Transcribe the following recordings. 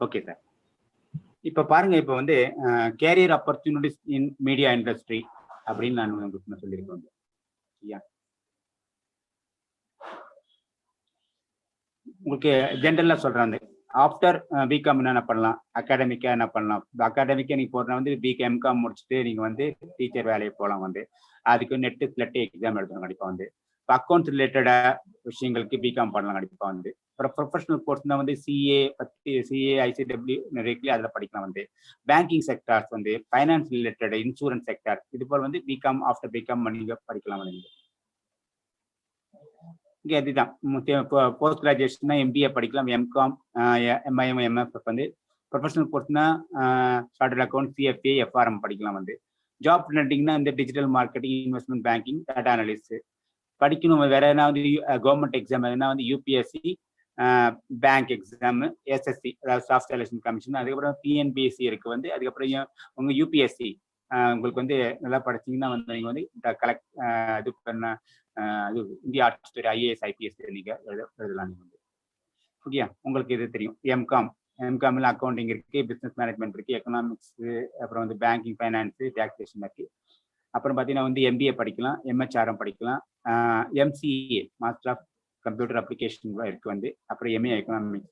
Okay sir. இப்போ பாருங்க, இப்போ வந்து carrier opportunities in media industry அப்படின்னு நான் உங்களுக்கு சொல்லியிருக்கேன். சரியா? உங்களுக்கு ஜென்ரலா சொல்றேன். ஆஃப்டர் பிகாம் என்ன பண்ணலாம், அகாடமிக்கா என்ன பண்ணலாம். அகாடமிக்கா நீங்க போறதுனா வந்து எம்காம் முடிச்சுட்டு நீங்க வந்து டீச்சர் வேலையை போகலாம். வந்து அதுக்கு நெட்டு ஸ்லெட் எக்ஸாம் எழுதணும் கண்டிப்பா. வந்து இப்போ அக்கௌண்ட்ஸ் ரிலேட்டடா விஷயங்களுக்கு பிகாம் பண்ணலாம் கண்டிப்பா. வந்து அப்புறம் ப்ரொஃபஷனல் கோர்ஸ்னா வந்து சிஏ பத்தி, சிஏ ஐசிடபிள்யூ நிறைய அதில் படிக்கலாம். வந்து பேங்கிங் செக்டார்ஸ், வந்து ஃபைனான்ஸ் ரிலேட்டட், இன்சூரன்ஸ் செக்டார், இது போல் வந்து பிகாம் ஆஃப்டர் பிகாம் நீங்க படிக்கலாம். வந்து இங்கே அதுதான் போஸ்ட் கிராஜுவேஷன்னா எம்பிஏ படிக்கலாம், எம்காம், எம்ஐஎம், எம்எஃப். வந்து ப்ரொஃபஷனல் கோர்ஸ்னா சார்ட்டர்ட் அக்கௌண்ட், சிஎஃப்ஏ, எஃப்ஆர்எம் படிக்கலாம். வந்து ஜாப் ட்ரெண்டிங்னா இந்த digital marketing, investment banking, data analyst படிக்கணும். வேற என்ன வந்து கவர்மெண்ட் எக்ஸாம் எதுனா வந்து யூபிஎஸ்சி, பேங்க் எக்ஸாம், எஸ்எஸ்சி அதாவது ஸ்டாஃப் செலெக்ஷன் கமிஷன், அதுக்கப்புறம் பிஎன்பிஎஸ்சி இருக்கு. வந்து அதுக்கப்புறம் உங்க யூபிஎஸ்சி உங்களுக்கு வந்து நல்லா படிச்சீங்கன்னா வந்து நீங்க வந்து கலெக்ட் இது பண்ண இது இந்தியா ஆட்சித்துறை, ஐஏஎஸ், ஐபிஎஸ் நீங்க எழுதலாம். நீங்க வந்து ஓகே, உங்களுக்கு இது தெரியும். எம்காம்ல அக்கௌண்டிங் இருக்கு, பிசினஸ் மேனேஜ்மெண்ட் இருக்கு, எக்கனாமிக்ஸ், அப்புறம் வந்து பேங்கிங், ஃபைனான்ஸ், டாக்ஸேஷன் இருக்கு. அப்புறம் பார்த்தீங்கன்னா வந்து எம்பிஏ படிக்கலாம், எம்ஹெச்ஆர்எம் படிக்கலாம், MCA master of computer application இருக்கு. வந்து அப்புறம் எம்ஏ எக்கனாமிக்ஸ்.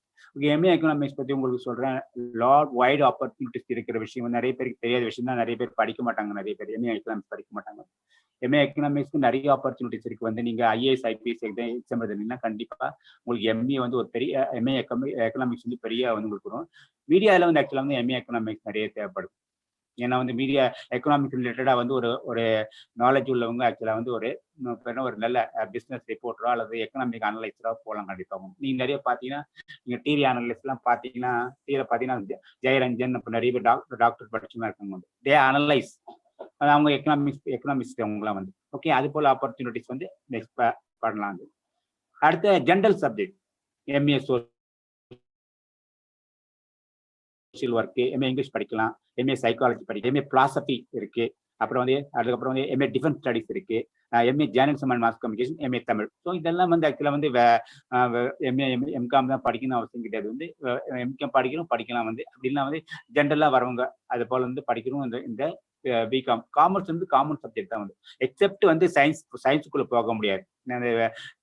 எம்ஏ எக்கனாமிக்ஸ் பற்றி உங்களுக்கு சொல்றேன். லாட் வைட் ஆப்பர்ச்சுனிட்டிஸ் இருக்கிற விஷயம், நிறைய பேருக்கு தெரியாத விஷயம் தான். நிறைய பேர் படிக்க மாட்டாங்க, நிறைய பேர் எம்ஏ எக்கனாமிக்ஸ் படிக்க மாட்டாங்க. எம்ஏ எக்கனாமிக்ஸ்க்கு நிறைய ஆப்பர்ச்சுனிட்டிஸ் இருக்கு. வந்து நீங்க ஐஏஎஸ், ஐபிஎஸ் எக்ஸாம் எழுதுனீங்கன்னா கண்டிப்பா உங்களுக்கு எம்ஏ வந்து ஒரு பெரிய எம்ஏ எக்கனாமிக்ஸ் வந்து பெரிய வந்து உங்களுக்கு வரும். மீடியாவில் வந்து ஆக்சுவலாக வந்து எம்ஏ எக்கனாமிக்ஸ் நிறைய தேவைப்படும். ஏன்னா வந்து மீடியா எக்கனாமிக்ஸ் ரிலேட்டடா வந்து ஒரு நாலேஜ் உள்ளவங்க ஆக்சுவலாக வந்து ஒரு நல்ல பிஸ்னஸ் ரிப்போர்ட்டரோ அல்லது எக்கனாமிக் அனலைசரோ போகலாம் கண்டிப்பாக. நீங்க நிறைய பார்த்தீங்கன்னா, நீங்க டிவி அனலிஸ்ட்லாம் பார்த்தீங்கன்னா, டிவியில் பார்த்தீங்கன்னா ஜெயரஞ்சன், இப்போ நிறைய பேர் டாக்டர் படிச்சுமா இருக்காங்க. தே அனலைஸ், அவங்க எக்கனாமிக்ஸ் அவங்களாம் வந்து ஓகே. அது போல ஆப்பர்ச்சுனிட்டிஸ் வந்து நெக்ஸ்ட் பண்ணலாம். அடுத்த general subject MA social work, MA English படிக்கலாம், எம்ஏ சைக்காலஜி படிக்கலாம், எம்ஏ பிலாசபி இருக்கு. அப்புறம் வந்து அதுக்கப்புறம் வந்து எம்ஏ டிஃபென்ஸ் ஸ்டடிஸ் இருக்கு, MA journalism and mass communication, MA Tamil. So இதெல்லாம் வந்து ஆக்சுவலாக வந்து எம்காம் தான் படிக்கணும் அவசியம் கிடையாது. வந்து எம்காம் படிக்கலாம். வந்து அப்படின்னா வந்து ஜென்ரலாக வரவங்க அது போல வந்து படிக்கணும். இந்த பிகாம் காமர்ஸ் வந்து காமன் சப்ஜெக்ட் தான். வந்து எக்ஸப்ட் வந்து சயின்ஸுக்குள்ள போக முடியாது.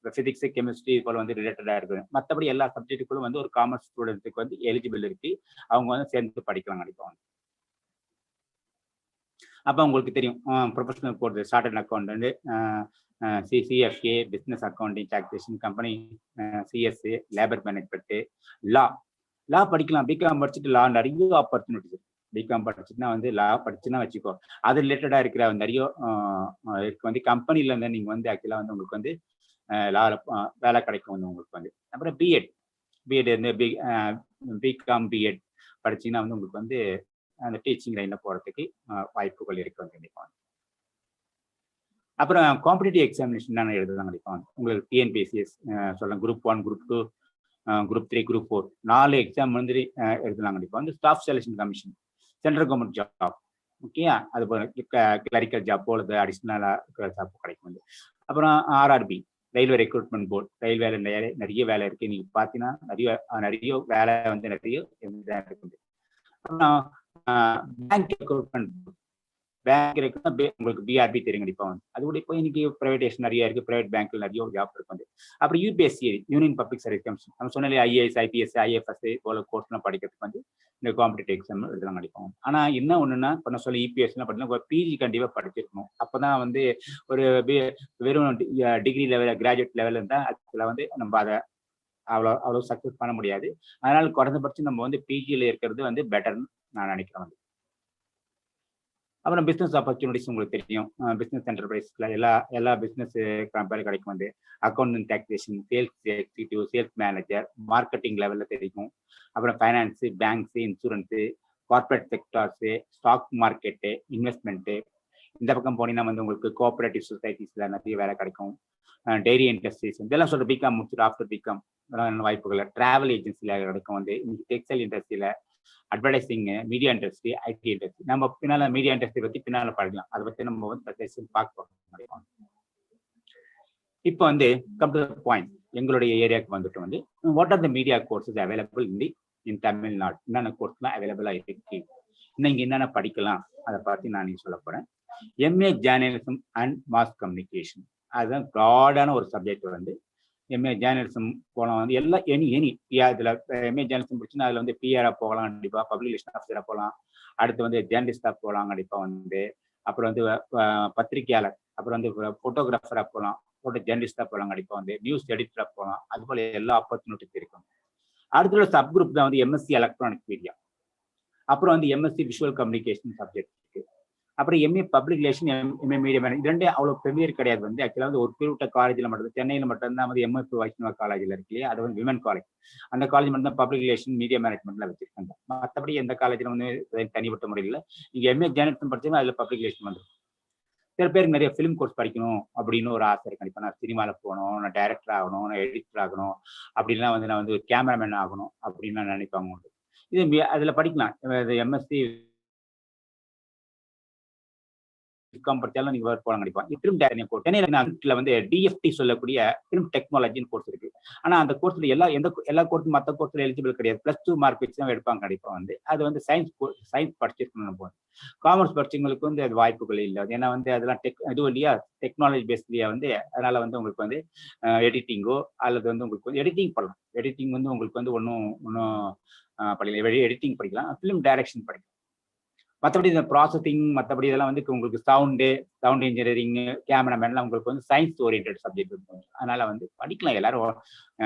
பிசிக்ஸ், கெமிஸ்ட்ரி இது போல வந்து ரிலேட்டடா இருக்கு. மற்றபடி எல்லா சப்ஜெக்ட்டுக்குள்ளும் வந்து ஒரு காமர்ஸ் ஸ்டூடெண்ட்டுக்கு வந்து எலிஜிபிள் இருக்கு. அவங்க வந்து சேர்ந்து படிக்கலாம் கண்டிப்பாங்க. அப்போ உங்களுக்கு தெரியும் professional course, chartered account, CCFA, business accounting, taxation, company, CSA, labour management, law படிக்கலாம். பிகாம் படிச்சுட்டு லா நிறைய ஆப்பர்ச்சுனிட்டிஸ் இருக்கு. பிகாம் படிச்சுன்னா வந்து லா படிச்சுன்னா வச்சுக்கோ, அது ரிலேட்டடா இருக்கிற நிறைய இருக்கு. வந்து கம்பெனில இருந்து நீங்க வந்து ஆக்சுவலா வந்து உங்களுக்கு வந்து வேலை கிடைக்கும் வந்து உங்களுக்கு வந்து. அப்புறம் பிஎட் வந்து பிகாம் பிஎட் படிச்சீங்கன்னா வந்து உங்களுக்கு வந்து அந்த டீச்சிங் லைன்ல போறதுக்கு வாய்ப்புகள் இருக்கு கண்டிப்பாக. அப்புறம் காம்படிட்டிவ் எக்ஸாமினேஷன் தான் எழுதலாம் கண்டிப்பாக. உங்களுக்கு டிஎன்பிஎஸ்சிஎஸ் சொல்லலாம், group 1, group 2, group 3, group 4 4 exam வந்து எழுதலாம் கண்டிப்பாக. வந்து staff selection commission, central government job, okay. அது போல கிளரிக்கல் ஜாப் போல அடிஷ்னலாக ஜாப் கிடைக்கும். வந்து அப்புறம் ஆர்ஆர்பி, ரயில்வே ரெக்ரூட்மெண்ட் போர்டு, ரயில்வேல நிறைய வேலை இருக்கு. நீங்க பார்த்தீங்கன்னா நிறைய வேலை வந்து நிறைய இருக்குது. அப்புறம் பேங்க் ரெக்ரூட்மெண்ட், பேங்க் உங்களுக்கு பிஆர்பி தெரியும் கண்டிப்பா. வந்து அது கூட இப்போ இன்னைக்கு பிரைவேடேஷன் நிறைய இருக்கு, பிரைவேட் பேங்க்ல நிறைய ஜாப் இருக்கு. வந்து அப்புறம் UPSC, union public service commission, நம்ம சொன்னாலே ஐஏஎஸ், ஐபிஎஸ், ஐஎஃப்எஸ் போல கோர்ஸ்லாம் படிக்கிறதுக்கு வந்து இந்த காம்படிட்டிவ் எக்ஸாம் எழுதலாம் கண்டிப்பாக. ஆனா என்ன ஒண்ணுன்னா, இப்போ நான் சொல்ல இபிஎஸ்லாம் படிக்கலாம், பிஜி கண்டிப்பா படிச்சிருக்கணும். அப்பதான் வந்து ஒரு வெறும் டிகிரி லெவல், கிராஜுவேட் லெவல் இருந்தா அதுல வந்து நம்ம அதை அவ்வளோ சக்சஸ் பண்ண முடியாது. அதனால குறைந்தபட்சம் நம்ம வந்து பிஜியில் இருக்கிறது வந்து பெட்டர்னு நான் நினைக்கிறேன். வந்து அப்புறம் பிசினஸ் ஆப்பர்ச்சுனிட்டிஸ் உங்களுக்கு தெரியும். பிசினஸ் என்டர்பிரைஸ்ல எல்லா பிசினஸ் வேலை கிடைக்கும். வந்து account, taxation, sales executive, sales manager, marketing லெவலில் தெரியும். அப்புறம் finance, banks, insurance, corporate sectors, stock market, investment. இந்த பக்கம் போனீங்கன்னா வந்து உங்களுக்கு கோஆபரேட்டிவ் சொசைட்டிஸ்ல நிறைய வேலை கிடைக்கும். டெய்ரி இண்டஸ்ட்ரீஸ் இதெல்லாம் சொல்ற பிகாம் முடிச்சுட்டு ஆஃப்டர் பிகாம் வாய்ப்புகள். டிராவல் ஏஜென்சில கிடைக்கும். வந்து இன்னைக்கு டெக்ஸ்டைல் இண்டஸ்ட்ரியில, advertising, media industry, IT industry. நம்ம பின்னால மீடியா இண்டஸ்ட்ரி பத்தி பின்னால படிக்கலாம். அதை பத்தி நம்ம வந்து பார்க்க. இப்போ வந்து கம் டு தி பாயிண்ட், எங்களுடைய ஏரியாவுக்கு வந்துட்டு வந்து what are the media courses available in the in Tamil Nadu என்னென்ன கோர்ஸ்லாம் அவைலபிளாக இருக்கு, இன்னைக்கு என்னென்ன படிக்கலாம், அதை பற்றி நான் நீங்க சொல்ல போகிறேன். MA journalism and mass communication, அதுதான் ப்ராடான ஒரு சப்ஜெக்ட் வந்து. எம்ஏ ஜேர்னலிசம் போகலாம் வந்து எல்லாம் எனி இதில் எம்ஏ ஜேர்னலிசம் பிடிச்சுன்னா அதில் வந்து பிஆராக போகலாம் கண்டிப்பாக, பப்ளிகேஷன் ஆஃபீஸராக போகலாம், அடுத்து வந்து ஜேர்னலிஸ்டாக போகலாம் கண்டிப்பாக வந்து, அப்புறம் வந்து பத்திரிகையாளர், அப்புறம் வந்து ஃபோட்டோகிராஃபராக போகலாம், ஃபோட்டோ ஜேர்னலிஸ்டாக போகலாம் கண்டிப்பாக வந்து, நியூஸ் எடிட்டராக போகலாம். அதுபோல் எல்லா ஆப்பர்ச்சுனிட்டிஸ் இருக்கும். அடுத்த சப் குரூப் தான் வந்து எம்எஸ்சி எலக்ட்ரானிக் மீடியா, அப்புறம் வந்து எம்எஸ்சி விஷுவல் கம்யூனிகேஷன் சப்ஜெக்ட் இருக்கு, அப்புறம் MA public relation, MA media manage. இது ரெண்டே அவ்வளோ பெமிலியர் கிடையாது வந்து. ஆக்சுவலாக வந்து ஒரு குறிப்பிட்ட காலேஜில் மட்டும், சென்னையில் மட்டும்தான் வந்து எம்எஃப் வைஷ்ணவா காலேஜில் இருக்கு இல்லையா, அது வந்து விமன் காலேஜ். அந்த காலேஜ் மட்டும் தான் பப்ளிக் ரிலேஷன் மீடியா மேனேஜ்மெண்ட்ல வச்சிருக்காங்க. மற்றபடி எந்த காலேஜில் வந்து தனிப்பட்ட முறையில் நீங்கள் எம்ஏ ஜேர்னலிசம் படிச்சீங்கன்னா அதில் பப்ளிக் ரிலேஷன் வந்துடும். சில பேருக்கு நிறைய ஃபிலிம் கோர்ஸ் படிக்கணும் அப்படின்னு ஒரு ஆசை இருக்கு. கண்டிப்பாக நான் சினிமாவில் போகணும், நான் டைரக்டர் ஆகணும், நான் எடிட்டர் ஆகணும், அப்படின்லாம் வந்து நான் வந்து கேமராமேன் ஆகணும் அப்படின்னு நான் நினைப்பாங்க. இது அதில் படிக்கலாம். எம்எஸ்சி படிச்சாலும் நீங்க ஒர்க் போகலாம் கண்டிப்பா. சென்னையில வந்து டிஎஃப்டி சொல்லக்கூடிய ஃபிலிம் டெக்னாலஜின்னு கோர்ஸ் இருக்கு. ஆனா அந்த கோர்ஸ்ல எல்லா கோர்ஸும் மற்ற கோர்ஸ்ல எலிஜிபிள் கிடையாது. +2 மார்க் வச்சு தான் எடுப்பாங்க கண்டிப்பா வந்து. அது வந்து சயின்ஸ் படிச்சிருக்கணும் போது. காமர்ஸ் படிச்சவங்களுக்கு வந்து அது வாய்ப்புகள் இல்லை. ஏன்னா வந்து அதெல்லாம் இது இல்லையா, டெக்னாலஜி பேஸ்ட்லயா வந்து. அதனால வந்து உங்களுக்கு வந்து எடிட்டிங்கோ அல்லது வந்து உங்களுக்கு வந்து எடிட்டிங் பண்ணலாம். எடிட்டிங் வந்து உங்களுக்கு வந்து ஒன்றும் படிக்கலாம், எடிட்டிங் படிக்கலாம், ஃபிலிம் டைரக்ஷன் படிக்கலாம். மற்றபடி இந்த ப்ராசஸிங், மற்றபடி இதெல்லாம் வந்து உங்களுக்கு சவுண்ட் இன்ஜினியரிங், கேமராமேன்லாம் உங்களுக்கு வந்து சயின்ஸ் ஓரியன்ட் சப்ஜெக்ட் இருக்கும். அதனால வந்து படிக்கலாம் எல்லாரும்.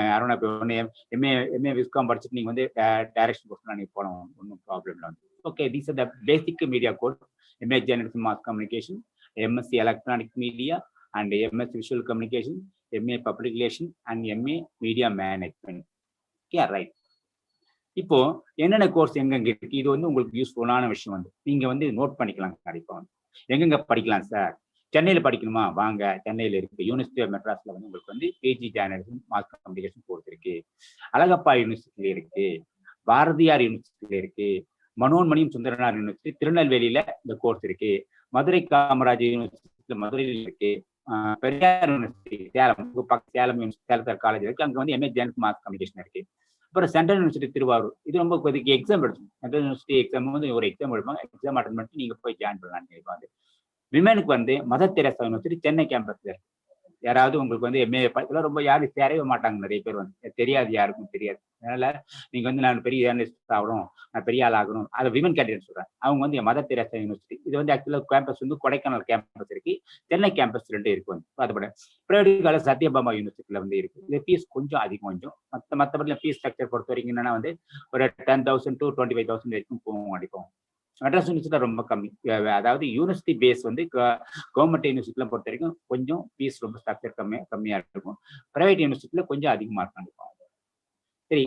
யாரும் இப்போ ஒன்று எம்ஏ விஸ்காம் படிச்சுட்டு நீங்கள் வந்து டைரக்ஷன் கோர்ஸ் நீங்கள் போகலாம், ஒன்றும் ப்ராப்ளம் இல்லை. Okay, these are the basic media course. MA journalism mass communication, MSc electronic media and MSc visual communication, MA public relation and MA media management. Okay, right. இப்போ என்னென்ன course எங்கெங்க இருக்கு, இது வந்து உங்களுக்கு யூஸ்ஃபுல்லான விஷயம் வந்து நீங்க வந்து நோட் பண்ணிக்கலாம். கண்டிப்பா வந்து எங்கெங்க படிக்கலாம் சார், சென்னையில படிக்கணுமா, வாங்க சென்னையில இருக்கு. யூனிவர்சிட்டி ஆஃப் மெட்ராஸ்ல வந்து உங்களுக்கு வந்து PG journalism mass communication course இருக்கு. அழகப்பா யூனிவர்சிட்டியில இருக்கு, பாரதியார் யூனிவர்சிட்டியில இருக்கு, மனோன்மணியம் சுந்தரனார் யூனிவர்சிட்டி திருநெல்வேலியில இந்த கோர்ஸ் இருக்கு, மதுரை காமராஜர் யூனிவர்சிட்டி மதுரையில் இருக்கு, Periyar university Salem university college இருக்கு, அங்க வந்து எம்ஏ ஜேர்னலிசம் மாஸ் கம்யூனிகேஷன் இருக்கு. அப்புறம் சென்ட்ரல் யூனிவர்சிட்டி திருவாரூர், இது ரொம்ப இப்போதைக்கு எக்ஸாம் எடுக்கும். சென்ட்ரல் யூனிவர்சிட்டி எக்ஸாம் வந்து ஒரு எக்ஸாம் எடுப்பாங்க, எக்ஸாம் அட்டன் பண்ணிட்டு நீங்க போய் ஜாயின் பண்ணலாம். விமனுக்கு வந்து மதர் தெரேசா யூனிவர்சிட்டி சென்னை கேம்பஸ்ல இருக்கு. யாராவது உங்களுக்கு வந்து எம்ஏ இதெல்லாம் ரொம்ப யாரும் சேரவே மாட்டாங்க, நிறைய பேர் வந்து தெரியாது, யாருக்கும் தெரியாது. அதனால நீங்க வந்து நான் பெரிய ஜேர்னலிஸ்ட் ஆகணும், நான் பெரிய ஆள் ஆகணும், அதை விமன் கேண்டிடேட் சொல்றேன். அவங்க வந்து மதர் தெரேசா யூனிவர்சிட்டி, இது வந்து ஆக்சுவலாக கேம்பஸ் வந்து கொடைக்கானல் கேம்பஸ் இருக்கு, சென்னை கேம்பஸ் 2 இருக்கு வந்து. அதுபோல பிரைவேட் காலேஜ் சத்யபாமா யூனிவர்சிட்டியில வந்து இருக்கு. இது ஃபீஸ் கொஞ்சம் அதிகம், கொஞ்சம் மற்றபடி ஃபீஸ் ஸ்ட்ரக்சர் பொறுத்த வரைக்கும் என்னன்னா வந்து ஒரு 10,000 to 25,000 வரைக்கும் போகும் அடிப்போம். மெட்ராஸ் யூனிவர்சிட்டியில் ரொம்ப கம்மி. அதாவது யூனிவர்சிட்டி பேஸ் வந்து கவர்மெண்ட் யூனிவர்சிட்டியில் பொறுத்த வரைக்கும் கொஞ்சம் ஃபீஸ் ரொம்ப ஸ்ட்ரக்சர் கம்மியாக இருக்கும். பிரைவேட் யூனிவர்சிட்டியில் கொஞ்சம் அதிகமாக இருக்கும். சரி,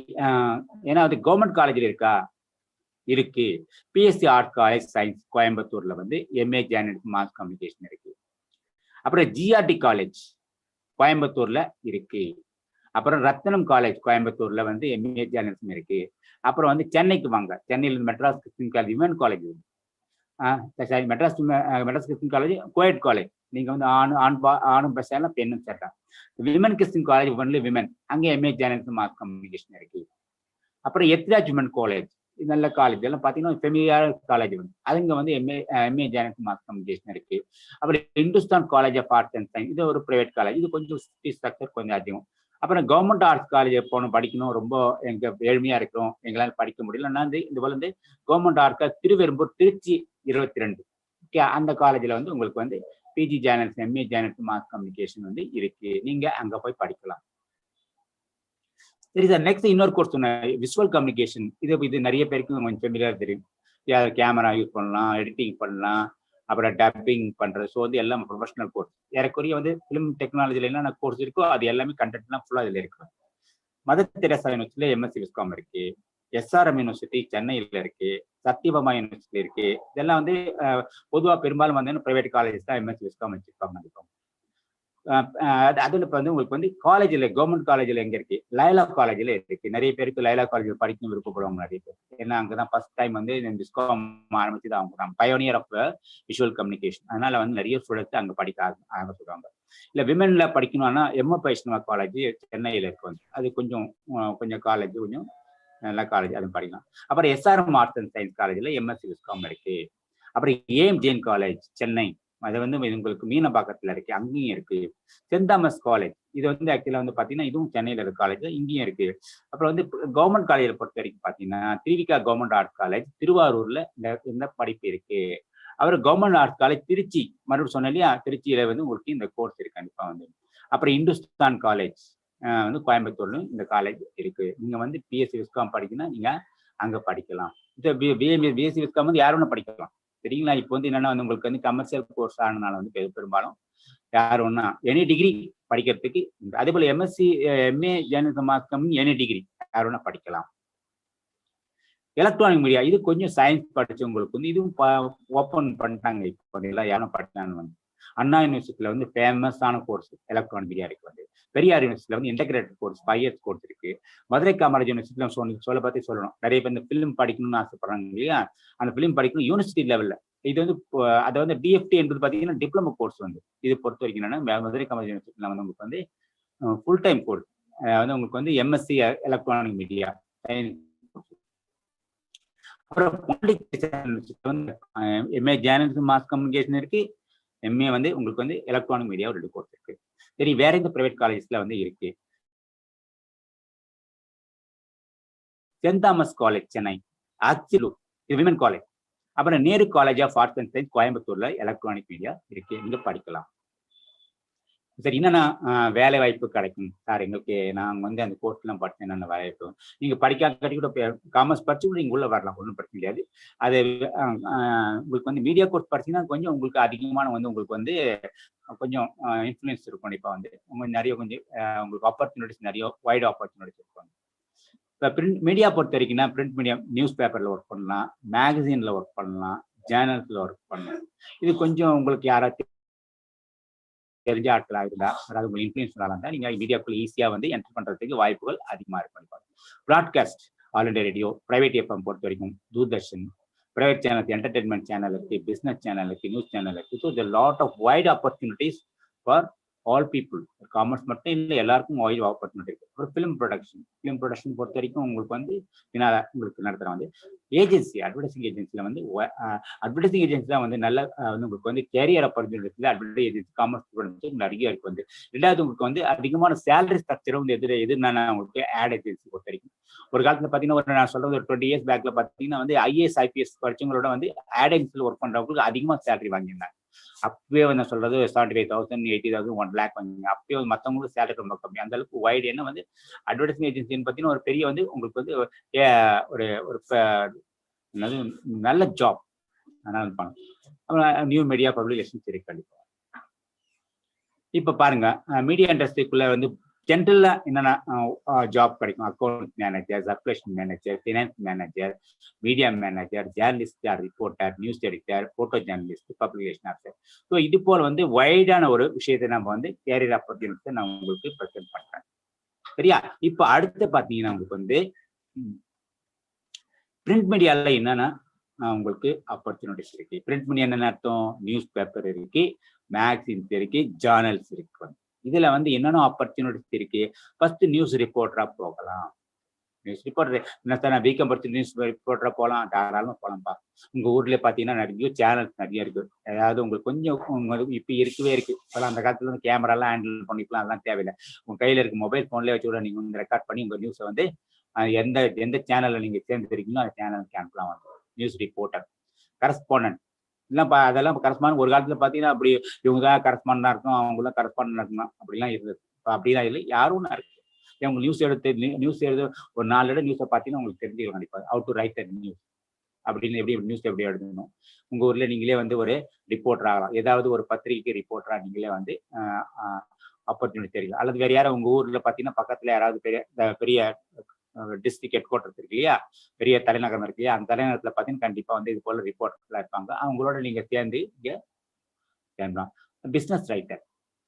ஏன்னா வந்து கவர்மெண்ட் காலேஜில் இருக்கா, இருக்கு. பிஎஸ்சி ஆர்ட் காலேஜ் சயின்ஸ் கோயம்புத்தூர்ல வந்து எம்ஏ ஜேர்னலிசம் மாஸ் கம்யூனிகேஷன் இருக்கு. அப்புறம் ஜிஆர்டி காலேஜ் கோயம்புத்தூர்ல இருக்கு. அப்புறம் ரத்னம் காலேஜ் கோயம்புத்தூர்ல வந்து எம்ஏ ஜேர்னலிசம் இருக்கு. அப்புறம் வந்து சென்னைக்கு வாங்க, சென்னையில் Madras Christian college women college, Madras Christian college coed college. நீங்க வந்து ஆணும் சேரலாம், பெண்ணும் சேரலாம். Women Christian college only women, அங்கே எம்ஏ ஜேர்னலிசம் மாஸ் கம்யூனிகேஷன் இருக்கு. அப்புறம் எத்ராஜ் விமன் காலேஜ், இது நல்ல காலேஜ், எல்லாம் பார்த்தீங்கன்னா ஃபெமிலியர் காலேஜ் வந்து, அதுங்க வந்து எம்ஏ ஜேர்னலிசம் மாஸ் கம்யூனிகேஷன் இருக்கு. அப்புறம் Hindustan college of arts and science, இது ஒரு பிரைவேட் காலேஜ், இது கொஞ்சம் ஃபீஸ் ஸ்ட்ரக்சர் கொஞ்சம் அதிகம். அப்புறம் கவர்மெண்ட் ஆர்ட்ஸ் காலேஜ் போகணும், படிக்கணும், ரொம்ப எங்க ஏழ்மையா இருக்கிறோம், எங்களால் படிக்க முடியல, நான் வந்து இந்த போல வந்து government arts Thiruverumbur Trichy 22, okay, அந்த காலேஜில் வந்து உங்களுக்கு வந்து PG journalism MA journalism mass communication வந்து இருக்கு. நீங்க அங்க போய் படிக்கலாம். சரி சார், நெக்ஸ்ட் இன்னொரு கோர்ஸ் சொன்னேன், விஷுவல் கம்யூனிகேஷன். இது நிறைய பேருக்கு கொஞ்சம் ஃபெமிலியரா தெரியும். கேமரா யூஸ் பண்ணலாம், எடிட்டிங் பண்ணலாம், அப்புறம் டப்பிங் பண்றது. ஸோ வந்து எல்லாம் ப்ரொஃபஷனல் கோர்ஸ். ஏறக்குறைய வந்து ஃபிலிம் டெக்னாலஜில என்னென்ன கோர்ஸ் இருக்கோ அது எல்லாமே கண்டென்ட்லாம் ஃபுல்லாக இதில் இருக்கு. மதர் தெரேசா யூனிவர்சிட்டியில எம்எஸ்சி விஸ்காம் இருக்கு, எஸ்ஆர்எம் யூனிவர்சிட்டி சென்னையில் இருக்கு, சத்யபாமா யூனிவர்சிட்டி இருக்கு. இதெல்லாம் வந்து பொதுவாக பெரும்பாலும் வந்து பிரைவேட் காலேஜஸ் தான் எம்எஸ்சி விஸ்காம் வச்சிருப்பாங்க. அதில் இப்போ வந்து உங்களுக்கு வந்து காலேஜில் கவர்மெண்ட் காலேஜில் எங்கே இருக்கு, லைலா காலேஜில் இருக்கு. நிறைய பேருக்கு லைலா காலேஜில் படிக்கணும் விருப்பப்படுவாங்க நிறைய பேர். ஏன்னா அங்கே தான் ஃபர்ஸ்ட் டைம் வந்து இந்த விஸ்காம் ஆரம்பிச்சு தான் அவங்க பயோனியர் ஆஃப் விஷுவல் கம்யூனிகேஷன். அதனால வந்து நிறைய ஸ்டூடெண்ட்ஸ் அங்கே படிக்க ஆரம்பிச்சுடுவாங்க. இல்லை விமென்ல படிக்கணும்னா எம்எஃப் வைஷ்ணவா காலேஜ் சென்னையில் இருக்கு வந்து, அது கொஞ்சம் காலேஜ் கொஞ்சம் நல்ல காலேஜ், அதுவும் படிக்கலாம். அப்புறம் எஸ்ஆர்எம் ஆர்ட்ஸ் அண்ட் சயின்ஸ் காலேஜில் எம்எஸ்சி விஸ்காம் இருக்கு. அப்புறம் ஏஎம் ஜெயின் காலேஜ் சென்னை, அது வந்து உங்களுக்கு மீனம்பாக்கத்தில் இருக்கு, அங்கேயும் இருக்கு. சென்ட் தாமஸ் காலேஜ், இது வந்து ஆக்சுவலாக வந்து பார்த்தீங்கன்னா இதுவும் சென்னையில் இருக்க காலேஜ், இங்கேயும் இருக்கு. அப்புறம் வந்து கவர்மெண்ட் காலேஜில் பொறுத்த வரைக்கும் பார்த்தீங்கன்னா திருவிகா கவர்மெண்ட் ஆர்ட்ஸ் காலேஜ் திருவாரூர்ல இந்த படிப்பு இருக்கு. அப்புறம் கவர்மெண்ட் ஆர்ட்ஸ் காலேஜ் திருச்சி, மறுபடியும் சொன்னேன் இல்லையா, திருச்சியில வந்து உங்களுக்கு இந்த கோர்ஸ் இருக்கு கண்டிப்பா வந்து. அப்புறம் இந்துஸ்தான் காலேஜ் வந்து கோயம்புத்தூர்லயும் இந்த காலேஜ் இருக்கு. நீங்க வந்து பிஎஸ்சி விஸ்காம் படிக்கணும், நீங்க அங்க படிக்கலாம். பிஎஸ்சி விஸ்காம் வந்து யாரும் படிக்கலாம், சரிங்களா. இப்போ வந்து என்னன்னா வந்து உங்களுக்கு வந்து கமர்ஷியல் கோர்ஸ் ஆனதுனால வந்து பெரும்பாலும் யார் ஒன்னா எனி டிகிரி படிக்கிறதுக்கு, அதே போல MSc MA journalism mass comm any degree யார் ஒன்னா படிக்கலாம். எலக்ட்ரானிக் மீடியா, இது கொஞ்சம் சயின்ஸ் படிச்சவங்களுக்கு வந்து இதுவும் ஓப்பன் பண்ணிட்டாங்க. இப்போ எல்லாம் யாரும் படிச்சாங்க வந்து அண்ணா யூனிவர்சிட்டியில வந்து ஃபேமஸான கோர்ஸ் எலக்ட்ரானிக் மீடியா இருக்கு வந்து. பெரியார் யூனிவர்சிட்டியில வந்து இன்டகிரேட்டட் கோர்ஸ் 5 இயர்ஸ் கோர்ஸ் இருக்கு. மதுரை காமராஜ் யூனிவர்சிட்டியில சொல்ல பத்தி சொல்லணும், நிறைய பேர் இந்த ஃபிலிம் படிக்கணும்னு ஆசைப்படுறாங்க இல்லையா, அந்த ஃபிலிம் படிக்கணும் யூனிவர்சிட்டி லெவல்ல. இது வந்து அதை வந்து டிஎஃப்டி என்பது பார்த்தீங்கன்னா டிப்ளமோ கோர்ஸ் வந்து. இது பொறுத்த வரைக்கும் என்னன்னா மதுரை காமராஜ் யூனிவர்சிட்டியில வந்து உங்களுக்கு வந்து ஃபுல் டைம் கோர்ஸ் வந்து உங்களுக்கு வந்து எம்எஸ்சி எலக்ட்ரானிக் மீடியா. அப்புறம் வந்து எம்ஏ ஜேர்னலிசம் மாஸ் கம்யூனிகேஷன் இருக்கு, எம்ஏ வந்து உங்களுக்கு வந்து எலக்ட்ரானிக் மீடியா ஒரு 2 கோர்ஸ் இருக்கு. சரி, வேற இந்த பிரைவேட் காலேஜஸ்ல வந்து இருக்கு. Saint Thomas college Chennai, actually இது விமன் காலேஜ். அப்புறம் Nehru college of arts and science கோயம்புத்தூர்ல எலக்ட்ரானிக் மீடியா இருக்கு, இங்க படிக்கலாம். சரி, என்னன்னா வேலை வாய்ப்பு கிடைக்கும் சார் எங்களுக்கு, நாங்கள் வந்து அந்த கோர்ஸ்லாம் படித்தேன், என்னென்ன வேலை வாய்ப்பு நீங்கள் படிக்காட்டி கூட காமர்ஸ் படிச்சு கூட நீங்கள் உள்ள வரலாம், ஒன்றும் பிரச்சனை கிடையாது. அது உங்களுக்கு வந்து மீடியா கோர்ஸ் படிச்சீங்கன்னா கொஞ்சம் உங்களுக்கு அதிகமான வந்து உங்களுக்கு வந்து கொஞ்சம் இன்ஃப்ளூயன்ஸ் இருக்கும். இப்போ வந்து உங்களுக்கு நிறைய கொஞ்சம் உங்களுக்கு ஆப்பர்ச்சுனிட்டிஸ், நிறைய வைட் ஆப்பர்ச்சுனிட்டிஸ் இருக்கும். இப்போ பிரிண்ட் மீடியா பொறுத்த வரைக்கும்னா பிரிண்ட் மீடியா நியூஸ் பேப்பரில் ஒர்க் பண்ணலாம், மேகசினில் ஒர்க் பண்ணலாம், ஜேர்னல்ஸில் ஒர்க் பண்ணலாம். இது கொஞ்சம் உங்களுக்கு யாராச்சும் தெரிஞ்ச ஆட்களாக இருந்தா, அதாவது உங்க இன்ஃபுளுன்ஸ் இருந்தா நீங்க மீடியாக்குள்ள ஈஸியா வந்து என்டர் பண்றதுக்கு வாய்ப்புகள் அதிகமா இருக்கும். Broadcast, all India radio, private FM பொறுத்த வரைக்கும் Doordarshan, private channel, entertainment channel இருக்கு, பிசினஸ் சேனல் இருக்கு, நியூஸ் சேனல் இருக்கு. So the lot of wide opportunities for all people. Commerce மட்டும் இல்லை, எல்லாருக்கும் வைட் ஆப்பர்ச்சுனிட்டி இருக்கு. ஒரு ஃபிலிம் ப்ரொடக்ஷன் பொறுத்த வரைக்கும் உங்களுக்கு வந்து உங்களுக்கு நடத்துகிறோம் வந்து ஏஜென்சி, அட்வர்டைசிங் ஏஜென்சியில் வந்து அட்வர்டைசிங் ஏஜென்சி தான் வந்து நல்ல வந்து உங்களுக்கு வந்து carrier opportunities advertise agency commerce நிறைய இருக்கு வந்து. ரெண்டாவது உங்களுக்கு வந்து அதிகமான சேலரி ஸ்ட்ரக்சர் வந்து எதுனா உங்களுக்கு ஆட் ஏஜென்சி பொறுத்த வரைக்கும். ஒரு காலத்தில் பார்த்தீங்கன்னா நான் சொல்றது ஒரு 20 இயர்ஸ் பேக்ல பார்த்தீங்கன்னா வந்து ஐஏஎஸ் ஐபிஎஸ் படிச்சவங்களோட வந்து ஆட் ஏஜென்சியில் ஒர்க் பண்றவங்களுக்கு அதிகமாக சேலரி வாங்கியிருந்தாங்க. அப்பவே வந்து சொல்றது 75,000 80,000 1 lakh வாங்கிங்க. அப்பயே மற்றவங்களுக்கு சேலரி ரொம்ப கம்மி. அந்த அளவுக்கு வைடு. என்ன வந்து அட்வர்டைசிங் ஏஜென்சின்னு பார்த்தீங்கன்னா ஒரு பெரிய வந்து உங்களுக்கு வந்து ஒரு ஒரு நல்ல ஜாப். அதனால இருப்பாங்க. அப்புறம் நியூ மீடியா பப்ளிகேஷன்ஸ் இருக்கு கண்டிப்பா. இப்ப பாருங்க, மீடியா இண்டஸ்ட்ரிக்குள்ள வந்து ஜென்ரலா என்னென்ன ஜாப் கிடைக்கும். Account manager, circulation manager, finance manager, media manager, journalist or reporter, news editor, photo journalist, publication officer. So இது போல் வந்து வைடான ஒரு விஷயத்தை நம்ம வந்து கேரியர் ஆப்பர்ச்சுனிட்டிஸை நான் உங்களுக்கு ப்ரெசென்ட் பண்றேன். சரியா? இப்போ அடுத்து பார்த்தீங்கன்னா உங்களுக்கு வந்து பிரிண்ட் மீடியால என்னன்னா உங்களுக்கு ஆப்பர்ச்சுனிட்டிஸ் இருக்கு. பிரிண்ட் மீடியா என்ன அர்த்தம்? நியூஸ் பேப்பர் இருக்கு, மேக்சின்ஸ் இருக்கு, ஜேர்னல்ஸ் இருக்கு. இதுல வந்து என்னென்ன ஆப்பர்ச்சுனிட்டிஸ் இருக்கு? ஃபர்ஸ்ட் நியூஸ் ரிப்போர்ட்டரா போகலாம். நியூஸ் ரிப்போர்ட்டர் என்ன சார், நான் வீக்கம் படிச்சு நியூஸ் ரிப்போர்ட்டரா போகலாம், தாராளமா போகலாம்ப்பா. உங்க ஊர்ல பாத்தீங்கன்னா நிறைய சேனல்ஸ் நிறைய இருக்கு. அதாவது உங்களுக்கு கொஞ்சம் இப்ப இருக்கவே இருக்கு. அந்த காலத்துல வந்து கேமரா எல்லாம் ஹேண்டில் பண்ணிக்கலாம், அதெல்லாம் தேவையில்லை. உங்க கையில இருக்கு மொபைல் போன்லயே வச்சு கூட நீங்க வந்து ரெக்கார்ட் பண்ணி உங்க நியூஸை வந்து எந்த சேனல்ல நீங்க சேர்ந்துருக்கீங்களோ அந்த சேனலுக்கு அனுப்பலாம். வந்து நியூஸ் ரிப்போர்ட்டர். கரஸ்பாண்டன்ட் இல்லப்பா, அதெல்லாம் கரஸ்பாண்ட் ஒரு காலத்துல பாத்தீங்கன்னா அப்படி இவங்க தான் கரஸ்பாண்டா இருக்கும், அவங்களாம் கரஸ்பாண்டா இருக்கணும் அப்படிலாம் இருந்தது. இப்போ அப்படிலாம் இல்லை, யாரும் இருக்கு. உங்க நியூஸ் எழுத ஒரு 4 இடம் நியூஸை பார்த்தீங்கன்னா உங்களுக்கு தெரிஞ்சுக்கலாம் கண்டிப்பா. ஹவ் டு ரைட் நியூஸ் அப்படின்னு, எப்படி நியூஸ் எப்படி எழுதணும். உங்க ஊர்ல நீங்களே வந்து ஒரு ரிப்போர்ட்டர் ஆகலாம். ஏதாவது ஒரு பத்திரிகைக்கு ரிப்போர்ட்டரா நீங்களே வந்து ஆப்பர்ச்சுனிட்டி தெரியல. அல்லது வேற யாரும் உங்க ஊர்ல பாத்தீங்கன்னா பக்கத்துல யாராவது பெரிய டிஸ்ட்ரிக்ட் ஹெட் குவார்டர்ஸ் இருக்கு இல்லையா, பெரிய தலைநகரம் இருக்கு இல்லையா, அந்த தலைநகரத்துல பாத்தீங்கன்னா கண்டிப்பா வந்து இது போல ரிப்போர்ட்டர்ஸ்லாம் இருப்பாங்க. அவங்களோட நீங்க சேர்ந்து இங்க சேர்ந்தலாம். பிசினஸ் ரைட்டர்,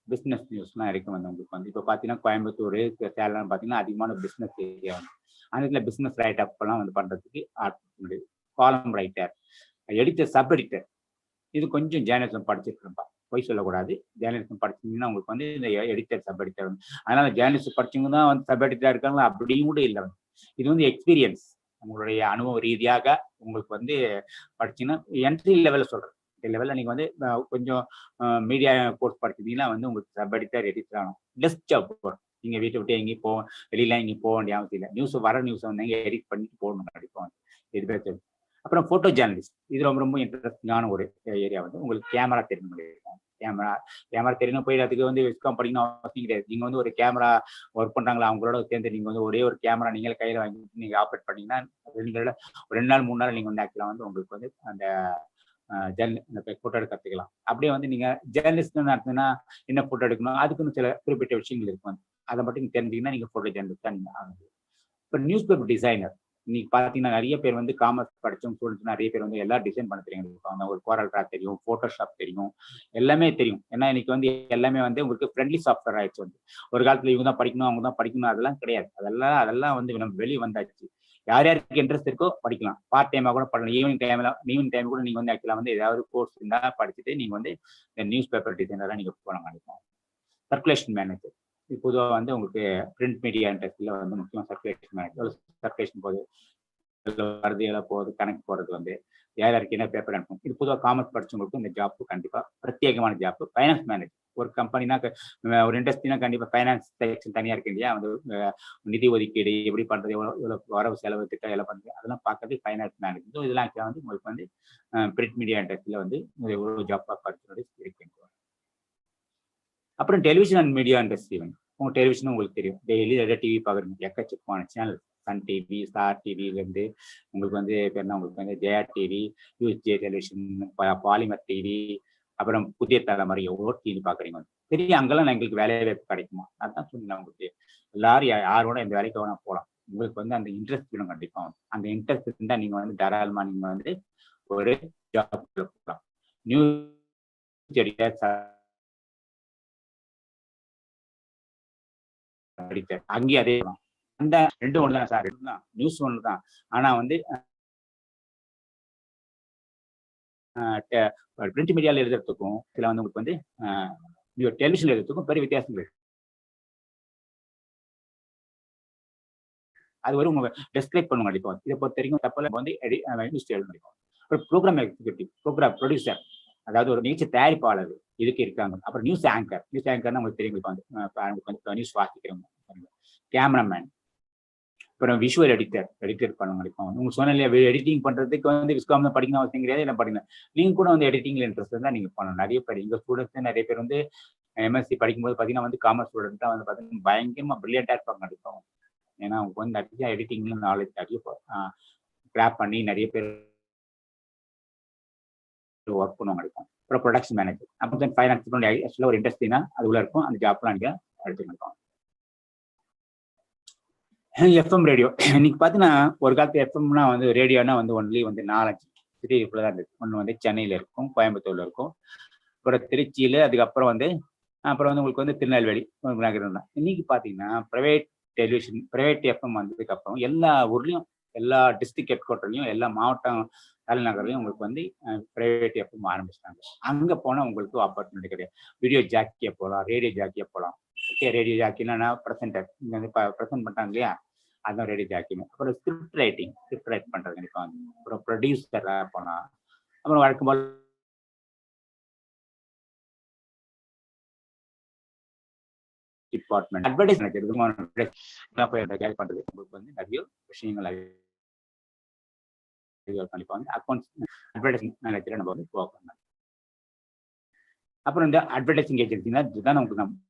பிசினஸ் நியூஸ்லாம் இருக்கும் வந்து உங்களுக்கு வந்து. இப்போ பார்த்தீங்கன்னா கோயம்புத்தூர், சேலம் பார்த்தீங்கன்னா அதிகமான பிசினஸ் ஏரியா வந்து. அந்த பிசினஸ் ரைட் அப்லாம் வந்து பண்றதுக்கு ஆப்பர்ச்சுனிட்டி. காலம் ரைட்டர், எடிட்டர், சப் எடிட்டர். இது கொஞ்சம் ஜேர்னலிசம் படிச்சிருக்கேன்ப்பா, போய் சொல்லக்கூடாது. ஜேர்னலிசம் படிச்சீங்கன்னா உங்களுக்கு வந்து இந்த எடிட்டர், சப் எடிட்டர் வந்து. அதனால ஜேர்னலிஸ்ட் படிச்சவங்க தான் வந்து சப் எடிட்டரா இருக்காங்களா அப்படியும் கூட இல்லை. இது வந்து எக்ஸ்பீரியன்ஸ், உங்களுடைய அனுபவ ரீதியாக உங்களுக்கு வந்து படிச்சீங்கன்னா என்ட்ரி லெவலில் சொல்கிறேன். லெவலில் நீங்கள் வந்து கொஞ்சம் மீடியா கோர்ஸ் படிச்சிருந்தீங்கன்னா வந்து உங்களுக்கு சப் எடிட்டர் எடிட்டர் ஆகணும். டெஸ்க் ஜாப் போகிறோம். நீங்கள் வீட்டை விட்டு எங்கேயும் வெளியில எங்கேயும் போக வேண்டிய அவசியம் இல்லை. நியூஸை வந்து எடிட் பண்ணிட்டு போகணும் கண்டிப்பாக. இது பேர். அப்புறம் ஃபோட்டோ ஜேர்னலிஸ்ட், இது ரொம்ப ரொம்ப இன்ட்ரெஸ்டிங்கான ஒரு ஏரியா. வந்து உங்களுக்கு கேமரா தெரியணும். கேமரா தெரியணும் போய் அதுக்கு வந்து விஸ்காம் படிக்கணும் அவசியம் கிடையாது. நீங்கள் வந்து ஒரு கேமரா ஒர்க் பண்ணுறாங்களா அவங்களோட சேர்ந்து நீங்கள் வந்து ஒரே ஒரு கேமரா நீங்களே கையில் வாங்கிட்டு நீங்கள் ஆப்ரேட் பண்ணீங்கன்னா 2 நாள் 3 நாள் நீங்கள் வந்து ஆக்சுவலாக வந்து உங்களுக்கு வந்து அந்த ஃபோட்டோ எடுக்க கற்றுக்கலாம். அப்படியே வந்து நீங்கள் ஜேர்னலிஸ்ட் நடத்துனா என்ன ஃபோட்டோ எடுக்கணும் அதுக்குன்னு சில குறிப்பிட்ட விஷயங்கள் இருக்கும். அதை மட்டும் நீங்கள் தெரிஞ்சிங்கன்னா நீங்கள் ஃபோட்டோ ஜேர்னலிஸ்டாக நீங்கள் ஆகுது. இப்போ நியூஸ் பேப்பர் டிசைனர், இன்னைக்கு பார்த்தீங்கன்னா நிறைய பேர் வந்து காமர்ஸ் படித்தவங்க ஸ்டூடெண்ட்ஸ் நிறைய பேர் வந்து எல்லாம் டிசைன் பண்ண தெரியும். ஒரு கோரல் ட்ரா தெரியும், ஃபோட்டோஷாப் தெரியும், எல்லாமே தெரியும். ஏன்னா இன்னைக்கு வந்து எல்லாமே வந்து உங்களுக்கு ஃப்ரெண்ட்லி சாஃப்ட்வேர் ஆயிடுச்சு. வந்து ஒரு காலத்தில் இவங்க தான் படிக்கணும் அவங்க தான் படிக்கணும் அதெல்லாம் கிடையாது. அதெல்லாம் வந்து நம்ம வெளியே வந்தாச்சு. யார் யாருக்கு இன்ட்ரெஸ்ட் இருக்கோ படிக்கலாம். பார்ட் டைமாக கூட பண்ணலாம். ஈவினிங் டைம் கூட நீங்கள் வந்து ஆக்சுவலாக வந்து ஏதாவது கோர்ஸ் இருந்தால் படிச்சுட்டு நீங்கள் வந்து இந்த நியூஸ் பேப்பர் டிசைனராக நீங்கள் போகலாம். நினைப்போம். சர்க்குலேஷன் மேனேஜர், இது பொதுவாக வந்து உங்களுக்கு பிரிண்ட் மீடியா இண்டஸ்ட்ரியில் வந்து முக்கியமாக சர்க்குலேஷன் மேனேஜர். சர்க்குலேஷன் போது வருது எல்லாம் போகுது கணக்கு போகிறது வந்து யாருக்கு என்ன பேப்பர் அனுப்பும். இது பொதுவாக காமர்ஸ் படிச்சவங்களுக்கு இந்த ஜாப்பு கண்டிப்பாக பிரத்யேகமான ஜாப்பு. ஃபைனான்ஸ் மேனேஜர், ஒரு கம்பெனினா ஒரு இண்டஸ்ட்ரினா கண்டிப்பாக ஃபைனான்ஸ் செக்ஷன் தனியாக இருக்கு இல்லையா. வந்து நிதி ஒதுக்கீடு எப்படி பண்ணுறது, எவ்வளோ வரவு செலவு திட்டம் எல்லாம் பண்ணுறது அதெல்லாம் பார்க்கறது ஃபைனான்ஸ் மேனேஜர். ஸோ இதெல்லாம் வந்து உங்களுக்கு வந்து பிரிண்ட் மீடியா இண்டஸ்ட்ரியில் வந்து ஒரு ஜாப்பாக படிச்சோட இருக்கு. அப்புறம் டெலிவிஷன் அண்ட் மீடியா இண்டஸ்ட்ரி வந்து உங்கள் டெலிவிஷனும் உங்களுக்கு தெரியும். டெய்லி எதாவது டிவி பார்க்குறீங்க, எக்கச்சக்கமான சேனல். சன் டிவி, ஸ்டார் டிவிலேருந்து உங்களுக்கு வந்து பேர்னா உங்களுக்கு வந்து Jaya TV, USJ television, Polimer TV, அப்புறம் புதிய தலைமுறை எவ்வளோ டிவி பார்க்குறீங்க. சரி, அங்கெல்லாம் எங்களுக்கு வேலை வாய்ப்பு கிடைக்குமா? அதான் சொன்னேன் உங்களுக்கு. எல்லாரும் யாரோட இந்த வேலைக்கு வேணா போகலாம். உங்களுக்கு வந்து அந்த இன்ட்ரெஸ்ட் வேணும் கண்டிப்பாக. அந்த இன்ட்ரெஸ்ட் இருந்தால் நீங்கள் வந்து தாராளமாக நீங்கள் வந்து ஒரு ஜாப் போகலாம். நியூஸ் எடிட்டர் படித்தேன் அங்கேயும் அதே தான். அந்த 2 ஒன்று தான் சார். நியூஸ் ஒன்று தான். ஆனால் வந்து பிரிண்ட் மீடியாவில் எழுதுறதுக்கும் இதில் வந்து உங்களுக்கு வந்து டெலிவிஷன் எழுதுறதுக்கும் பெரிய வித்தியாசங்கள் இருக்கு. அது ஒரு உங்க டெஸ்கிரைப் பண்ணுங்க கண்டிப்பாக. இதை பொறுத்த வரைக்கும் தப்பல வந்து நியூஸ் எழுத ஒரு ப்ரோக்ராம் எக்ஸிக்யூட்டிவ், ப்ரோக்ராம் ப்ரொடியூசர், அதாவது ஒரு நிகழ்ச்சி தயாரிப்பாளர் இதுக்கு இருக்காங்க. அப்புறம் நியூஸ் ஆங்கர்னா உங்களுக்கு தெரியும். வந்து நியூஸ் வாசிக்கிறவங்க. கேமராமேன், அப்புறம் விஷுவல் எடிட்டர் பண்ணுங்க. இப்போ உங்களுக்கு சொன்ன இல்லையா, எடிட்டிங் பண்ணுறதுக்கு வந்து விஸ்காம் தான் படிக்கணும் அவசியம் கிடையாது. என்ன படிக்கணும் நீங்கள் கூட வந்து எடிட்டிங்கில் இன்ட்ரெஸ்ட் இருந்தால் நீங்கள் பண்ணணும். நிறைய பேர் எங்கள் ஸ்டூடெண்ட்ஸ் நிறைய பேர் வந்து எம்எஸ்சி படிக்கும்போது பார்த்தீங்கன்னா வந்து காமர்ஸ் ஸ்டூடெண்ட்டாக வந்து பார்த்தீங்கன்னா பயங்கரமாக ப்ரில்லியண்டாக இருப்பாங்க கண்டிப்பாக. ஏன்னா அவங்க வந்து நிறைய எடிட்டிங்ல நாலேஜ் நிறைய கிராப் பண்ணி நிறைய பேர் ஒர்க் பண்ணுவாங்க கிடைக்கும். அப்புறம் ப்ரொடக்ஷன் மேனேஜர், அப்புறம் ஃபைனான்ஸ் ஆக்சுவலாக ஒரு இண்டஸ்ட்ரினா அது உள்ள இருக்கும். அந்த ஜாப்லாம் நீங்கள் எடுத்துக்கிட்டோம். எஃப்எம் ரேடியோ, இன்னைக்கு பார்த்தீங்கன்னா ஒரு காலத்து எஃப்எம்னா வந்து ரேடியோனா வந்து ஒன்லி வந்து 4 சிட்டிக்குள்ள தான் இருந்துச்சு. ஒன்று வந்து சென்னையில் இருக்கும், கோயம்புத்தூர்ல இருக்கும், அப்புறம் திருச்சியில், அதுக்கப்புறம் வந்து உங்களுக்கு வந்து திருநெல்வேலி நகரம் தான். இன்னைக்கு பார்த்தீங்கன்னா ப்ரைவேட் டெலிவிஷன், ப்ரைவேட் எஃப்எம் வந்ததுக்கு அப்புறம் எல்லா ஊர்லேயும், எல்லா டிஸ்ட்ரிக்ட் ஹெட் குவார்ட்டர்லையும், எல்லா மாவட்டம் தலைநகர்லையும் உங்களுக்கு வந்து ப்ரைவேட் எஃப்எம் ஆரம்பிச்சிட்டாங்க. அங்கே போனால் உங்களுக்கு ஆப்பர்ச்சுனிட்டி கிடையாது. வீடியோ ஜாக்கியை போகலாம், ரேடியோ ஜாக்கியை போகலாம். ஓகே, ரேடியோ ஜாக்கின்னா ப்ரெசென்டர், இங்கே வந்து ப்ரெசென்ட் பண்ணுறாங்க இல்லையா, அதுதான் ரேடியோ ஜாக்கிங்க. அப்புறம் ஸ்கிரிப்ட் ரைட் பண்ணுறது கண்டிப்பாக. அப்புறம் ப்ரொடியூசராக போகலாம். அப்புறம் வழக்கம் போல் டிபார்ட்மெண்ட் அட்வர்டைஸ்மெண்ட் கேரி பண்றது உங்களுக்கு வந்து நிறைய விஷயங்கள் கண்டிப்பா வந்து அக்கௌண்ட்ஸ் அட்வர்டைசிங் மேனேஜரை நம்ம வந்து போகணும். அப்புறம் இந்த அட்வர்டைசிங் ஏஜென்சினா இதுதான் நமக்கு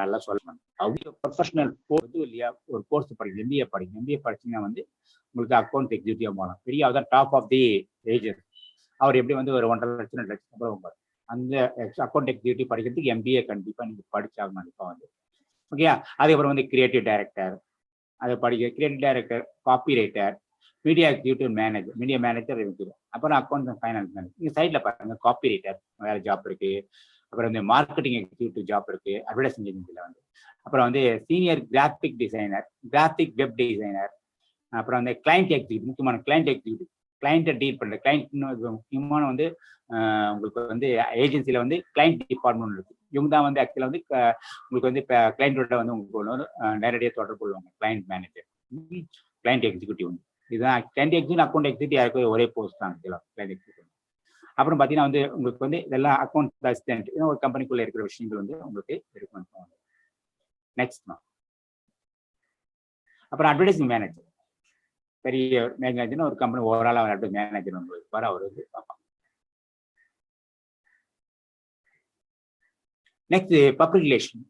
நல்லா சொல்லணும். அவங்க ப்ரொஃபஷனல் கோர்ஸ் இல்லையா, ஒரு கோர்ஸ் படிக்கணும், எம்பிஏ படிச்சீங்கன்னா வந்து உங்களுக்கு அக்கௌண்ட் எக்ஸிக்யூட்டிவ் போகலாம். பெரிய அவர் டாப் ஆஃப் தி ஏஜென்ட். அவர் எப்படி வந்து ஒரு 1.5 லட்சம் 2 லட்சம் ரூபாய் அந்த அக்கௌண்ட் எக்ஸிக்யூட்டிவ் படிக்கிறதுக்கு எம்பிஏ கண்டிப்பாக நீங்கள் படிச்சாகணும் கண்டிப்பாக வந்து. ஓகே, அதுக்கப்புறம் வந்து கிரியேட்டிவ் டைரக்டர், அதை படிக்க creative director, copywriter, media executive manager, media manager இருக்குது. அப்புறம் அக்கௌண்ட்ஸ் அண்ட் ஃபைனான்ஸ் மேனேஜர். நீங்கள் சைடில் பாருங்க, காப்பி ரைட்டர் வேறு ஜாப் இருக்குது. அப்புறம் வந்து மார்க்கெட்டிங் எக்ஸிக்யூட்டிவ் ஜாப் இருக்குது அட்வர்டைசிங் ஏஜென்சியில் வந்து. அப்புறம் வந்து senior graphic designer, graphic web designer, அப்புறம் வந்து கிளைண்ட் எக்ஸிக்யூட்டிவ், முக்கியமான கிளைண்ட் எக்ஸிக்யூட்டிவ். கிளைண்ட்டை டீல் பண்ணுற கிளைண்ட் முக்கியமான வந்து உங்களுக்கு வந்து ஏஜென்சியில் வந்து கிளைண்ட் டிபார்ட்மெண்ட் இருக்குது. இவங்க தான் வந்து ஆக்சுவலாக வந்து உங்களுக்கு வந்து இப்போ கிளைண்ட்டோட வந்து உங்களுக்கு வந்து நேரடியாக தொடர்பு கொள்வாங்க. கிளைண்ட் மேனேஜர், கிளைண்ட் எக்ஸிக்யூட்டிவ் வந்து இதுதான். கிளைண்ட் எக்ஸிக்யூட்டிவ், அக்கௌண்ட் எக்ஸிக்யூட்டிவ் யாருக்கும் ஒரே போஸ்ட் தான் ஆக்சுவலாக கிளைண்ட் எக்ஸிக்யூட்டிவ். அப்புறம் பார்த்தீங்கன்னா வந்து உங்களுக்கு வந்து இதெல்லாம் அக்கௌண்ட் அசிஸ்டன்ட், ஒரு கம்பெனிக்குள்ளே இருக்கிற விஷயங்கள் வந்து உங்களுக்கு இருக்கும். நெக்ஸ்ட் அப்புறம் அட்வர்டைசிங் மேனேஜர், பெரிய மேனேஜர்னு ஒரு கம்பெனி ஓவரால் அவர் மேனேஜர் வந்து இருப்பார். அவர் வந்து பார்ப்பாங்க. நெக்ஸ்ட் பப்ளிக் ரிலேஷன்,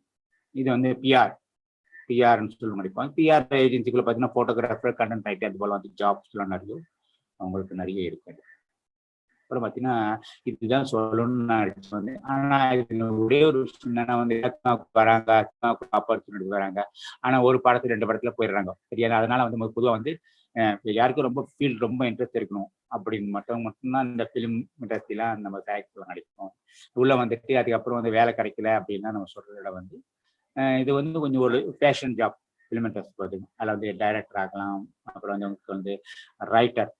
இது வந்து பிஆர்னு சொல்ல முடிப்பாங்க. பிஆர் ஏஜென்சிக்குள்ள பார்த்தீங்கன்னா ஃபோட்டோகிராஃபர், கண்டென்ட் ரைட்டர், அது போல வந்து ஜாப்ஸ்லாம் அவங்களுக்கு நிறைய இருக்குது. அப்புறம் பார்த்தீங்கன்னா இதுதான் சொல்லணும்னு நான் சொன்னேன். ஆனால் இது ஒரே ஒரு விஷயம் என்னன்னா வந்து வராங்க, ஆப்பர்ச்சுனிட்டி வராங்க, ஆனால் ஒரு படத்துல 2 படத்துல போயிடுறாங்க. சரியா? அதனால வந்து பொதுவாக வந்து யாருக்கும் ரொம்ப ஃபீல்ட் ரொம்ப இன்ட்ரெஸ்ட் இருக்கணும் அப்படின்னு மட்டும்தான் இந்த ஃபிலிம் இண்டஸ்ட்ரிலாம் நம்ம டேரக்டர்ல நடிப்போம். உள்ள வந்துட்டு அதுக்கப்புறம் வந்து வேலை கிடைக்கல அப்படின்னா நம்ம சொல்றத வந்து இது வந்து கொஞ்சம் ஒரு பேஷன் ஜாப். ஃபிலிம் இண்டஸ்ட்ரி பார்த்தீங்கன்னா அதில் வந்து டைரக்டர் ஆகலாம். அப்புறம் வந்து உங்களுக்கு வந்து ரைட்டர்,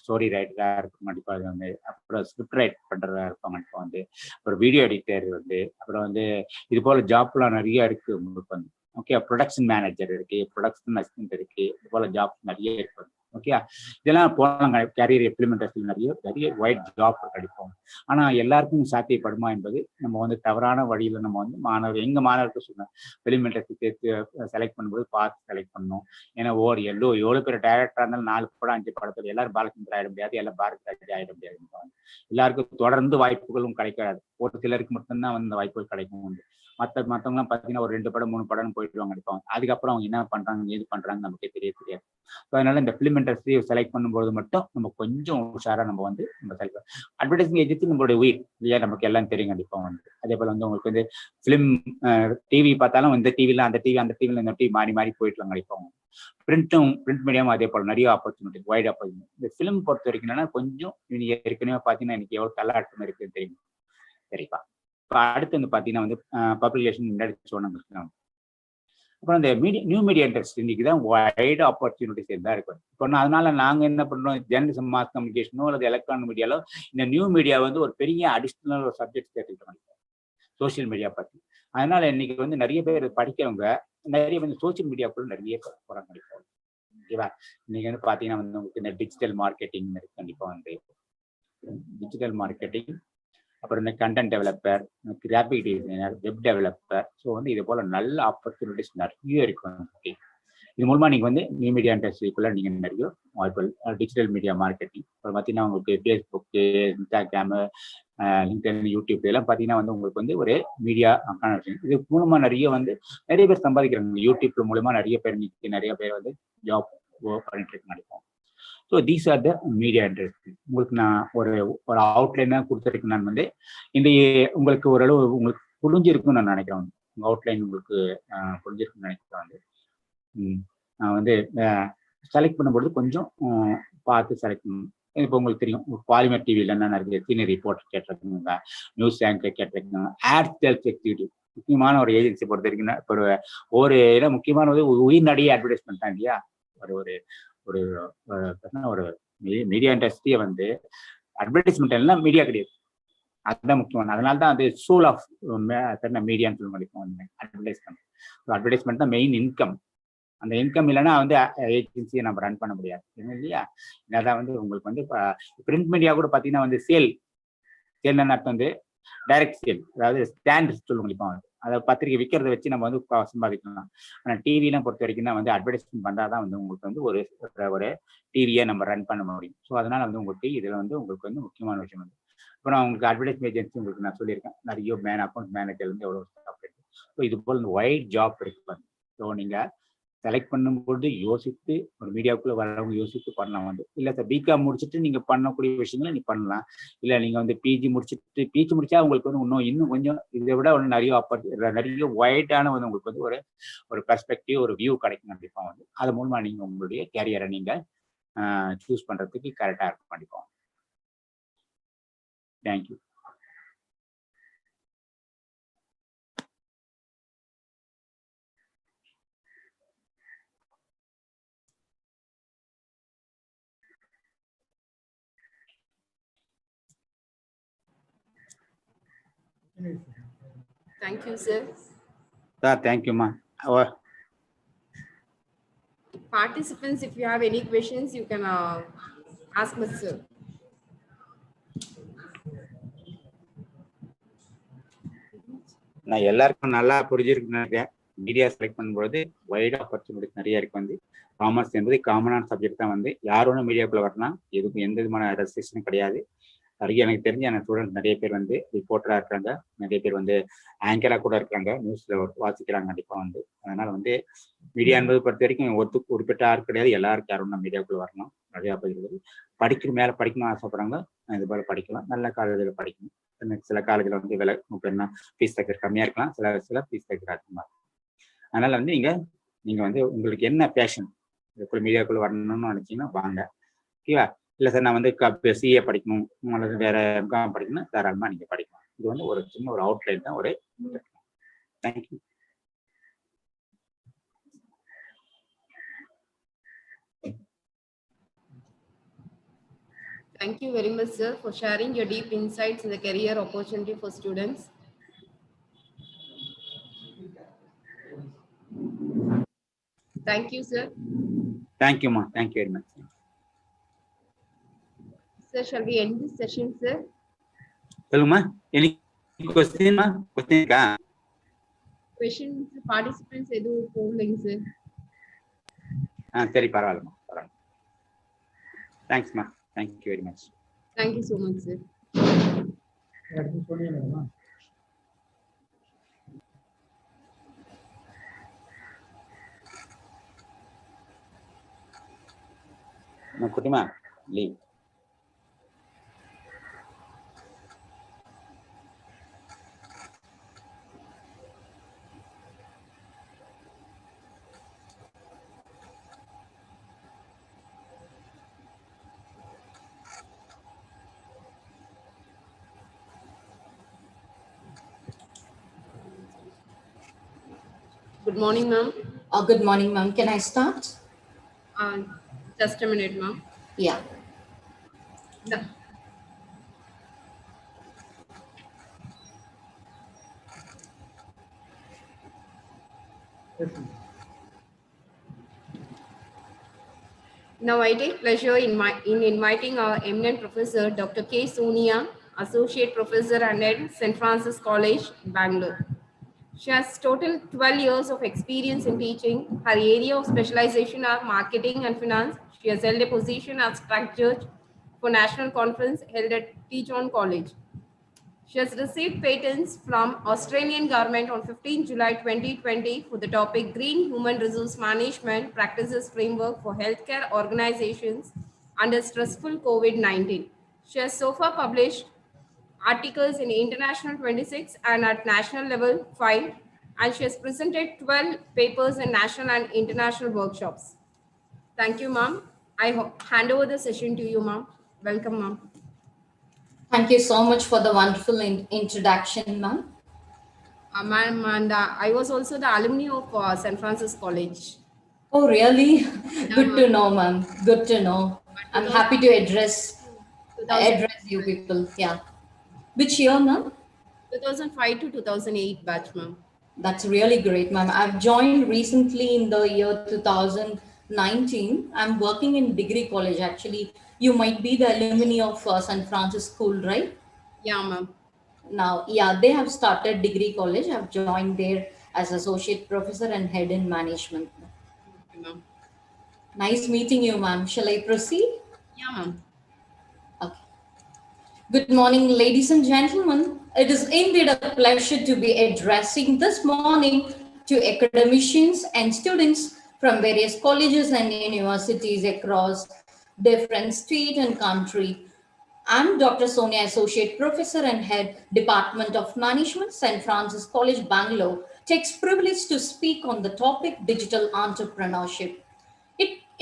ஸ்டோரி ரைட்டராக இருக்கும் கண்டிப்பாக வந்து, அப்புறம் ஸ்கிரிப்ட் ரைட் பண்ணுறதா இருப்பாங்க கண்டிப்பாக வந்து, அப்புறம் வீடியோ எடிட்டர் வந்து, அப்புறம் வந்து இது போல் ஜாப்லாம் நிறைய இருக்குது உங்களுக்கு வந்து. ஓகே, ப்ரொடக்ஷன் மேனேஜர் இருக்கு, ப்ரொடக்ஷன் அசிஸ்டன்ட் இருக்கு, இது போல ஜாப் நிறைய இருக்கு. ஓகே, இதெல்லாம் போகலாம். கேரியர் இம்ப்ளிமெண்டேஷன் நிறைய ஒயிட் ஜாப் கிடைக்கும். ஆனால் எல்லாருக்கும் சாத்தியப்படுமா என்பது நம்ம வந்து தவறான வழியில் நம்ம வந்து மாணவருக்கு சொன்னோம். ஃபிலிம் இண்டஸ்ட்ரி சேர்த்து செலக்ட் பண்ணும்போது பார்த்து செலக்ட் பண்ணணும். ஏன்னா எவ்வளோ பேர் டைரக்டராக இருந்தாலும் 4 படம் 5 படத்தில் எல்லாரும் பாலச்சந்திரன் ஆகிட முடியாது, எல்லாம் பாரத் ராஜா ஆகிட முடியாது. எல்லாருக்கும் தொடர்ந்து வாய்ப்புகளும் கிடைக்காது. ஒரு சிலருக்கு மட்டும்தான் வந்து இந்த வாய்ப்புகள் கிடைக்கும். மற்றவங்களாம் பார்த்தீங்கன்னா ஒரு 2 படம் 3 படம் போயிடுவாங்க நடிப்பாங்க. அதுக்கப்புறம் அவங்க என்ன பண்றாங்க ஏது பண்றாங்க நமக்கே தெரியாது. அதனால இந்த ஃபிலிம் இண்டஸ்ட்ரியை செலக்ட் பண்ணும்போது மட்டும் நம்ம கொஞ்சம் உஷாரா நம்ம வந்து நம்ம செலக்ட். அட்வர்டைசிங் ஏஜென்சி நம்மளுடைய உயிர் இல்லையா, நமக்கு எல்லாம் தெரியும் கண்டிப்பா வந்து. அதே போல வந்து உங்களுக்கு வந்து ஃபிலிம் டிவி பார்த்தாலும் இந்த டிவில அந்த டிவில இந்த டிவி மாறி மாறி போயிட்டு நடிப்பாங்க. பிரிண்ட் மீடியம் அதே போல நிறைய ஆப்பர்ச்சுனிட்டி, வைட் ஆப்பர்ச்சுனிட்டி. இந்த ஃபிலிம் பொறுத்த வரைக்கும் என்னன்னா கொஞ்சம் ஏற்கனவே பார்த்தீங்கன்னா இன்னைக்கு எவ்வளவு தள்ளாட்டம் இருக்குன்னு தெரியும். சரிப்பா. இப்போ அடுத்து வந்து பார்த்தீங்கன்னா வந்து பப்ளிகேஷன் முன்னாடி சொன்னாங்க. அப்புறம் இந்த நியூ மீடியா இண்டஸ்ட்ரி இன்னைக்கு தான் வைட் ஆப்பர்ச்சுனிட்டிஸ் தான் இருக்கும். இப்போ அதனால நாங்கள் என்ன பண்ணுறோம், ஜெர்னலிசம், மாஸ் கம்யூனிகேஷனோ அல்லது எலக்ட்ரானிக் மீடியாலோ இந்த நியூ மீடியா வந்து ஒரு பெரிய அடிஷ்னல் ஒரு சப்ஜெக்ட் சேர்த்துக்கிட்டோம் சோசியல் மீடியா பற்றி. அதனால இன்னைக்கு வந்து நிறைய பேர் படிக்கிறவங்க நிறைய வந்து சோசியல் மீடியாக்குள்ள நிறைய போகிறாங்க. ஓகேவா? இன்னைக்கு வந்து பார்த்தீங்கன்னா வந்து உங்களுக்கு இந்த டிஜிட்டல் மார்க்கெட்டிங் இருக்கு. கண்டிப்பாக வந்து டிஜிட்டல் மார்க்கெட்டிங், அப்புறம் இந்த content developer, graphic designer, web developer. So வந்து இது போல நல்ல ஆப்பர்ச்சுனிட்டிஸ் நிறைய இருக்கும். ஓகே, இது மூலமா நீங்க வந்து நியூ மீடியா இண்டஸ்ட்ரிக்குள்ள நீங்க நிறைய வாய்ப்புகள், டிஜிட்டல் மீடியா மார்க்கெட்டிங், அப்புறம் பார்த்தீங்கன்னா உங்களுக்கு ஃபேஸ்புக்கு, இன்ஸ்டாகிராமு, லிங்க்டின், யூடியூப் இதெல்லாம் பார்த்தீங்கன்னா வந்து உங்களுக்கு வந்து ஒரு மீடியா விஷயம். இது மூலமா நிறைய பேர் சம்பாதிக்கிறாங்க. யூடியூப் மூலமா நிறைய பேர் வந்து ஜாப் பண்ணிட்டு இருக்கு நடிப்போம். So these are the media industry. உங்களுக்கு நான் ஒரு அவுட்லைனாக கொடுத்துருக்கேன். நான் வந்து இந்த உங்களுக்கு ஓரளவு உங்களுக்கு புரிஞ்சிருக்குன்னு நான் நினைக்கிறேன். உங்கள் அவுட்லைன் உங்களுக்கு புரிஞ்சிருக்குன்னு நினைக்கிறேன். நான் வந்து செலக்ட் பண்ணும்பொழுது கொஞ்சம் பார்த்து செலக்ட் பண்ணணும். இப்போ உங்களுக்கு தெரியும், பாலிமர் டிவியில் என்ன நிறைய சீனியர் ரிப்போர்ட்டர் கேட்டிருக்காங்க, நியூஸ் ஆங்கர் கேட்டிருக்காங்க, ஏர் சேல்ஸ் எக்ஸிக்யூட்டிவ். முக்கியமான ஒரு ஏஜென்சி பொறுத்த வரைக்கும் இப்போ ஒரு இடம் முக்கியமான உயிர் நடிகை அட்வர்டைஸ்மெண்ட் தான் இல்லையா. ஒரு ஒரு ஒரு மீடியா இண்டஸ்ட்ரியை வந்து அட்வர்டைஸ்மெண்ட் எல்லாம் மீடியா கிடையாது, அதுதான் முக்கியமான. அதனால தான் அது சோல் ஆஃப் மீடியான்னு சொல்ல முடியும். அட்வர்டைஸ்மெண்ட் தான் மெயின் இன்கம். அந்த இன்கம் இல்லைன்னா வந்து ஏஜென்சியை நம்ம ரன் பண்ண முடியாது இல்லையா. என்னதான் வந்து உங்களுக்கு வந்து பிரிண்ட் மீடியா கூட பார்த்தீங்கன்னா வந்து சேல்னு அர்த்தம் வந்து டைரக்ட் சேல், அதாவது ஸ்டாண்ட் சொல்ல முடியும். அதை பத்திரிக்கை விற்கிறத வச்சு நம்ம வந்து சம்பாதிக்கலாம். ஆனால் டிவிலாம் பொறுத்த வரைக்கும் தான் வந்து அட்வர்டைஸ்மெண்ட் பண்ணால் தான் வந்து உங்களுக்கு வந்து ஒரு டிவியை நம்ம ரன் பண்ண முடியும். ஸோ அதனால வந்து உங்களுக்கு இதில் வந்து உங்களுக்கு வந்து முக்கியமான விஷயம் வந்து அப்புறம் உங்களுக்கு அட்வர்டைஸ்மெண்ட் ஏஜென்சி உங்களுக்கு நான் சொல்லியிருக்கேன். நிறைய அக்கௌண்ட் மேனேஜர் வந்து எவ்வளோ ஜாப் இருக்கு. ஸோ இது போல் இந்த ஒயிட் ஜாப் இருக்கு. ஸோ நீங்கள் செலக்ட் பண்ணும்போது யோசித்து ஒரு மீடியாவுக்குள்ள வரவங்க யோசித்து பண்ணலாம். இல்லை சார் பிகாம் முடிச்சுட்டு நீங்க பண்ணக்கூடிய விஷயங்களை நீ பண்ணலாம். இல்லை நீங்க வந்து பிஜி முடிச்சா உங்களுக்கு வந்து இன்னும் கொஞ்சம் இதை விட நிறைய ஒயிட்டான உங்களுக்கு வந்து ஒரு பெர்ஸ்பெக்டிவ், ஒரு வியூ கிடைக்கும் கண்டிப்பா. அது மூலமா நீங்க உங்களுடைய கேரியரை நீங்க சூஸ் பண்றதுக்கு கரெக்டா இருக்கும் கண்டிப்பா. Thank you. Thank you, sir. Thank you, ma. Participants, if you have any questions, you can ask me, sir. நான் எல்லாருக்கும் நல்லா புரிஞ்சிருக்குன்னு நினைக்கிறேன். மீடியா செலக்ட் பண்ணும்போது வைட் ஆப்பர்ச்சுனிட்டிஸ் நிறைய இருக்கு. வந்து காமர்ஸ் என்பது காமனான சப்ஜெக்ட் தான். வந்து யார் ஒன்றும் மீடியாக்குள்ள வரலாம், எதுக்கும் எந்த விதமான ரெஸ்ட்ரிக்ஷனும் கிடையாது. நிறைய எனக்கு தெரிஞ்ச எனக்கு ஸ்டூடெண்ட்ஸ் நிறைய பேர் வந்து ரிப்போர்ட்டராக இருக்கிறாங்க, நிறைய பேர் வந்து ஆங்கராக கூட இருக்கிறாங்க, நியூஸ்ல வாசிக்கிறாங்க கண்டிப்பாக. வந்து அதனால வந்து மீடியா என்பது பொறுத்த வரைக்கும் குறிப்பிட்ட ஆள் கிடையாது, எல்லாருக்கும் யாரும் ஒன்றும் மீடியாக்குள்ள வரணும். நிறையா பேர் படிக்கணும், மேலே படிக்கணும்னு ஆசைப்படுறாங்க, இது போல படிக்கலாம். நல்ல காலேஜில் படிக்கணும். சில காலேஜில் வந்து விலை என்ன ஃபீஸ் ஸ்ட்ரக்சர் கம்மியாக இருக்கலாம், சில ஃபீஸ் ஸ்ட்ரக்சர் அதிகமாக இருக்கும். அதனால வந்து நீங்கள் வந்து உங்களுக்கு என்ன பேஷன் இதுக்குள்ள மீடியாக்குள்ள வரணும்னு நினைச்சீங்கன்னா வாங்க, ஓகேவா? இல்லை சார் நான் வந்து சிஏ படிக்கணும் அல்லது வேற எம்காம் படிக்கணும், தாராளமாக நீங்கள் படிக்கலாம். இது வந்து ஒரு சின்ன ஒரு அவுட்லைன் தான். ஒரு thank you. Thank you very much, sir, for sharing your deep insights in the career opportunity for students. Thank you, sir. Thank you, ma. Thank you very much. Sir, shall we end this session, sir? சொல்லுமா. Any question, ma? Question இருக்கா? Questions, participants எதுவும் போடலைங்க sir. சரி, பரவாயில்லம்மா, பரவாயில்ல. Thanks, ma. Thank you very much. Thank you so much, sir. குட்டிமா, leave. Good morning, ma'am. Good morning, ma'am. Can I start? Just a minute, ma'am. Yeah. No. Now I take pleasure in inviting our eminent professor, Dr. K. Sonia, Associate Professor and at St. Francis College, Bangalore. She has total 12 years of experience in teaching. Her area of specialization are marketing and finance. She has held a position as track judge for national conference held at Teachon College. She has received patents from Australian government on 15 July 2020 for the topic Green Human Resource Management Practices Framework for Healthcare Organizations under Stressful COVID-19. She has so far published articles in international 26 and at national level 5, and she has presented 12 papers in national and international workshops. Thank you, ma'am. I hand over the session to you, ma'am. Welcome, ma'am. Thank you so much for the wonderful introduction, ma'am. Ma'am, and I was also the alumni of St. Francis College. Oh, really? Good to know, ma'am. Good to know. I'm happy to address you people. Yeah. Which year, ma'am? 2005 to 2008 batch, ma'am. That's really great, ma'am. I've joined recently in the year 2019. I'm working in degree college. Actually, you might be the alumni of St. Francis School, right? Yeah, ma'am. Now, yeah, they have started degree college. I've joined there as associate professor and head in management. Okay, ma'am. Nice meeting you, ma'am. Shall I proceed? Yeah, ma'am. Okay. Good morning, ladies and gentlemen. It is indeed a pleasure to be addressing this morning to academicians and students from various colleges and universities across different state and country. I'm Dr. Sonia, Associate Professor and Head, Department of Management, St. Francis College, Bangalore. Takes privilege to speak on the topic digital entrepreneurship.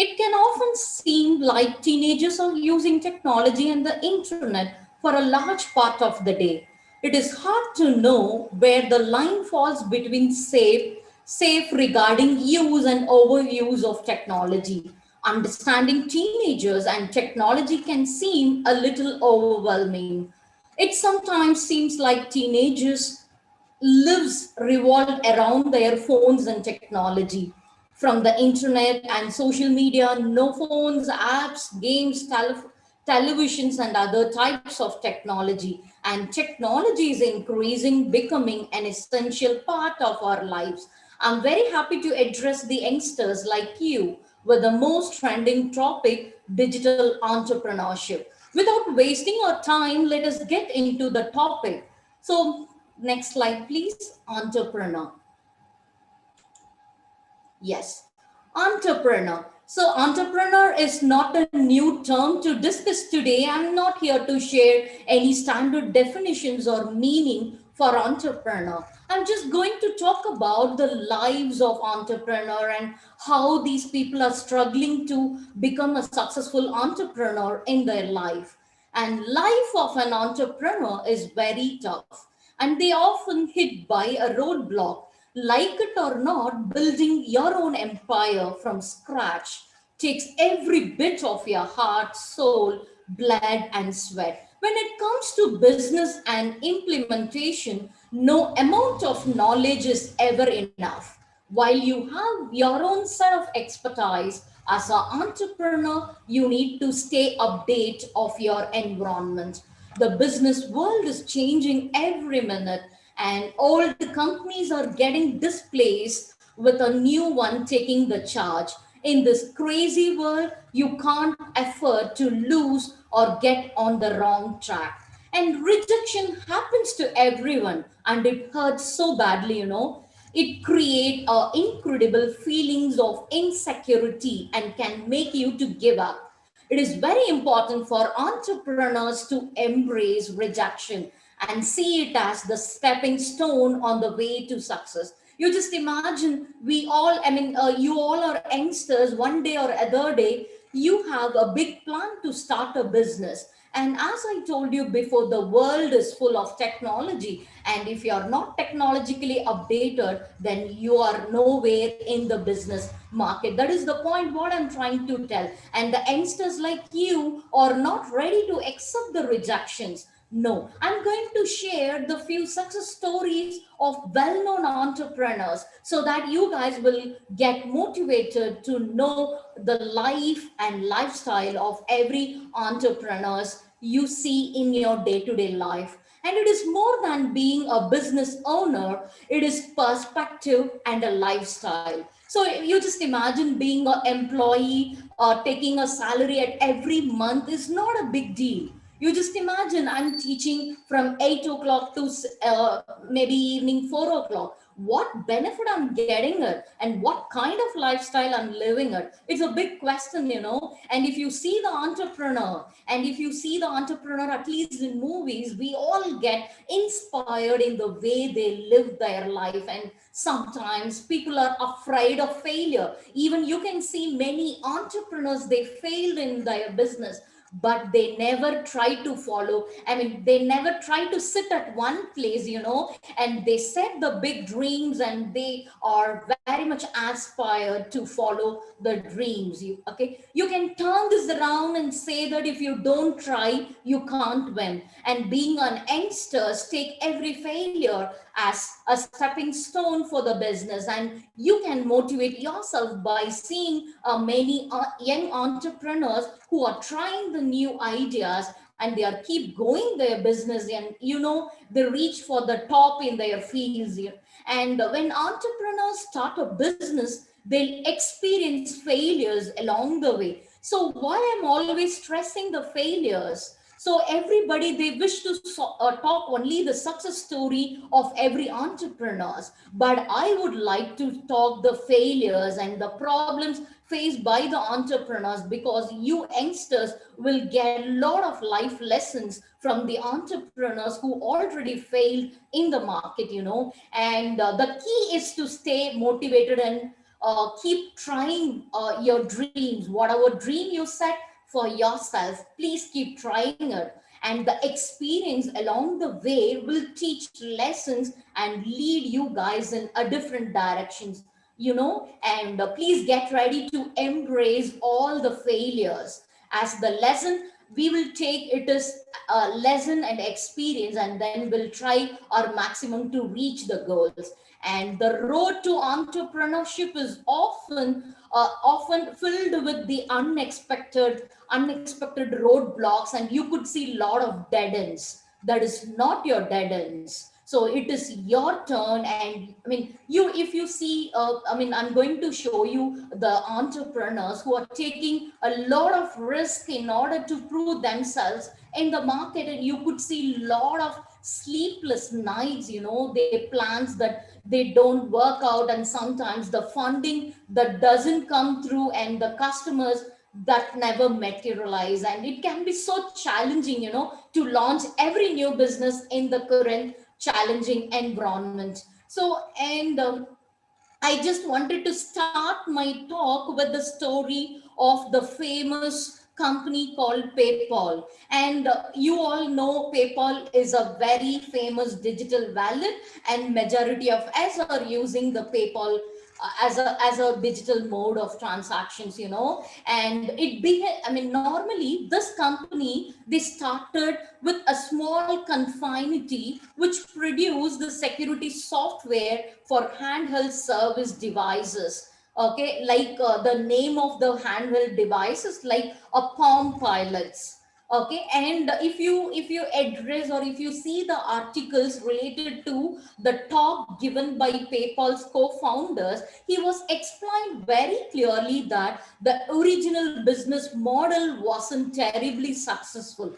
It can often seem like teenagers are using technology and the internet for a large part of the day. It is hard to know where the line falls between safe regarding use and overuse of technology. Understanding teenagers and technology can seem a little overwhelming. It sometimes seems like teenagers lives revolve around their phones and technology. From the internet and social media, no phones, apps, games, televisions, and other types of technology. And technology is increasing, becoming an essential part of our lives. I'm very happy to address the youngsters like you with the most trending topic, digital entrepreneurship. Without wasting our time, let us get into the topic. So, next slide, please. Entrepreneur. Yes, entrepreneur. So, entrepreneur is not a new term to discuss today. I'm not here to share any standard definitions or meaning for entrepreneur. I'm just going to talk about the lives of entrepreneur and how these people are struggling to become a successful entrepreneur in their life. And life of an entrepreneur is very tough, and they often hit by a roadblock. Like it or not, building your own empire from scratch takes every bit of your heart, soul, blood, and sweat. When it comes to business and implementation, no amount of knowledge is ever enough. While you have your own set of expertise, as an entrepreneur, you need to stay update of your environment. The business world is changing every minute, and old companies are getting displaced with a new one taking the charge. In this crazy world, you can't afford to lose or get on the wrong track. And rejection happens to everyone, and it hurts so badly, it creates incredible feelings of insecurity and can make you to give up. It is very important for entrepreneurs to embrace rejection and see it as the stepping stone on the way to success. You just imagine you all are youngsters. One day or other day, you have a big plan to start a business. And as I told you before, the world is full of technology. And if you're not technologically updated, then you are nowhere in the business market. That is the point what I'm trying to tell. And the youngsters like you are not ready to accept the rejections. No, I'm going to share the few success stories of well-known entrepreneurs so that you guys will get motivated to know the life and lifestyle of every entrepreneurs you see in your day-to-day life. And it is more than being a business owner, it is perspective and a lifestyle. So you just imagine being an employee, taking a salary at every month is not a big deal. You just imagine I'm teaching from 8 o'clock to maybe evening 4 o'clock. What benefit I'm getting it and what kind of lifestyle I'm living it? It's a big question. And if you see the entrepreneur, at least in movies, we all get inspired in the way they live their life. And sometimes people are afraid of failure. Even you can see many entrepreneurs, they failed in their business, but they never try to follow. They never try to sit at one place, and they set the big dreams and they are very much aspired to follow the dreams. You can turn this around and say that if you don't try, you can't win. And being an youngsters, take every failure as a stepping stone for the business, and you can motivate yourself by seeing many young entrepreneurs who are trying the new ideas, and they are keep going their business, and they reach for the top in their fields. And when entrepreneurs start a business, they'll experience failures along the way. So why I'm always stressing the failures? So everybody, they wish to talk only the success story of every entrepreneurs, but I would like to talk the failures and the problems faced by the entrepreneurs, because you youngsters will get a lot of life lessons from the entrepreneurs who already failed in the market. And the key is to stay motivated and keep trying your dreams. Whatever dream you set for yourself, please keep trying it. And the experience along the way will teach lessons and lead you guys in a different directions. And please get ready to embrace all the failures as the lesson we will take it as a lesson and experience, and then we'll try our maximum to reach the goals. And the road to entrepreneurship is often filled with the unexpected roadblocks, and you could see a lot of dead ends. That is not your dead ends. So it is your turn. And I mean, if you see, I'm going to show you the entrepreneurs who are taking a lot of risk in order to prove themselves in the market. And you could see a lot of sleepless nights, their plans that they don't work out, and sometimes the funding that doesn't come through, and the customers that never materialize. And it can be so challenging, to launch every new business in the current challenging environment. So, and I just wanted to start my talk with the story of the famous company called PayPal. And you all know PayPal is a very famous digital wallet, and majority of us are using the PayPal as a digital mode of transactions. And normally this company, they started with a small confinity which produced the security software for handheld service devices. Okay, like the name of the handheld devices, like a Palm Pilots. Okay, and if you address, or if you see the articles related to the talk given by PayPal's co-founders, he was explained very clearly that the original business model wasn't terribly successful.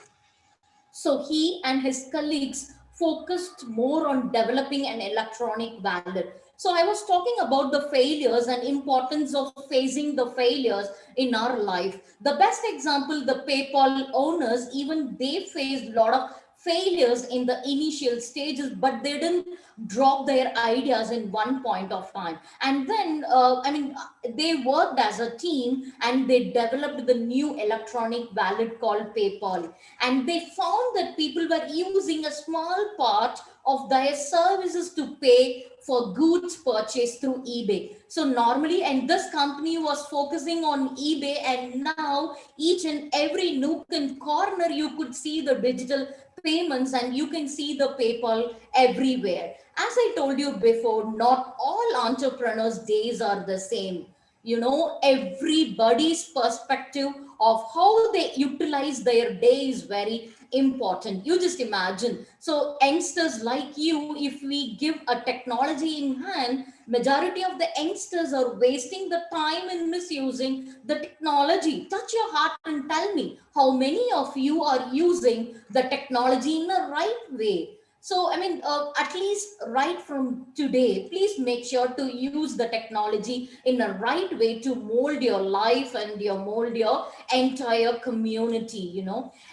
So he and his colleagues focused more on developing an electronic wallet. So I was talking about the failures and importance of facing the failures in our life. The best example, the PayPal owners, even they faced a lot of failures in the initial stages, but they didn't drop their ideas in one point of time. And then, they worked as a team, and they developed the new electronic wallet called PayPal. And they found that people were using a small part of their services to pay for goods purchased through eBay. So normally, and this company was focusing on eBay, and now each and every nook and corner you could see the digital payments, and you can see the PayPal everywhere. As I told you before, not all entrepreneurs' days are the same. Everybody's perspective of how they utilize their day is very important. You just imagine. So youngsters like you, if we give a technology in hand, majority of the youngsters are wasting the time in misusing the technology. Touch your heart and tell me how many of you are using the technology in a right way. So, at least right from today, please make sure to use the technology in a right way to mold your life and mold your entire community.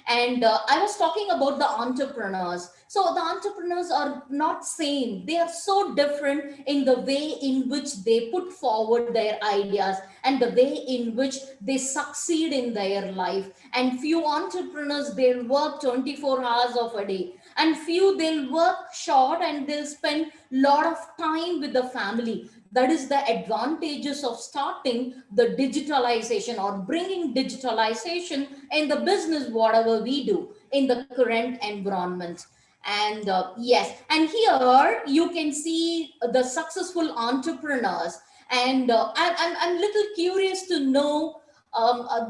And I was talking about the entrepreneurs. So the entrepreneurs are not same. They are so different in the way in which they put forward their ideas, and the way in which they succeed in their life. And few entrepreneurs, they'll work 24 hours of a day, and few they'll work short, and they'll spend lot of time with the family. That is the advantages of starting the digitalization, or bringing digitalization in the business, whatever we do in the current environment. And yes, and here you can see the successful entrepreneurs. And I'm little curious to know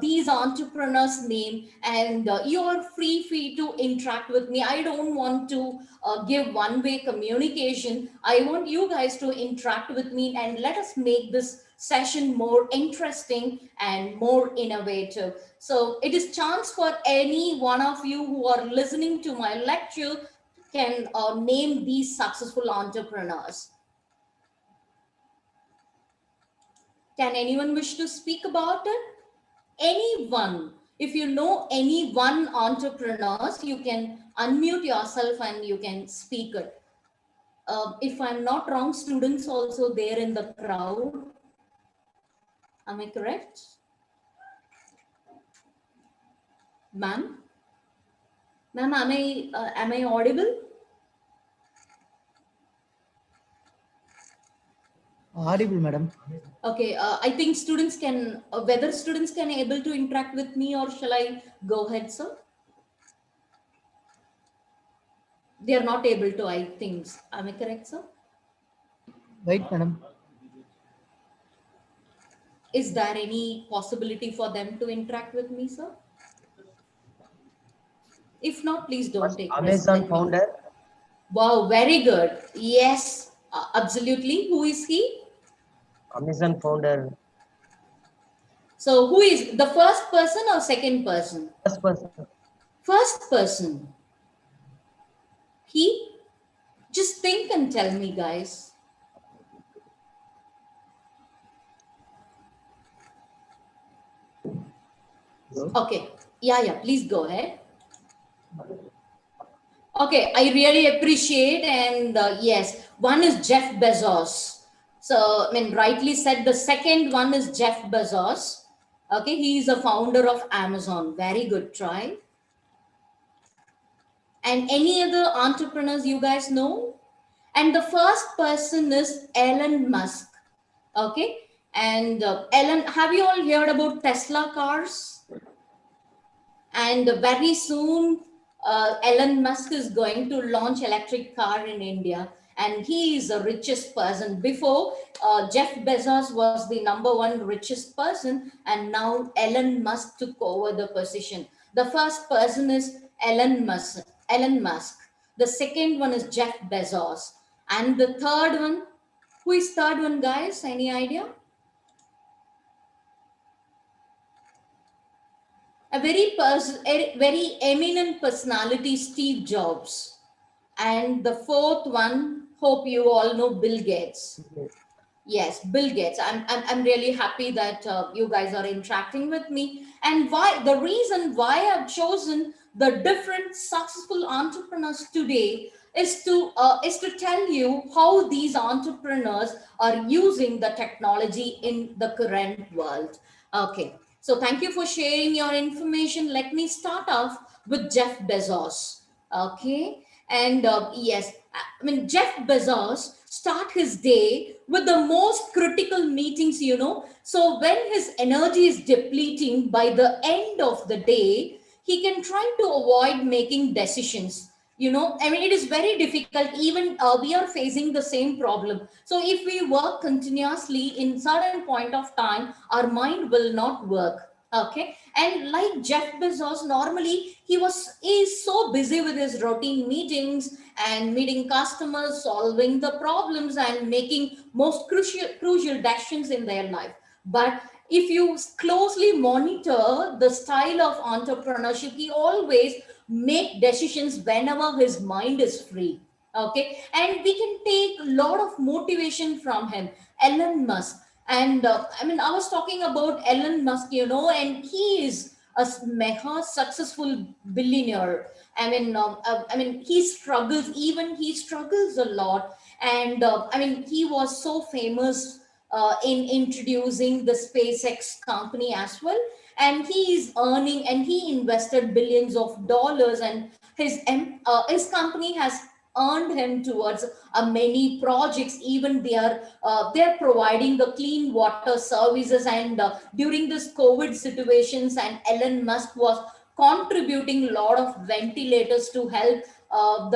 these entrepreneurs' name, and you're free to interact with me. I don't want to give one-way communication. I want you guys to interact with me, and let us make this session more interesting and more innovative. So it is chance for any one of you who are listening to my lecture can name these successful entrepreneurs. Can anyone wish to speak about it? Anyone. If you know any one entrepreneurs, you can unmute yourself and you can speak it. If I'm not wrong, students also there in the crowd. Am I correct? Ma'am? Ma'am, am I, am I audible? Audible, madam. Okay, I think students can, whether students can able to interact with me, or shall I go ahead, sir? They are not able to, I think. Am I correct, sir? Wait, madam. Is there any possibility for them to interact with me, sir? If not, please don't take risk. Amazon Let me know. founder. Wow, very good. Yes, absolutely. Who is he? Amazon founder. So who is the first person or second person? First person. First person. He? Just think and tell me, guys. Okay. Yeah, please go ahead. Okay, I really appreciate, and yes, one is Jeff Bezos. So, I mean, rightly said, the second one is Jeff Bezos. Okay, he is a founder of Amazon. Very good try. And any other entrepreneurs you guys know? And the first person is Elon Musk. Okay, and Elon, have you all heard about Tesla cars? And very soon, Elon Musk is going to launch electric car in India, and he is the richest person. Before, Jeff Bezos was the number one richest person, and now Elon Musk took over the position. The first person is Elon Musk. Elon Musk. The second one is Jeff Bezos, and the third one. Who is third one, guys? Any idea? A very eminent personality, Steve Jobs. And the fourth one, hope you all know, Bill Gates. Yes, Bill Gates. I'm really happy that you guys are interacting with me. And why, the reason why I've chosen the different successful entrepreneurs today is to tell you how these entrepreneurs are using the technology in the current world. Okay, so thank you for sharing your information. Let me start off with Jeff Bezos. Okay, and yes, I mean, Jeff Bezos start his day with the most critical meetings, you know. So when his energy is depleting by the end of the day, he can try to avoid making decisions. You know, I mean, it is very difficult. Even we are facing the same problem. So if we work continuously in certain point of time, our mind will not work. Okay, and like Jeff Bezos, normally he's so busy with his routine meetings and meeting customers, solving the problems, and making most crucial decisions in their life. But if you closely monitor the style of entrepreneurship, he always make decisions whenever his mind is free. Okay, and we can take a lot of motivation from him. Elon Musk. And I mean, I was talking about Elon Musk, you know, and he is a mega successful billionaire. I mean, he struggles a lot. And I mean, he was so famous in introducing the SpaceX company as well. And he is earning, and he invested billions of dollars, and his company has earned him towards many projects. Even they're providing the clean water services, and during this COVID situations, and Elon Musk was contributing a lot of ventilators to help I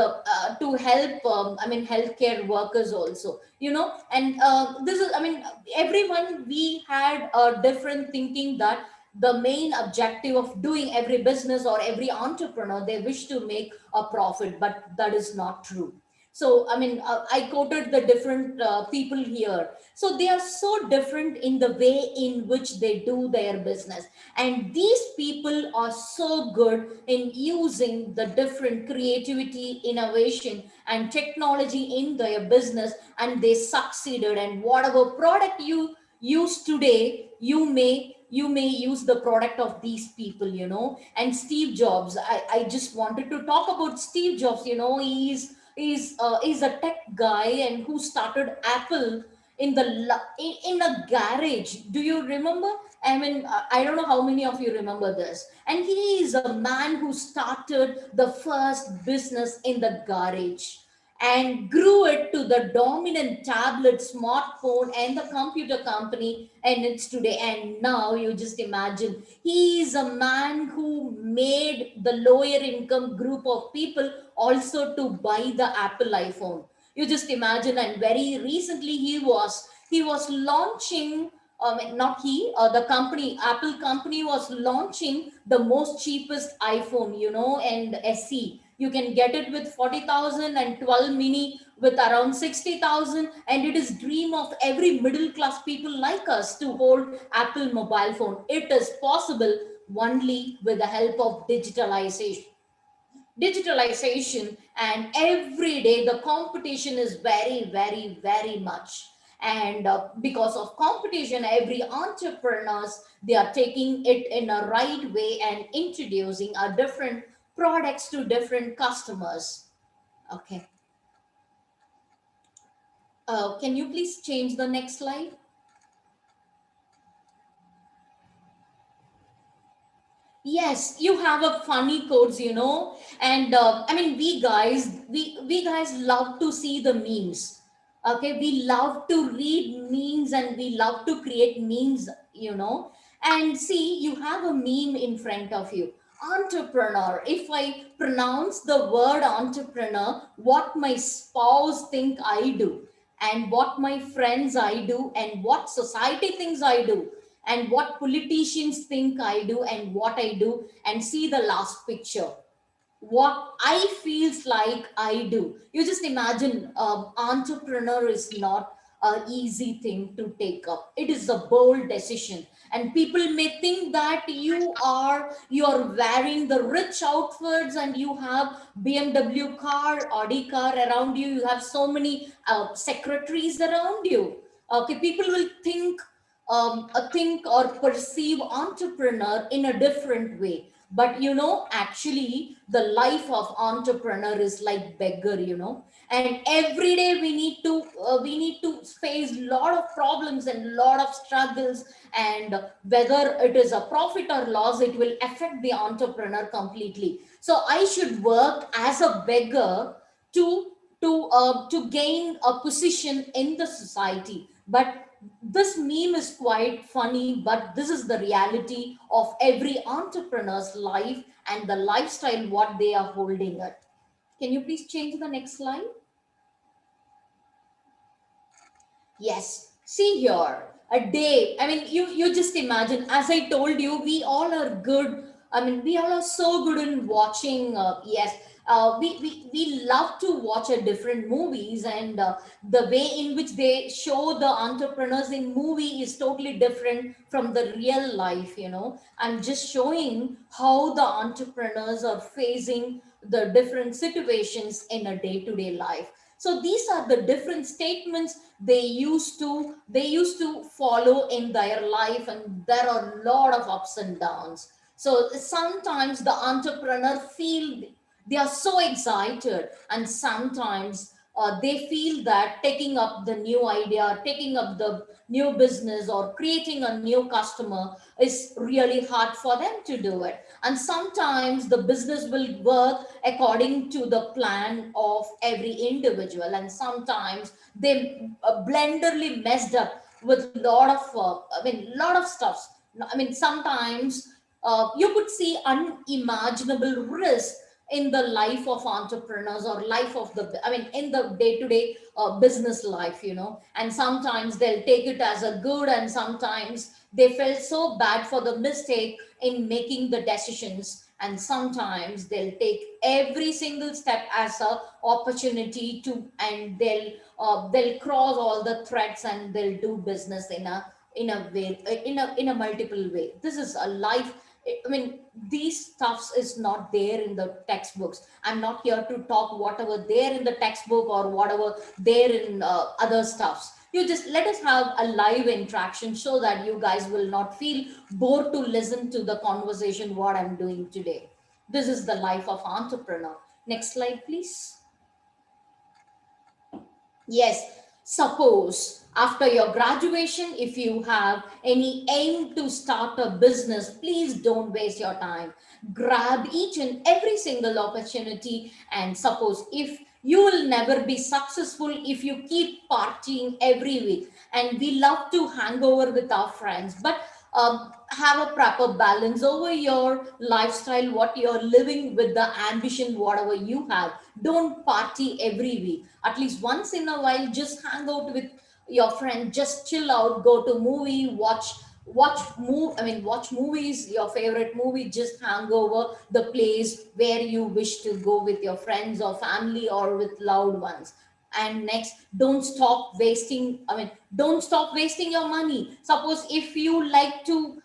mean, healthcare workers also, you know. And this is, I mean, everyone, we had a different thinking that the main objective of doing every business or every entrepreneur, they wish to make a profit, but that is not true. So I mean, I quoted the different people here. So they are so different in the way in which they do their business, and these people are so good in using the different creativity, innovation, and technology in their business, and they succeeded. And whatever product you use today, you may use the product of these people, you know. And Steve Jobs, I just wanted to talk about Steve Jobs. You know, he's a tech guy, and who started Apple in in a garage. Do you remember? I mean, I don't know how many of you remember this. And he is a man who started the first business in the garage. and grew it to the dominant tablet, smartphone, and the computer company, and it's today. And now you just imagine, he is a man who made the lower income group of people also to buy the Apple iPhone. You just imagine. And very recently he was launching, not he, the company, Apple company was launching the most cheapest iPhone, and SE. You can get it with 40,000 and 12 mini with around 60,000. And it is dream of every middle class people like us to hold Apple mobile phone. It is possible only with the help of digitalization. And every day the competition is very, very, very much. And because of competition, every entrepreneurs, they are taking it in a right way and introducing a different products to different customers. Okay. Can you please change the next slide? Yes, you have a funny codes, and I mean, we guys love to see the memes. Okay, we love to read memes and we love to create memes. And see, you have a meme in front of you. Entrepreneur. If I pronounce the word entrepreneur, what my spouse think I do, and what my friends I do, and what society thinks I do, and what politicians think I do, and what I do, and see the last picture. What I feels like I do. You just imagine, entrepreneur is not an easy thing to take up. It is a bold decision. And people may think that you are wearing the rich outfits and you have BMW car, Audi car around you. You have so many secretaries around you. Okay, people will think or perceive entrepreneur in a different way. But actually the life of entrepreneur is like beggar. And every day we need to face a lot of problems and lot of struggles. And whether it is a profit or loss, it will affect the entrepreneur completely. So I should work as a beggar to gain a position in the society. But this meme is quite funny, but this is the reality of every entrepreneur's life and the lifestyle what they are holding it. Can you please change the next slide? Yes, see here, a day. I mean, you just imagine, as I told you, we all are good. I mean, we all are so good in watching. Yes, we love to watch a different movies, and the way in which they show the entrepreneurs in movie is totally different from the real life. I'm just showing how the entrepreneurs are facing the different situations in a day-to-day life. So these are the different statements they used to follow in their life, and there are a lot of ups and downs. So sometimes the entrepreneur feel they are so excited, and sometimes they feel that taking up the new idea, taking up the new business, or creating a new customer is really hard for them to do it. And sometimes the business will work according to the plan of every individual, and sometimes they blenderly messed up with lot of stuffs. I mean, sometimes you could see unimaginable risk in the life of entrepreneurs, or life of the I mean in the day-to-day business life. And sometimes they'll take it as a good, and sometimes they felt so bad for the mistake in making the decisions, and sometimes they'll take every single step as a opportunity to, and they'll cross all the threats, and they'll do business in a way, in a multiple way. This is a life. I mean, these stuffs is not there in the textbooks. I'm not here to talk whatever there in the textbook or whatever there in other stuffs. You just let us have a live interaction so that you guys will not feel bored to listen to the conversation what I'm doing today. This is the life of entrepreneur. Next slide, please. Yes, suppose after your graduation, if you have any aim to start a business, please don't waste your time. Grab each and every single opportunity. And suppose if You will never be successful if you keep partying every week. And we love to hang over with our friends, but have a proper balance over your lifestyle, what you're living with, the ambition, whatever you have. Don't party every week. At least once in a while, just hang out with your friend, just chill out, go to movie, watch movies, your favorite movie, just hang over the place where you wish to go with your friends or family or with loved ones. And next, don't stop wasting your money. Suppose if you like to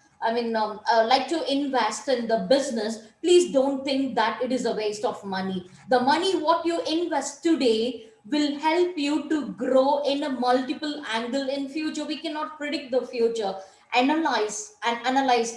like to invest in the business, please don't think that it is a waste of money. The money what you invest today will help you to grow in a multiple angle in future. We cannot predict the future. Analyze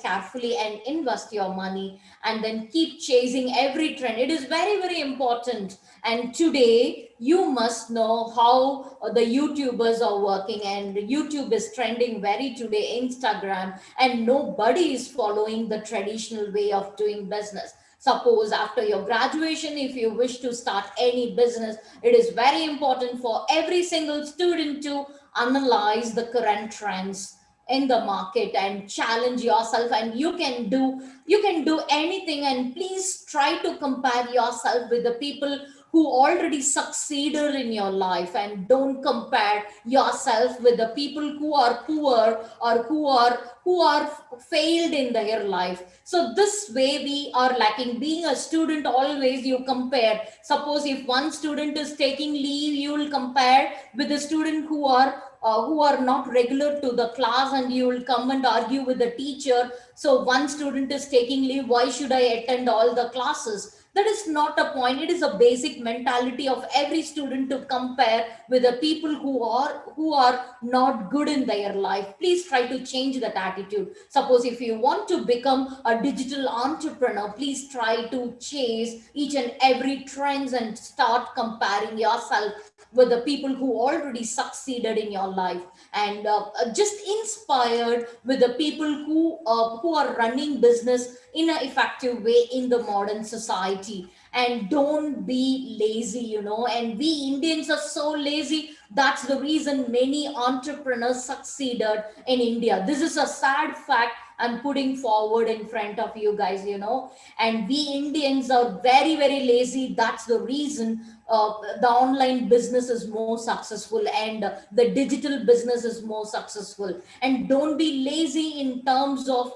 carefully and invest your money, and then keep chasing every trend. It is very, very important. And today you must know how the YouTubers are working, and YouTube is trending very today, Instagram, and nobody is following the traditional way of doing business. Suppose after your graduation, if you wish to start any business, it is very important for every single student to analyze the current trends in the market and challenge yourself. And you can do anything, and please try to compare yourself with the people who already succeeded in your life, and don't compare yourself with the people who are poor or who are failed in their life. So this way we are lacking. Being a student, always you compare. Suppose if one student is taking leave, you will compare with the student who are not regular to the class, and you will come and argue with the teacher. So one student is taking leave, why should I attend all the classes? That is not a point. It is a basic mentality of every student to compare with the people who are not good in their life. Please try to change that attitude. Suppose if you want to become a digital entrepreneur, please try to chase each and every trends and start comparing yourself with the people who already succeeded in your life, and just inspired with the people who are running business in an effective way in the modern society. And don't be lazy, and we Indians are so lazy. That's the reason many entrepreneurs succeeded in India. This is a sad fact I'm putting forward in front of you guys. And we Indians are very, very lazy. That's the reason the online business is more successful, and the digital business is more successful. And don't be lazy in terms of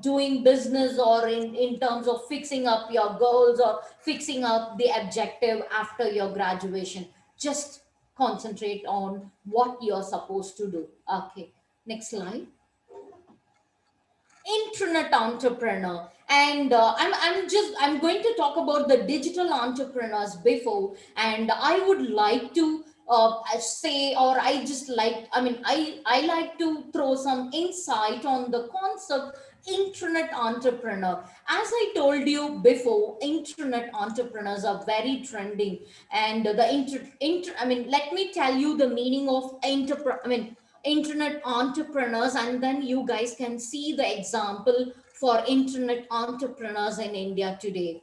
doing business, or in terms of fixing up your goals or fixing up the objective after your graduation. Just concentrate on what you're supposed to do. Okay, next slide. Internet entrepreneur. And I'm going to talk about the digital entrepreneurs before, and I would like to say, or I just like I like to throw some insight on the concept internet entrepreneur. As I told you before, internet entrepreneurs are very trending. And let me tell you the meaning of internet entrepreneurs, and then you guys can see the example for internet entrepreneurs in India today.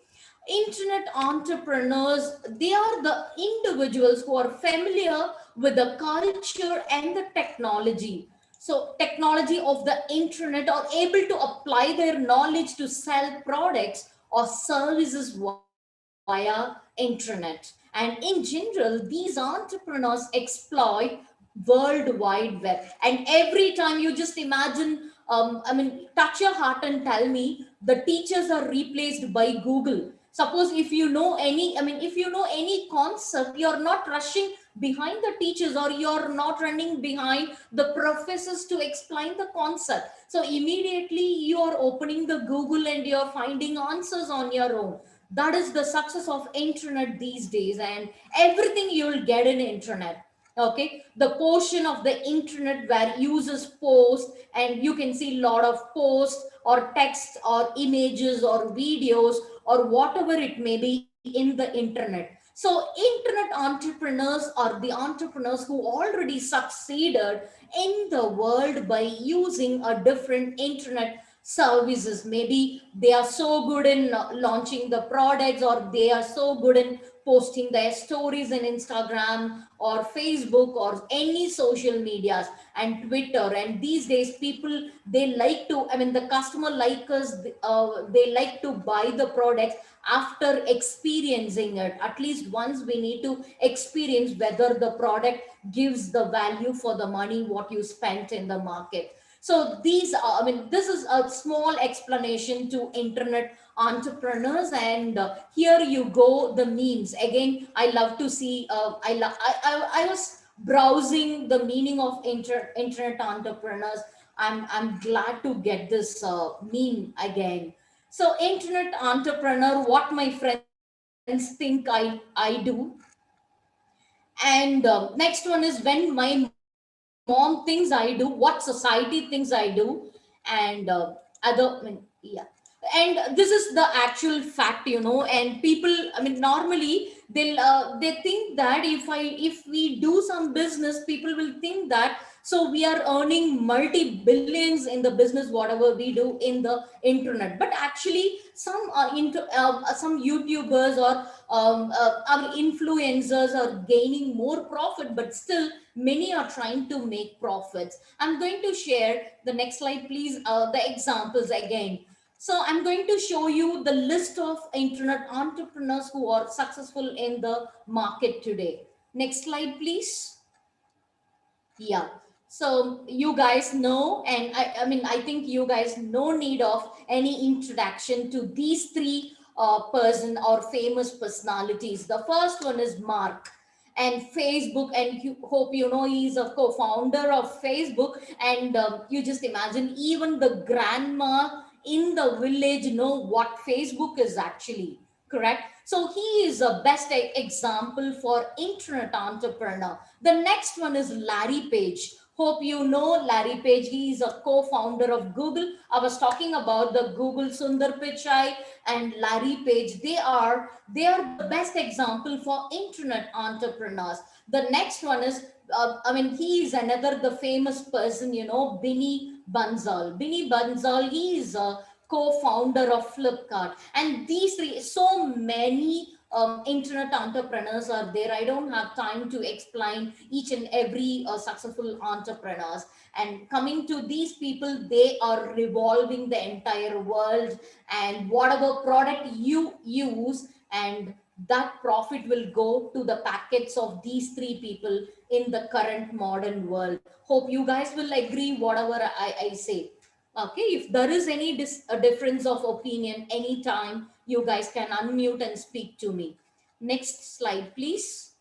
Internet entrepreneurs, they are the individuals who are familiar with the culture and the technology. So technology of the internet, are able to apply their knowledge to sell products or services via internet. And in general, these entrepreneurs exploit world wide web. And every time, you just imagine, touch your heart and tell me, the teachers are replaced by Google. Suppose if you know any concept, you're not rushing behind the teachers, or you're not running behind the professors to explain the concept. So immediately you're opening the Google and you're finding answers on your own. That is the success of internet these days, and everything you'll get in internet. Okay, the portion of the internet where users post, and you can see a lot of posts or text or images or videos or whatever it may be in the internet. So internet entrepreneurs are the entrepreneurs who already succeeded in the world by using a different internet services. Maybe they are so good in launching the products, or they are so good in posting their stories in Instagram or Facebook or any social medias and Twitter. And these days, people, they like to, I mean, the customer like us, they like to buy the products after experiencing it. At least once we need to experience whether the product gives the value for the money what you spent in the market. So these are, I mean, this is a small explanation to internet entrepreneurs. And here you go, the memes. Again, I love to see, I was browsing the meaning of internet entrepreneurs. I'm glad to get this meme again. So internet entrepreneur, what my friends think I do. And next one is when my mom thinks I do, what society thinks I do, and other, I mean, yeah. And this is the actual fact, you know. And people, I mean, normally they think that if we do some business, people will think that so we are earning multi-billions in the business whatever we do in the internet. But actually, some YouTubers or our influencers are gaining more profit, but still many are trying to make profits. I'm going to share the next slide, please, the examples again. So I'm going to show you the list of internet entrepreneurs who are successful in the market today. Next slide, please. Yeah. So you guys know, and I mean, I think you guys no need of any introduction to these three person or famous personalities. The first one is Mark and Facebook, and you hope you know he's a co-founder of Facebook. And you just imagine even the grandma in the village know what Facebook is actually. Correct. So he is a best example for internet entrepreneur. The next one is Larry Page. Hope you know Larry Page. He is a co-founder of Google. I was talking about the Google Sundar Pichai and Larry Page. They are the best example for internet entrepreneurs. The next one is I mean, he is another the famous person, you know, Binny Bansal. Binny Bansal, he is a co-founder of Flipkart. And these three, so many internet entrepreneurs are there. I don't have time to explain each and every successful entrepreneurs. And coming to these people, they are revolving the entire world. And whatever product you use, and that profit will go to the packets of these three people in the current modern world. Hope you guys will agree whatever I say. Okay, if there is any difference of opinion anytime, you guys can unmute and speak to me. Next slide, please.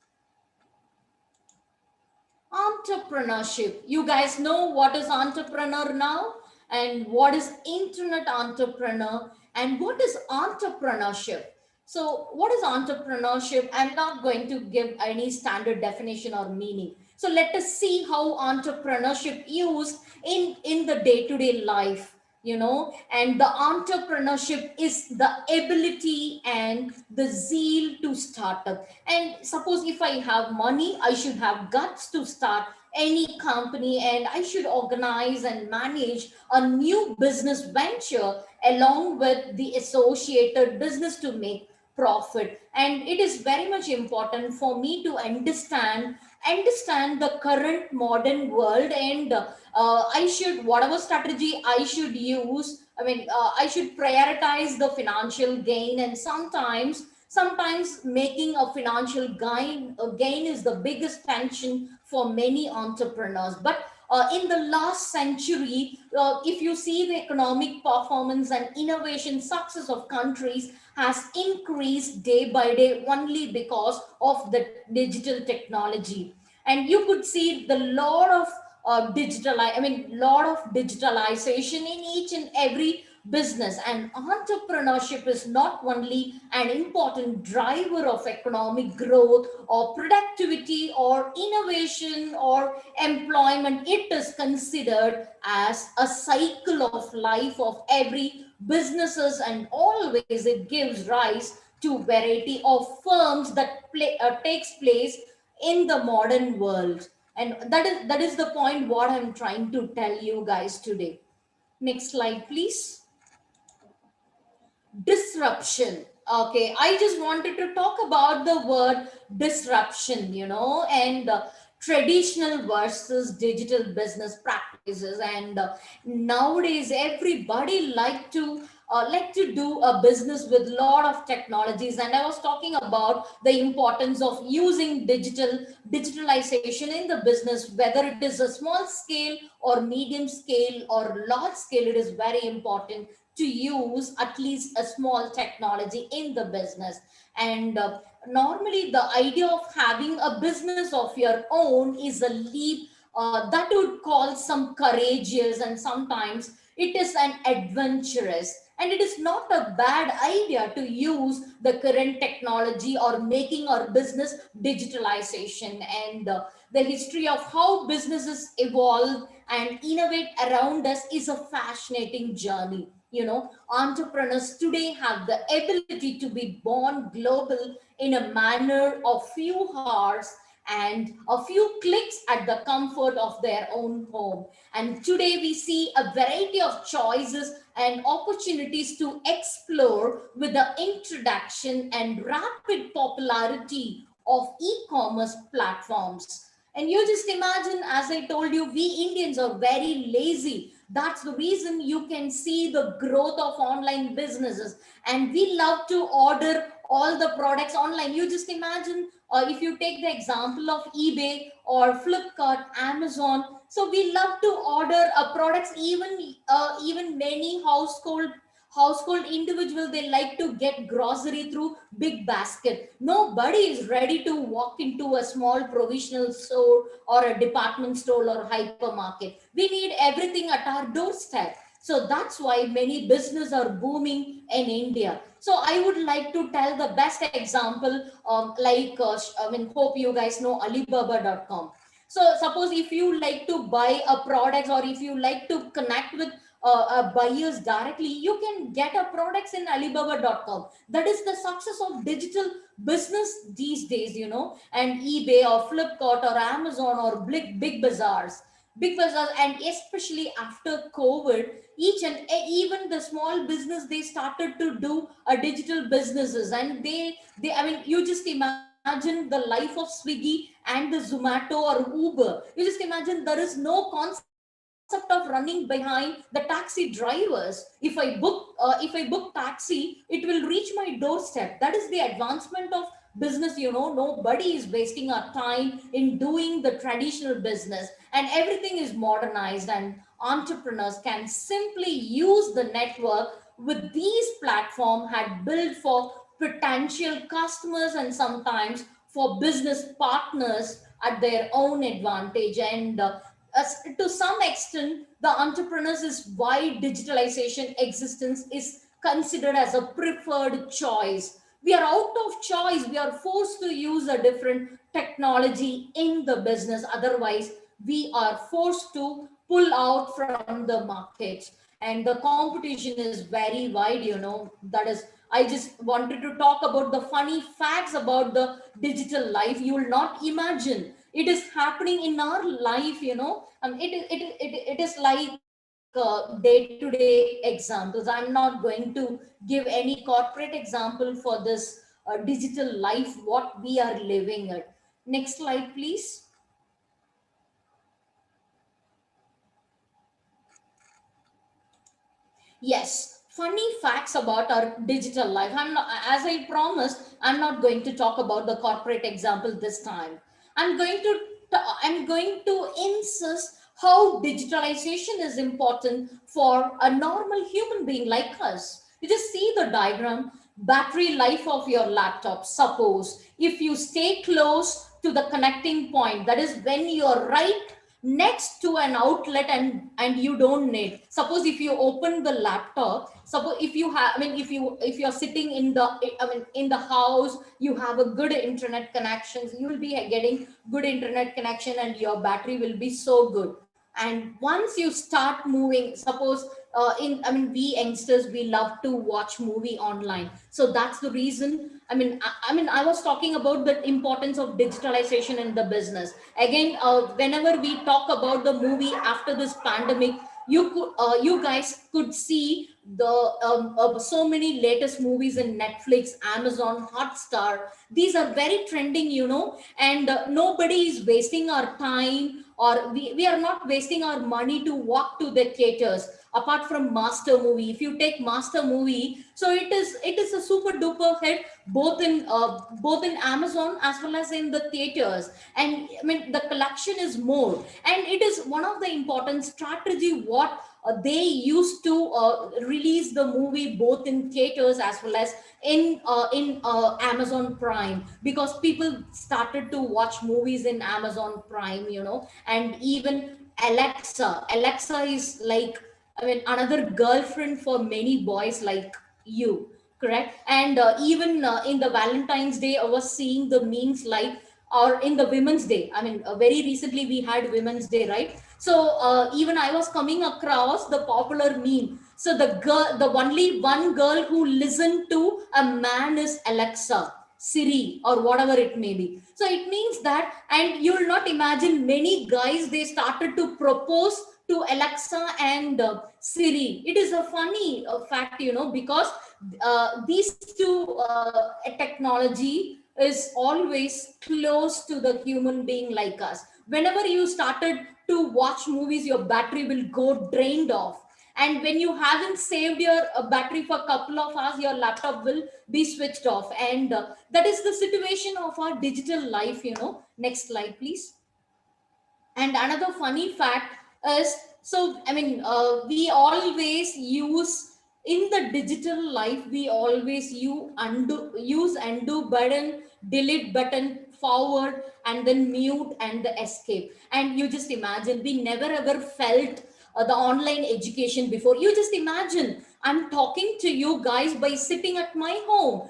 Entrepreneurship. You guys know what is entrepreneur now, and what is internet entrepreneur, and what is entrepreneurship. So what is entrepreneurship? I'm not going to give any standard definition or meaning. So let us see how entrepreneurship used in the day-to-day life, you know. And the entrepreneurship is the ability and the zeal to start up. And suppose if I have money, I should have guts to start any company, and I should organize and manage a new business venture along with the associated business to make profit. And it is very much important for me to understand the current modern world. And I should, whatever strategy I should use, I mean, I should prioritize the financial gain. And sometimes making a financial gain is the biggest tension for many entrepreneurs. But in the last century, if you see the economic performance and innovation success of countries has increased day by day only because of the digital technology. And you could see the lot of lot of digitalization in each and every business. And entrepreneurship is not only an important driver of economic growth or productivity or innovation or employment. It is considered as a cycle of life of every businesses, and always it gives rise to variety of firms that takes place in the modern world. And that is the point what I'm trying to tell you guys today. Next slide, please. Disruption. Okay, I just wanted to talk about the word disruption, and traditional versus digital business practices. And nowadays, everybody like to do a business with a lot of technologies. And I was talking about the importance of using digitalization in the business, whether it is a small scale or medium scale or large scale. It is very important to use at least a small technology in the business. And normally the idea of having a business of your own is a leap that would call some courageous, and sometimes it is an adventurous, and it is not a bad idea to use the current technology or making our business digitalization. And the history of how businesses evolve and innovate around us is a fascinating journey. Entrepreneurs today have the ability to be born global in a manner of few hours and a few clicks at the comfort of their own home. And today we see a variety of choices and opportunities to explore with the introduction and rapid popularity of e-commerce platforms. And you just imagine, as I told you, we Indians are very lazy. That's the reason you can see the growth of online businesses. And we love to order all the products online. You just imagine, if you take the example of eBay or Flipkart, Amazon. So we love to order products, even many household individual, they like to get grocery through big basket. Nobody is ready to walk into a small provisional store or a department store or hypermarket. We need everything at our doorstep. So that's why many businesses are booming in India. So I would like to tell the best example, hope you guys know Alibaba.com. So suppose if you like to buy a product, or if you like to connect with buyers directly, you can get a products in Alibaba.com. That is the success of digital business these days, and eBay or Flipkart or Amazon or big bazaars. And especially after COVID, even the small business, they started to do a digital businesses. And they I mean, you just imagine the life of Swiggy and the Zomato or Uber. You just imagine, there is no concept of running behind the taxi drivers. If I book taxi, it will reach my doorstep. That is the advancement of business. Nobody is wasting our time in doing the traditional business, and everything is modernized, and entrepreneurs can simply use the network with these platforms had built for potential customers and sometimes for business partners at their own advantage. And to some extent, the entrepreneurs is why digitalization existence is considered as a preferred choice. We are out of choice. We are forced to use a different technology in the business. Otherwise, we are forced to pull out from the market. And the competition is very wide. That is, I just wanted to talk about the funny facts about the digital life. You will not imagine it is happening in our life. It is like day-to-day examples. I'm not going to give any corporate example for this digital life what we are living at. Next slide, please. Yes, funny facts about our digital life. I'm not, as I promised, I'm not going to talk about the corporate example this time. I'm going to insist how digitalization is important for a normal human being like us. You just see the diagram, battery life of your laptop. Suppose if you stay close to the connecting point, that is when you're right next to an outlet, and you don't need. Suppose if you open the laptop, suppose if you have, if you're sitting in the, in the house, you have a good internet connections, you will be getting good internet connection, and your battery will be so good. And once you start moving, suppose we youngsters, we love to watch movie online. So that's the reason, I was talking about the importance of digitalization in the business. Again, whenever we talk about the movie after this pandemic, you guys could see the so many latest movies in Netflix, Amazon, Hotstar. These are very trending, you know, and nobody is wasting our time, or we are not wasting our money to walk to the theaters. Apart from Master movie, if you take Master movie, so it is a super duper hit both in Amazon as well as in the theaters. And I mean, the collection is more, and it is one of the important strategy what they used to release the movie both in theaters as well as in Amazon Prime, because people started to watch movies in Amazon Prime, you know. And even Alexa is like, I mean, another girlfriend for many boys like you, correct? And even in the Valentine's Day, I was seeing the memes like, or in the Women's Day. I mean, very recently we had Women's Day, right? So even I was coming across the popular meme. So the only one girl who listened to a man is Alexa, Siri, or whatever it may be. So it means that, and you will not imagine many guys, they started to propose to Alexa and Siri. It is a funny fact, you know, because these two technology is always close to the human being like us. Whenever you started to watch movies, your battery will go drained off. And when you haven't saved your battery for a couple of hours, your laptop will be switched off. And that is the situation of our digital life, you know. Next slide, please. And another funny fact is, so I mean, we always use in the digital life, we always use undo button, delete button, forward, and then mute and the escape. And you just imagine, we never ever felt the online education before. You just imagine, I'm talking to you guys by sitting at my home.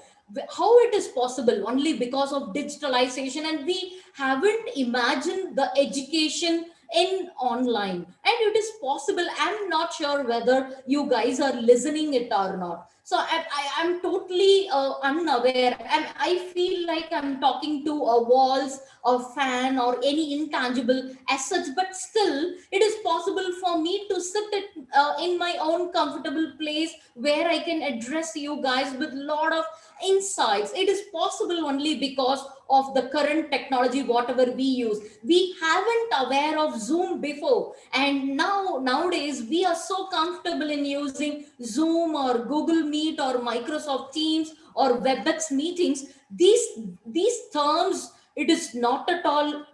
How it is possible? Only because of digitalization, and we haven't imagined the education in online, and it is possible. I'm not sure whether you guys are listening it or not. So I'm totally unaware, and I feel like I'm talking to a walls or fan or any intangible as such, but still it is possible for me to sit in my own comfortable place where I can address you guys with a lot of insights. It is possible only because of the current technology whatever we use. We haven't aware of Zoom before, and nowadays we are so comfortable in using Zoom or Google Meet or Microsoft Teams or WebEx meetings. These terms, it is not at all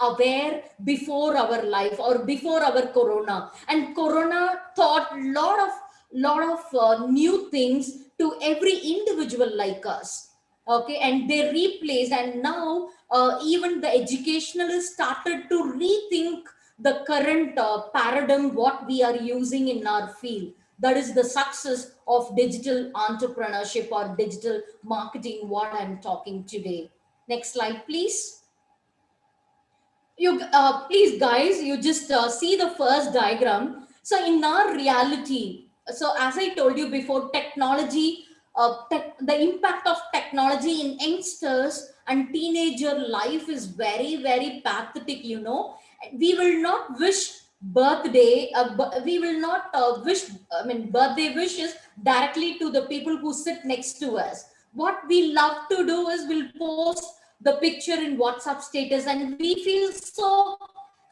aware before our life or before our corona. And corona taught lot of new things to every individual like us. Okay, and they replaced, and now even the educationalists started to rethink the current paradigm what we are using in our field. That is the success of digital entrepreneurship or digital marketing what I'm talking today. Next slide, please. You please guys, you just see the first diagram. So in our reality, so as I told you before, technology, the impact of technology in youngsters and teenager life is very very pathetic, you know. We will not wish birthday we will not wish, I mean, birthday wishes directly to the people who sit next to us. What we love to do is we'll post the picture in WhatsApp status, and we feel so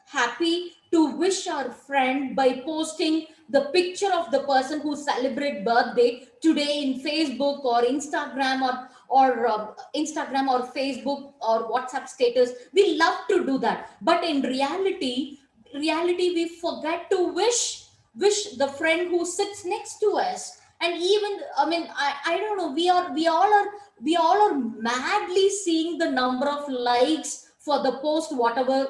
happy to wish our friend by posting the picture of the person who celebrate birthday today in Facebook or Instagram or Instagram or Facebook or WhatsApp status. We love to do that, but in reality we forget to wish the friend who sits next to us. And even, I mean, I don't know, we all are madly seeing the number of likes for the post whatever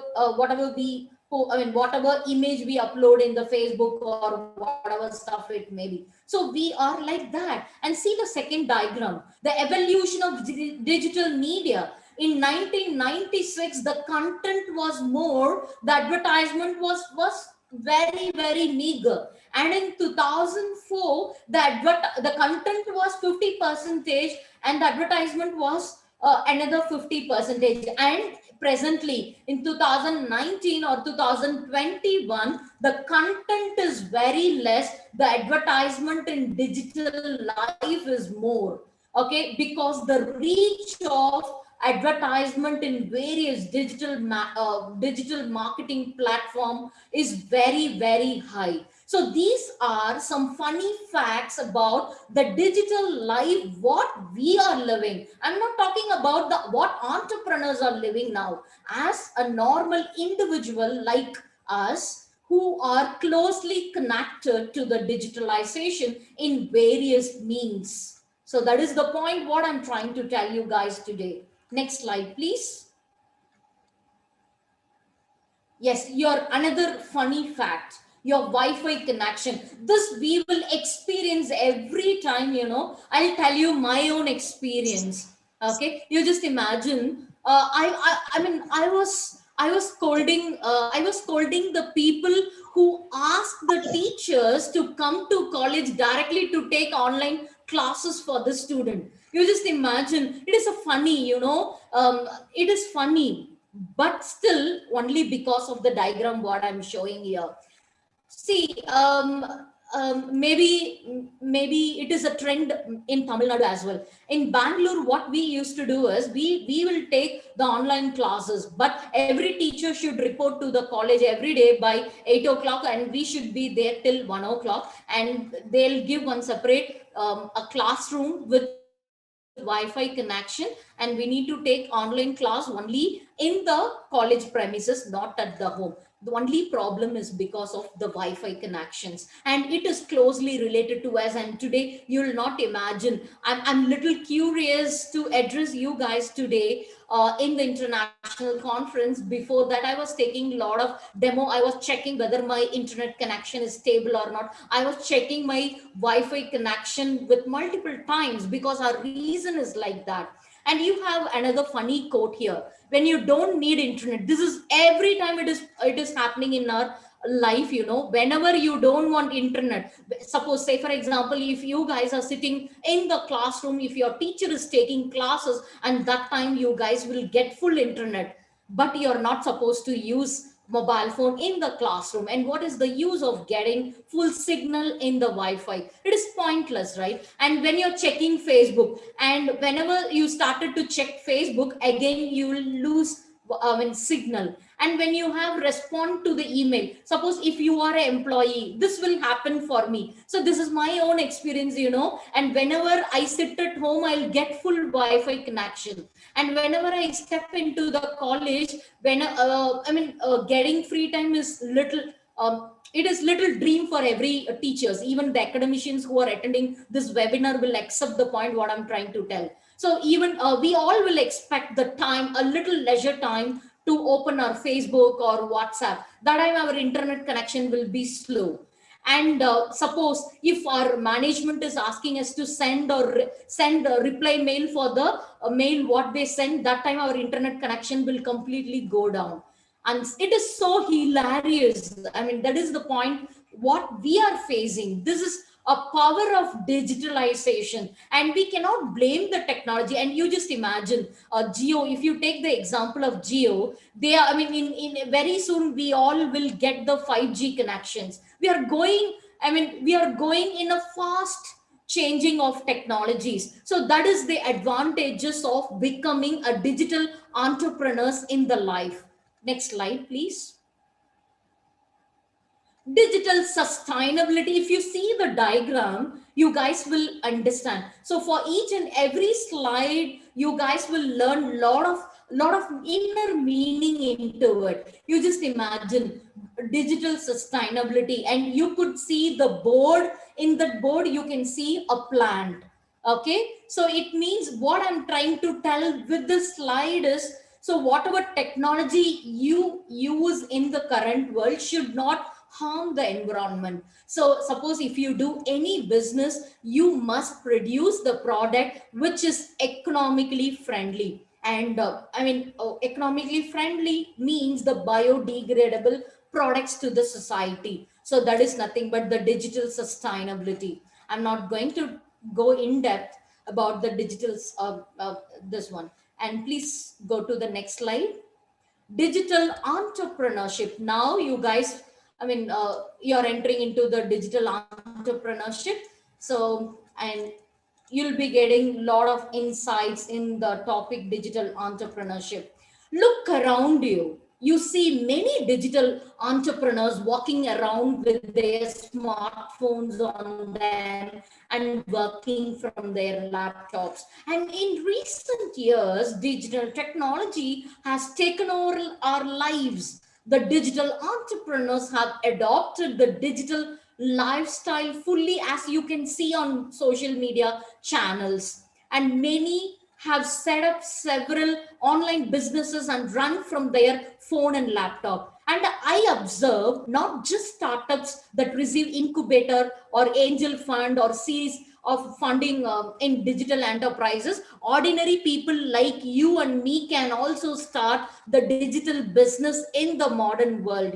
image we upload in the Facebook or whatever stuff it may be. So we are like that. And see the second diagram, the evolution of digital media. In 1996, the content was more, the advertisement was very very meager. And in 2004, the content was 50 percentage and the advertisement was another 50 percentage. And presently in 2019 or 2021, the content is very less, the advertisement in digital life is more. Okay, because the reach of advertisement in various digital marketing platform is very high. So these are some funny facts about the digital life what we are living. I'm not talking about the what entrepreneurs are living now. As a normal individual like us who are closely connected to the digitalization in various means. So that is the point what I'm trying to tell you guys today. Next slide, please. Yes, your another funny fact, your Wi-Fi connection. This we will experience every time, you know. I'll tell you my own experience. Okay, you just imagine. I mean, I was scolding the people who asked the teachers to come to college directly to take online classes for the student. You just imagine. It is a funny, you know. It is funny, but still only because of the diagram what I'm showing here. See, maybe it is a trend in Tamil Nadu as well. In Bangalore, what we used to do is we will take the online classes, but every teacher should report to the college every day by 8 o'clock, and we should be there till 1 o'clock, and they'll give one separate a classroom with Wi-Fi connection, and we need to take online class only in the college premises, not at the home. The only problem is because of the Wi-Fi connections, and it is closely related to us. And today you will not imagine, I'm little curious to address you guys today in the international conference. Before that, I was taking a lot of demo. I was checking whether my internet connection is stable or not. I was checking my Wi-Fi connection with multiple times because our reason is like that. And you have another funny quote here: when you don't need internet, this is every time it is happening in our life, you know. Whenever you don't want internet, suppose, say for example, if you guys are sitting in the classroom, if your teacher is taking classes, and that time you guys will get full internet, but you're not supposed to use mobile phone in the classroom. And what is the use of getting full signal in the Wi-Fi? It is pointless, right? And when you're checking Facebook, and whenever you started to check Facebook again, you will lose signal. And when you have respond to the email, suppose if you are an employee, this will happen for me. So this is my own experience, you know. And whenever I sit at home, I'll get full Wi-Fi connection. And whenever I step into the college, when getting free time is little, it is little dream for every teachers. Even the academicians who are attending this webinar will accept the point what I'm trying to tell. So even we all will expect the time, a little leisure time, to open our Facebook or WhatsApp. That time our internet connection will be slow. And suppose if our management is asking us to send a reply mail for the mail what they send, that time our internet connection will completely go down. And it is so hilarious. I mean, that is the point what we are facing. This is a power of digitalization, and we cannot blame the technology. And you just imagine Geo, if you take the example of Geo, they are, I mean, in very soon we all will get the 5G connections. We are going, we are going in a fast changing of technologies. So that is the advantages of becoming a digital entrepreneurs in the life. Next slide, please. Digital sustainability. If you see the diagram, you guys will understand. So for each and every slide, you guys will learn lot of inner meaning into it. You just imagine digital sustainability, and you could see the board. In that board, you can see a plant. Okay, so it means what I'm trying to tell with this slide is, so whatever technology you use in the current world should not harm the environment. So suppose if you do any business, you must produce the product which is economically friendly. And economically friendly means the biodegradable products to the society. So that is nothing but the digital sustainability. I'm not going to go in depth about the digital this one. And please go to the next slide. digital entrepreneurship. Now you guys, you're entering into the digital entrepreneurship. So, and you'll be getting a lot of insights in the topic digital entrepreneurship. Look around you. You see many digital entrepreneurs walking around with their smartphones on them and working from their laptops. And in recent years, digital technology has taken over our lives. The digital entrepreneurs have adopted the digital lifestyle fully, as you can see on social media channels. And many have set up several online businesses and run from their phone and laptop. And I observe not just startups that receive incubator or angel fund or series of funding in digital enterprises. Ordinary people like you and me can also start the digital business in the modern world,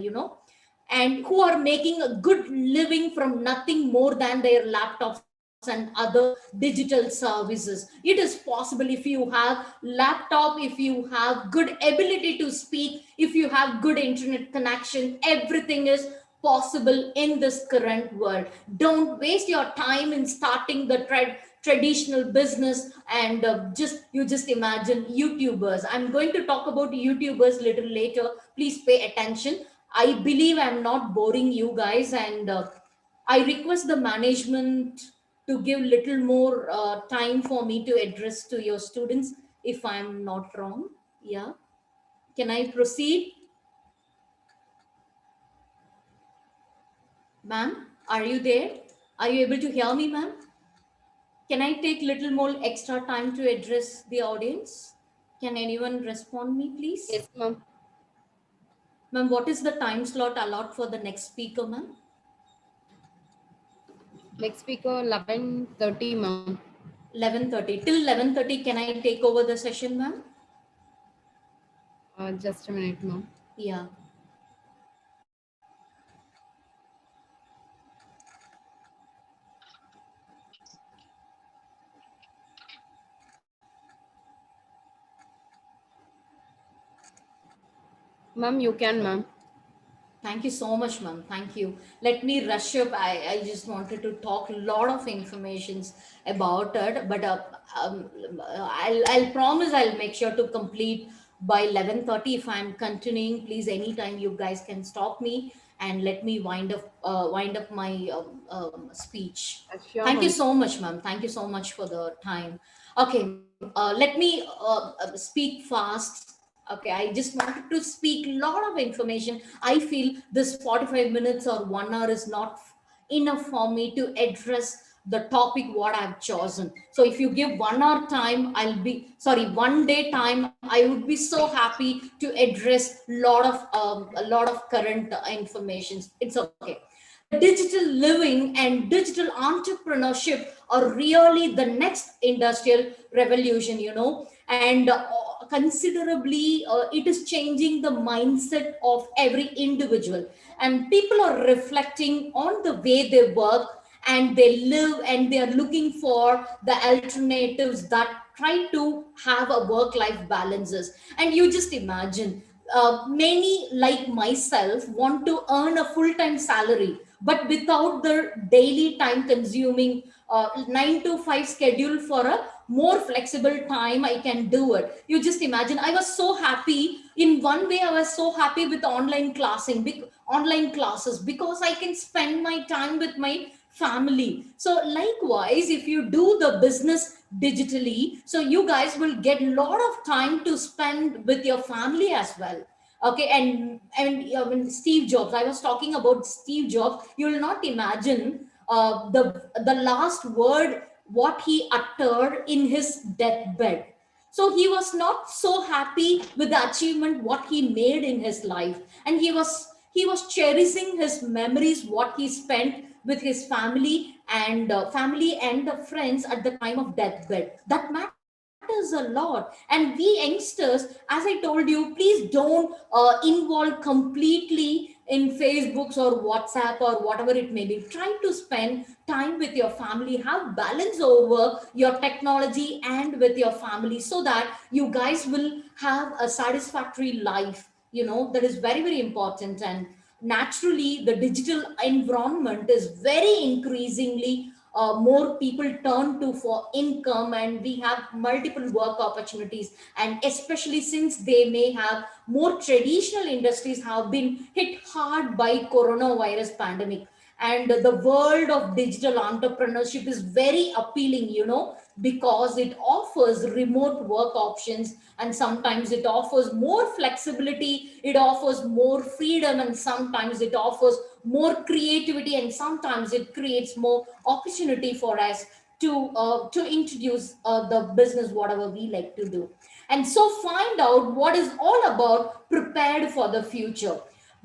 and who are making a good living from nothing more than their laptops and other digital services. It is possible if you have laptop, if you have good ability to speak, if you have good internet connection, everything is possible in this current world. Don't waste your time in starting the traditional business and you just imagine YouTubers. I'm going to talk about YouTubers little later. Please pay attention. I believe I'm not boring you guys, and I request the management to give little more time for me to address to your students if I'm not wrong. Yeah. Can I proceed? Ma'am, are you there? Are you able to hear me, ma'am? Can I take little more extra time to address the audience? Can anyone respond me, please? Yes, ma'am. Ma'am, what is the time slot allowed for the next speaker, ma'am? Next speaker, 11:30, ma'am. 11:30. Till 11:30, can I take over the session, ma'am? Just a minute, ma'am. Yeah. Ma'am, you can, ma'am. Thank you so much, ma'am. Thank you. Let me rush up. I just wanted to talk a lot of informations about it, but I'll promise I'll make sure to complete by 11:30. If I'm continuing, please anytime you guys can stop me and let me wind up my speech. Sure, Thank you ma'am. so much, ma'am. Thank you so much for the time. Okay, let me speak fast. Okay, I just wanted to speak a lot of information. I feel this 45 minutes or 1 hour is not enough for me to address the topic what I've chosen. So if you give 1 hour time, one day time, I would be so happy to address a lot of current information. It's okay. The digital living and digital entrepreneurship are really the next industrial revolution, and considerably it is changing the mindset of every individual, and people are reflecting on the way they work and they live, and they are looking for the alternatives that try to have a work life balances. And you just imagine, many like myself want to earn a full time salary, but without the daily time consuming 9 to 5 schedule. For a more flexible time I can do it. You just imagine, I was so happy in one way. I was so happy with online classes, because I can spend my time with my family. So likewise, if you do the business digitally, so you guys will get a lot of time to spend with your family as well. Okay, and when Steve Jobs, I was talking about Steve Jobs, you will not imagine the last word what he uttered in his deathbed. So he was not so happy with the achievement what he made in his life, and he was cherishing his memories what he spent with his family and the friends at the time of deathbed. That matters a lot. And we youngsters, as I told you, please don't involve completely in Facebooks or WhatsApp or whatever it may be. Try to spend time with your family, have balance over your technology and with your family, so that you guys will have a satisfactory life. that is very, very important. And naturally, the digital environment is very increasingly more people turn to for income, and we have multiple work opportunities. And especially since they may have more traditional industries have been hit hard by coronavirus pandemic, and the world of digital entrepreneurship is very appealing, because it offers remote work options, and sometimes it offers more flexibility, it offers more freedom, and sometimes it offers more creativity, and sometimes it creates more opportunity for us to introduce the business whatever we like to do. And so find out what is all about prepared for the future.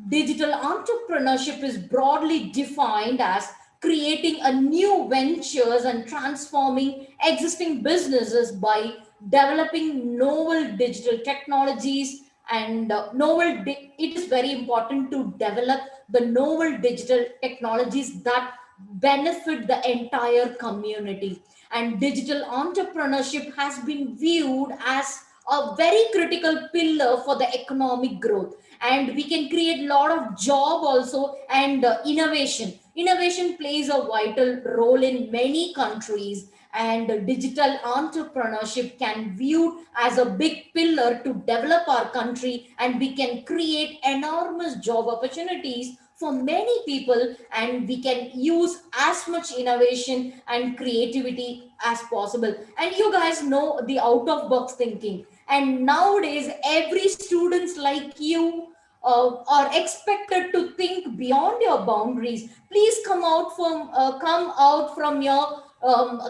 Digital entrepreneurship is broadly defined as creating a new ventures and transforming existing businesses by developing novel digital technologies. And it is very important to develop the novel digital technologies that benefit the entire community. And digital entrepreneurship has been viewed as a very critical pillar for the economic growth, and we can create a lot of job also. And innovation plays a vital role in many countries, and digital entrepreneurship can viewed as a big pillar to develop our country, and we can create enormous job opportunities for many people, and we can use as much innovation and creativity as possible. And you guys know the out of box thinking, and nowadays every students like you are expected to think beyond your boundaries. Please come out from your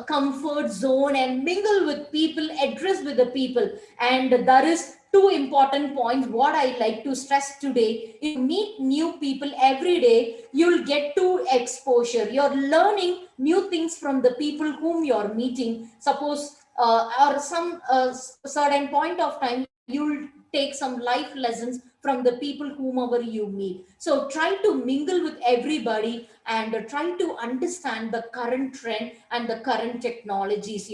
comfort zone and mingle with people, address with the people. And there is two important points what I like to stress today. If you meet new people every day, you'll get to exposure, you're learning new things from the people whom you're meeting. Suppose or some certain point of time, you'll take some life lessons from the people whomever you meet. So try to mingle with everybody, and try to understand the current trend and the current technologies,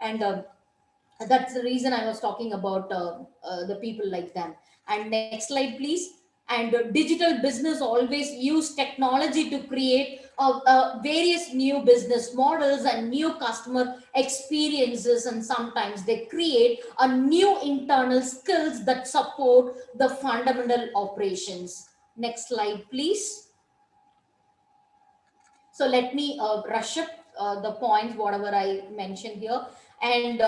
and that's the reason I was talking about the people like them. And next slide, please. And digital business always use technology to create various new business models and new customer experiences, and sometimes they create a new internal skills that support the fundamental operations. Next slide, please. So let me brush up the points whatever I mentioned here. And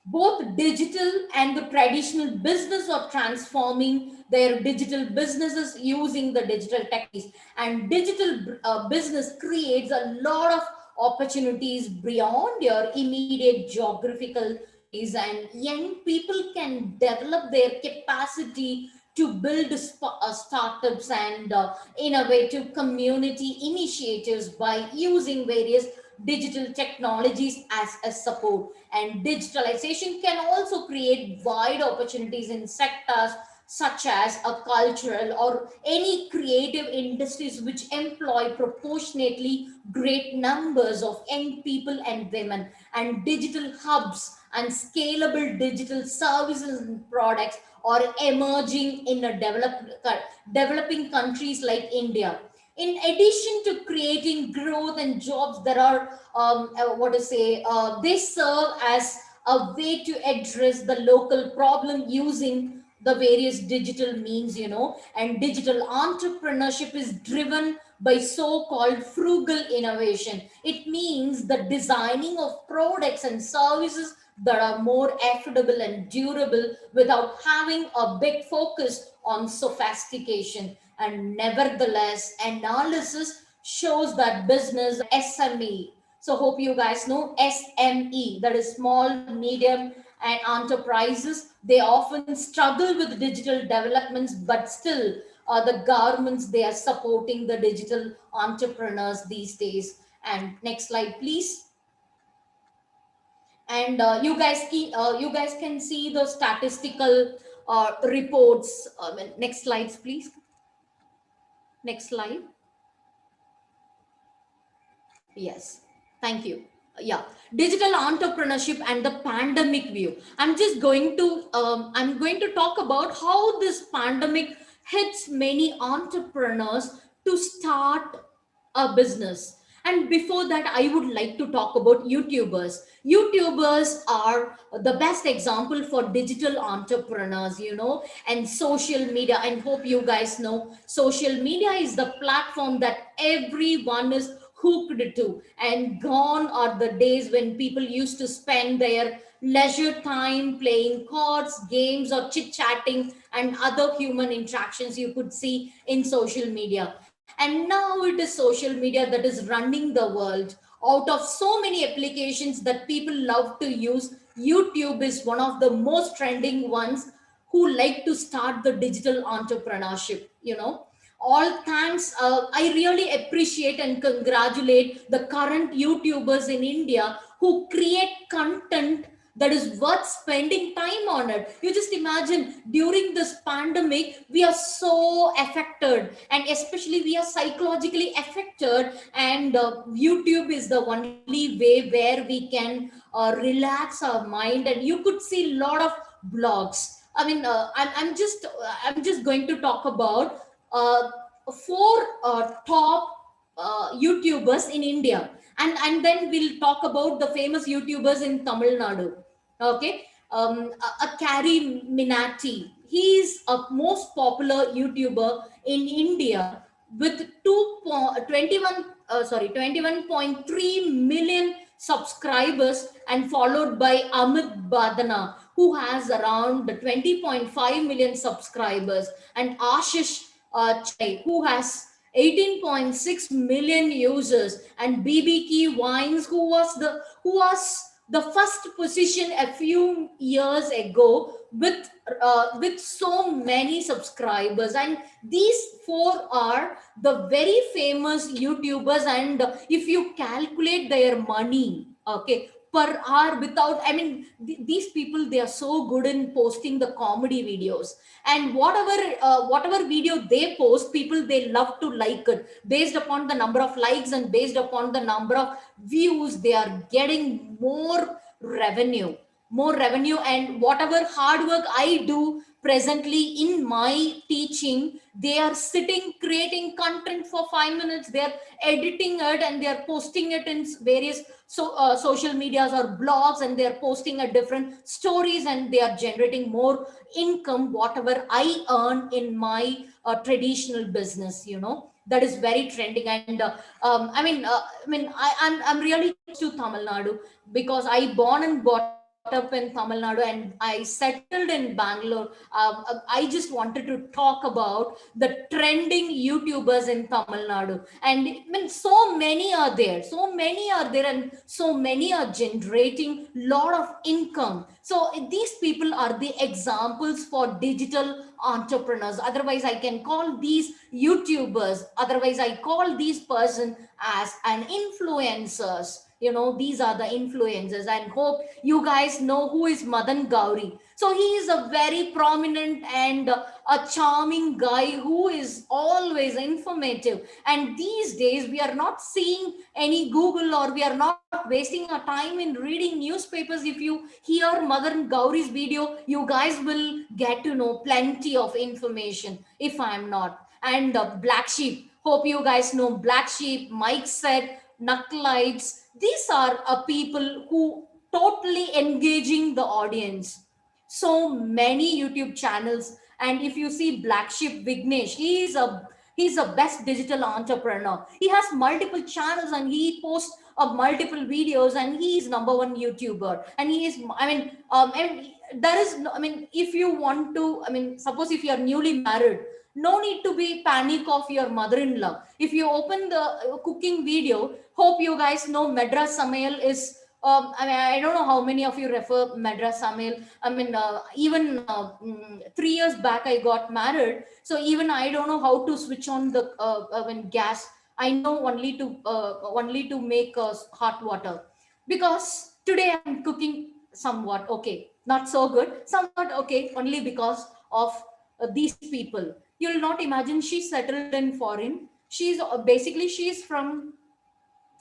both digital and the traditional business are transforming their digital businesses using the digital techniques. And digital business creates a lot of opportunities beyond your immediate geographical cities, and young people can develop their capacity to build startups and innovative community initiatives by using various digital technologies as a support. And digitalization can also create wide opportunities in sectors such as a cultural or any creative industries which employ proportionately great numbers of young people and women. And digital hubs and scalable digital services and products are emerging in a developing countries like India. In addition to creating growth and jobs, there are they serve as a way to address the local problem using the various digital means. And digital entrepreneurship is driven by so-called frugal innovation. It means the designing of products and services that are more affordable and durable without having a big focus on sophistication. And nevertheless, analysis shows that business SME. So hope you guys know SME, that is small, medium, and enterprises. They often struggle with digital developments, but still, the governments they are supporting the digital entrepreneurs these days. And next slide, please. And you guys can see the statistical reports. Next slides, please. Next slide. Yes, thank you. yeah, digital entrepreneurship and the pandemic view. I'm going to talk about how this pandemic hits many entrepreneurs to start a business. And before that, I would like to talk about YouTubers. YouTubers are the best example for digital entrepreneurs, and social media. And hope you guys know social media is the platform that everyone is hooked to. And gone are the days when people used to spend their leisure time playing cards, games, or chit chatting and other human interactions you could see in social media. And now it is social media that is running the world. Out of so many applications that people love to use, YouTube is one of the most trending ones who like to start the digital entrepreneurship. All thanks. I really appreciate and congratulate the current YouTubers in India who create content that is worth spending time on it. You just imagine during this pandemic, we are so affected, and especially we are psychologically affected. And YouTube is the only way where we can relax our mind. And you could see a lot of blogs. I mean, I'm just going to talk about four top YouTubers in India, and then we'll talk about the famous YouTubers in Tamil Nadu. Okay, a Carrie Minati. He's a most popular YouTuber in India with 21.3 million subscribers, and followed by Amit Badana, who has around 20.5 million subscribers, and Ashish Chai, who has 18.6 million users, and BBK Wines, who was the first position a few years ago with so many subscribers. And these four are the very famous YouTubers. And if you calculate their money, okay, per hour, without, I mean, these people, they are so good in posting the comedy videos. And whatever video they post, people, they love to like it based upon the number of likes, and based upon the number of views, they are getting revenue more revenue. And whatever hard work I do presently in my teaching, they are sitting creating content for 5 minutes, they are editing it, and they are posting it in various social medias or blogs, and they are posting a different stories, and they are generating more income whatever I earn in my traditional business. That is very trending. And I'm really close to Tamil Nadu, because I born and brought up in Tamil Nadu, and I settled in Bangalore. I just wanted to talk about the trending YouTubers in Tamil Nadu. And I mean, so many are there, and so many are generating lot of income. So these people are the examples for digital entrepreneurs. Otherwise, I can call these YouTubers, otherwise I call these person as an influencers. These are the influencers. And hope you guys know who is Madan Gauri. So he is a very prominent and a charming guy who is always informative. And these days we are not seeing any Google, or we are not wasting our time in reading newspapers. If you hear Madan Gauri's video, you guys will get to know plenty of information, if I am not. And Black Sheep, hope you guys know Black Sheep, Mike said, Knucklites. These are people who totally engaging the audience. So many YouTube channels. And if you see Black Sheep Vignesh, he's a best digital entrepreneur. He has multiple channels, and he posts multiple videos, and he is number one YouTuber. And he is, and there is no, if you want to, suppose if you are newly married, no need to be panic of your mother-in-law. If you open the cooking video, hope you guys know Madras Samail is, I don't know how many of you refer Madras Samail. Even 3 years back I got married, so even I don't know how to switch on the gas. I know only to make hot water, because today I'm cooking somewhat okay, not so good, somewhat okay, only because of these people. You'll not imagine, she's settled in foreign. She's basically she's from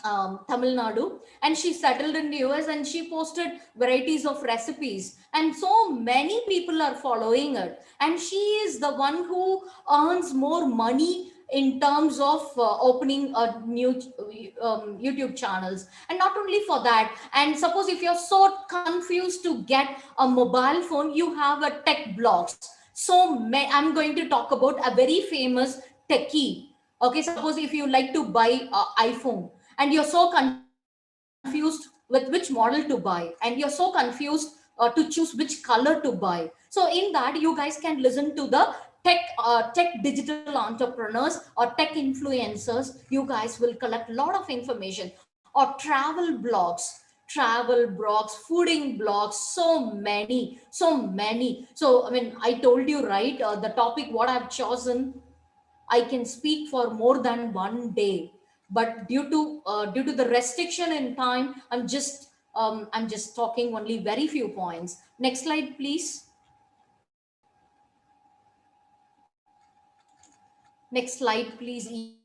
Tamil Nadu, and she settled in the US, and she posted varieties of recipes, and so many people are following it. And she is the one who earns more money in terms of opening a new YouTube channels. And not only for that, and suppose if you're so confused to get a mobile phone, you have a tech blogs. So I'm going to talk about a very famous techie. Okay, suppose if you like to buy an iPhone, and you're so confused with which model to buy, and you're so confused to choose which color to buy. So in that, you guys can listen to the tech digital entrepreneurs or tech influencers. You guys will collect a lot of information, or travel blogs, fooding blogs, so many. So I mean, I told you, right, the topic what I've chosen, I can speak for more than one day, but due to the restriction in time, I'm just talking only very few points. Next slide, please. Next slide, please.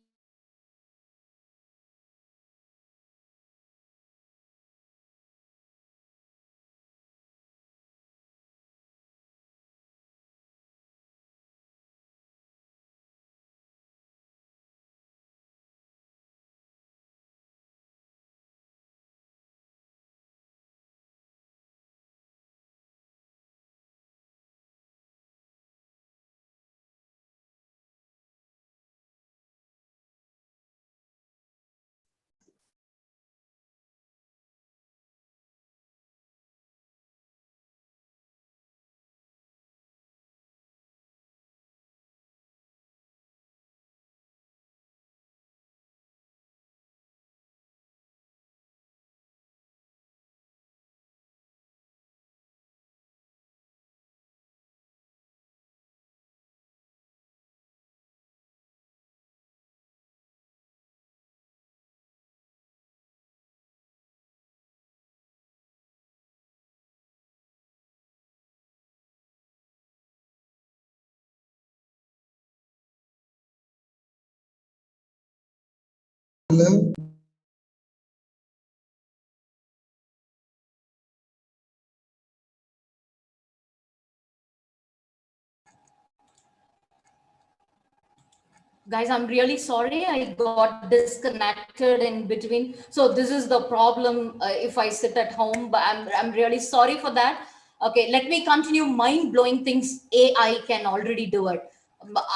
Guys, I'm really sorry I got disconnected in between. So this is the problem if I sit at home, but I'm really sorry for that. Okay, let me continue. Mind blowing things AI can already do it.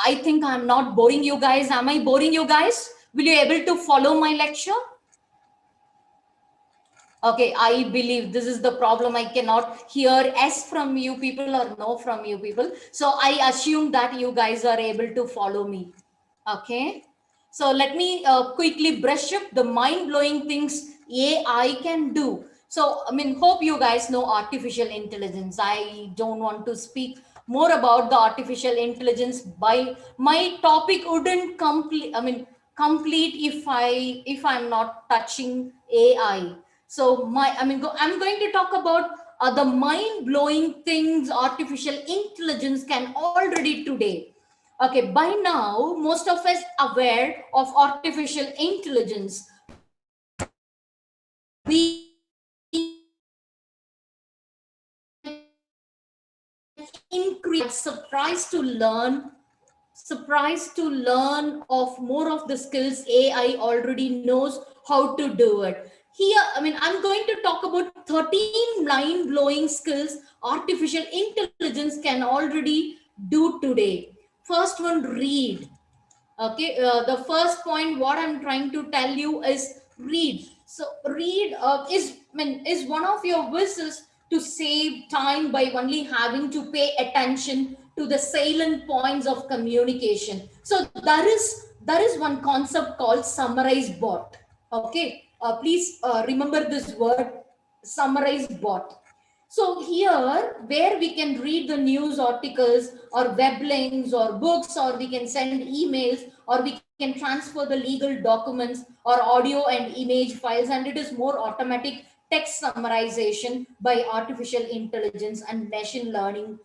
I think I'm not boring you guys. Am I boring you guys? Will you able to follow my lecture? Okay, I believe this is the problem. I cannot hear S from you people or no from you people. So I assume that you guys are able to follow me. Okay, so let me quickly brush up the mind-blowing things AI can do. So, I mean, hope you guys know artificial intelligence. I don't want to speak more about the artificial intelligence. By my topic wouldn't complete. I mean, complete if I'm not touching AI. So I'm going to talk about the mind-blowing things artificial intelligence can already today. Okay, by now, most of us aware of artificial intelligence. We increase surprised to learn of more of the skills AI already knows how to do it. Here, I mean, I'm going to talk about 13 mind-blowing skills artificial intelligence can already do today. First one, read. Okay, the first point what I'm trying to tell you is read. So read is one of your wishes to save time by only having to pay attention to the salient points of communication. So there is one concept called summarize bot. Okay, please remember this word, summarize bot. So here, where we can read the news articles or web links or books, or we can send emails, or we can transfer the legal documents or audio and image files, and it is more automatic text summarization by artificial intelligence and machine learning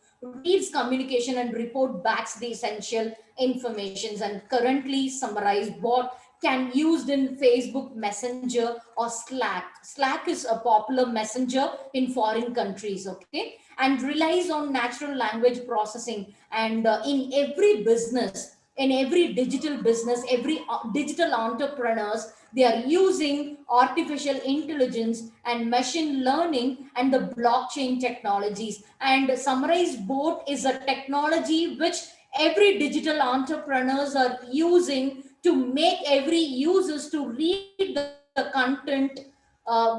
reads communication and report backs the essential informations. And currently summarized bot can used in Facebook Messenger or Slack. Slack is a popular messenger in foreign countries, okay, and relies on natural language processing. And in every business, in every digital business, every digital entrepreneurs, they are using artificial intelligence and machine learning and the blockchain technologies. And Summarize Boat is a technology which every digital entrepreneurs are using to make every users to read the content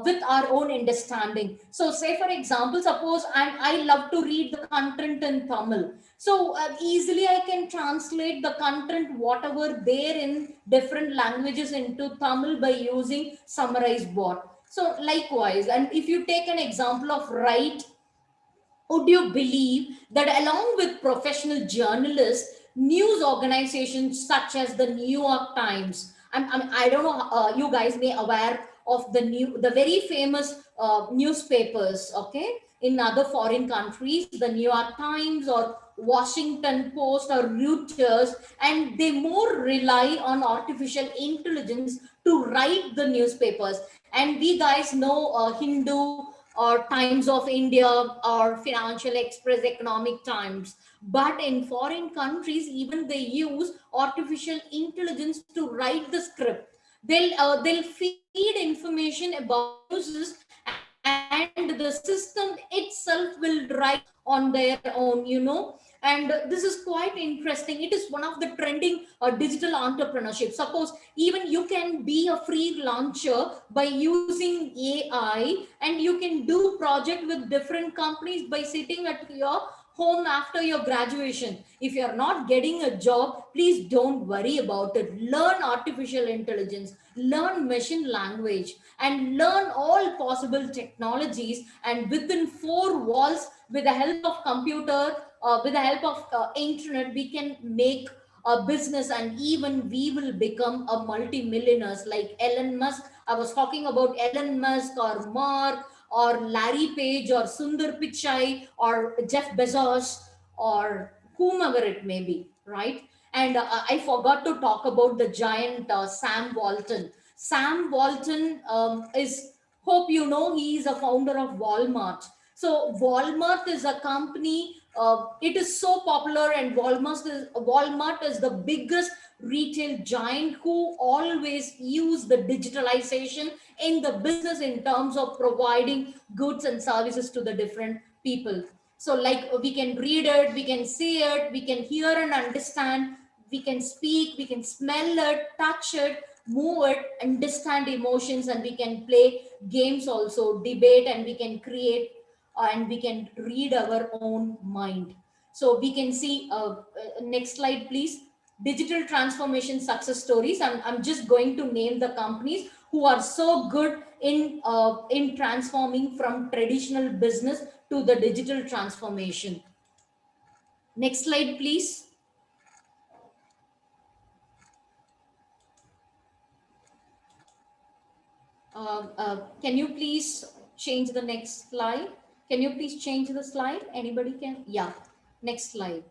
with our own understanding. So say for example, suppose I love to read the content in Tamil. So easily I can translate the content whatever there in different languages into Tamil by using Summarize Bot. So likewise, and if you take an example of write, would you believe that along with professional journalists, news organizations such as the New York Times, I don't know, you guys may aware of the very famous newspapers, okay, in other foreign countries, the New York Times or Washington Post or Reuters, and they more rely on artificial intelligence to write the newspapers. And we guys know Hindu or Times of India or Financial Express, Economic Times. But in foreign countries, even they use artificial intelligence to write the script. They'll feed information about the news, and the system itself will write on their own, and this is quite interesting. It is one of the trending digital entrepreneurship. Suppose even you can be a freelancer by using AI, and you can do project with different companies by sitting at your home after your graduation. If you're not getting a job, please don't worry about it. Learn artificial intelligence, learn machine language, and learn all possible technologies. And within four walls, with the help of computer, with the help of internet, we can make a business, and even we will become a multi-millionaires like Elon Musk. I was talking about Elon Musk or Mark or Larry Page or Sundar Pichai or Jeff Bezos or whomever it may be, right? And I forgot to talk about the giant Sam Walton. Sam Walton is, hope you know, he is a founder of Walmart. So Walmart is a company. It is so popular, and Walmart is the biggest retail giant who always use the digitalization in the business in terms of providing goods and services to the different people. So like we can read it, we can see it, we can hear and understand, we can speak, we can smell it, touch it, move it, understand emotions, and we can play games also, debate, and we can create and we can read our own mind. So we can see next slide please. Digital transformation success stories. I'm just going to name the companies who are so good in transforming from traditional business to the digital transformation. Next slide please. Can you please change the next slide? Can you please change the slide? Anybody can? Yeah, next slide.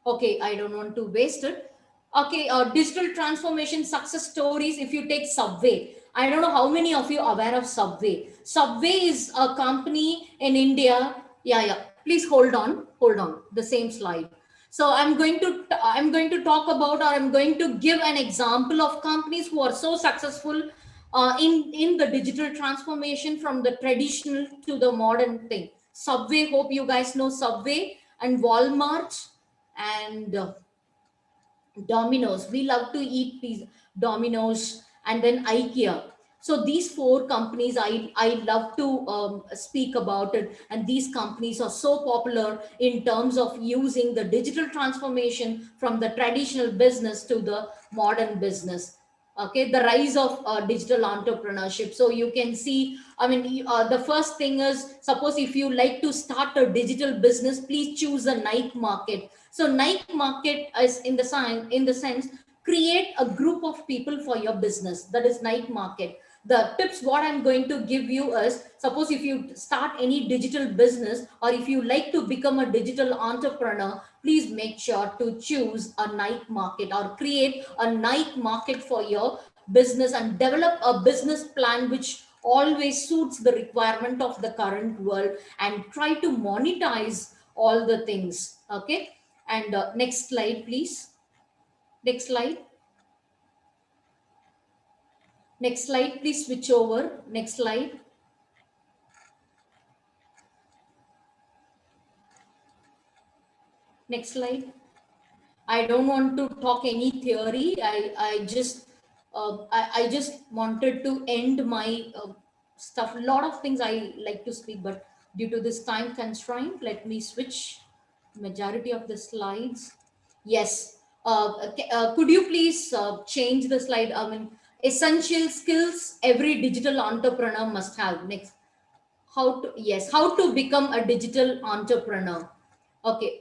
Okay, I don't want to waste it. Okay, digital transformation success stories. If you take Subway, I don't know how many of you are aware of Subway. Subway is a company in India. Yeah. Please hold on. The same slide. So I'm going to talk about, or I'm going to give an example of companies who are so successful in the digital transformation from the traditional to the modern thing. Subway, hope you guys know Subway, and Walmart, and Domino's. We love to eat pizza, Domino's, and then IKEA. So these four companies, I love to speak about it. And these companies are so popular in terms of using the digital transformation from the traditional business to the modern business. Okay, the rise of digital entrepreneurship. So you can see, I mean, the first thing is, suppose if you like to start a digital business, please choose a Nike market. So Nike market is in the sense, create a group of people for your business. That is Nike market. The tips what I'm going to give you is, suppose if you start any digital business or if you like to become a digital entrepreneur, please make sure to choose a niche market or create a niche market for your business and develop a business plan which always suits the requirement of the current world, and try to monetize all the things. Okay. And next slide, please. Next slide. Next slide, please switch over. Next slide. Next slide. I don't want to talk any theory. I just wanted to end my stuff. A lot of things I like to speak, but due to this time constraint, let me switch majority of the slides. Yes. Could you please change the slide? I mean, essential skills every digital entrepreneur must have. Next. How to become a digital entrepreneur. Okay.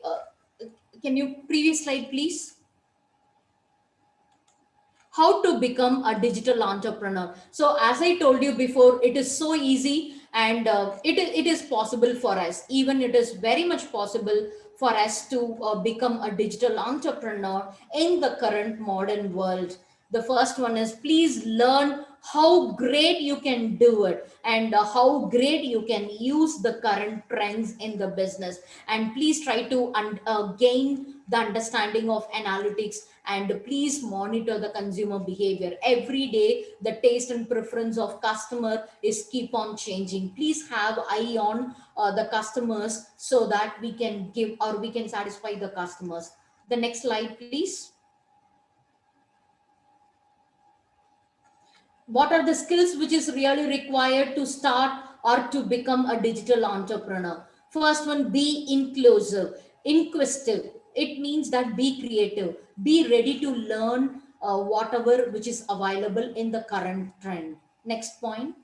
Can you previous slide, please? How to become a digital entrepreneur. So as I told you before, it is so easy, and it is possible for us. Even it is very much possible for us to become a digital entrepreneur in the current modern world. The first one is, please learn how great you can do it, and how great you can use the current trends in the business. And please try to gain the understanding of analytics, and please monitor the consumer behavior every day. The taste and preference of customer is keep on changing. Please have eye on the customers, so that we can give or we can satisfy the customers. The next slide, please. What are the skills which is really required to start or to become a digital entrepreneur? First one, be inquisitive. It means that be creative, be ready to learn whatever which is available in the current trend. Next point.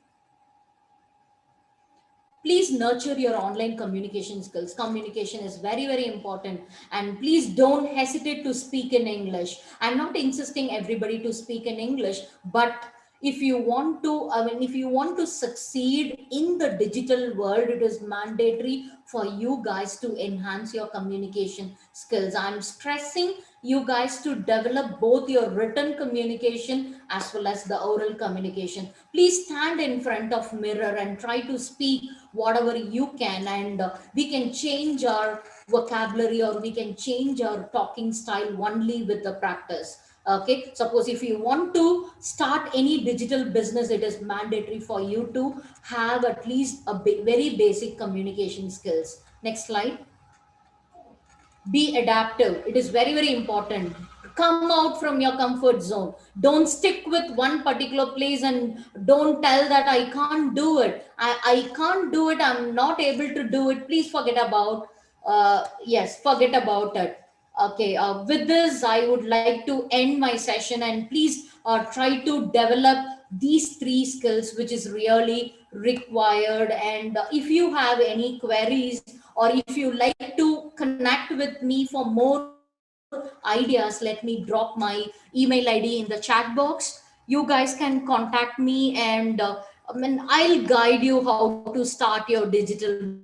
Please nurture your online communication skills. Communication is very, very important. And please don't hesitate to speak in English. I'm not insisting everybody to speak in English, but if you want to, if you want to succeed in the digital world, it is mandatory for you guys to enhance your communication skills. I'm stressing you guys to develop both your written communication as well as the oral communication. Please stand in front of mirror and try to speak whatever you can, and we can change our vocabulary or we can change our talking style only with the practice. Okay, suppose if you want to start any digital business, it is mandatory for you to have at least a very basic communication skills. Next slide. Be adaptive. It is very, very important. Come out from your comfort zone. Don't stick with one particular place, and don't tell that I can't do it. I can't do it. I'm not able to do it. Please forget about forget about it. Okay, with this, I would like to end my session, and please try to develop these three skills, which is really required. And if you have any queries, or if you like to connect with me for more ideas, let me drop my email ID in the chat box. You guys can contact me, and I'll guide you how to start your digital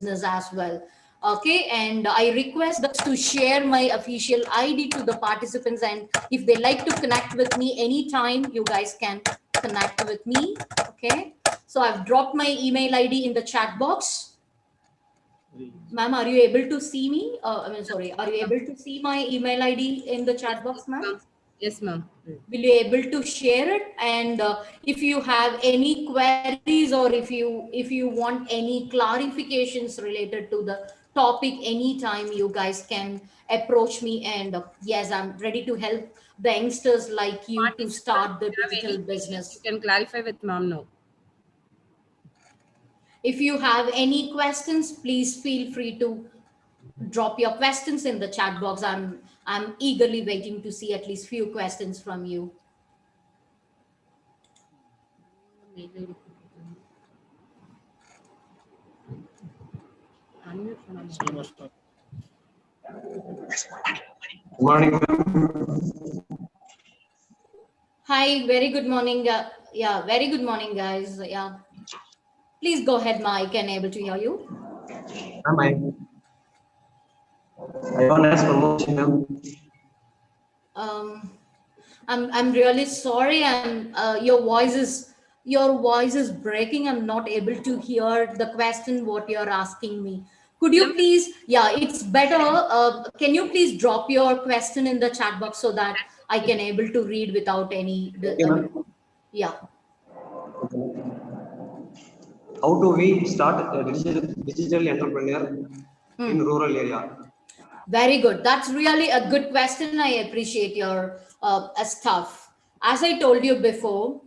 business as well. Okay, and I request to share my official ID to the participants, and if they like to connect with me anytime, you guys can connect with me. Okay, so I've dropped my email ID in the chat box. Ma'am, are you able to see me? Sorry, are you able to see my email ID in the chat box, ma'am? Yes, ma'am. Will you able to share it? And if you have any queries, or if you want any clarifications related to the topic, anytime you guys can approach me. And yes, I'm ready to help the youngsters like you to start the digital business. You can clarify with ma'am now. If you have any questions, please feel free to drop your questions in the chat box. I'm eagerly waiting to see at least few questions from you. Good morning. Hi, very good morning. Yeah, very good morning, guys. Yeah, please go ahead, Mike. Can able to hear you? I want to ask one more question, ma'am. Um, I'm really sorry. Your voice is breaking. I'm not able to hear the question what you're asking me. Could you please? Yeah, it's better. Can you please drop your question in the chat box so that I can able to read without any? Okay, I ma'am. mean, yeah. How do we start a digital entrepreneur in rural area? Very good. That's really a good question. I appreciate your stuff. As I told you before,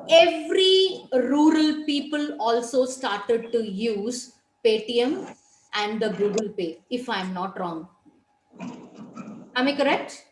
every rural people also started to use Paytm and the Google Pay, if I'm not wrong. Am I correct?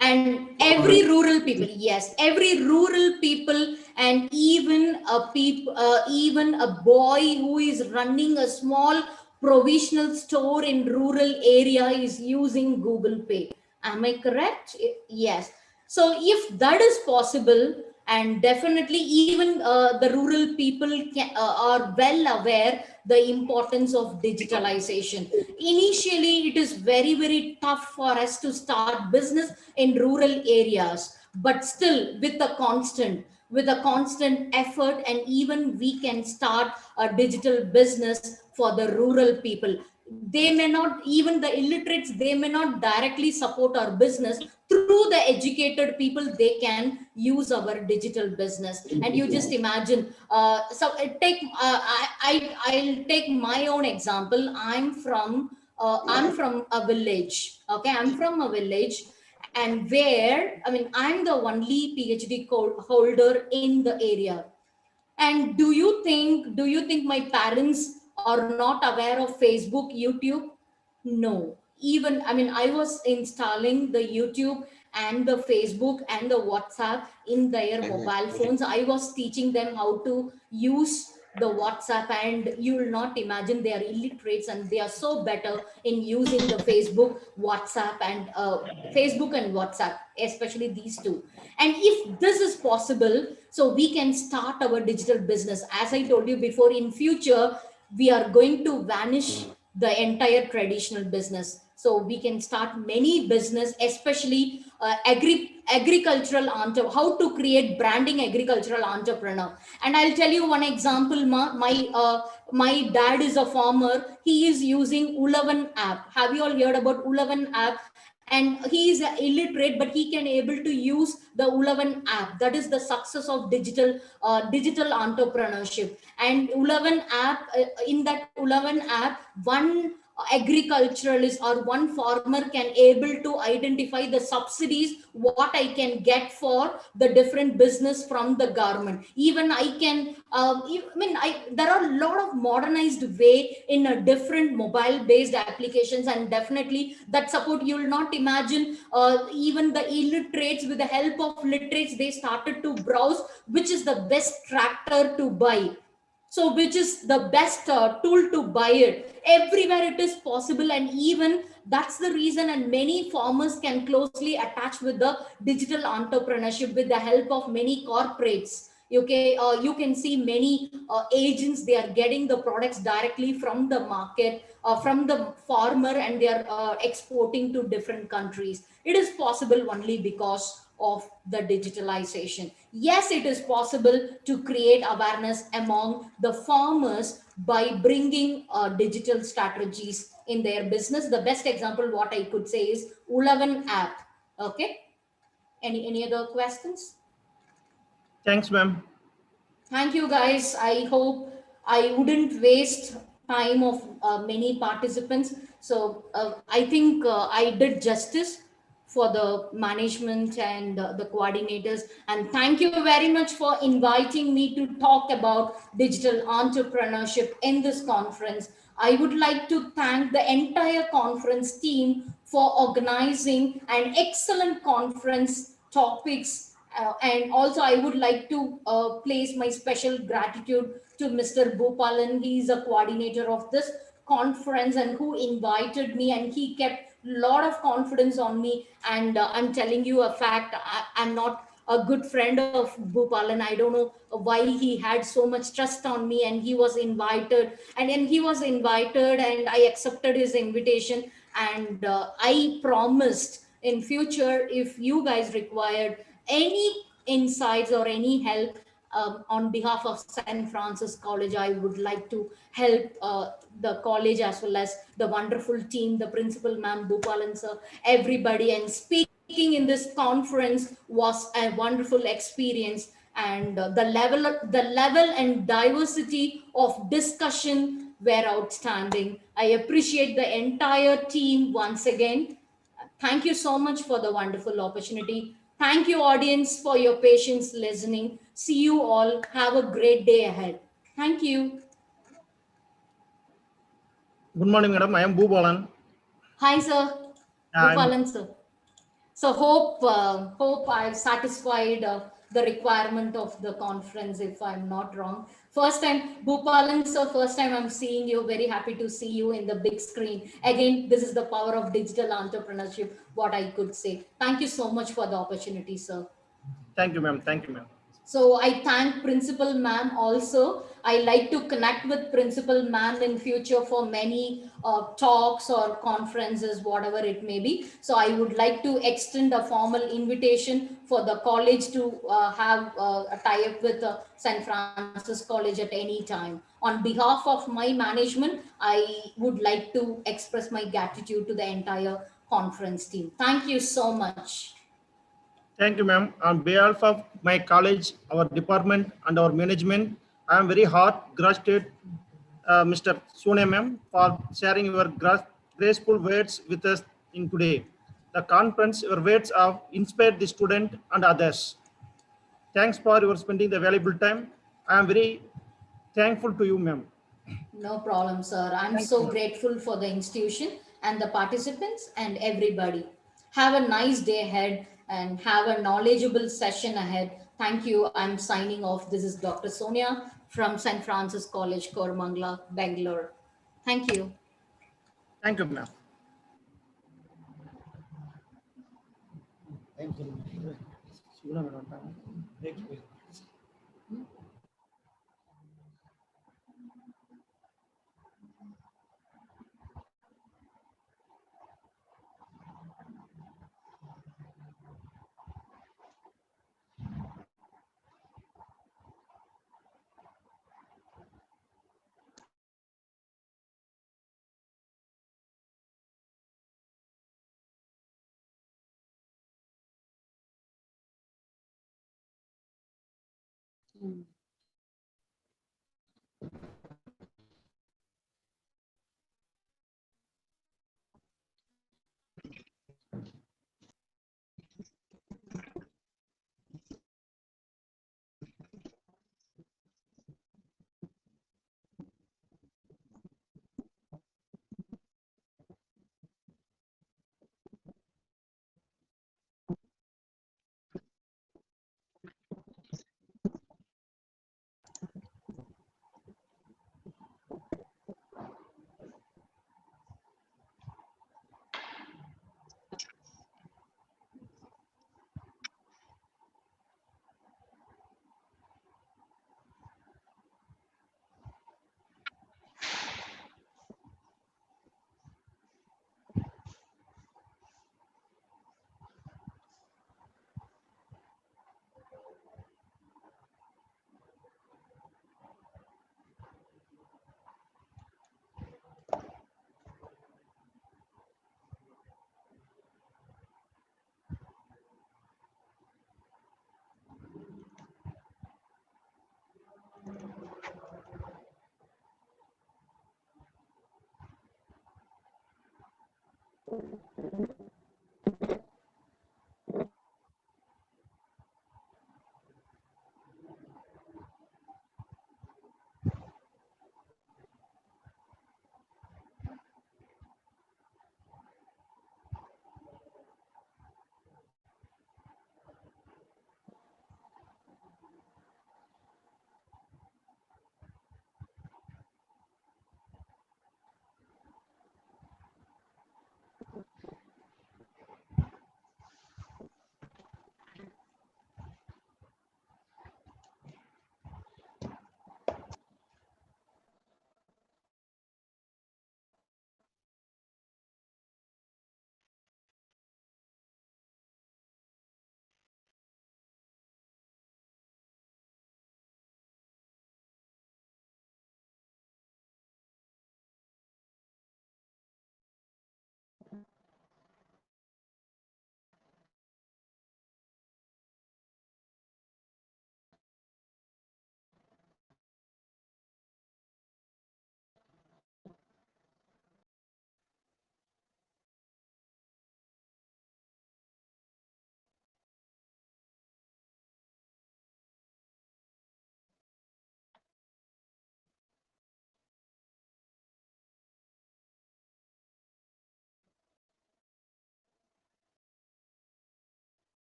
And every rural people, yes, every rural people, and even a boy who is running a small provisional store in rural area is using Google Pay. Am I correct? Yes. So if that is possible, and definitely even the rural people are well aware the importance of digitalization. Initially it is very tough for us to start business in rural areas, but still with a constant effort, and even we can start a digital business for the rural people. They may not, even the illiterates, they may not directly support our business. Through the educated people they can use our digital business. And you just imagine, I'll take my own example. I'm from a village. Okay, I'm from a village, and where, I mean, I'm the only PhD holder in the area. And do you think my parents are not aware of Facebook, YouTube? No. Even, I mean, I was installing the YouTube and the Facebook and the WhatsApp in their mobile phones. I was teaching them how to use the WhatsApp, and you will not imagine they are illiterates and they are so better in using the Facebook and WhatsApp, especially these two. And if this is possible, so we can start our digital business. As I told you before, in future we are going to vanish the entire traditional business, so we can start many business, especially agricultural how to create branding agricultural entrepreneur. And I'll tell you one example. My dad is a farmer. He is using Ulavan app. Have you all heard about Ulavan app? And he is illiterate, but he can able to use the Ulavan app. That is the success of digital entrepreneurship. And Ulavan app, in that Ulavan app, one agriculturalist or one farmer can able to identify the subsidies what I can get for the different business from the government. Even I can, there are a lot of modernized way in a different mobile based applications, and definitely that support. You will not imagine, even the illiterates, with the help of literates, they started to browse which is the best tractor to buy, so which is the best tool to buy it. Everywhere it is possible, and even that's the reason, and many farmers can closely attach with the digital entrepreneurship with the help of many corporates. Okay, you can see many agents, they are getting the products directly from the market, from the farmer, and they are exporting to different countries. It is possible only because of the digitalization. Yes, it is possible to create awareness among the farmers by bringing digital strategies in their business. The best example what I could say is Ulavan app. Okay, any other questions? Thanks, ma'am. Thank you, guys. I hope I wouldn't waste time of many participants. So I think I did justice for the management and the coordinators. And thank you very much for inviting me to talk about digital entrepreneurship in this conference. I would like to thank the entire conference team for organizing an excellent conference topics, and also I would like to place my special gratitude to Mr. Bhopalan. He is a coordinator of this conference and who invited me, and he kept lot of confidence on me. And I'm telling you a fact, I'm not a good friend of Bhupalan. I don't know why he had so much trust on me, and he was invited, and then he was invited, and I accepted his invitation. And I promised in future, if you guys required any insights or any help, on behalf of St. Francis College, I would like to help the college as well as the wonderful team, the principal, ma'am, Bhupalan sir, everybody. And speaking in this conference was a wonderful experience. And the level and diversity of discussion were outstanding. I appreciate the entire team once again. Thank you so much for the wonderful opportunity. Thank you, audience, for your patience listening. See you all. Have a great day ahead. Thank you. Good morning, madam. I am Bhupalan. Hi, sir. I'm Bhupalan, sir. So hope I've satisfied the requirement of the conference, if I'm not wrong. First time, Bhupalan, sir, first time I'm seeing you. Very happy to see you in the big screen. Again, this is the power of digital entrepreneurship, what I could say. Thank you so much for the opportunity, sir. Thank you, ma'am. Thank you, ma'am. So I thank Principal Ma'am also. I like to connect with Principal Ma'am in future for many talks or conferences, whatever it may be. So I would like to extend a formal invitation for the college to have a tie-up with St. Francis College at any time. On behalf of my management, I would like to express my gratitude to the entire conference team. Thank you so much. Thank you, ma'am. On behalf of my college, our department, and our management, I am very grateful, Mr. Sune, ma'am, for sharing your graceful words with us in today. The conference, your words have inspired the student and others. Thanks for your spending the valuable time. I am very thankful to you, ma'am. No problem, sir. I'm Thank so you. grateful for the institution and the participants and everybody. Have a nice day ahead and have a knowledgeable session ahead. Thank you. I'm signing off. This is Dr. Sonia from St. Francis College, Koramangala, Bangalore. Thank you. Thank you, ma'am.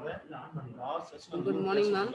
Good morning, ma'am.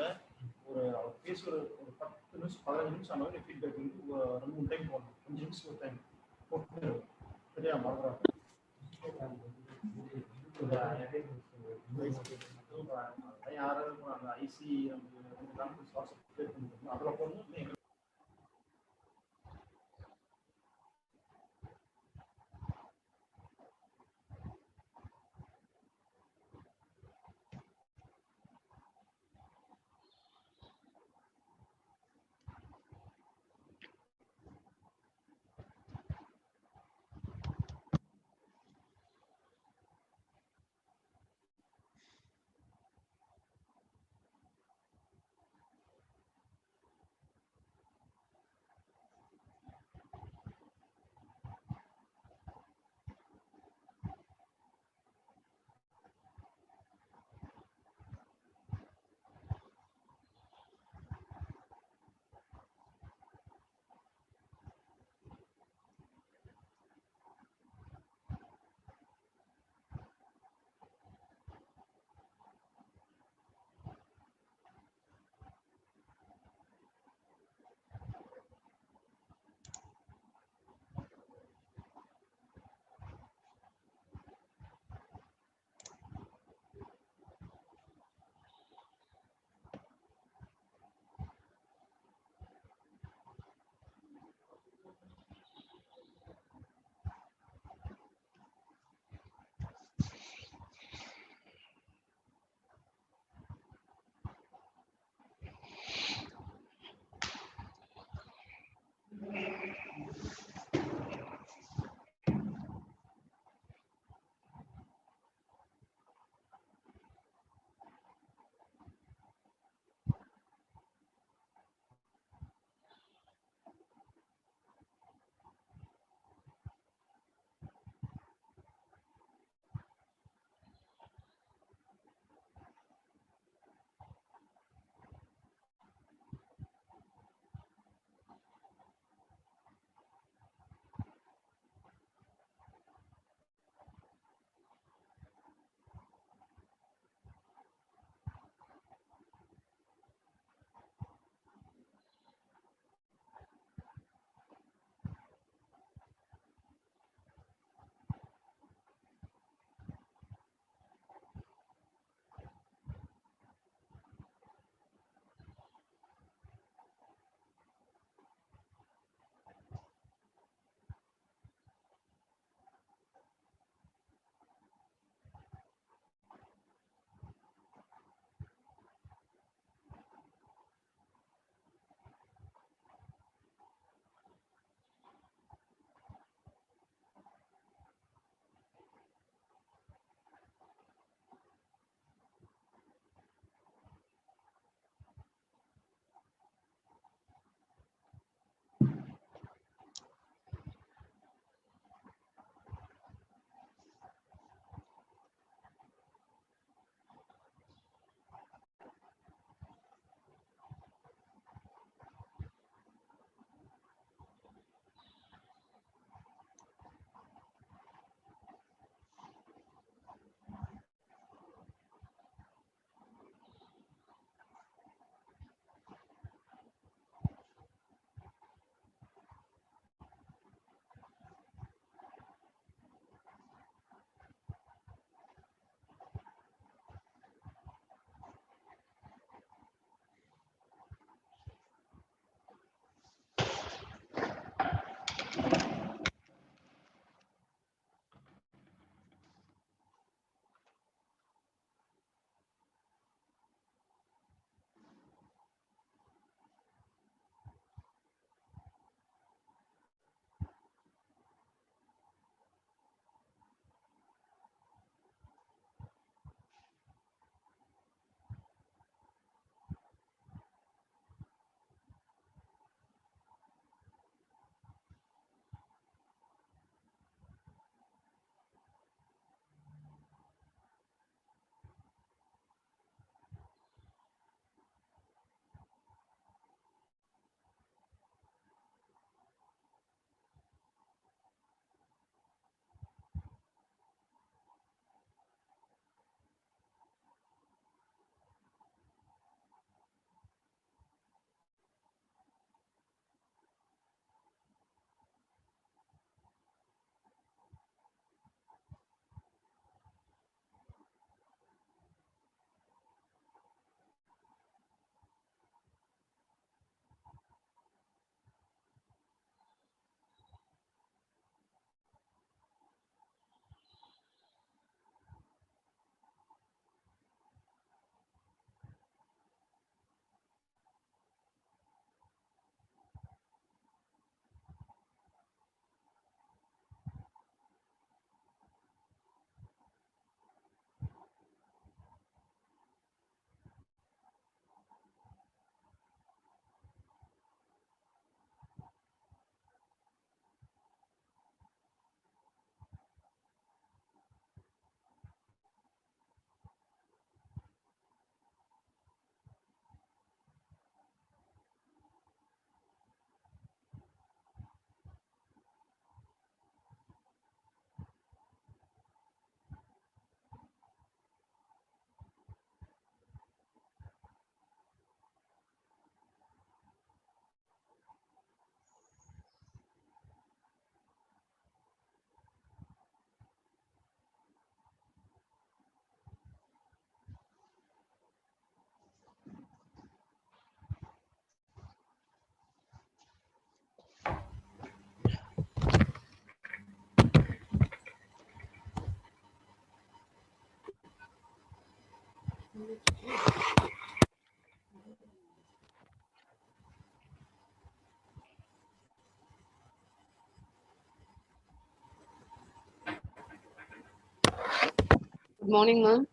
Good morning, ma'am.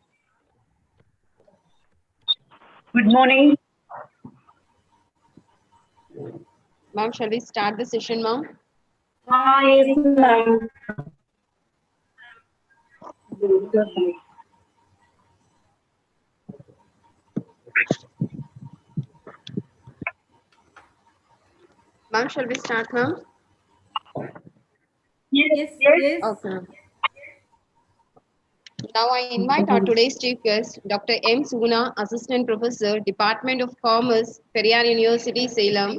Good morning. Ma'am, shall we start the session, ma'am? Yes, ma'am. Ma'am, shall we start, ma'am? Yes. Okay. Now I invite our today's chief guest, Dr. M. Suna, Assistant Professor, Department of Commerce, Periyar University, Salem.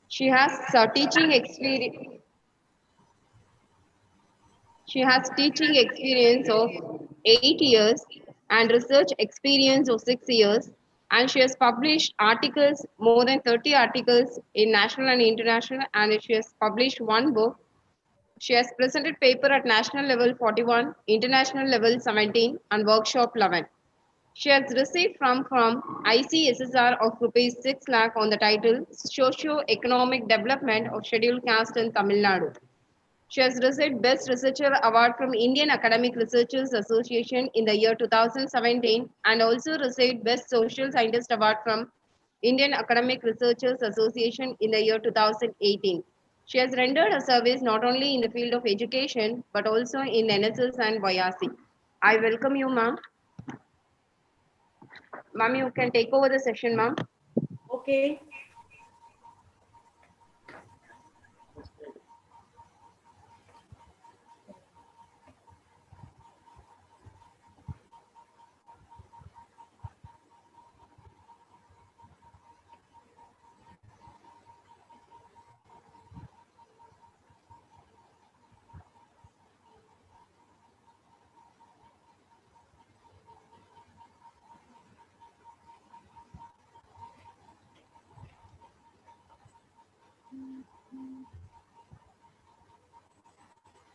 She has teaching experience. She has teaching experience of 8 years and research experience of 6 years, and she has published articles, more than 30 articles in national and international, and she has published one book. She has presented paper at national level 41, international level 17, and workshop 11. She has received from ICSSR of rupees 6 lakh on the title Socio-Economic Development of Scheduled Caste in Tamil Nadu. She has received Best Researcher Award from Indian Academic Researchers Association in the year 2017 and also received Best Social Scientist Award from Indian Academic Researchers Association in the year 2018. She has rendered her service not only in the field of education but also in NSS and YRC. I welcome you, ma'am. Ma'am, you can take over the session, ma'am. Okay.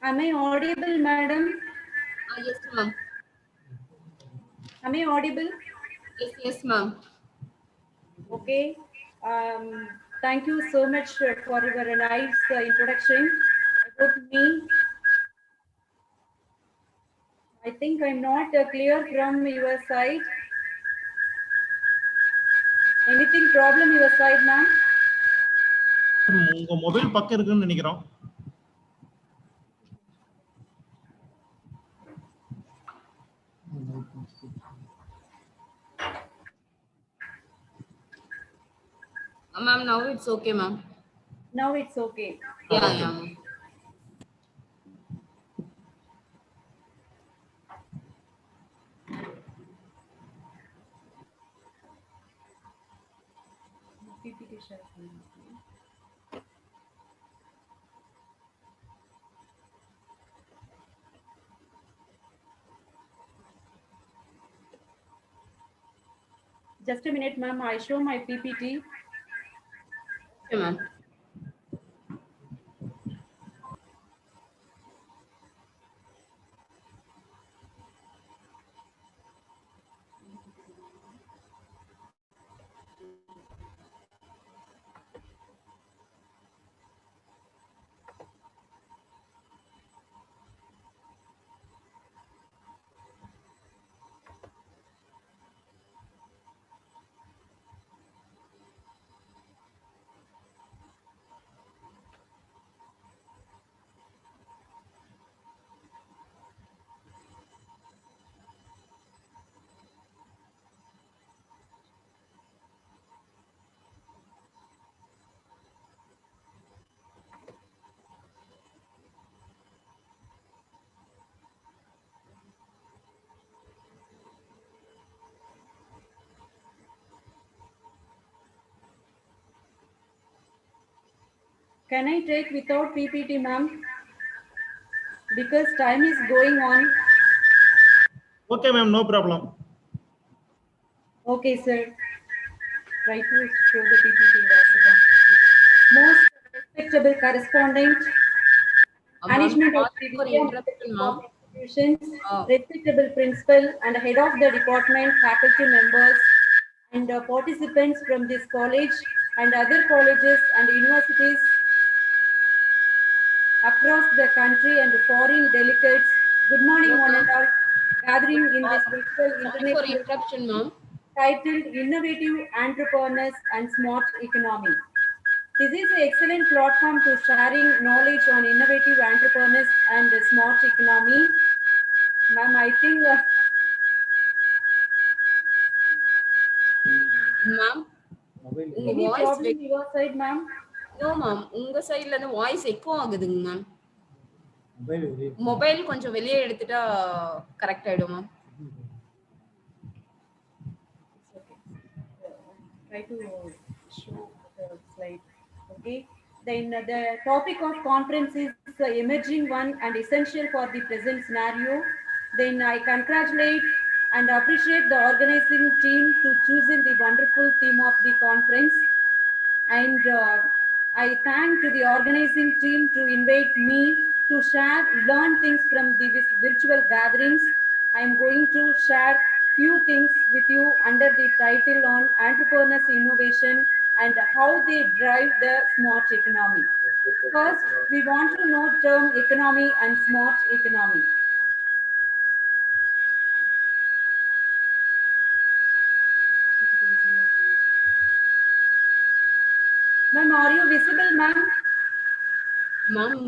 Am I audible, madam? Yes, ma'am. Am I audible? Yes, ma'am. Okay. Thank you so much for your nice introduction about me. I think I'm not clear from your side. Anything problem your side, ma'am? உங்க mobile பக்கம் இருக்குன்னு நினைக்கிறோம். Ma'am, now it's okay, ma'am. Now it's okay. Yeah. PPT share. Just a minute, ma'am. I show my PPT. Okay, ma'am. Can I take without PPT, ma'am? Because time is going on. Okay, ma'am, no problem. Okay, sir. Try to show the PPT. Most respectable correspondent, management of the institutions, respectable principal and head of the department, faculty members, and participants from this college and other colleges and universities across the country and foreign delegates Good morning, Hello, one ma'am. and all. Gathering in this virtual Sorry for international interruption, ma'am. titled Innovative Entrepreneurs and Smart Economy. This is an excellent platform to sharing knowledge on innovative entrepreneurs and the smart economy. Ma'am, I think Ma'am, உங்க any voice problem your side, ma'am? No ma'am, உங்க சைடுல இருந்து voice echo ஆகுதுங்க ma'am. Mobile கொஞ்சம் வெளியே எடுத்துட்டா correct ஆயிடும் ma'am. Try to show the slide. Okay. Then the topic of conference is emerging one and essential for the present scenario. Then I congratulate and appreciate the organizing team to choosing the wonderful theme of the conference. And I thank to the organizing team to invite me to share, learn things from the virtual gatherings. I am going to share few things with you under the title on entrepreneurs innovation and how they drive the smart economy. First, we want to know term economy and smart economy. Ma'am, are you visible, ma'am? Ma'am,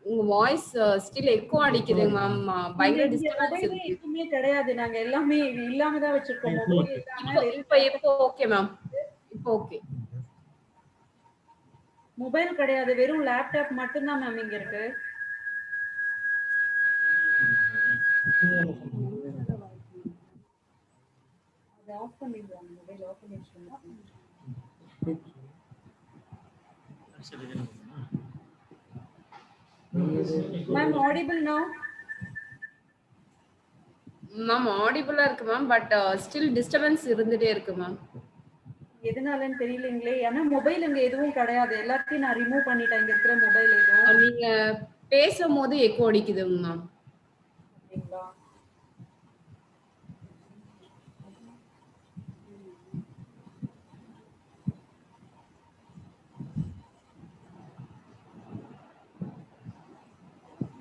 உங்க voice still echo அடிக்குதுங்க ma'am. பயங்கர disturbance மொபைலே இருக்கு. எதுவுமே கிடையாது. நாங்க எல்லாமே இல்லாம தான் வச்சிருக்கோம். மொபைல் இல்லாம இப்போ ஓகே மேம். இப்போ ஓகே. மொபைல் கிடையாது, வெறும் லேப்டாப் மட்டும்தான் மேம் இங்க இருக்கு. அதை ஆஃப் பண்ணிடுவாங்க, மொபைல் ஆஃப் பண்ணி வச்சுருந்தோம். Ma'am audible now? மேம் ஆடிபிளா இருக்கு மேம், பட் ஸ்டில் டிஸ்டர்பன்ஸ் இருந்துட்டே இருக்கு மேம். எதனாலன்னு தெரியலங்களே. ஏன்னா மொபைல் இங்க எதுவும் கிடையாது, எல்லாத்தையும் நான் ரிமூவ் பண்ணிட்டேன். இங்க இருக்கிற மொபைல் எதுவும் நீங்க பேசும்போது எக்கோ அடிக்குதுங்க மேம். அப்படிங்களா?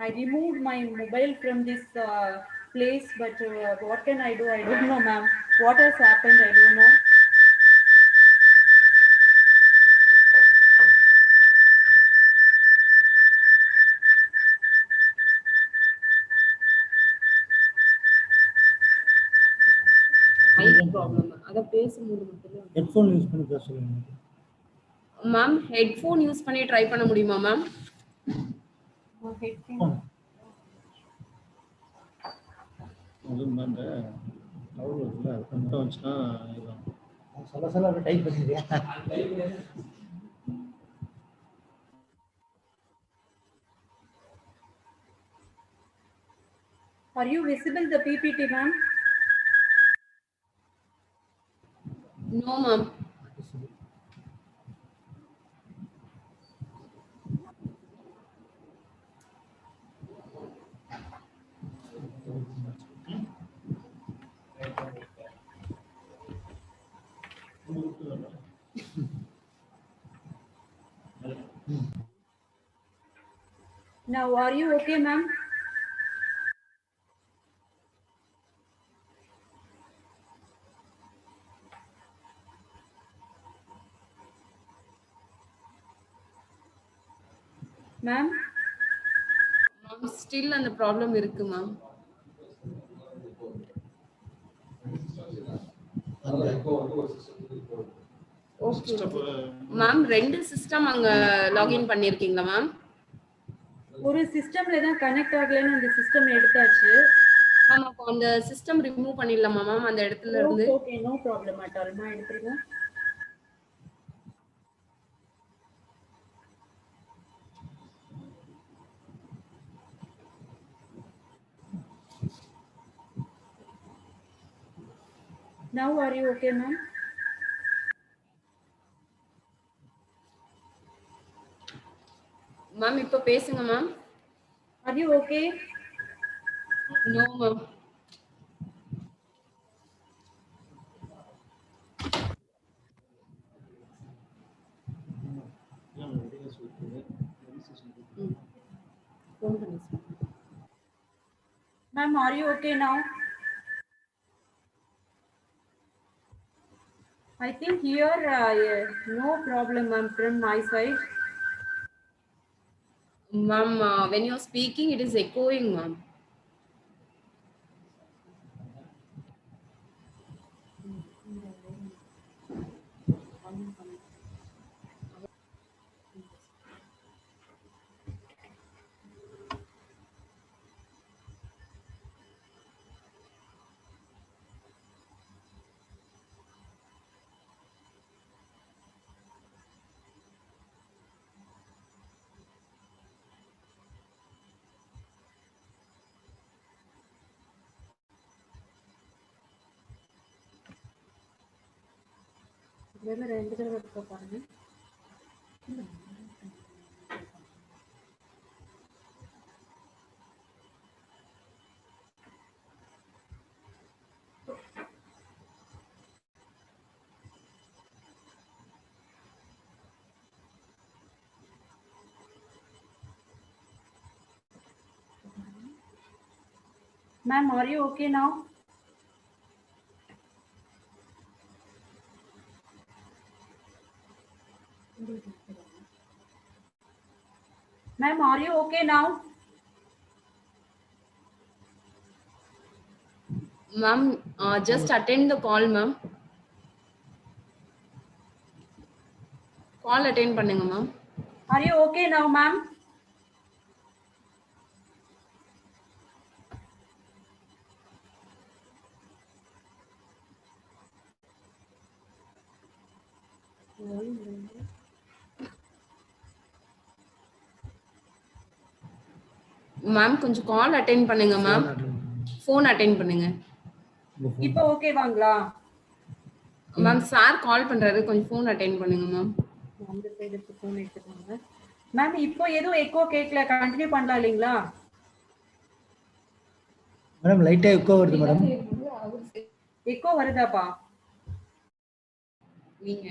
I removed my mobile from this place, but what can I do? I don't know, ma'am. What has happened? I don't know. Mic problem. அத பேசும்போது மட்டும் ஹெட்ஃபோன் யூஸ் பண்ணி பேச சொல்லுங்க மேம். ஹெட்ஃபோன் யூஸ் பண்ணி try பண்ண முடியுமா மேம்? Headphone. சொல்ல சொல்ல டைப் பண்ணிடுறியா? Are you visible the PPT, ma'am? No ma'am. Now, are you okay, ma'am? Ma'am? Ma'am still அந்த ப்ராப்ளம் இருக்கு மேம். Okay ma'am. ரெண்டு சிஸ்டம் அங்க லாகின் பண்ணிருக்கீங்களா மேம்? ஒரு சிஸ்டம்ல தான் கனெக்ட் ஆகலன்னு அந்த சிஸ்டம் எடுத்தாச்சு. மேம் அப்போ அந்த சிஸ்டம் ரிமூவ் பண்ணிடலாமா மேம் அந்த இடத்துல இருந்து? Okay, no problem at all. நான் எடுத்துருங்க. Now are you okay, ma'am? Ma'am இப்போ பேசுங்க ma'am. Are you okay? No ma'am. Phone பண்ணி Ma'am, are you okay now? I think here, no problem, ma'am, from my side. Ma'am, when you're speaking, it is echoing, ma'am. Ma'am, are you okay now? Ma'am, are you okay now? Ma'am, just attend the call, ma'am. Call attend பண்ணுங்க, ma'am. Are you okay now, ma'am? Ma'am கொஞ்சம் call attend பண்ணுங்க ma'am. Phone attend பண்ணுங்க. இப்போ ஓகேவாங்களா? Ma'am sir call பண்றாரு, கொஞ்சம் phone attend பண்ணுங்க ma'am. அந்த side phone எடுத்துக்கோங்க. மேம் இப்போ எதுவும் எக்கோ கேட்கல, கண்டினியூ பண்ணலாம் இல்லைங்களா? மேடம் லைட்டா எக்கோ வருது மேடம். எக்கோ வருதாப்பா? நீங்க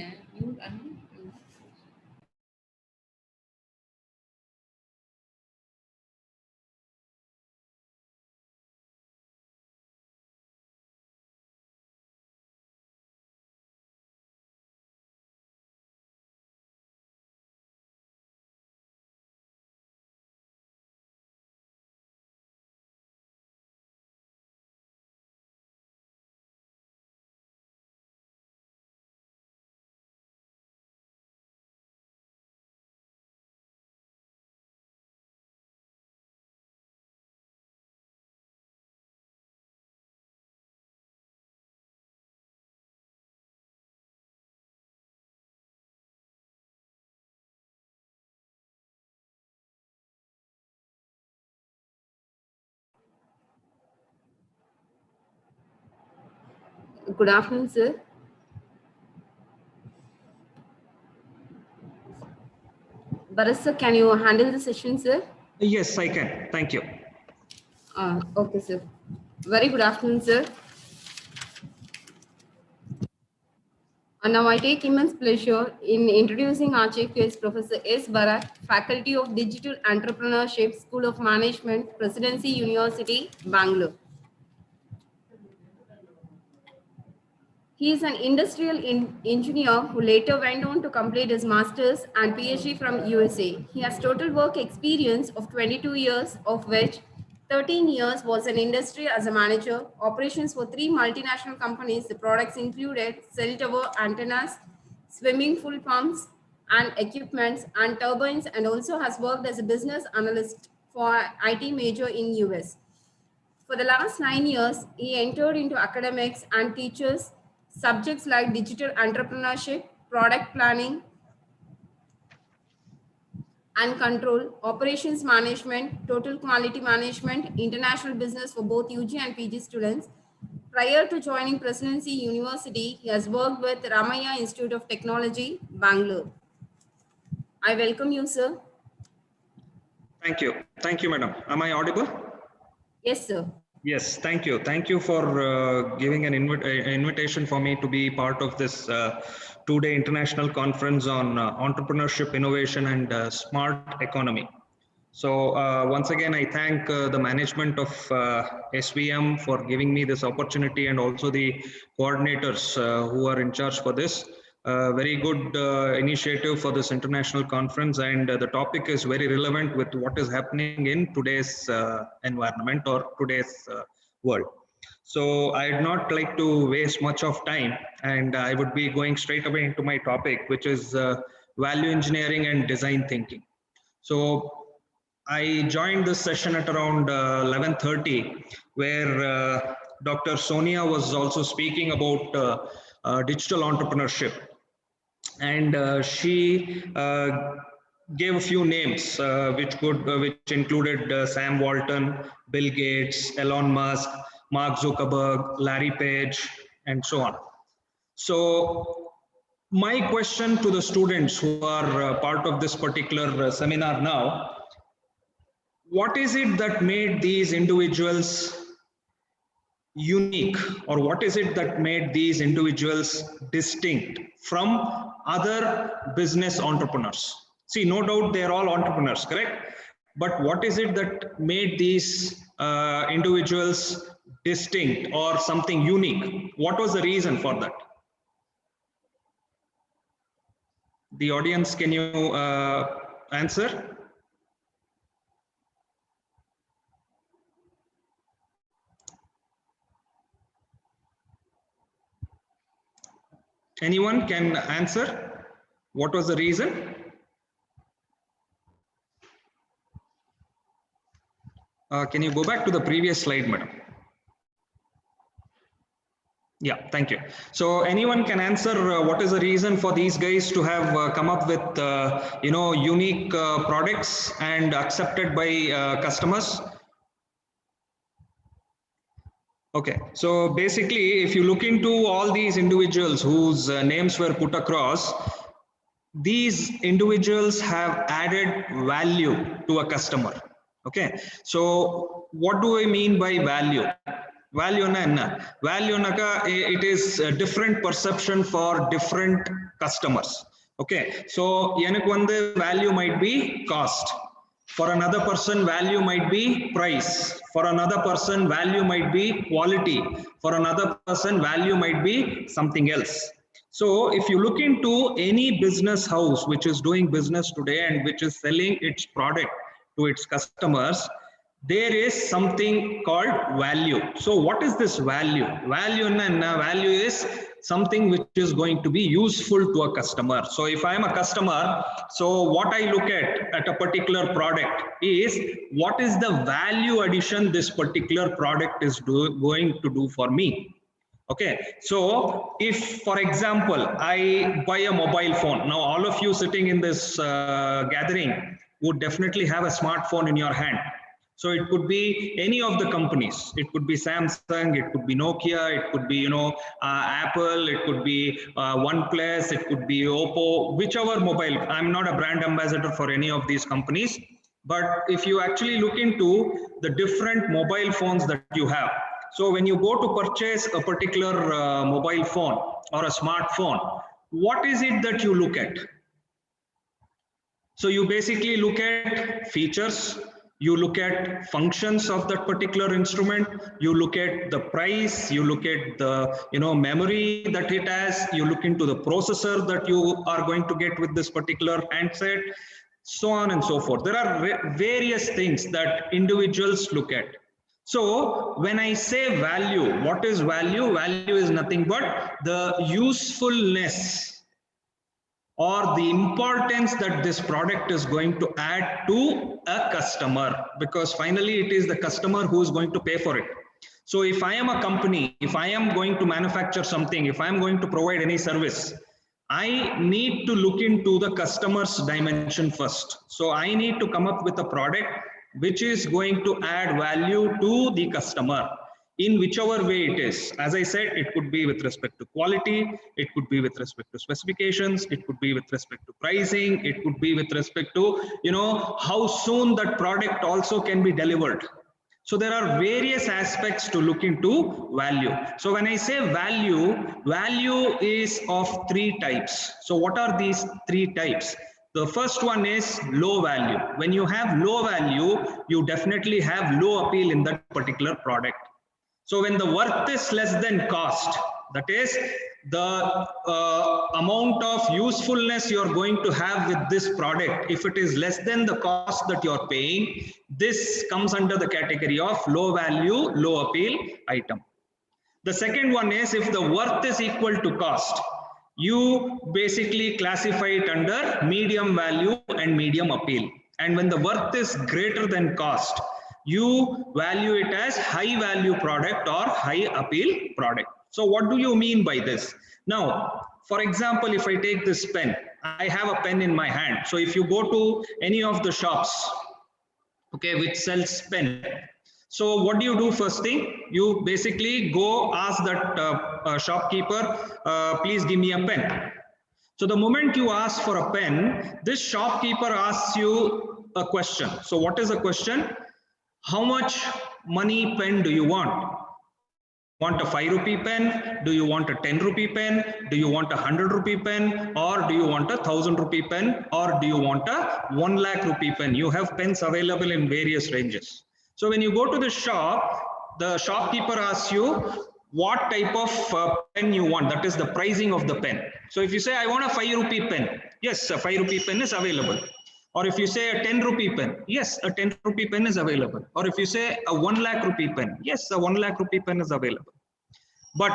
Good afternoon, sir. Bharat sir, can you handle the session, sir? Yes, I can. Thank you. Okay, sir. Very good afternoon, sir. And now I take immense pleasure in introducing our chief guest, Professor S. Bharat, Faculty of Digital Entrepreneurship, School of Management, Presidency University, Bangalore. He is an industrial engineer who later went on to complete his master's and PhD from USA. He has total work experience of 22 years, of which 13 years was in industry as a manager, operations for 3 multinational companies. The products included cell tower antennas, swimming pool pumps and equipments and turbines, and also has worked as a business analyst for IT major in US. For the last 9 years, he entered into academics and teaches subjects like digital entrepreneurship, product planning and control, operations management, total quality management, international business for both UG and PG students. Prior to joining Presidency University, he has worked with Ramaiah Institute of Technology, Bangalore. I welcome you, sir. Thank you. Thank you, madam. Am I audible? Yes, sir. Yes, thank you. Thank you for giving an invitation for me to be part of this two-day international conference on entrepreneurship, innovation, and smart economy. So once again, I thank the management of SVM for giving me this opportunity, and also the coordinators who are in charge for this. Very good initiative for this international conference, and the topic is very relevant with what is happening in today's environment or today's world. So I'd not like to waste much of time, and I would be going straight away into my topic, which is value engineering and design thinking. So I joined this session at around 11:30, where Dr. Sonia was also speaking about digital entrepreneurship, and she gave a few names which included Sam Walton, Bill Gates, Elon Musk, Mark Zuckerberg, Larry Page, and so on. So my question to the students who are part of this particular seminar now: what is it that made these individuals unique, or what is it that made these individuals distinct from other business entrepreneurs? See, no doubt they are all entrepreneurs, correct? But what is it that made these individuals distinct or something unique? What was the reason for that? The audience, can you answer? Anyone can answer? What was the reason? Can you go back to the previous slide, madam? Yeah, thank you. So anyone can answer what is the reason for these guys to have come up with unique products and accepted by customers? Okay, so basically, if you look into all these individuals whose names were put across, these individuals have added value to a customer. Okay, so what do I mean by value? Value naka, it is a different perception for different customers. Okay, so yanakku value might be cost. For another person, value might be price. For another person, value might be quality. For another person, value might be something else. So if you look into any business house which is doing business today and which is selling its product to its customers, there is something called value. So what is this value? Value is something which is going to be useful to a customer. So if I am a customer, so what I look at a particular product is what is the value addition this particular product is going to do for me. Okay, so if, for example, I buy a mobile phone. Now all of you sitting in this gathering would definitely have a smartphone in your hand. So it could be any of the companies. It could be Samsung, it could be Nokia, it could be Apple, it could be OnePlus, it could be Oppo, whichever mobile. I'm not a brand ambassador for any of these companies, but if you actually look into the different mobile phones that you have, so when you go to purchase a particular mobile phone or a smartphone, what is it that you look at? So you basically look at features, you look at functions of that particular instrument, you look at the price, you look at the memory that it has, you look into the processor that you are going to get with this particular handset, so on and so forth. There are various things that individuals look at. So when I say value, what is value? Value is nothing but the usefulness or the importance that this product is going to add to a customer, because finally it is the customer who is going to pay for it. So if I am a company, if I am going to manufacture something, if I am going to provide any service, I need to look into the customer's dimension first. So I need to come up with a product which is going to add value to the customer in whichever way it is. As I said, it could be with respect to quality, it could be with respect to specifications, it could be with respect to pricing, it could be with respect to how soon that product also can be delivered. So there are various aspects to look into value. So when I say value, value is of three types. So what are these three types? The first one is low value. When you have low value, you definitely have low appeal in that particular product. So when the worth is less than cost, that is the amount of usefulness you're going to have with this product, if it is less than the cost that you're paying, this comes under the category of low value, low appeal item. The second one is if the worth is equal to cost, you basically classify it under medium value and medium appeal. And when the worth is greater than cost, you value it as high value product or high appeal product. So what do you mean by this? Now, for example, if I take this pen, I have a pen in my hand. So if you go to any of the shops, okay, which sells pen, so what do you do first thing? You basically go ask that shopkeeper, please give me a pen. So the moment you ask for a pen, this shopkeeper asks you a question. So what is the question? How much money pen do you want? Want a 5 rupee pen? Do you want a 10 rupee pen? Do you want a 100 rupee pen? Or do you want a 1000 rupee pen? Or do you want a 1 lakh rupee pen? You have pens available in various ranges. So when you go to the shop, the shopkeeper asks you what type of pen you want. That is the pricing of the pen. So if you say, I want a 5 rupee pen, yes, a 5 rupee pen is available. Or if you say a 10 rupee pen, yes, a 10 rupee pen is available. Or if you say a 1 lakh rupee pen, yes, a 1 lakh rupee pen is available. But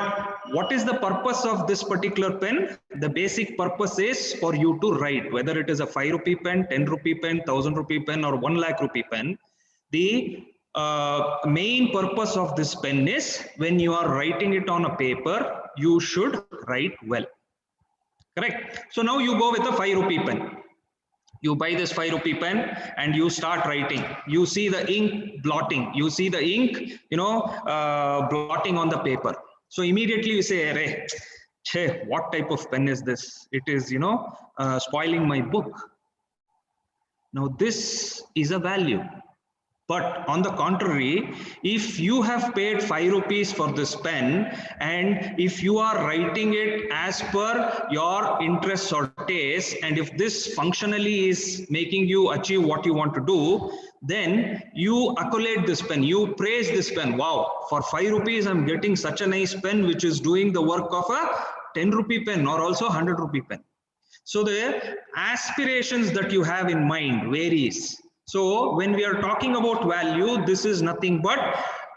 what is the purpose of this particular pen? The basic purpose is for you to write, whether it is a 5 rupee pen, 10 rupee pen, 1000 rupee pen, or 1 lakh rupee pen. The main purpose of this pen is when you are writing it on a paper, you should write well. Correct? So now you go with a 5 rupee pen. You buy this 5 rupee pen and you start writing. You see the ink blotting. You see the ink, blotting on the paper. So immediately you say, "Arey, che, what type of pen is this? It is, spoiling my book." Now this is a value. But on the contrary, if you have paid 5 rupees for this pen and if you are writing it as per your interests or taste, and if this functionally is making you achieve what you want to do, then you accolade this pen, you praise this pen. Wow, for 5 rupees, I'm getting such a nice pen which is doing the work of a 10 rupee pen or also 100 rupee pen. So the aspirations that you have in mind varies. So when we are talking about value, this is nothing but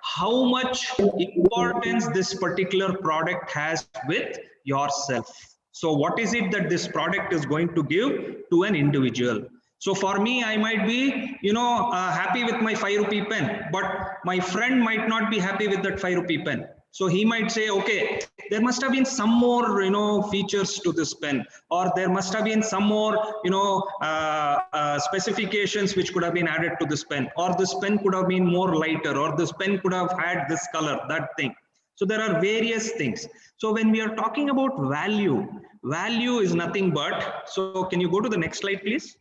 how much importance this particular product has with yourself. So what is it that this product is going to give to an individual? So for me, I might be, happy with my 5 rupee pen, but my friend might not be happy with that 5 rupee pen. So he might say, okay, there must have been some more, features to this pen, or there must have been some more, specifications which could have been added to this pen, or this pen could have been more lighter, or this pen could have had this color, that thing. So there are various things. So when we are talking about value, value is nothing but, so can you go to the next slide, please?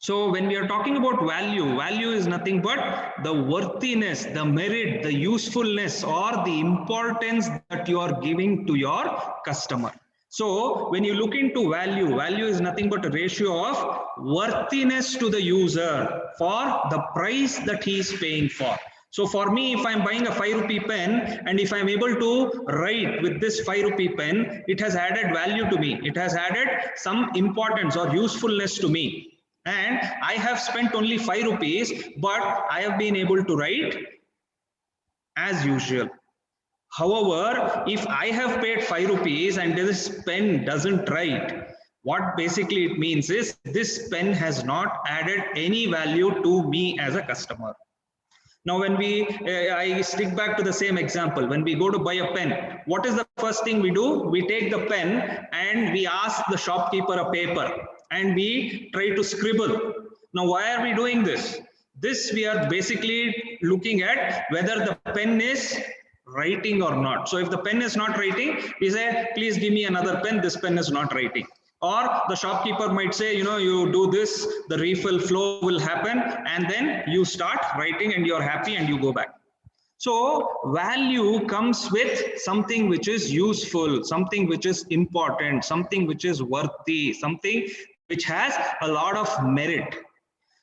So when we are talking about value, value is nothing but the worthiness, the merit, the usefulness, or the importance that you are giving to your customer. So when you look into value, value is nothing but a ratio of worthiness to the user for the price that he is paying for. So for me, if I'm buying a 5 rupee pen and if I'm able to write with this 5 rupee pen, it has added value to me. It has added some importance or usefulness to me. And I have spent only 5 rupees, but I have been able to write as usual. However, if I have paid 5 rupees and this pen doesn't write, what basically it means is this pen has not added any value to me as a customer. Now, when I stick back to the same example, when we go to buy a pen, what is the first thing we do? We take the pen and we ask the shopkeeper a paper and we try to scribble. Now, why are we doing this? This we are basically looking at whether the pen is writing or not. So if the pen is not writing, we say, please give me another pen. This pen is not writing. Or the shopkeeper might say, you do this, the refill flow will happen, and then you start writing and you're happy and you go back. So value comes with something which is useful, something which is important, something which is worthy, something which has a lot of merit.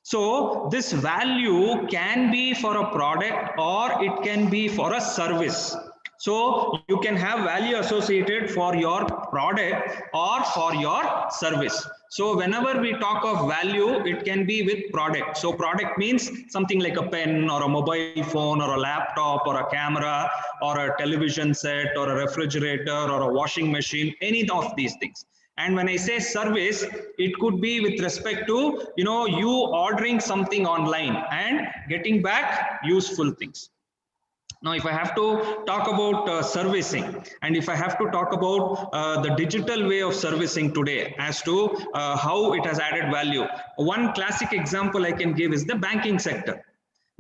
So this value can be for a product or it can be for a service. So you can have value associated for your product or for your service. So whenever we talk of value, it can be with product. So product means something like a pen or a mobile phone or a laptop or a camera or a television set or a refrigerator or a washing machine, any of these things. And when I say service, it could be with respect to, you ordering something online and getting back useful things. Now, if I have to talk about servicing, and if I have to talk about the digital way of servicing today as to how it has added value, one classic example I can give is the banking sector.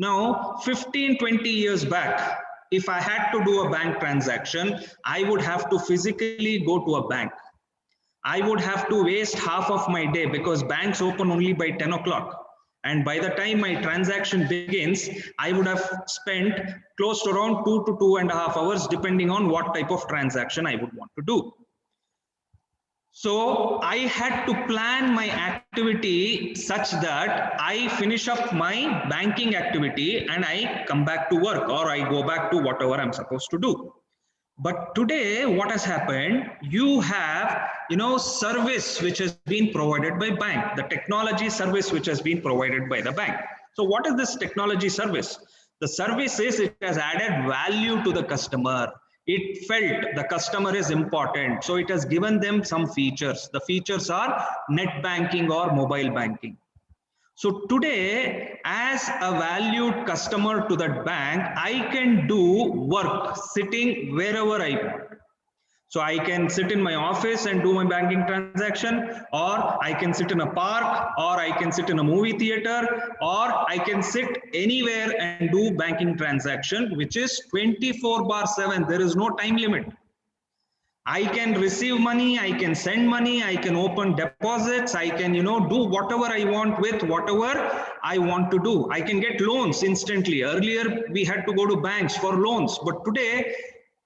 Now, 15-20 years back, if I had to do a bank transaction, I would have to physically go to a bank. I would have to waste half of my day because banks open only by 10 o'clock. And by the time my transaction begins, I would have spent close to around 2 to 2.5 hours, depending on what type of transaction I would want to do. So I had to plan my activity such that I finish up my banking activity and I come back to work, or I go back to whatever I'm supposed to do. But today, what has happened, you have, service which has been provided by bank, the technology service which has been provided by the bank. So what is this technology service? The service is, it has added value to the customer. It felt the customer is important. So it has given them some features. The features are net banking or mobile banking. So today, as a valued customer to that bank, I can do work sitting wherever I want. So I can sit in my office and do my banking transaction, or I can sit in a park, or I can sit in a movie theater, or I can sit anywhere and do banking transaction, which is 24/7. There is no time limit. I can receive money, I can send money, I can open deposits, I can, do whatever I want with whatever I want to do. I can get loans instantly. Earlier, we had to go to banks for loans, but today,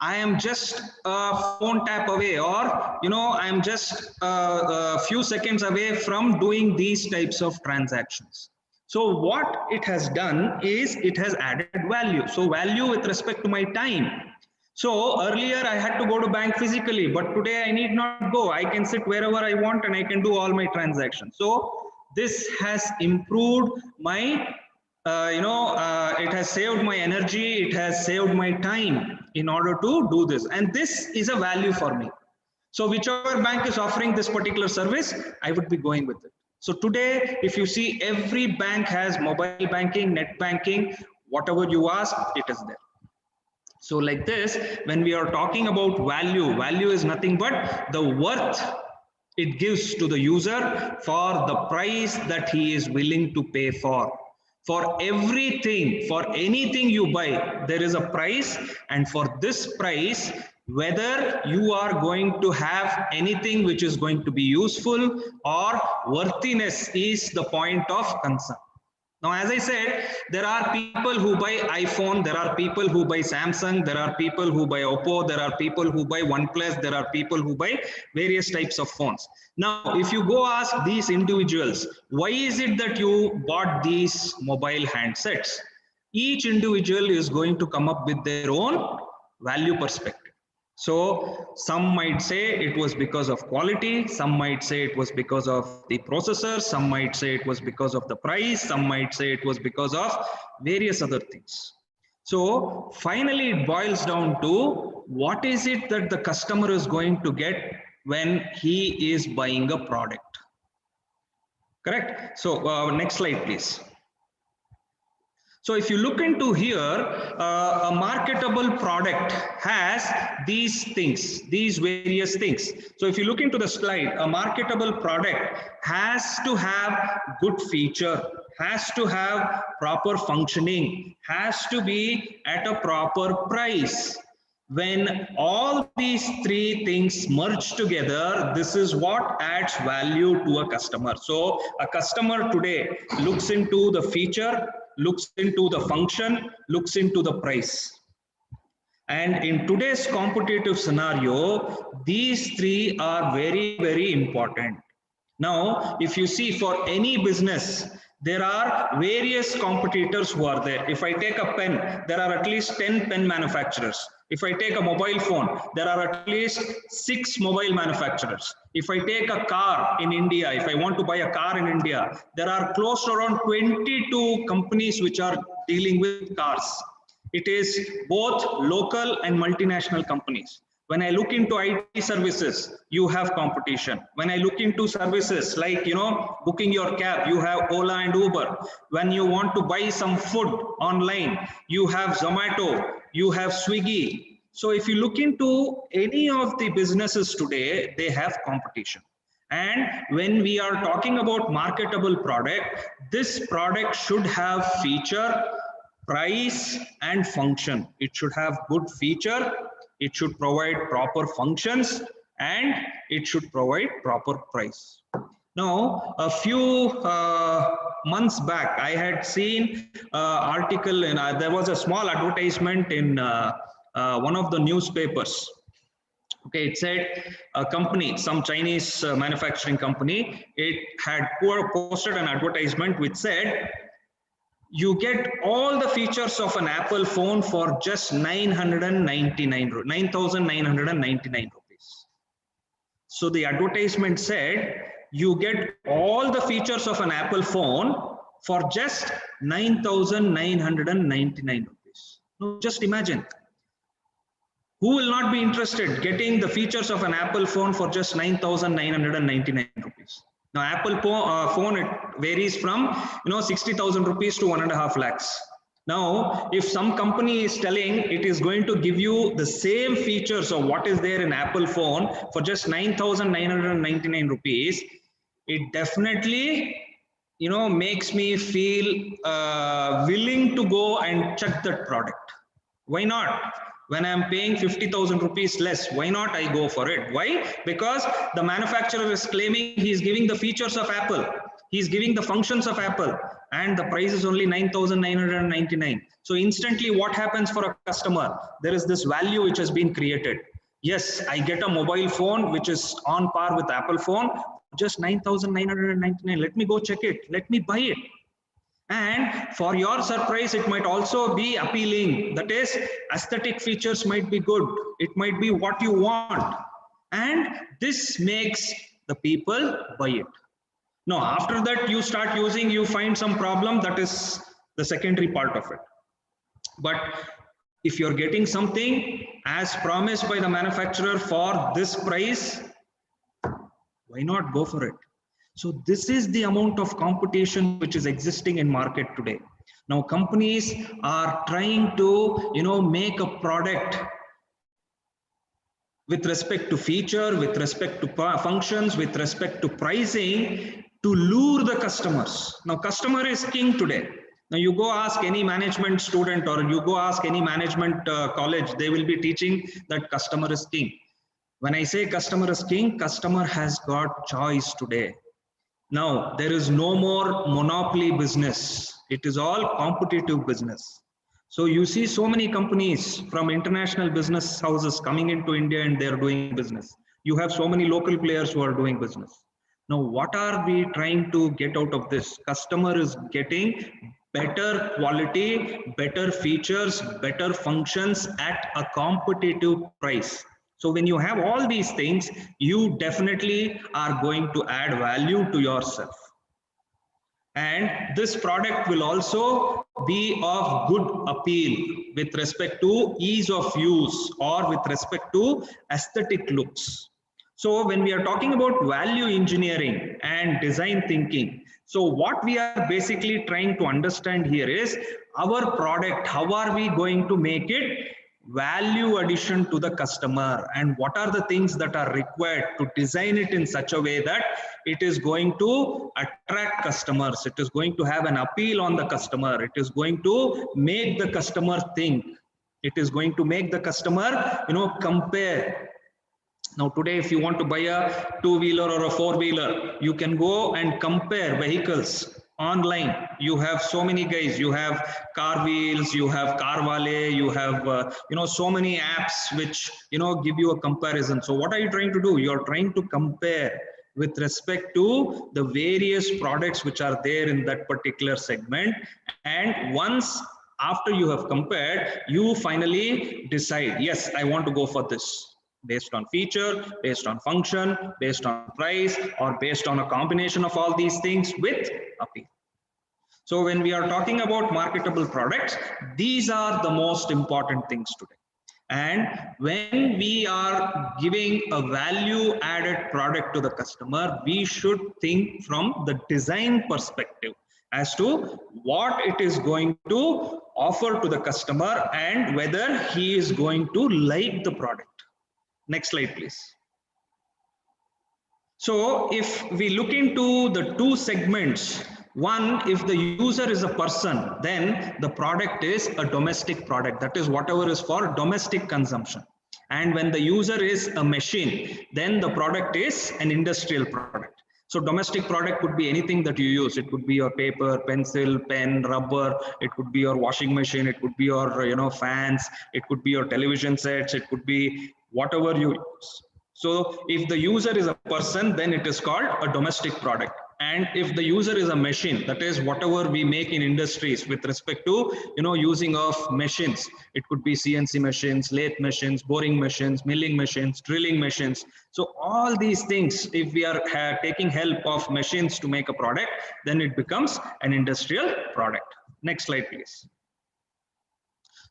I am just a phone tap away, or, I am just a few seconds away from doing these types of transactions. So what it has done is it has added value. So value with respect to my time. So earlier I had to go to bank physically, but today I need not go. I can sit wherever I want and I can do all my transactions. So this has improved my, it has saved my energy, it has saved my time in order to do this. And this is a value for me. So whichever bank is offering this particular service, I would be going with it. So today, if you see, every bank has mobile banking, net banking, whatever you ask, it is there. So like this, when we are talking about value, value is nothing but the worth it gives to the user for the price that he is willing to pay for. For everything, for anything you buy, there is a price, and for this price, whether you are going to have anything which is going to be useful or worthiness is the point of concern. Now, as I said, there are people who buy iPhone, there are people who buy Samsung, there are people who buy Oppo, there are people who buy OnePlus, there are people who buy various types of phones. Now, if you go ask these individuals, why is it that you bought these mobile handsets? Each individual is going to come up with their own value perspective. So some might say it was because of quality, some might say it was because of the processor, some might say it was because of the price, some might say it was because of various other things. So finally it boils down to what is it that the customer is going to get when he is buying a product. Correct? So next slide, please. So if you look into here, a marketable product has these things, these various things. So if you look into the slide, a marketable product has to have good feature, has to have proper functioning, has to be at a proper price. When all these three things merge together, this is what adds value to a customer. So a customer today looks into the feature, looks into the function, looks into the price. And in today's competitive scenario, these three are very, very important. Now, if you see for any business, there are various competitors who are there. If I take a pen, there are at least 10 pen manufacturers. If I take a mobile phone, there are at least 6 mobile manufacturers. If I take a car in India, if I want to buy a car in India, there are close to around 22 companies which are dealing with cars. It is both local and multinational companies. When I look into IT services, you have competition. When I look into services like, booking your cab, you have Ola and Uber. When you want to buy some food online, you have Zomato, you have Swiggy. So if you look into any of the businesses today, they have competition. And when we are talking about marketable product, this product should have feature, price and function. It should have good feature, it should provide proper functions, and it should provide proper price. Now, a few months back, I had seen an article, and there was a small advertisement in one of the newspapers. Okay, it said a company, some Chinese manufacturing company, it had posted an advertisement which said, you get all the features of an Apple phone for just 9,999 rupees. So the advertisement said, you get all the features of an Apple phone for just 9,999 rupees. Now just imagine, who will not be interested getting the features of an Apple phone for just 9,999 rupees? Now, Apple phone, it varies from 60,000 rupees to 1.5 lakhs. Now, if some company is telling it is going to give you the same features of what is there in Apple phone for just 9,999 rupees, it definitely makes me feel willing to go and check that product. Why not? When I'm paying 50,000 rupees less, why not I go for it? Why? Because the manufacturer is claiming he's giving the features of Apple, he's giving the functions of Apple, and the price is only 9,999. So instantly what happens for a customer? There is this value which has been created. Yes, I get a mobile phone which is on par with Apple phone, just 9,999. Let me go check it. Let me buy it. And for your surprise, it might also be appealing. That is, aesthetic features might be good. It might be what you want. And this makes the people buy it. Now, after that, you start using, you find some problem. That is the secondary part of it. But if you're getting something as promised by the manufacturer for this price, why not go for it? So this is the amount of competition which is existing in market today. Now companies are trying to, make a product with respect to feature, with respect to functions, with respect to pricing to lure the customers. Now customer is king today. Now you go ask any management student or you go ask any management college, they will be teaching that customer is king. When I say customer is king, customer has got choice today. Now, there is no more monopoly business. It is all competitive business. So you see so many companies from international business houses coming into India and they're doing business. You have so many local players who are doing business. Now, what are we trying to get out of this? Customer is getting better quality, better features, better functions at a competitive price. So when you have all these things, you definitely are going to add value to yourself. And this product will also be of good appeal with respect to ease of use or with respect to aesthetic looks. So when we are talking about value engineering and design thinking, so what we are basically trying to understand here is our product, how are we going to make it value addition to the customer, and what are the things that are required to design it in such a way that it is going to attract customers, it is going to have an appeal on the customer, it is going to make the customer think, it is going to make the customer compare. Now today if you want to buy a two-wheeler or a four-wheeler, you can go and compare vehicles online. You have so many guys, you have Car Wheels, you have Carvale, you have so many apps which give you a comparison. So what are you trying to do? You're trying to compare with respect to the various products which are there in that particular segment, and once after you have compared, you finally decide, yes, I want to go for this, based on feature, based on function, based on price, or based on a combination of all these things with appeal. So when we are talking about marketable products, these are the most important things today. And when we are giving a value added product to the customer, we should think from the design perspective as to what it is going to offer to the customer and whether he is going to like the product. Next slide, please. So if we look into the two segments, one, if the user is a person, then the product is a domestic product. That is whatever is for domestic consumption. And when the user is a machine, then the product is an industrial product. So domestic product could be anything that you use. It could be your paper, pencil, pen, rubber. It could be your washing machine. It could be your fans. It could be your television sets. It could be whatever you use. So if the user is a person, then it is called a domestic product. And if the user is a machine, that is whatever we make in industries with respect to using of machines. It could be CNC machines, lathe machines, boring machines, milling machines, drilling machines. So all these things, if we are taking help of machines to make a product, then it becomes an industrial product. Next slide, please.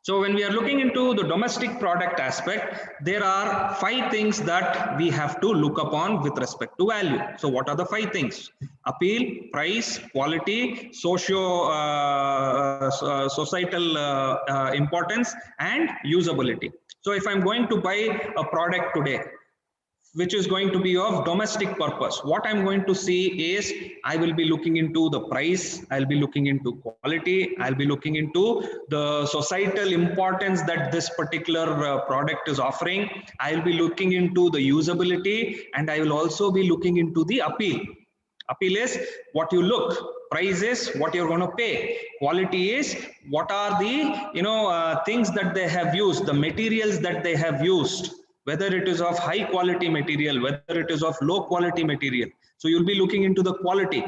So when we are looking into the domestic product aspect, there are 5 things that we have to look upon with respect to value. So what are the 5 things? Appeal, price, quality, societal importance, and usability. So if I'm going to buy a product today, which is going to be of domestic purpose, what I'm going to see is I will be looking into the price, I'll be looking into quality, I'll be looking into the societal importance that this particular product is offering, I'll be looking into the usability, and I will also be looking into the appeal. Appeal is what you look, price is what you're going to pay, quality is what are the things that they have used, the materials that they have used, whether it is of high quality material, whether it is of low quality material. So you'll be looking into the quality.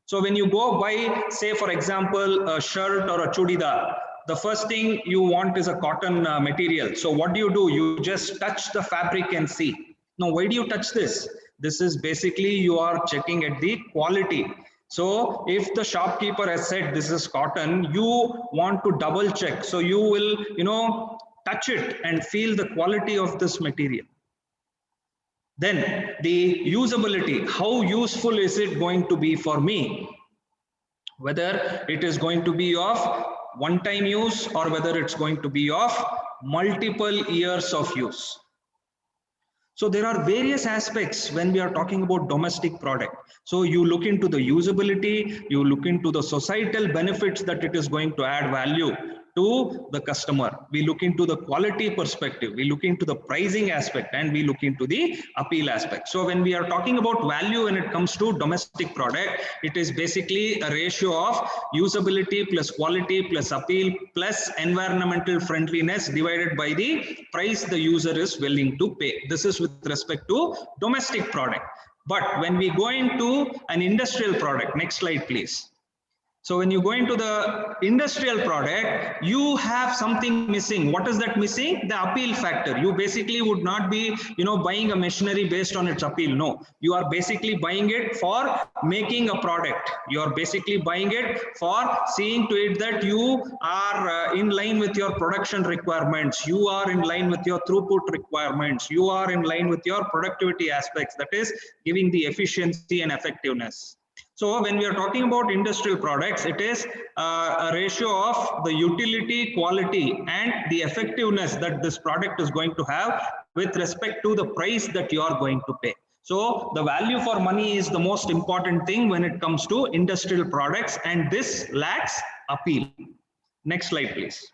So when you go buy, say for example, a shirt or a chudidar, the first thing you want is a cotton material. So what do? You just touch the fabric and see. Now, why do you touch this? This is basically you are checking at the quality. So if the shopkeeper has said this is cotton, you want to double check. So you will, touch it and feel the quality of this material. Then the usability, how useful is it going to be for me? Whether it is going to be of one-time use or whether it's going to be of multiple years of use. So there are various aspects when we are talking about domestic product. So you look into the usability, you look into the societal benefits that it is going to add value to the customer. We look into the quality perspective, we look into the pricing aspect, and we look into the appeal aspect. So when we are talking about value when it comes to domestic product, it is basically a ratio of usability plus quality plus appeal plus environmental friendliness divided by the price the user is willing to pay. This is with respect to domestic product. But when we go into an industrial product, next slide please. So when you go into the industrial product, you have something missing. What is that missing? The appeal factor. You basically would not be, buying a machinery based on its appeal. No, you are basically buying it for making a product. You are basically buying it for seeing to it that you are in line with your production requirements. You are in line with your throughput requirements. You are in line with your productivity aspects. That is giving the efficiency and effectiveness. So when we are talking about industrial products, it is a ratio of the utility, quality, and the effectiveness that this product is going to have with respect to the price that you are going to pay. So the value for money is the most important thing when it comes to industrial products, and this lacks appeal. Next slide, please.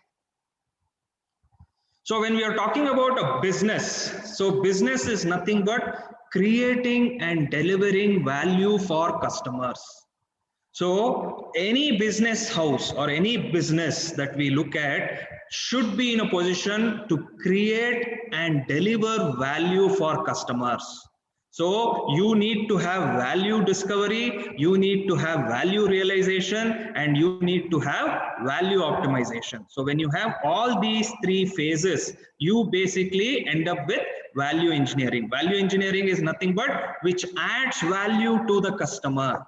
So when we are talking about a business, so business is nothing but creating and delivering value for customers. So any business house or any business that we look at should be in a position to create and deliver value for customers. So you need to have value discovery, you need to have value realization, and you need to have value optimization. So when you have all these three phases, you basically end up with value engineering. Value engineering is nothing but which adds value to the customer.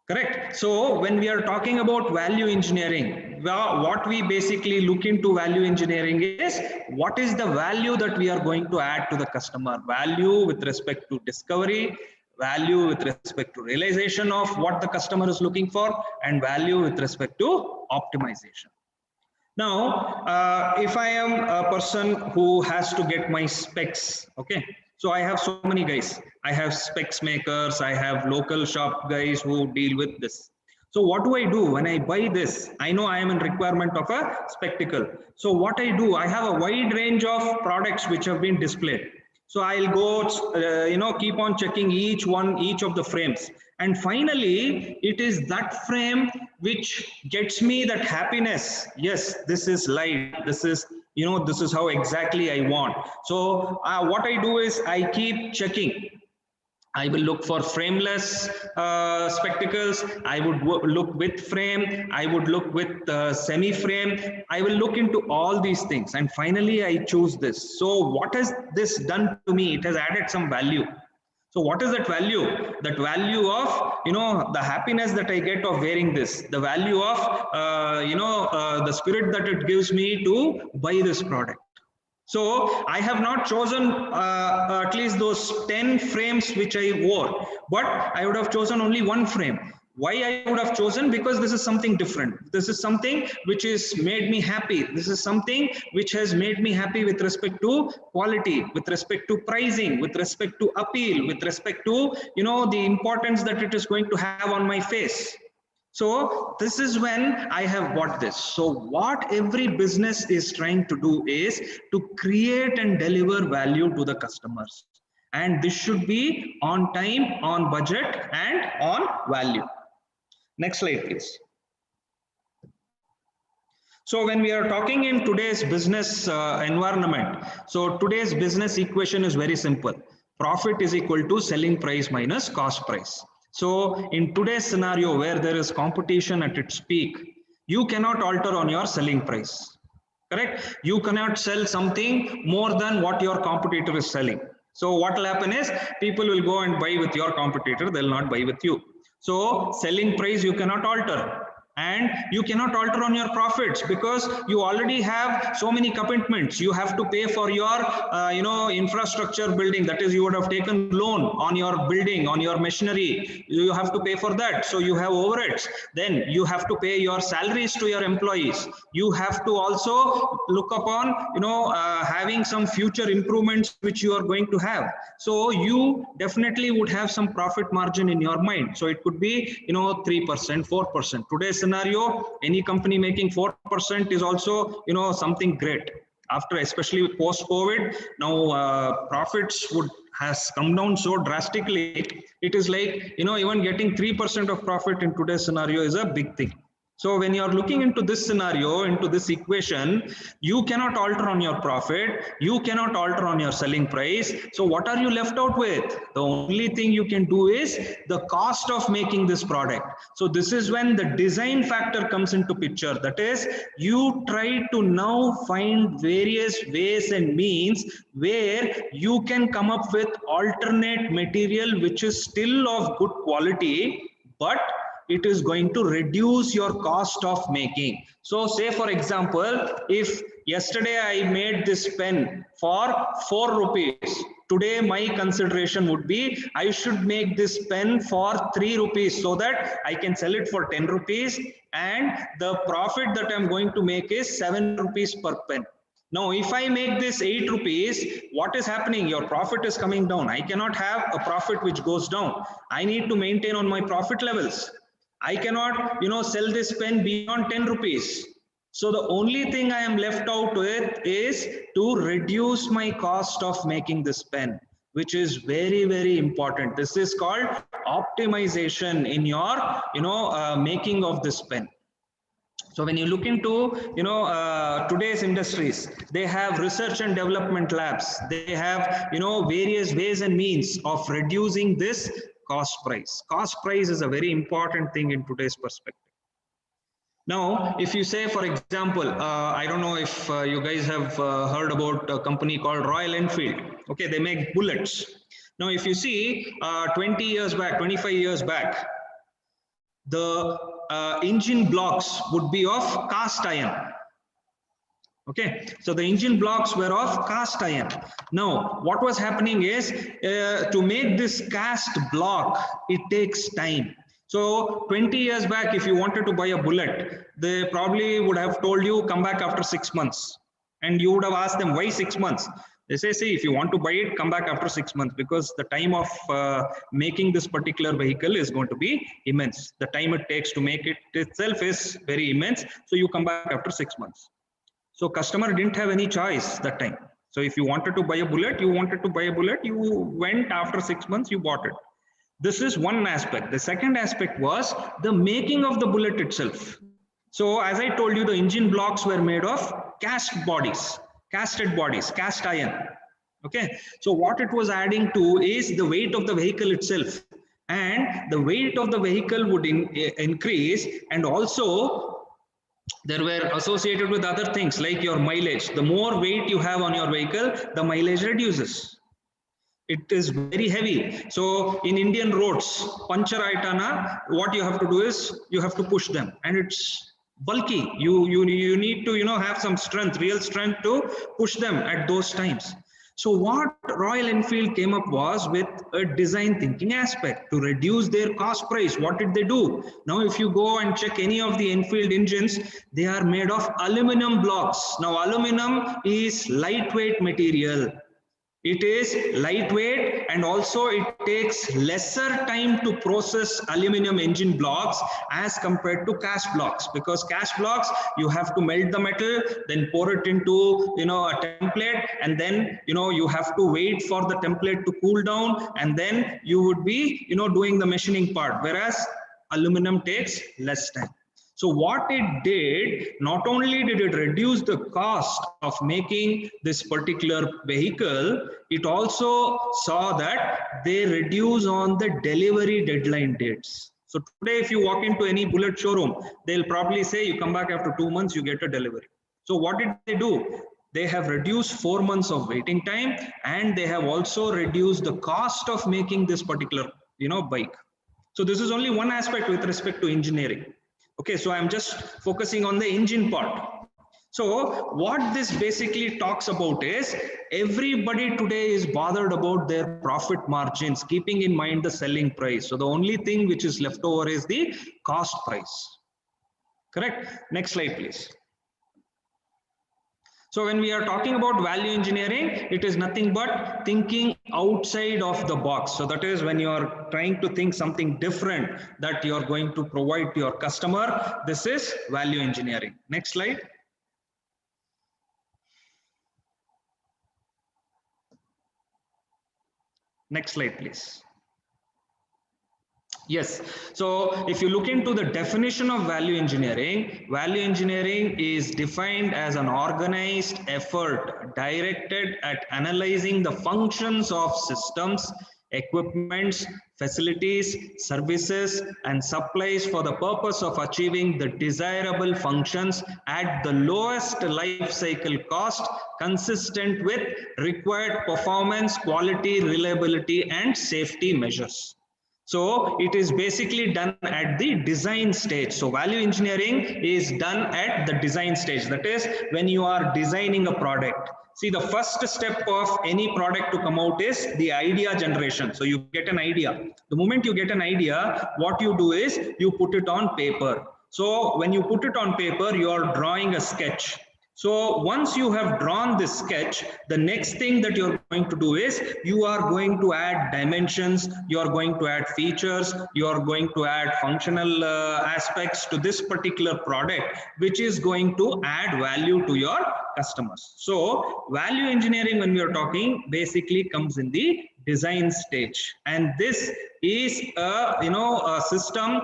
Correct. So when we are talking about value engineering, what we basically look into value engineering is what is the value that we are going to add to the customer. Value with respect to discovery, value with respect to realization of what the customer is looking for, and value with respect to optimization. Now, if I am a person who has to get my specs, okay, so I have so many guys. I have specs makers, I have local shop guys who deal with this. So what do I do when I buy this? I know I am in requirement of a spectacle. So what I do, I have a wide range of products which have been displayed. So I'll go, keep on checking each of the frames. And finally, it is that frame which gets me that happiness. Yes, this is light. This is, this is how exactly I want. So what I do is I keep checking. I will look for frameless spectacles. I would look with frame. I would look with semi-frame. I will look into all these things. And finally, I choose this. So what has this done to me? It has added some value. So what is that value? That value of, the happiness that I get of wearing this, the value of, the spirit that it gives me to buy this product. So I have not chosen at least those 10 frames which I wore, but I would have chosen only one frame. Why I would have chosen? Because this is something different. This is something which is made me happy. This is something which has made me happy with respect to quality, with respect to pricing, with respect to appeal, with respect to, the importance that it is going to have on my face. So this is when I have bought this. So what every business is trying to do is to create and deliver value to the customers. And this should be on time, on budget, and on value. Next slide, please. So when we are talking in today's business environment, so today's business equation is very simple. Profit is equal to selling price minus cost price. So in today's scenario where there is competition at its peak, you cannot alter on your selling price. Correct? You cannot sell something more than what your competitor is selling. So what will happen is people will go and buy with your competitor, they'll not buy with you. So selling price you cannot alter. And you cannot alter on your profits because you already have so many commitments. You have to pay for your, infrastructure building. That is, you would have taken loan on your building, on your machinery. You have to pay for that. So you have overheads. Then you have to pay your salaries to your employees. You have to also look upon, having some future improvements which you are going to have. So you definitely would have some profit margin in your mind. So it could be, 3%, 4%. Today's scenario, any company making 4% is also, something great. After, especially post-COVID, now profits has come down so drastically. It is like, even getting 3% of profit in today's scenario is a big thing. So when you are looking into this scenario, into this equation, you cannot alter on your profit, you cannot alter on your selling price. So what are you left out with? The only thing you can do is the cost of making this product. So this is when the design factor comes into picture. That is, you try to now find various ways and means where you can come up with alternate material which is still of good quality, but it is going to reduce your cost of making. So say for example, if yesterday I made this pen for 4 rupees, today my consideration would be I should make this pen for 3 rupees so that I can sell it for 10 rupees and the profit that I'm going to make is 7 rupees per pen. Now, if I make this 8 rupees, what is happening? Your profit is coming down. I cannot have a profit which goes down. I need to maintain on my profit levels. I cannot, sell this pen beyond 10 rupees. So the only thing I am left out with is to reduce my cost of making this pen, which is very, very important. This is called optimization in your, making of this pen. So when you look into, today's industries, they have research and development labs. They have, various ways and means of reducing this cost price. Cost price is a very important thing in today's perspective. Now, if you say, for example, I don't know if you guys have heard about a company called Royal Enfield. Okay, they make bullets. Now, if you see 20 years back, 25 years back, the engine blocks would be of cast iron. Okay, so the engine blocks were of cast iron. Now, what was happening is to make this cast block, it takes time. So 20 years back, if you wanted to buy a bullet, they probably would have told you, come back after 6 months. And you would have asked them, why 6 months? They say, see, if you want to buy it, come back after 6 months, because the time of making this particular vehicle is going to be immense. The time it takes to make it itself is very immense. So you come back after 6 months. So customer didn't have any choice that time. So if you wanted to buy a bullet, you went after 6 months, you bought it. This is one aspect. The second aspect was the making of the bullet itself. So as I told you, the engine blocks were made of casted bodies, cast iron. Okay. So what it was adding to is the weight of the vehicle itself, and the weight of the vehicle would increase, and also there were associated with other things like your mileage. The more weight you have on your vehicle, the mileage reduces. It is very heavy. So in Indian roads, puncture aitana, what you have to do is you have to push them, and it's bulky. You need to have some strength, real strength to push them at those times. So what Royal Enfield came up was with a design thinking aspect to reduce their cost price. What did they do? Now, if you go and check any of the Enfield engines, they are made of aluminum blocks. Now, aluminum is lightweight material. It is lightweight, and also it takes lesser time to process aluminum engine blocks as compared to cast blocks, because cast blocks, you have to melt the metal, then pour it into a template, and then you have to wait for the template to cool down, and then you would be doing the machining part, whereas aluminum takes less time. So what it did, not only did it reduce the cost of making this particular vehicle, it also saw that they reduce on the delivery deadline dates. So today, if you walk into any bullet showroom, they'll probably say you come back after 2 months, you get a delivery. So what did they do? They have reduced 4 months of waiting time, and they have also reduced the cost of making this particular bike. So this is only one aspect with respect to engineering. Okay, so I'm just focusing on the engine part. So what this basically talks about is everybody today is bothered about their profit margins, keeping in mind the selling price. So the only thing which is left over is the cost price. Correct? Next slide, please. So when we are talking about value engineering, it is nothing but thinking outside of the box. So that is when you are trying to think something different that you are going to provide to your customer. This is value engineering. Next slide. Next slide, please. Yes. So if you look into the definition of value engineering is defined as an organized effort directed at analyzing the functions of systems, equipments, facilities, services, and supplies for the purpose of achieving the desirable functions at the lowest life cycle cost, consistent with required performance, quality, reliability, and safety measures. So it is basically done at the design stage. So value engineering is done at the design stage. That is when you are designing a product. See, the first step of any product to come out is the idea generation. So you get an idea. The moment you get an idea, what you do is you put it on paper. So when you put it on paper, you are drawing a sketch. So once you have drawn this sketch, the next thing that you're going to do is you are going to add dimensions, you are going to add features, you are going to add functional aspects to this particular product, which is going to add value to your customers. So value engineering, when we are talking, basically comes in the design stage, and this is a system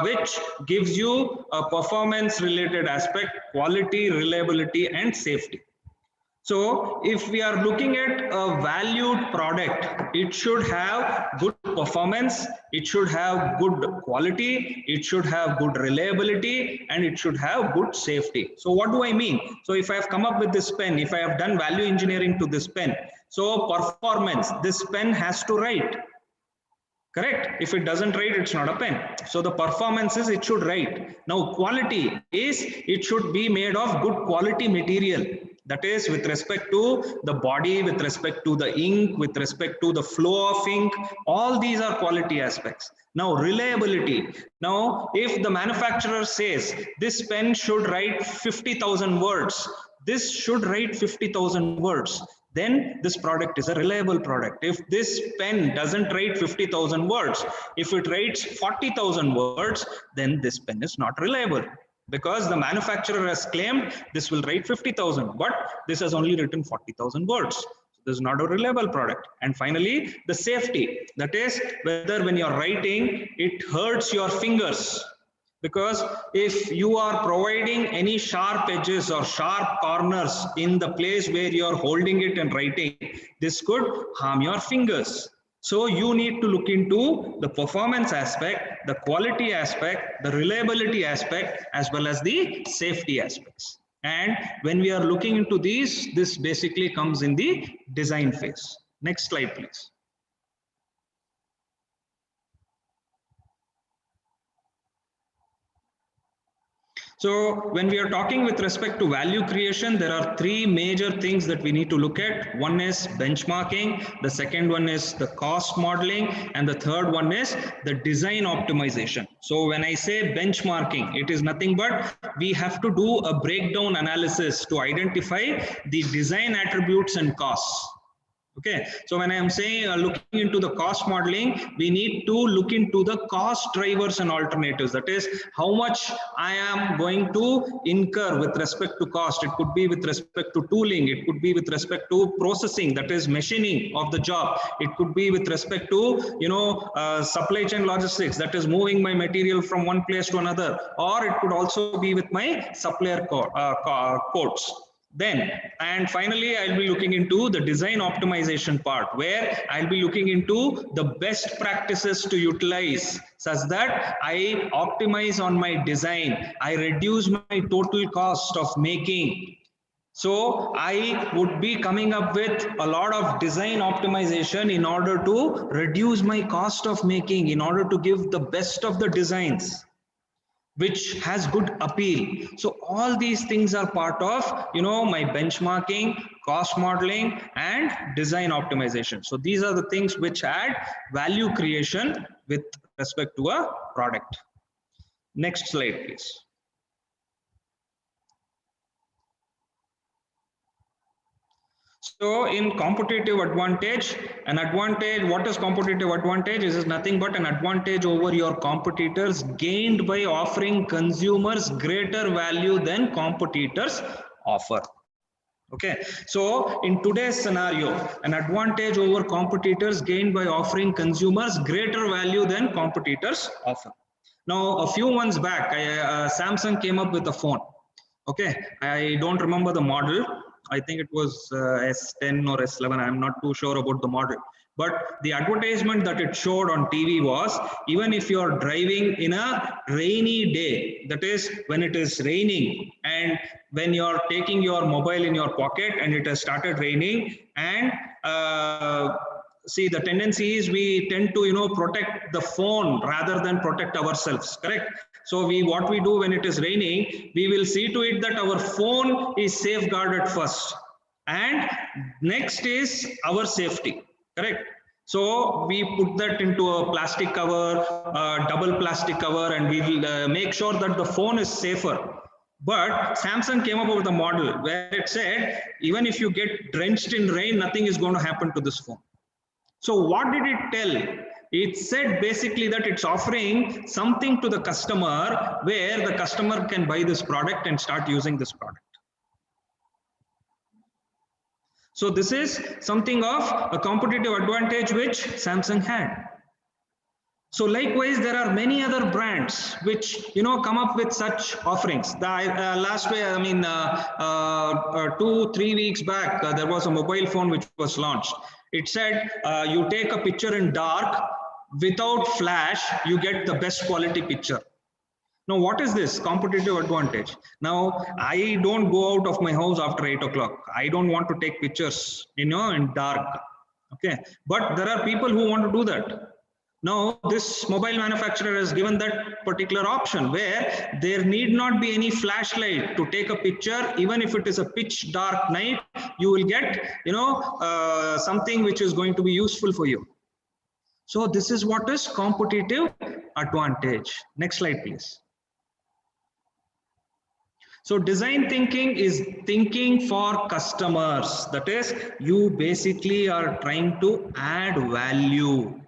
which gives you a performance related aspect, quality, reliability, and safety. So if we are looking at a valued product, it should have good performance, it should have good quality, it should have good reliability, and it should have good safety. So what do I mean? So if I have come up with this pen, if I have done value engineering to this pen, so performance, this pen has to write. Correct? If it doesn't write, it's not a pen. So the performance is it should write. Now quality is it should be made of good quality material. That is with respect to the body, with respect to the ink, with respect to the flow of ink. All these are quality aspects. Now reliability. Now if the manufacturer says this pen should write 50,000 words, this should write 50,000 words, then this product is a reliable product. If this pen doesn't write 50,000 words, if it writes 40,000 words, then this pen is not reliable, because the manufacturer has claimed this will write 50,000, but this has only written 40,000 words. So this is not a reliable product. And finally, the safety. That is whether when you're writing, it hurts your fingers. Because if you are providing any sharp edges or sharp corners in the place where you are holding it and writing, this could harm your fingers. So you need to look into the performance aspect, the quality aspect, the reliability aspect, as well as the safety aspects. And when we are looking into these, this basically comes in the design phase. Next slide, please. So when we are talking with respect to value creation, there are three major things that we need to look at. One is benchmarking, the second one is the cost modeling, and the third one is the design optimization. So when I say benchmarking, it is nothing but we have to do a breakdown analysis to identify the design attributes and costs. Okay, so when I am saying looking into the cost modeling, we need to look into the cost drivers and alternatives. That is how much I am going to incur with respect to cost. It could be with respect to tooling. It could be with respect to processing, that is machining of the job. It could be with respect to, supply chain logistics, that is moving my material from one place to another. Or it could also be with my supplier quotes. Then, and finally, I'll be looking into the design optimization part, where I'll be looking into the best practices to utilize such that I optimize on my design. I reduce my total cost of making. So I would be coming up with a lot of design optimization in order to reduce my cost of making, in order to give the best of the designs, which has good appeal. So all these things are part of, my benchmarking, cost modeling, and design optimization. So these are the things which add value creation with respect to a product. Next slide, please. So in competitive advantage, what is competitive advantage? Is nothing but an advantage over your competitors gained by offering consumers greater value than competitors offer. Okay, so in today's scenario, an advantage over competitors gained by offering consumers greater value than competitors offer. Now, a few months back, Samsung came up with a phone. Okay, I don't remember the model. I think it was S10 or S11. I'm not too sure about the model. But the advertisement that it showed on TV was, even if you're driving in a rainy day, that is when it is raining and when you're taking your mobile in your pocket and it has started raining, and see, the tendency is we tend to, protect the phone rather than protect ourselves, correct? So what we do when it is raining, we will see to it that our phone is safeguarded first, and next is our safety, correct? So we put that into a plastic cover, double plastic cover, and we will make sure that the phone is safer. But Samsung came up with a model where it said, even if you get drenched in rain, nothing is going to happen to this phone. So what did it tell? It said basically that it's offering something to the customer where the customer can buy this product and start using this product. So this is something of a competitive advantage which Samsung had. So likewise, there are many other brands which come up with such offerings. The last way, 2-3 weeks back, there was a mobile phone which was launched. It said you take a picture in dark without flash, you get the best quality picture. Now, what is this competitive advantage? Now, I don't go out of my house after 8 o'clock. I don't want to take pictures, in dark. Okay, but there are people who want to do that. Now, this mobile manufacturer has given that particular option where there need not be any flashlight to take a picture. Even if it is a pitch dark night, you will get, something which is going to be useful for you. So this is what is competitive advantage. Next slide, please. So design thinking is thinking for customers. That is, you basically are trying to add value.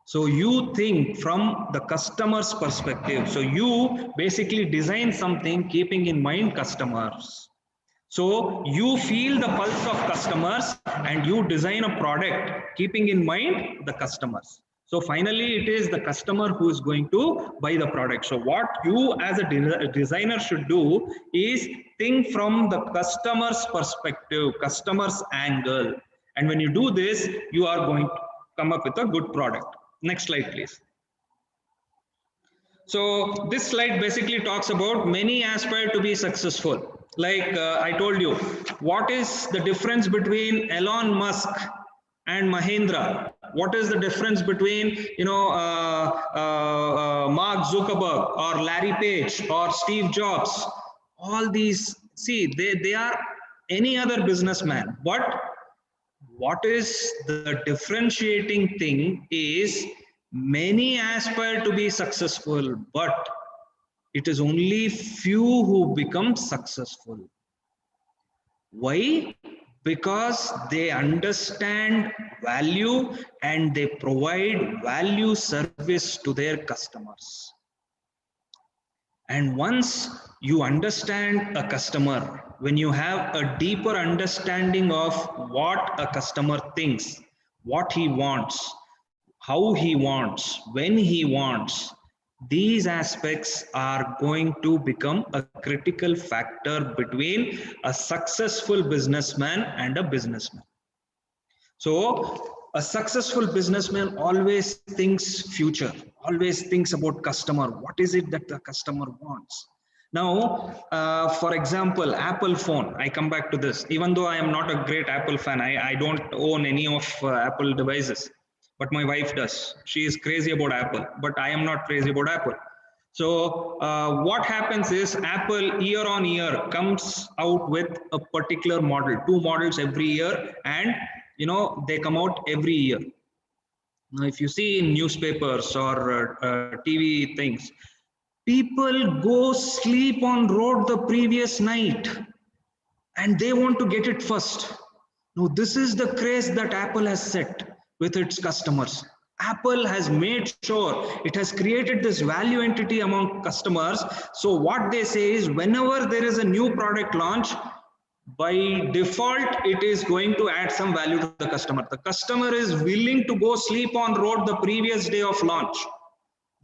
So you think from the customer's perspective. So you basically design something keeping in mind customers. So you feel the pulse of customers and you design a product keeping in mind the customers. So finally, it is the customer who is going to buy the product. So what you as a designer should do is think from the customer's perspective, customer's angle. And when you do this, you are going to come up with a good product. Next slide, please. So this slide basically talks about many aspire to be successful. Like I told you, what is the difference between Elon Musk and Mahindra? What is the difference between Mark Zuckerberg or Larry Page or Steve Jobs? All these, see, they are any other businessman, but what is the differentiating thing is many aspire to be successful, but it is only few who become successful. Why? Because they understand value and they provide value service to their customers. And once you understand a customer, when you have a deeper understanding of what a customer thinks, what he wants, how he wants, when he wants, these aspects are going to become a critical factor between a successful businessman and a businessman. So a successful businessman always thinks future, always thinks about customer. What is it that the customer wants? Now, for example, Apple phone, I come back to this. Even though I am not a great Apple fan, I don't own any of Apple devices, but my wife does. She is crazy about Apple, but I am not crazy about Apple. So what happens is Apple year on year comes out with a particular model, 2 models every year, and they come out every year. Now, if you see in newspapers or TV things, people go sleep on road the previous night and they want to get it first. Now, this is the craze that Apple has set with its customers. Apple has made sure it has created this value entity among customers. So what they say is whenever there is a new product launch, by default, it is going to add some value to the customer. The customer is willing to go sleep on road the previous day of launch.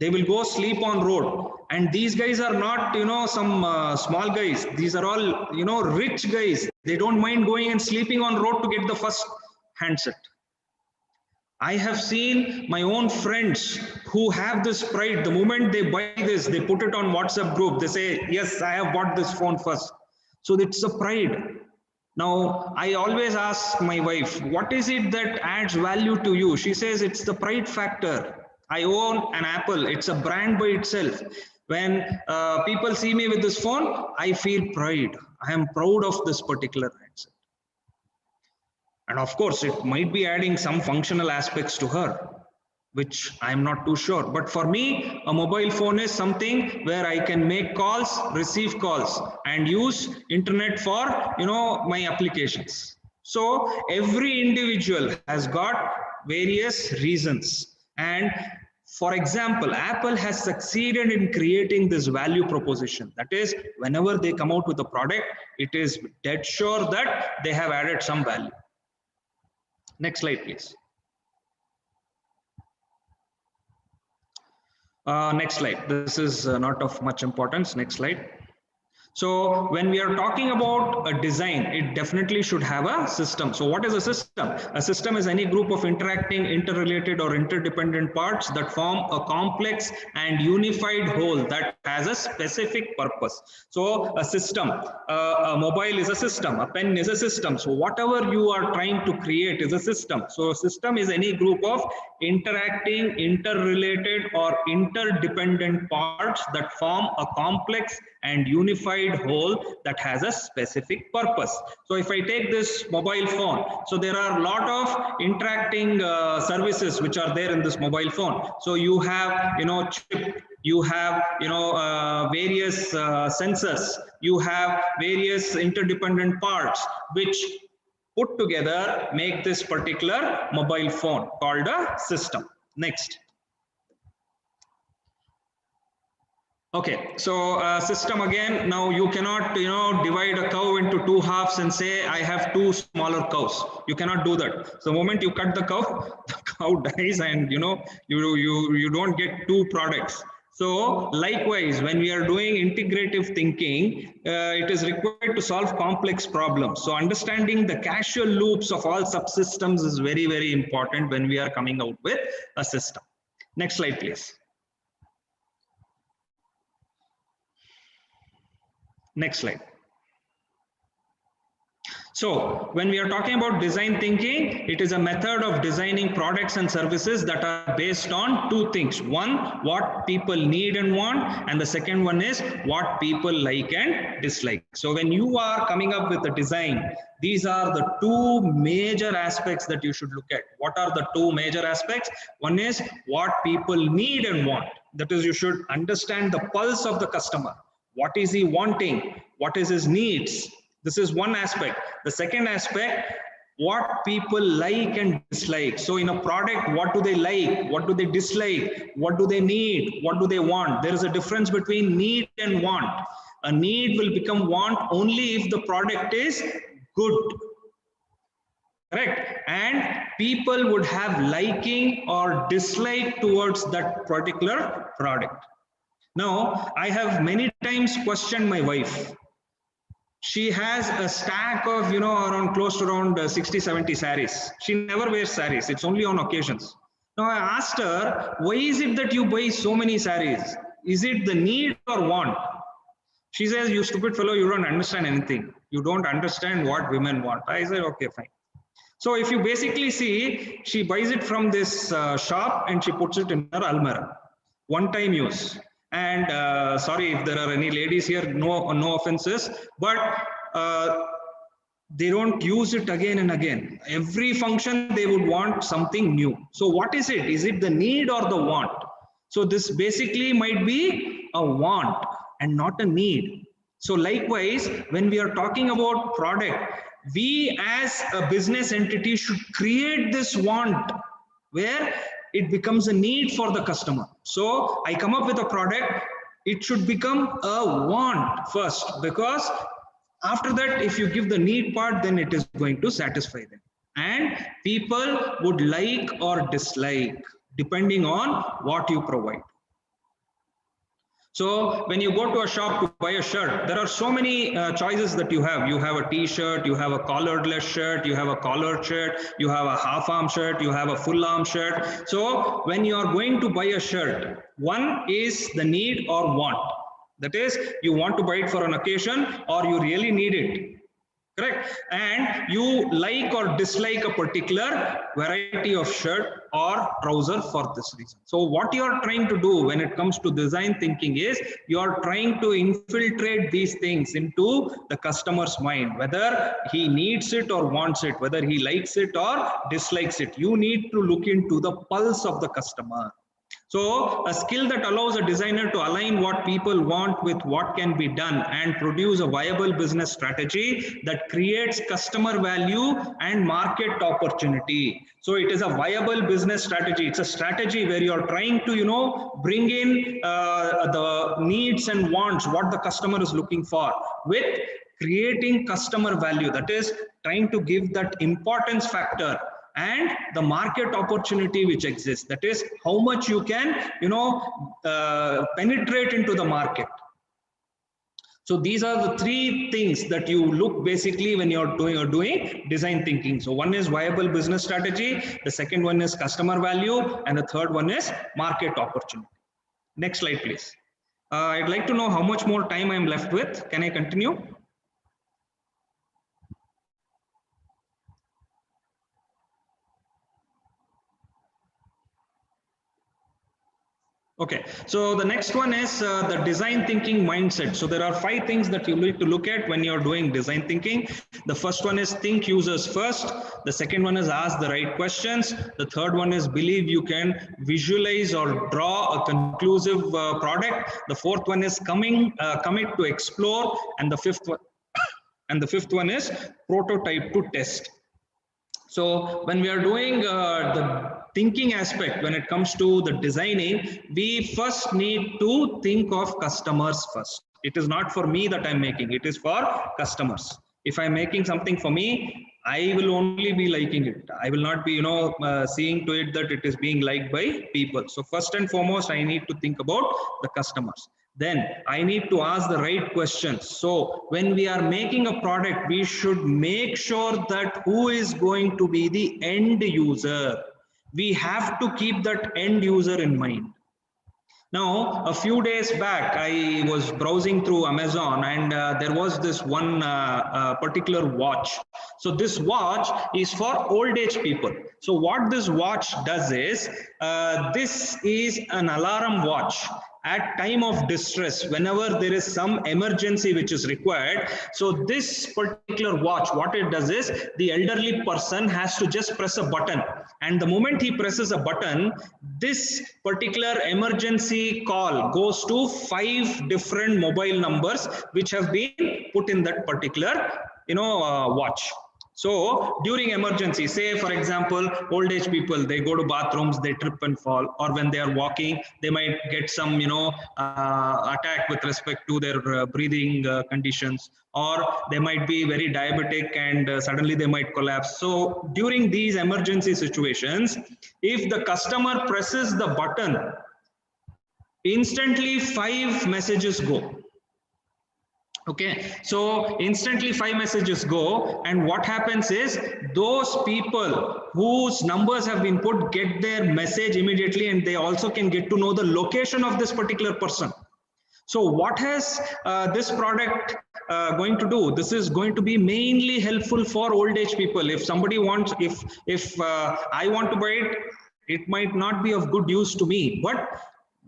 They will go sleep on road. And these guys are not, some small guys. These are all, rich guys. They don't mind going and sleeping on road to get the first handset. I have seen my own friends who have this pride. The moment they buy this, they put it on WhatsApp group. They say, yes, I have bought this phone first. So it's a pride. Now, I always ask my wife, what is it that adds value to you? She says, it's the pride factor. I own an Apple. It's a brand by itself. When people see me with this phone, I feel pride. I am proud of this particular handset. And of course, it might be adding some functional aspects to her, which I'm not too sure. But for me, a mobile phone is something where I can make calls, receive calls, and use internet for, my applications. So every individual has got various reasons. And for example, Apple has succeeded in creating this value proposition. That is, whenever they come out with a product, it is dead sure that they have added some value. Next slide, please. Next slide. This is not of much importance. Next slide. So when we are talking about a design, it definitely should have a system. So what is a system? A system is any group of interacting, interrelated or interdependent parts that form a complex and unified whole that has a specific purpose. So a system, a mobile is a system, a pen is a system. So whatever you are trying to create is a system. So a system is any group of interacting, interrelated or interdependent parts that form a complex and unified whole that has a specific purpose. So if I take this mobile phone, so there are a lot of interacting services which are there in this mobile phone. So you have, chip, you have, various sensors, you have various interdependent parts which put together make this particular mobile phone called a system. Next. Okay, so system again, now you cannot, divide a cow into two halves and say, I have two smaller cows. You cannot do that. So the moment you cut the cow dies and, you don't get two products. So likewise, when we are doing integrative thinking, it is required to solve complex problems. So understanding the causal loops of all subsystems is very, very important when we are coming out with a system. Next slide, please. Next slide. So when we are talking about design thinking, it is a method of designing products and services that are based on two things. One, what people need and want, and the second one is what people like and dislike. So when you are coming up with a design, these are the two major aspects that you should look at. What are the two major aspects? One is what people need and want. That is, you should understand the pulse of the customer. What is he wanting? What is his needs? This is one aspect. The second aspect, what people like and dislike. So in a product, what do they like? What do they dislike? What do they need? What do they want? There is a difference between need and want. A need will become want only if the product is good. Correct? And people would have liking or dislike towards that particular product. Now, I have many times questioned my wife. She has a stack of, around close to around 60, 70 saris. She never wears saris. It's only on occasions. Now I asked her, why is it that you buy so many saris? Is it the need or want? She says, you stupid fellow, you don't understand anything. You don't understand what women want. I said, okay, fine. So if you basically see, she buys it from this shop and she puts it in her almirah. One-time use. And sorry if there are any ladies here, no offenses, but they don't use it again and again. Every function they would want something new. So what is it? Is it the need or the want? So this basically might be a want and not a need. So likewise, when we are talking about product, we as a business entity should create this want where it becomes a need for the customer. So I come up with a product, it should become a want first, because after that, if you give the need part, then it is going to satisfy them. And people would like or dislike depending on what you provide. So when you go to a shop to buy a shirt, there are so many choices that you have. You have a t-shirt, you have a collared-less shirt, you have a collared shirt, you have a half-arm shirt, you have a full-arm shirt. So when you are going to buy a shirt, one is the need or want. That is, you want to buy it for an occasion or you really need it. Correct? And you like or dislike a particular variety of shirt or trouser for this reason. So what you are trying to do when it comes to design thinking is you are trying to infiltrate these things into the customer's mind, whether he needs it or wants it, whether he likes it or dislikes it. You need to look into the pulse of the customer. So a skill that allows a designer to align what people want with what can be done and produce a viable business strategy that creates customer value and market opportunity. So it is a viable business strategy. It's a strategy where you're trying to, bring in the needs and wants, what the customer is looking for, with creating customer value. That is trying to give that importance factor and the market opportunity which exists. That is how much you can, penetrate into the market. So these are the three things that you look basically when you're doing design thinking. So one is viable business strategy, the second one is customer value, and the third one is market opportunity. Next slide, please. I'd like to know how much more time I'm left with. Can I continue? Okay, so the next one is the design thinking mindset. So there are 5 things that you need to look at when you're doing design thinking. The first one is think users first. The second one is ask the right questions. The third one is believe you can visualize or draw a conclusive product. The fourth one is commit to explore, and the fifth one is prototype to test. So when we are doing the thinking aspect, when it comes to the designing, we first need to think of customers first. It is not for me that I'm making, it is for customers. If I'm making something for me, I will only be liking it. I will not be, seeing to it that it is being liked by people. So first and foremost, I need to think about the customers. Then I need to ask the right questions. So when we are making a product, we should make sure that who is going to be the end user. We have to keep that end user in mind. Now, a few days back, I was browsing through Amazon, and there was this one particular watch. So this watch is for old age people. So what this watch does is, this is an alarm watch. At time of distress, whenever there is some emergency which is required, so this particular watch, what it does is, the elderly person has to just press a button, and the moment he presses a button, this particular emergency call goes to 5 different mobile numbers which have been put in that particular watch. So during emergency, say for example, old age people, they go to bathrooms, they trip and fall, or when they are walking, they might get some, attack with respect to their breathing conditions, or they might be very diabetic and suddenly they might collapse. So during these emergency situations, if the customer presses the button, instantly 5 messages go. Okay, so instantly 5 messages go, and what happens is those people whose numbers have been put get their message immediately, and they also can get to know the location of this particular person. So what has this product going to do? This is going to be mainly helpful for old age people. If somebody wants, if I want to buy it, it might not be of good use to me, but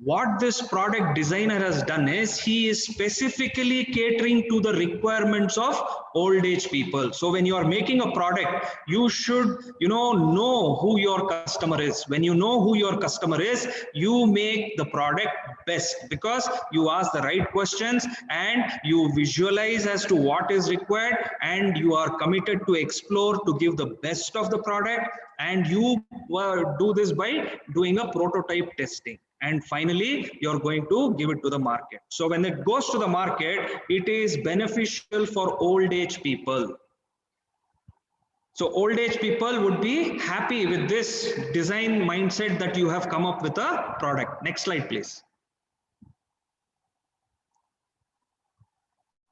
what this product designer has done is he is specifically catering to the requirements of old age people. So when you are making a product, you should know who your customer is. When you know who your customer is, you make the product best, because you ask the right questions and you visualize as to what is required, and you are committed to explore to give the best of the product, and you do this by doing a prototype testing. And finally, you're going to give it to the market. So when it goes to the market, it is beneficial for old age people. So old age people would be happy with this design mindset that you have come up with a product. Next slide, please.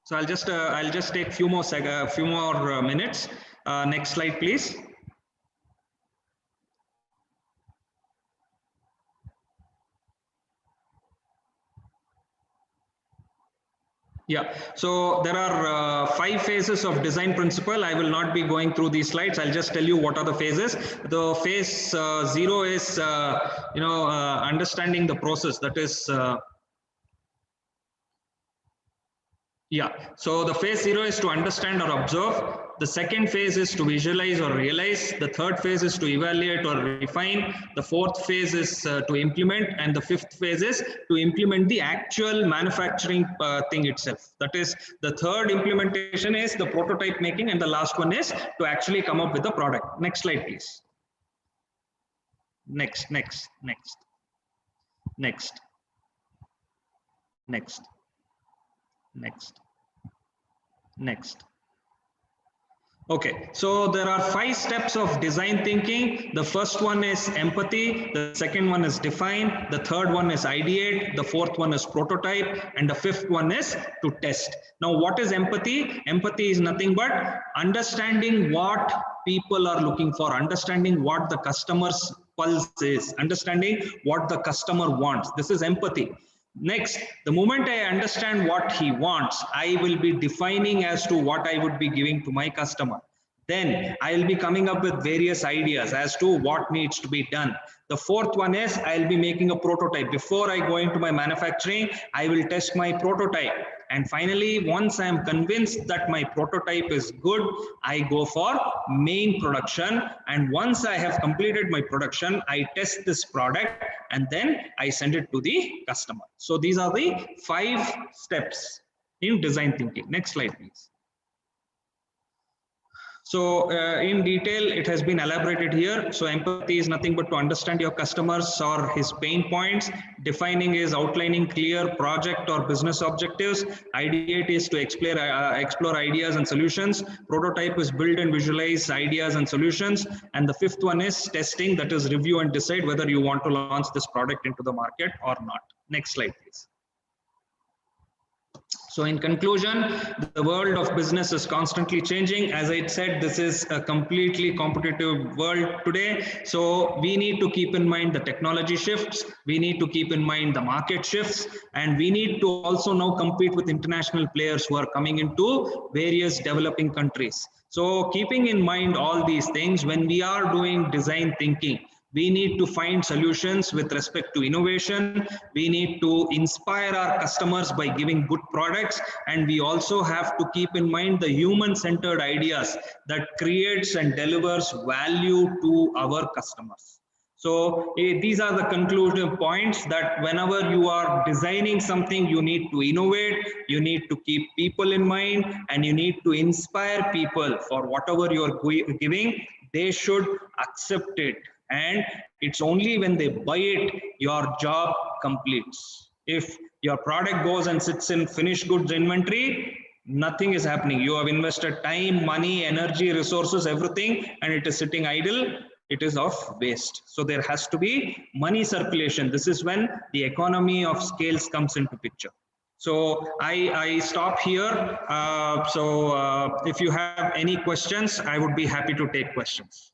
So I'll just take few more minutes. Next slide, please. Yeah, so there are 5 phases of design principle. I will not be going through these slides. I'll just tell you what are the phases. The phase 0 is, understanding the process. That is, so the phase 0 is to understand or observe. The second phase is to visualize or realize. The third phase is to evaluate or refine. The fourth phase is to implement. And the fifth phase is to implement the actual manufacturing thing itself. That is, the third implementation is the prototype making, and the last one is to actually come up with the product. Next slide, please. Next. Okay, so there are 5 steps of design thinking. The first one is empathy, the second one is define, the third one is ideate, the fourth one is prototype, and the fifth one is to test. Now, what is empathy? Empathy is nothing but understanding what people are looking for, understanding what the customer's pulse is, understanding what the customer wants. This is empathy. Next, the moment I understand what he wants, I will be defining as to what I would be giving to my customer. Then I will be coming up with various ideas as to what needs to be done. The fourth one is I'll be making a prototype. Before I go into my manufacturing, I will test my prototype. And finally, once I am convinced that my prototype is good, I go for main production. And once I have completed my production, I test this product and then I send it to the customer. So these are the 5 steps in design thinking. Next slide, please. So in detail, it has been elaborated here. So empathy is nothing but to understand your customers or his pain points. Defining is outlining clear project or business objectives. Ideate is to explore ideas and solutions. Prototype is build and visualize ideas and solutions. And the fifth one is testing, that is review and decide whether you want to launch this product into the market or not. Next slide, please. So in conclusion, the world of business is constantly changing. As I said, this is a completely competitive world today. So we need to keep in mind the technology shifts. We need to keep in mind the market shifts. And we need to also now compete with international players who are coming into various developing countries. So keeping in mind all these things, when we are doing design thinking, we need to find solutions with respect to innovation. We need to inspire our customers by giving good products. And we also have to keep in mind the human-centered ideas that creates and delivers value to our customers. So these are the conclusive points that whenever you are designing something, you need to innovate, you need to keep people in mind, and you need to inspire people for whatever you are giving. They should accept it. And it's only when they buy it, your job completes. If your product goes and sits in finished goods inventory, nothing is happening. You have invested time, money, energy, resources, everything, and it is sitting idle. It is of waste. So there has to be money circulation. This is when the economy of scales comes into picture. So I stop here. If you have any questions, I would be happy to take questions.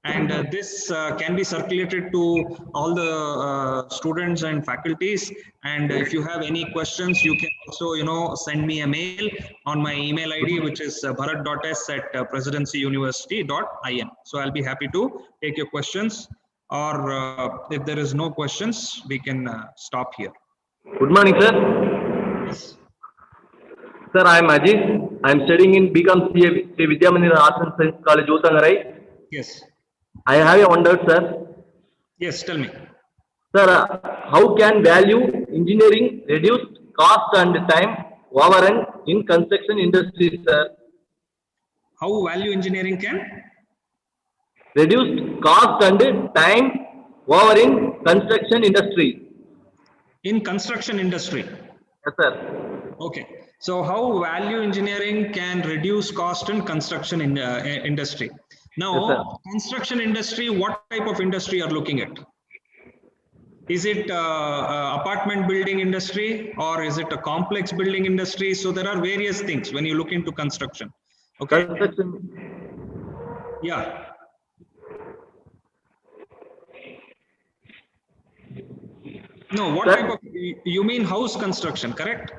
And this can be circulated to all the students and faculties. And if you have any questions, you can also, send me a mail on my email ID, which is bharat.s@presidencyuniversity.in. So I'll be happy to take your questions. Or if there is no questions, we can stop here. Good morning, sir. Yes. Sir, I am Ajit. I am studying in BCom CA Vidyamanira Arts and Science College, Uthangarai. Yes. I have a one doubt, sir. Yes, tell me. Sir, how can value engineering reduce cost and time overrun in construction industry, sir? How value engineering can? Reduce cost and time over in construction industry. In construction industry? Yes, sir. Okay. So how value engineering can reduce cost in construction industry? Now, yes, construction industry, what type of industry are you looking at? Is it apartment building industry or is it a complex building industry? So there are various things when you look into construction. Okay. Construction. Yeah. No, what type of, you mean house construction, correct?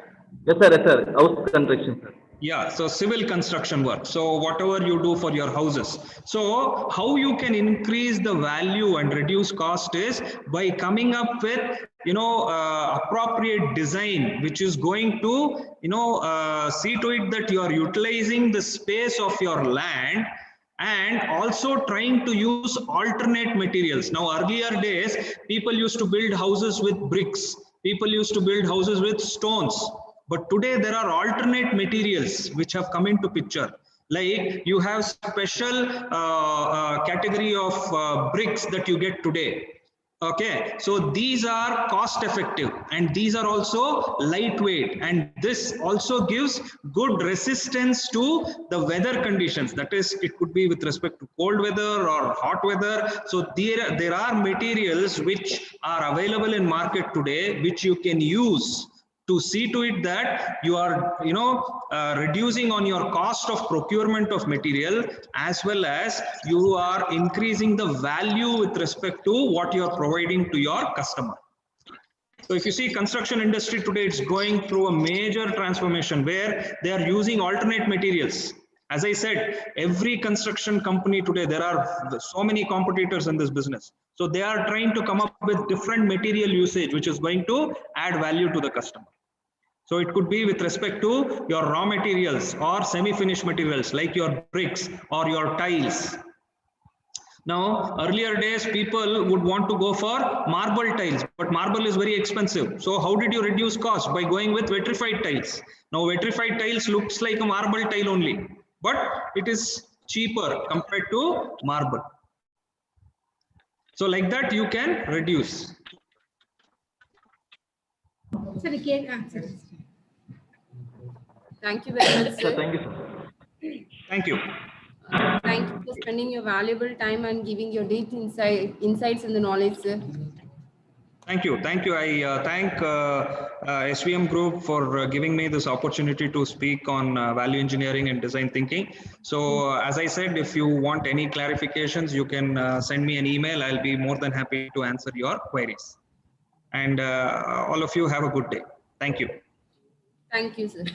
Yes, sir. Yes, sir. House construction, sir. Yeah, so civil construction work. So whatever you do for your houses. So how you can increase the value and reduce cost is by coming up with, appropriate design, which is going to, see to it that you are utilizing the space of your land and also trying to use alternate materials. Now, earlier days, people used to build houses with bricks. People used to build houses with stones. But today there are alternate materials which have come into picture. Like you have special category of bricks that you get today. Okay, so these are cost effective and these are also lightweight, and this also gives good resistance to the weather conditions. That is, it could be with respect to cold weather or hot weather. So there are materials which are available in market today which you can use to see to it that you are reducing on your cost of procurement of material, as well as you are increasing the value with respect to what you are providing to your customer. So if you see construction industry today, it's going through a major transformation where they are using alternate materials. As I said, every construction company today, there are so many competitors in this business. So they are trying to come up with different material usage, which is going to add value to the customer. So it could be with respect to your raw materials or semi-finished materials like your bricks or your tiles. Now, earlier days, people would want to go for marble tiles, but marble is very expensive. So how did you reduce cost? By going with vitrified tiles. Now, vitrified tiles looks like a marble tile only, but it is cheaper compared to marble. So like that, you can reduce. Sir, we can answer. Thank you very much, sir. Thank you, sir. Thank you. Thank you for spending your valuable time and giving your deep insights and the knowledge, sir. Thank you. Thank you. I thank SVM Group for giving me this opportunity to speak on value engineering and design thinking. So as I said, if you want any clarifications, you can send me an email. I'll be more than happy to answer your queries. And all of you have a good day. Thank you. Thank you, sir.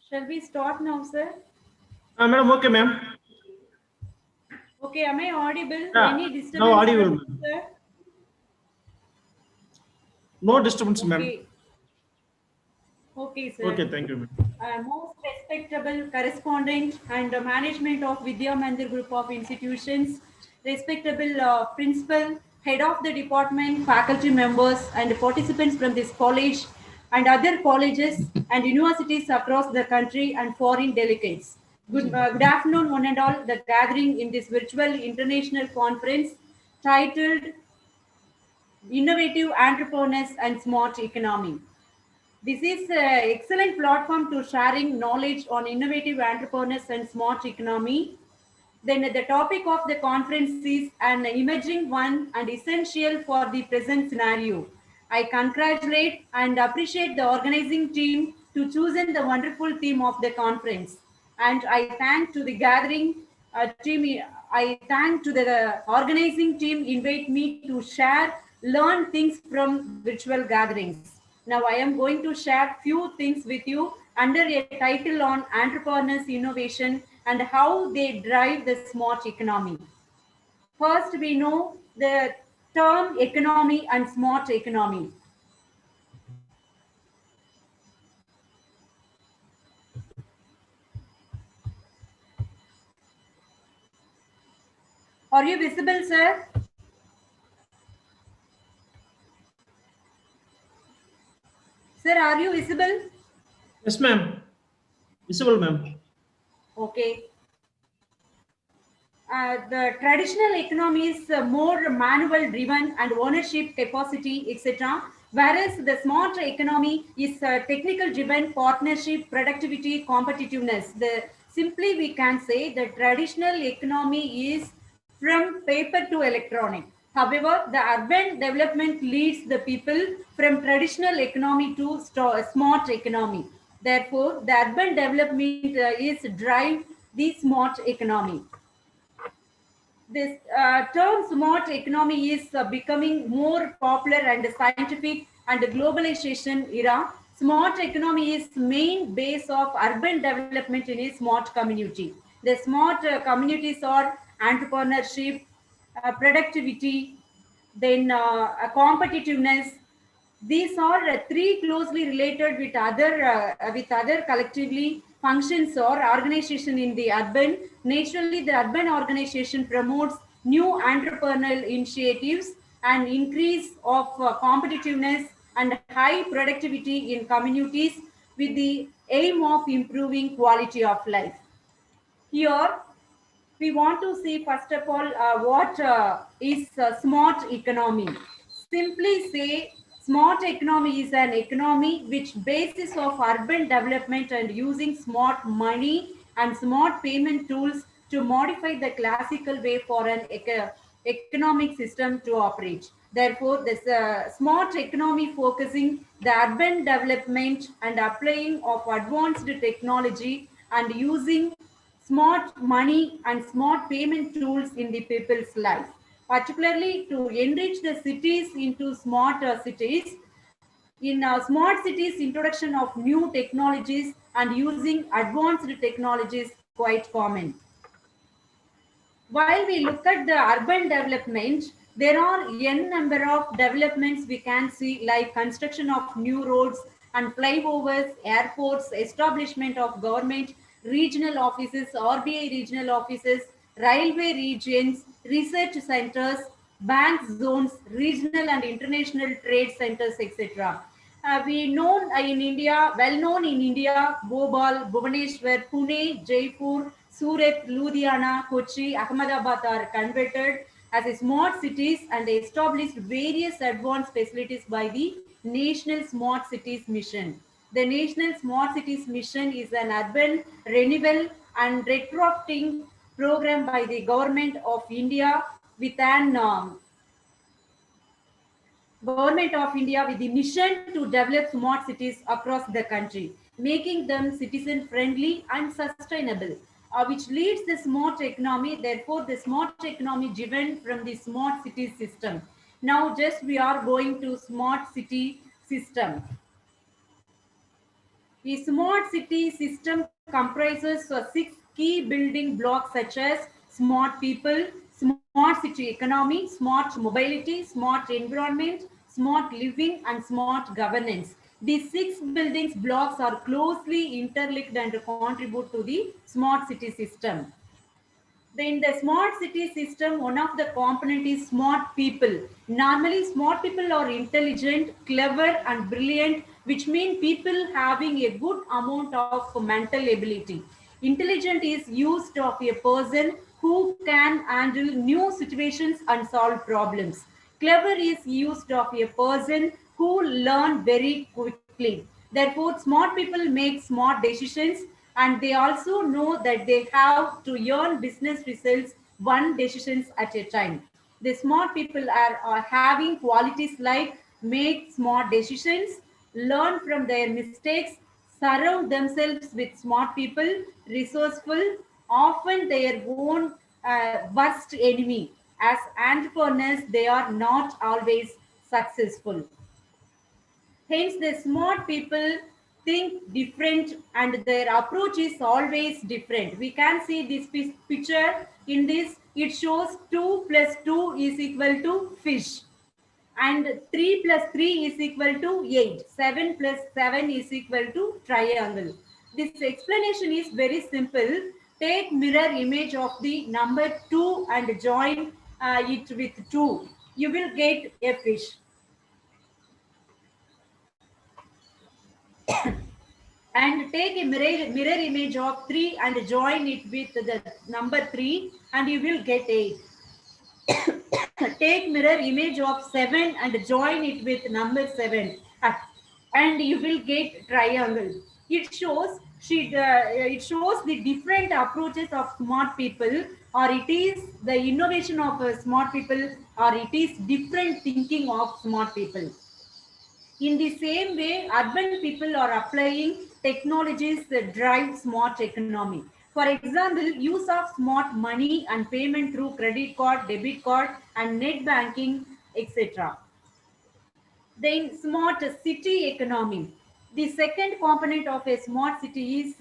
Shall we start now, sir? Madam, okay, ma'am. Okay, am I audible? Yeah, Any now disturbance, audible, ma'am. sir? No disturbance, ma'am. Okay. Okay, sir. Okay, thank you, ma'am. Most respectable correspondent and management of Vidya Mandir Group of Institutions, respectable principal, head of the department, faculty members, and participants from this college and other colleges and universities across the country and foreign delegates. Good afternoon, one and all. The gathering in this virtual international conference titled Innovative Entrepreneurs and Smart Economy. This is an excellent platform to sharing knowledge on innovative entrepreneurs and smart economy. Then the topic of the conference is an emerging one and essential for the present scenario. I congratulate and appreciate the organizing team to choosing the wonderful theme of the conference. And I thank to the gathering team. I thank to the organizing team invite me to share, learn things from virtual gatherings. Now I am going to share few things with you under a title on entrepreneurs innovation and how they drive the smart economy. First, we know the term economy and smart economy. Are you visible, sir? Sir, are you visible? Yes, ma'am. Visible, ma'am. Okay. The traditional economy is more manual driven and ownership capacity, etc. Whereas the smart economy is technical driven, partnership, productivity, competitiveness. Simply we can say the traditional economy is from paper to electronic. However, the urban development leads the people from traditional economy to smart economy. Therefore, the urban development is drive the smart economy. This term smart economy is becoming more popular and scientific and globalization era. Smart economy is main base of urban development in a smart community. The smart communities are entrepreneurship, productivity, then competitiveness. These are three closely related with other collectively functions or organization in the urban. Naturally, the urban organization promotes new entrepreneurial initiatives and increase of competitiveness and high productivity in communities with the aim of improving quality of life. Here, we want to see first of all what is smart economy. Simply say, smart economy is an economy which basis of urban development and using smart money and smart payment tools to modify the classical way for an economic system to operate. Therefore, this smart economy focusing the urban development and applying of advanced technology and using smart money and smart payment tools in the people's life, particularly to enrich the cities into smarter cities. In smart cities, introduction of new technologies and using advanced technologies quite common. While we look at the urban development, there are n number of developments we can see, like construction of new roads and flyovers, airports, establishment of government, regional offices, RBI regional offices, railway regions, research centers, bank zones, regional and international trade centers, etc. We known in India, well known in India, Bhopal, Bhubaneswar, Pune, Jaipur, Surat, Ludhiana, Kochi, Ahmedabad are converted as a smart cities and established various advanced facilities by the National Smart Cities Mission. The National Smart Cities Mission is an urban renewal and retrofitting program by the Government of India with an Government of India with the mission to develop smart cities across the country, making them citizen friendly and sustainable, which leads the smart economy. Therefore, the smart economy driven from the smart city system. Now, just we are going to smart city system. The smart city system comprises of 6 key building blocks such as smart people, smart city economy, smart mobility, smart environment, smart living, and smart governance. These 6 building blocks are closely interlinked and contribute to the smart city system. In the smart city system, one of the component is smart people. Normally, smart people are intelligent, clever, and brilliant, which mean people having a good amount of mental ability. Intelligent is used of a person who can handle new situations and solve problems. Clever is used of a person who learn very quickly. Therefore, smart people make smart decisions, and they also know that they have to earn business results one decisions at a time. The smart people are having qualities like make smart decisions, learn from their mistakes, surround themselves with smart people, resourceful, often their own worst enemy. As entrepreneurs, they are not always successful. Hence, the smart people think different and their approach is always different. We can see this picture in this. It shows 2 plus 2 is equal to fish. And 3 plus 3 is equal to 8. 7 plus 7 is equal to triangle. This explanation is very simple. Take mirror image of the number 2 and join it with 2. You will get a fish. And take a mirror image of 3 and join it with the number 3 and you will get 8. Take mirror image of 7 and join it with number 7 and you will get triangle. It shows the different approaches of smart people, or it is the innovation of smart people, or it is different thinking of smart people. In the same way, urban people are applying technologies that drive smart economy. For example, use of smart money and payment through credit card, debit card, and net banking, etc. Then smart city economy. The second component of a smart city is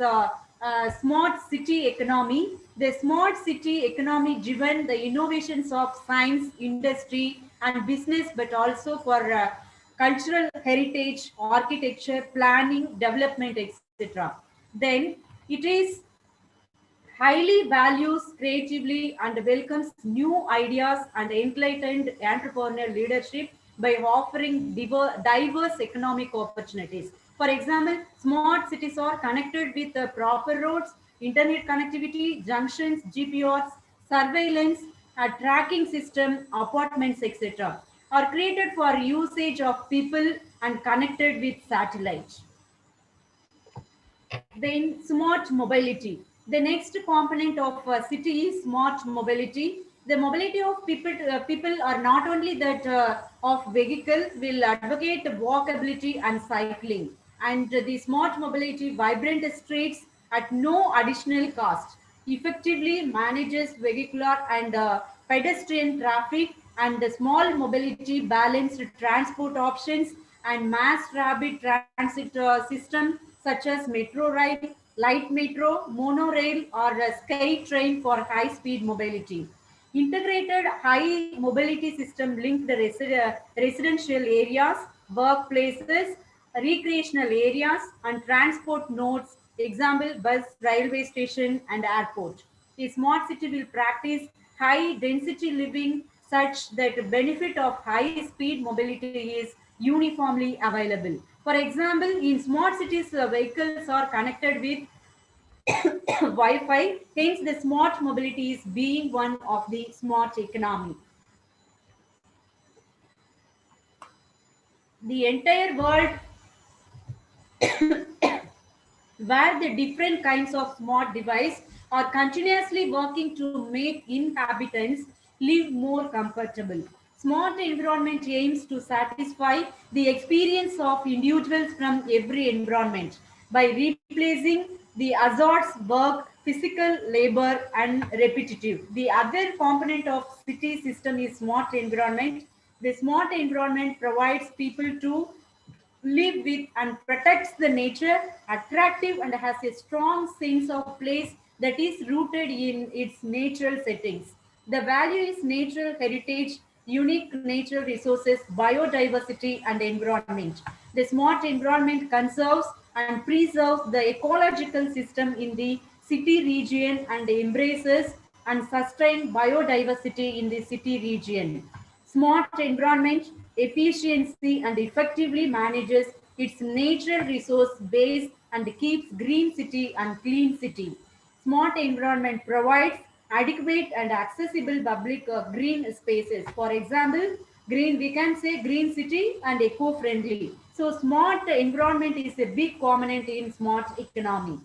smart city economy. The smart city economy driven the innovations of science, industry, and business, but also for cultural heritage, architecture, planning, development, etc. Then it is highly values creatively and welcomes new ideas and enlightened entrepreneurial leadership by offering diverse economic opportunities. For example, smart cities are connected with proper roads, internet connectivity, junctions, GPRs, surveillance, a tracking system, apartments, etc. are created for usage of people and connected with satellite. Then smart mobility. The next component of city is smart mobility. The mobility of people are not only that of vehicle will advocate walkability and cycling. And the smart mobility, vibrant streets at no additional cost, effectively manages vehicular and pedestrian traffic, and the small mobility balanced transport options and mass rapid transit system such as metro rail, light metro, monorail, or a sky train for high-speed mobility. Integrated high mobility system link the residential areas, workplaces, recreational areas, and transport nodes, example bus, railway station, and airport. A smart city will practice high density living such that the benefit of high speed mobility is uniformly available. For example, in smart cities, vehicles are connected with Wi-Fi. Hence, the smart mobility is being one of the smart economy. The entire world where the different kinds of smart devices are continuously working to make inhabitants live more comfortable. Smart environment aims to satisfy the experience of individuals from every environment by replacing the hazards work, physical labor, and repetitive. The other component of city system is smart environment. The smart environment provides people to live with and protects the nature, attractive and has a strong sense of place that is rooted in its natural settings. The value is natural heritage, unique natural resources, biodiversity and environment. The smart environment conserves and preserves the ecological system in the city region and embraces and sustains biodiversity in the city region. Smart environment efficiency and effectively manages its natural resource base and keeps green city and clean city. Smart environment provides adequate and accessible public green spaces. For example, green, we can say green city and eco-friendly. So smart environment is a big component in smart economy.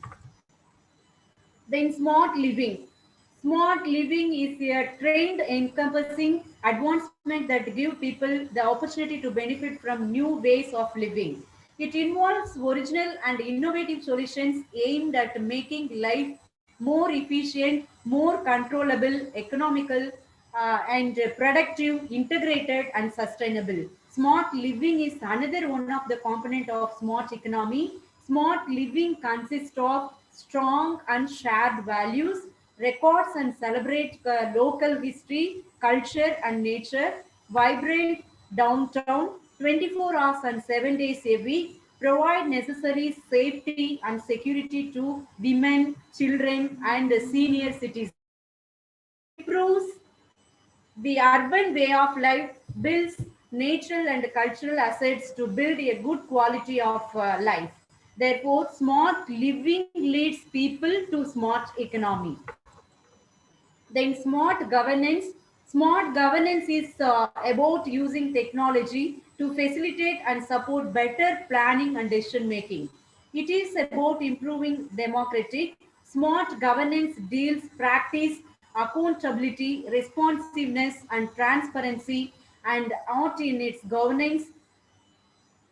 Then smart living. Smart living is a trend encompassing advancement that give people the opportunity to benefit from new ways of living. It involves original and innovative solutions aimed at making life more efficient, more controllable, economical, and productive, integrated, and sustainable. Smart living is another one of the component of smart economy. Smart living consists of strong and shared values, records and celebrate local history, culture, and nature, vibrant downtown, 24 hours and 7 days a week, provide necessary safety and security to women, children, and senior citizens. Improves the urban way of life, builds natural and cultural assets to build a good quality of life. Therefore, smart living leads people to smart economy. Then smart governance. Smart governance is about using technology to facilitate and support better planning and decision making. It is about improving democratic. Smart governance deals practice accountability, responsiveness, and transparency, and out in its governance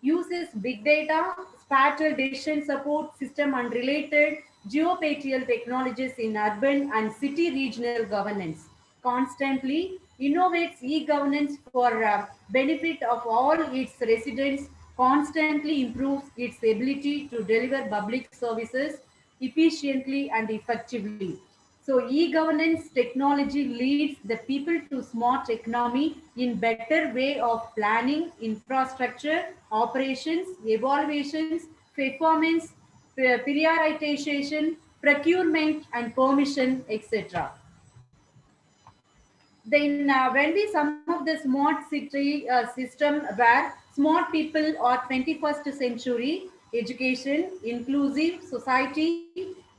uses big data, spatial decision support system and related geospatial technologies in urban and city regional governance. Constantly innovates e-governance for benefit of all its residents, constantly improves its ability to deliver public services efficiently and effectively. So e-governance technology leads the people to smart economy in better way of planning, infrastructure, operations, evaluations, performance, prioritization, procurement and permission, etc. Then when we sum up the smart city system where smart people are 21st century, education, inclusive society,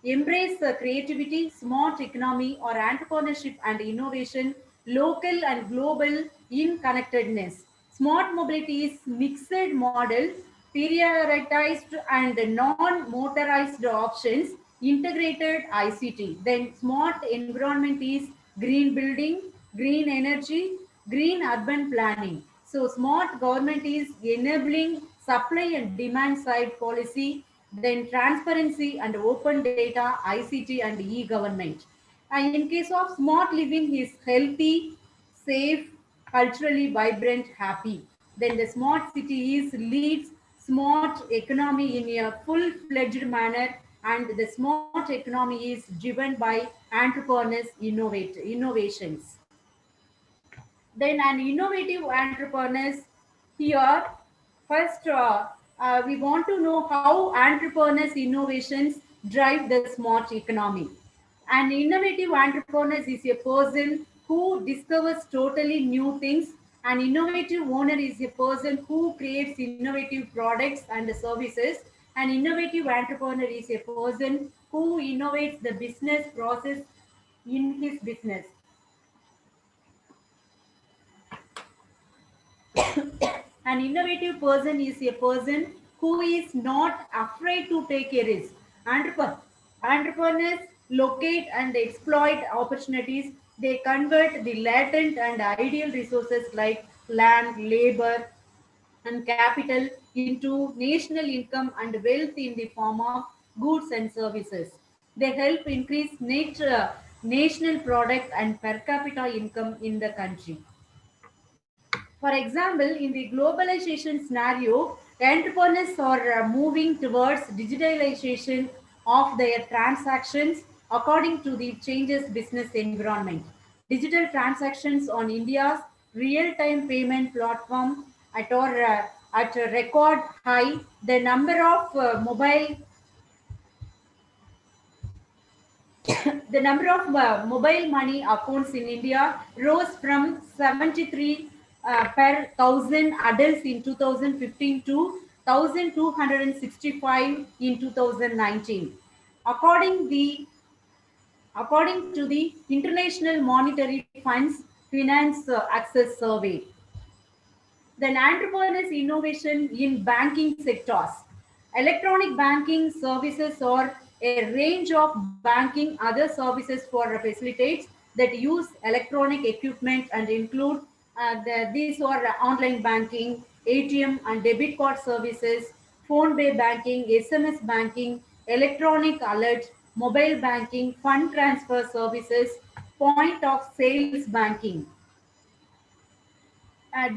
embrace creativity, smart economy or entrepreneurship and innovation, local and global in connectedness. Smart mobility is mixed model, prioritized and non-motorized options, integrated ICT. Then smart environment is green building, green energy, green urban planning. So smart government is enabling supply and demand side policy, then transparency and open data, ICT and e-government. And in case of smart living is healthy, safe, culturally vibrant, happy. Then the smart city is leads smart economy in a full-fledged manner, and the smart economy is driven by entrepreneurs innovations. Then an innovative entrepreneurs here. First, we want to know how entrepreneurs innovations drive the smart economy. An innovative entrepreneur is a person who discovers totally new things An innovative owner is a person who creates innovative products and services. An innovative entrepreneur is a person who innovates the business process in his business. An innovative person is a person who is not afraid to take a risk. Entrepreneurs locate and exploit opportunities. They convert the latent and ideal resources like land, labor, and capital into national income and wealth in the form of goods and services. They help increase national product and per capita income in the country. For example, in the globalization scenario, entrepreneurs are moving towards digitalization of their transactions according to the changes business environment. Digital transactions on India's real-time payment platform at a record high. The number of mobile money accounts in India rose from 73 per thousand adults in 2015 to 1,265 in 2019. According to the International Monetary Fund's Finance Access Survey. Then entrepreneurs innovation in banking sectors. Electronic banking services or a range of banking other services for facilitates that use electronic equipment and include these are online banking, ATM and debit card services, phone-based banking, SMS banking, electronic alert, mobile banking, fund transfer services, point of sales banking.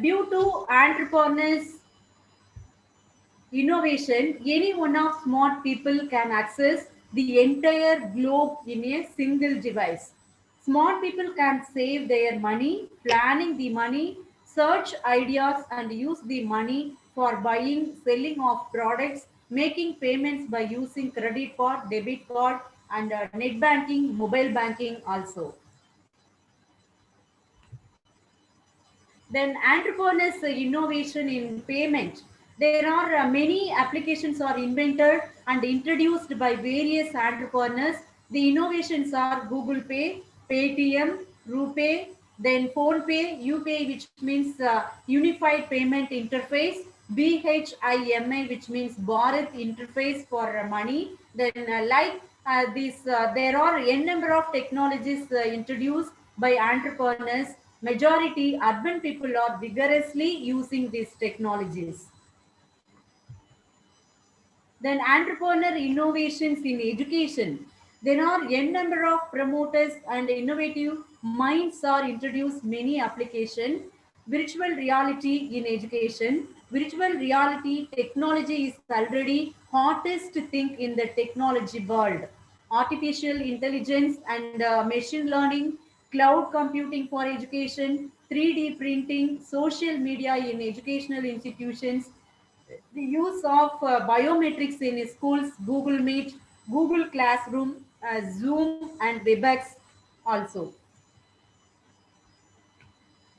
Due to entrepreneurs innovation, any one of smart people can access the entire globe in a single device. Smart people can save their money, planning the money, search ideas and use the money for buying, selling of products, making payments by using credit card, debit card and net banking, mobile banking also. Then entrepreneurs innovation in payment. There are many applications are invented and introduced by various entrepreneurs. The innovations are Google Pay, Paytm, RuPay, then Phone Pay, UPay, which means Unified Payment Interface, BHIMI, which means Bharat Interface for money. Then there are n number of technologies introduced by entrepreneurs. Majority urban people are vigorously using these technologies. Then entrepreneur innovations in education. There are n number of promoters and innovative minds are introduced many applications. Virtual reality in education. Virtual reality technology is already hottest thing in the technology world. Artificial intelligence and machine learning, cloud computing for education, 3D printing, social media in educational institutions, the use of biometrics in schools, Google Meet, Google Classroom, Zoom and WebEx also.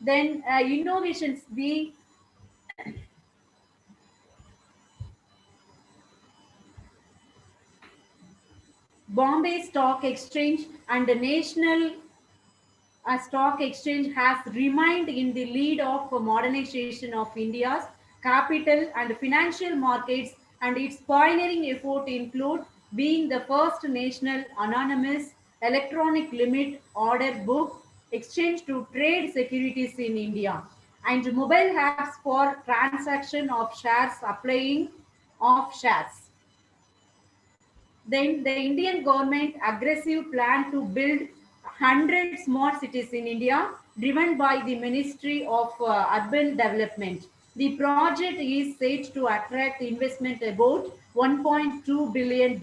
Then innovations, the Bombay Stock Exchange and the National Stock Exchange has remained in the lead of modernization of India's capital and financial markets, and its pioneering effort include being the first national anonymous electronic limit order book exchange to trade securities in India, and mobile apps for transaction of shares applying of shares. Then the Indian government aggressive plan to build 100 smart cities in India, driven by the Ministry of Urban Development. The project is said to attract investment about $1.2 billion.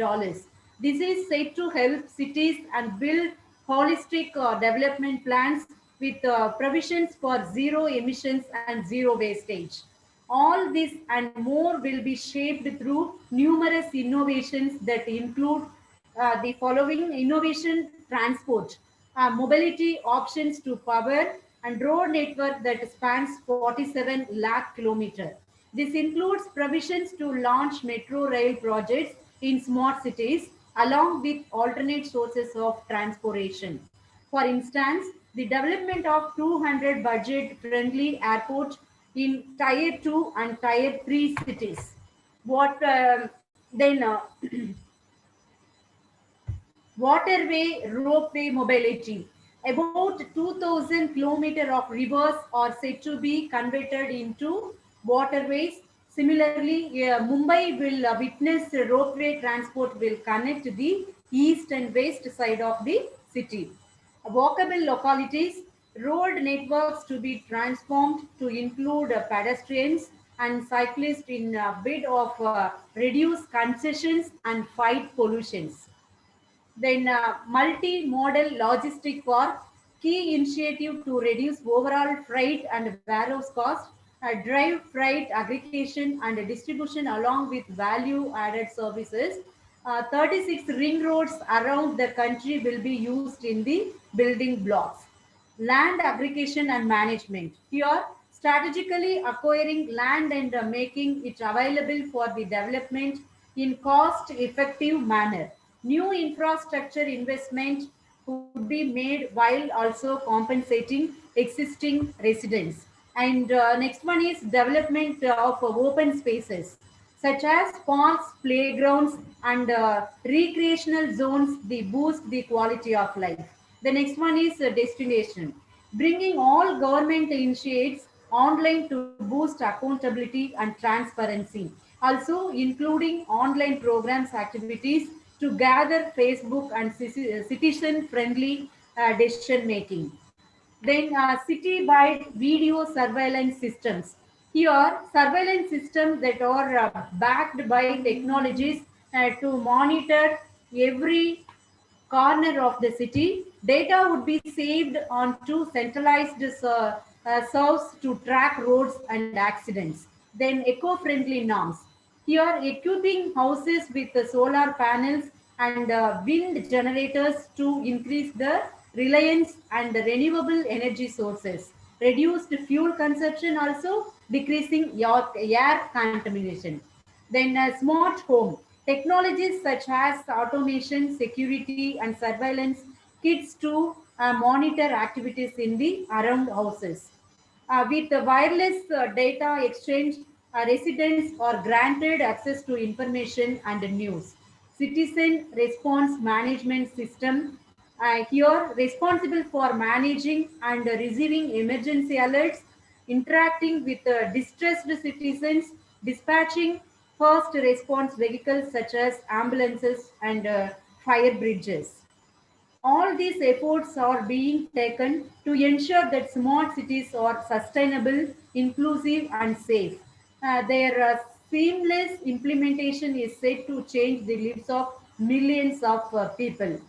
This is said to help cities and build holistic development plans with provisions for zero emissions and zero wastage. All this and more will be shaped through numerous innovations that include the following: innovation transport, mobility options to power and road network that spans 47 lakh kilometers. This includes provisions to launch metro rail projects in smart cities along with alternate sources of transportation. For instance, the development of 200 budget-friendly airports in Tier 2 and Tier 3 cities. What then? Waterway ropeway mobility. About 2,000 kilometers of rivers are said to be converted into waterways. Similarly, Mumbai will witness ropeway transport will connect the east and west side of the city. Walkable localities, road networks to be transformed to include pedestrians and cyclists in a bid of reduce congestions and fight pollutions. Then multi-modal logistic park, key initiative to reduce overall freight and warehouse cost, drive freight aggregation and distribution along with value-added services. 36 ring roads around the country will be used in the building blocks. Land aggregation and management. Here, strategically acquiring land and making it available for the development in cost-effective manner. New infrastructure investment could be made while also compensating existing residents. And next one is development of open spaces such as parks, playgrounds, and recreational zones. They boost the quality of life. The next one is destination, bringing all government initiatives online to boost accountability and transparency. Also, including online programs activities to gather Facebook and citizen-friendly decision making. Then city-wide video surveillance systems. Here, surveillance systems that are backed by technologies to monitor every corner of the city. Data would be saved onto centralized servers to track roads and accidents. Then eco-friendly norms. Here, equipping houses with solar panels and wind generators to increase the reliance and renewable energy sources. Reduced fuel consumption also decreasing air contamination. Then smart home. Technologies such as automation, security, and surveillance kits to monitor activities in the around houses. With the wireless data exchange, residents are granted access to information and news. Citizen response management system. Here, responsible for managing and receiving emergency alerts, interacting with distressed citizens, dispatching first response vehicles such as ambulances and fire bridges. All these efforts are being taken to ensure that smart cities are sustainable, inclusive, and safe. Their seamless implementation is said to change the lives of millions of people.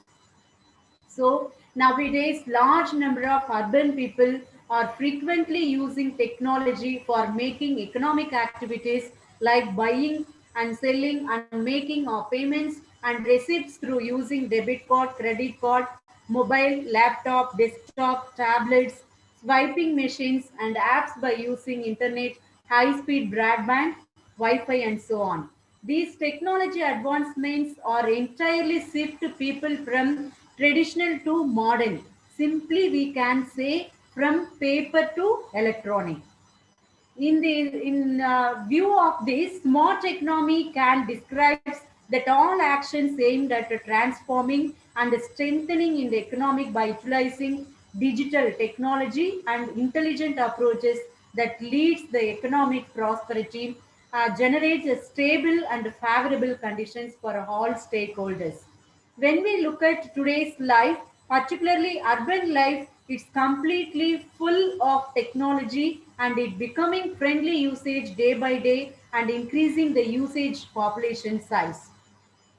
So nowadays, large number of urban people are frequently using technology for making economic activities like buying and selling and making payments and receipts through using debit card, credit card, mobile, laptop, desktop, tablets, swiping machines and apps by using internet, high-speed broadband, Wi-Fi and so on. These technology advancements are entirely shift people from traditional to modern. Simply we can say from paper to electronic. In view of this, smart economy can describe that all actions aimed at transforming and strengthening in the economic by utilizing digital technology and intelligent approaches that leads the economic prosperity, generates a stable and favorable conditions for all stakeholders. When we look at today's life, particularly urban life, it's completely full of technology and it becoming friendly usage day by day and increasing the usage population size.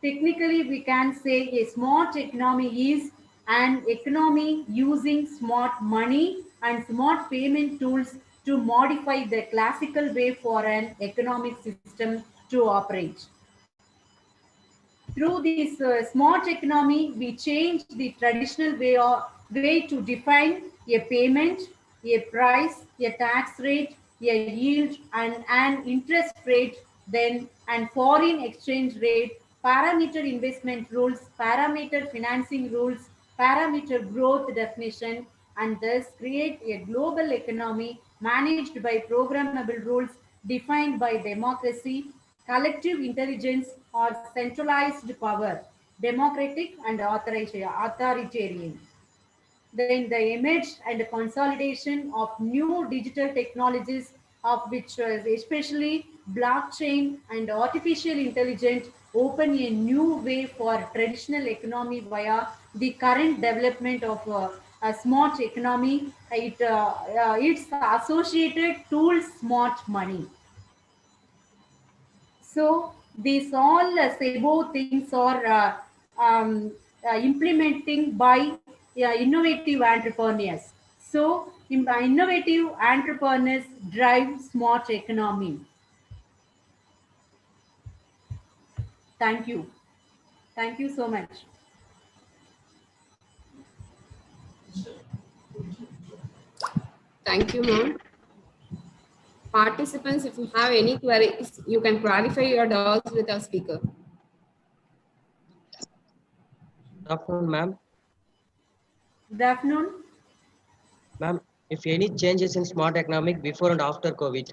Technically, we can say a smart economy is an economy using smart money and smart payment tools to modify the classical way for an economic system to operate. Through this smart economy, we change the traditional way to define a payment a price, a tax rate, a yield, and an interest rate, then and foreign exchange rate, parameter investment rules, parameter financing rules, parameter growth definition, and thus create a global economy managed by programmable rules defined by democracy, collective intelligence, or centralized power, democratic and authoritarian. Then the image and consolidation of new digital technologies, of which especially blockchain and artificial intelligence open a new way for traditional economy via the current development of a smart economy, its associated tool smart money. So these all SEBO things are implementing by innovative entrepreneurs. So innovative entrepreneurs drive smart economy. Thank you. Thank you so much. Thank you, ma'am. Participants, if you have any queries, you can clarify your doubts with our speaker. Good afternoon, ma'am. Good afternoon. Ma'am, if any changes in smart economic before and after COVID?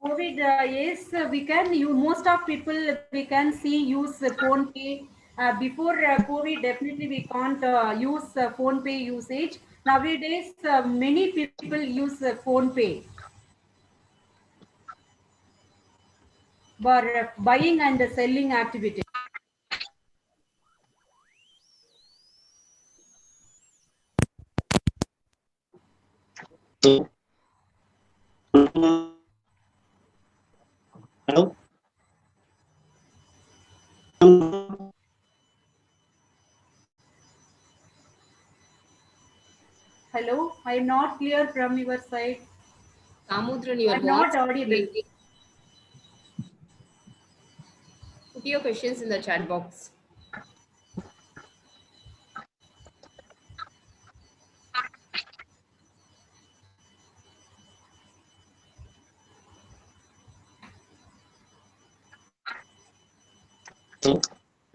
COVID, yes, we can use, most of people we can see use phone pay. Before COVID, definitely we can't use phone pay usage. Nowadays, many people use phone pay for buying and selling activity. Hello. Hello, I am not clear from your side. Samudran, your I'm voice not is audible. breaking. Put your questions in the chat box.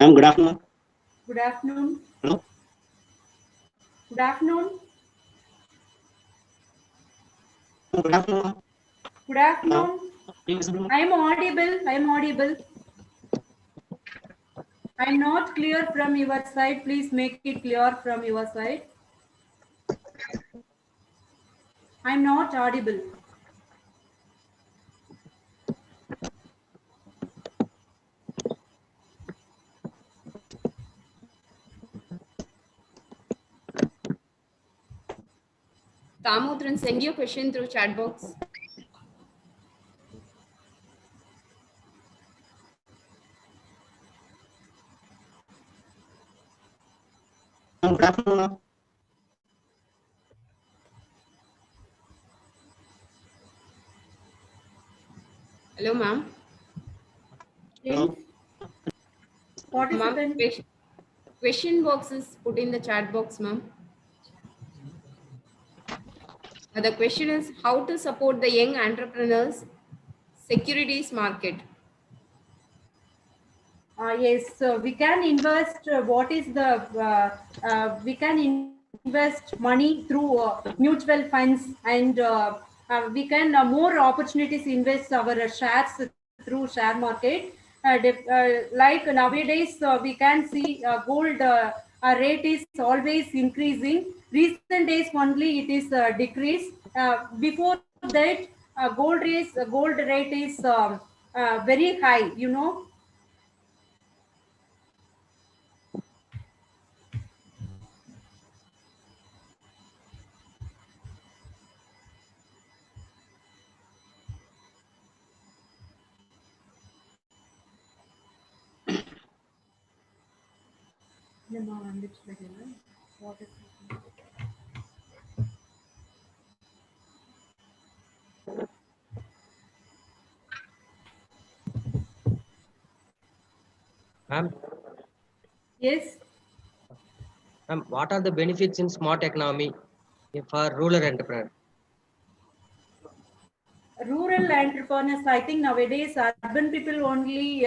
Ma'am, good afternoon. Good afternoon. Hello. Good afternoon. Good afternoon. Good afternoon. I am audible. I am audible. I am not clear from your side. Please make it clear from your side. I am not audible. Samudran, send your question through chat box. Good afternoon. Hello, ma'am. Yes. Ma'am, Participant. question box is put in the chat box, ma'am. The question is how to support the young entrepreneurs securities market. Yes, we can invest. What is the we can invest money through mutual funds, and we can more opportunities invest our shares through share market. Like nowadays, we can see gold rate is always increasing. Recent days only it is decreased. Before that, gold rate is very high. You know. Ma'am, Yes. what are the benefits in smart economy? For rural entrepreneur. Rural entrepreneurs, I think nowadays urban people only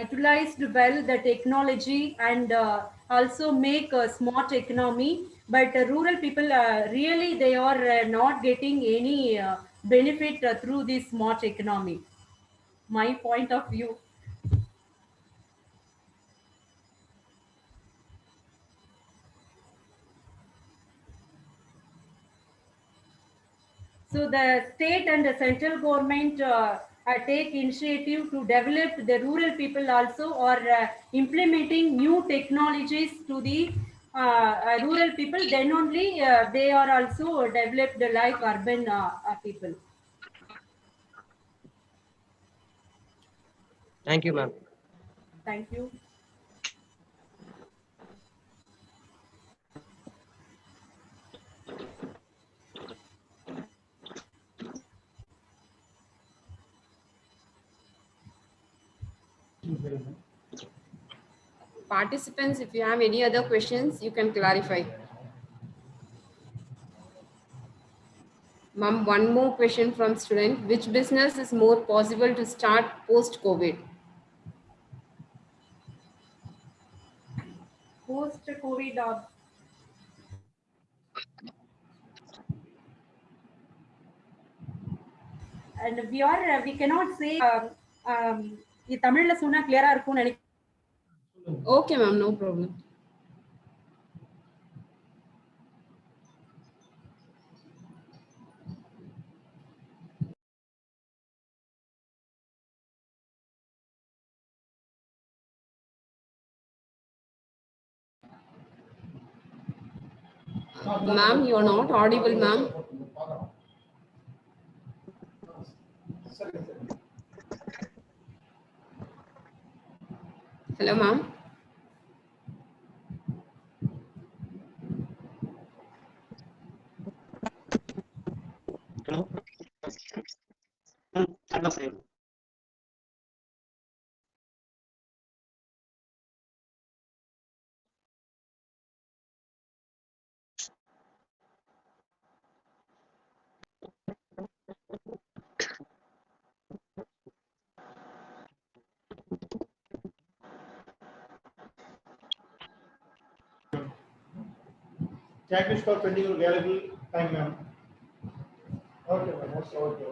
utilized well the technology and also make a smart economy. But rural people really they are not getting any benefit through this smart economy. My point of view. So the state and the central government take initiative to develop the rural people also, or implementing new technologies to the rural people. Then only they are also developed like urban people. Thank you, ma'am. Thank you. Participants, if you have any other questions, you can clarify. Ma'am, one more question from student. Which business is more possible to start post-COVID? Post-COVID, and we cannot say இது தமிழ்ல சொன்னா கிளியரா இருக்கும்னு நினைக்கிறேன். Okay, ma'am, no problem. Ma'am, you are not audible, ma'am. Hello, ma'am. Hello. Thank you for spending your valuable time, ma'am. Okay, ma'am. Okay.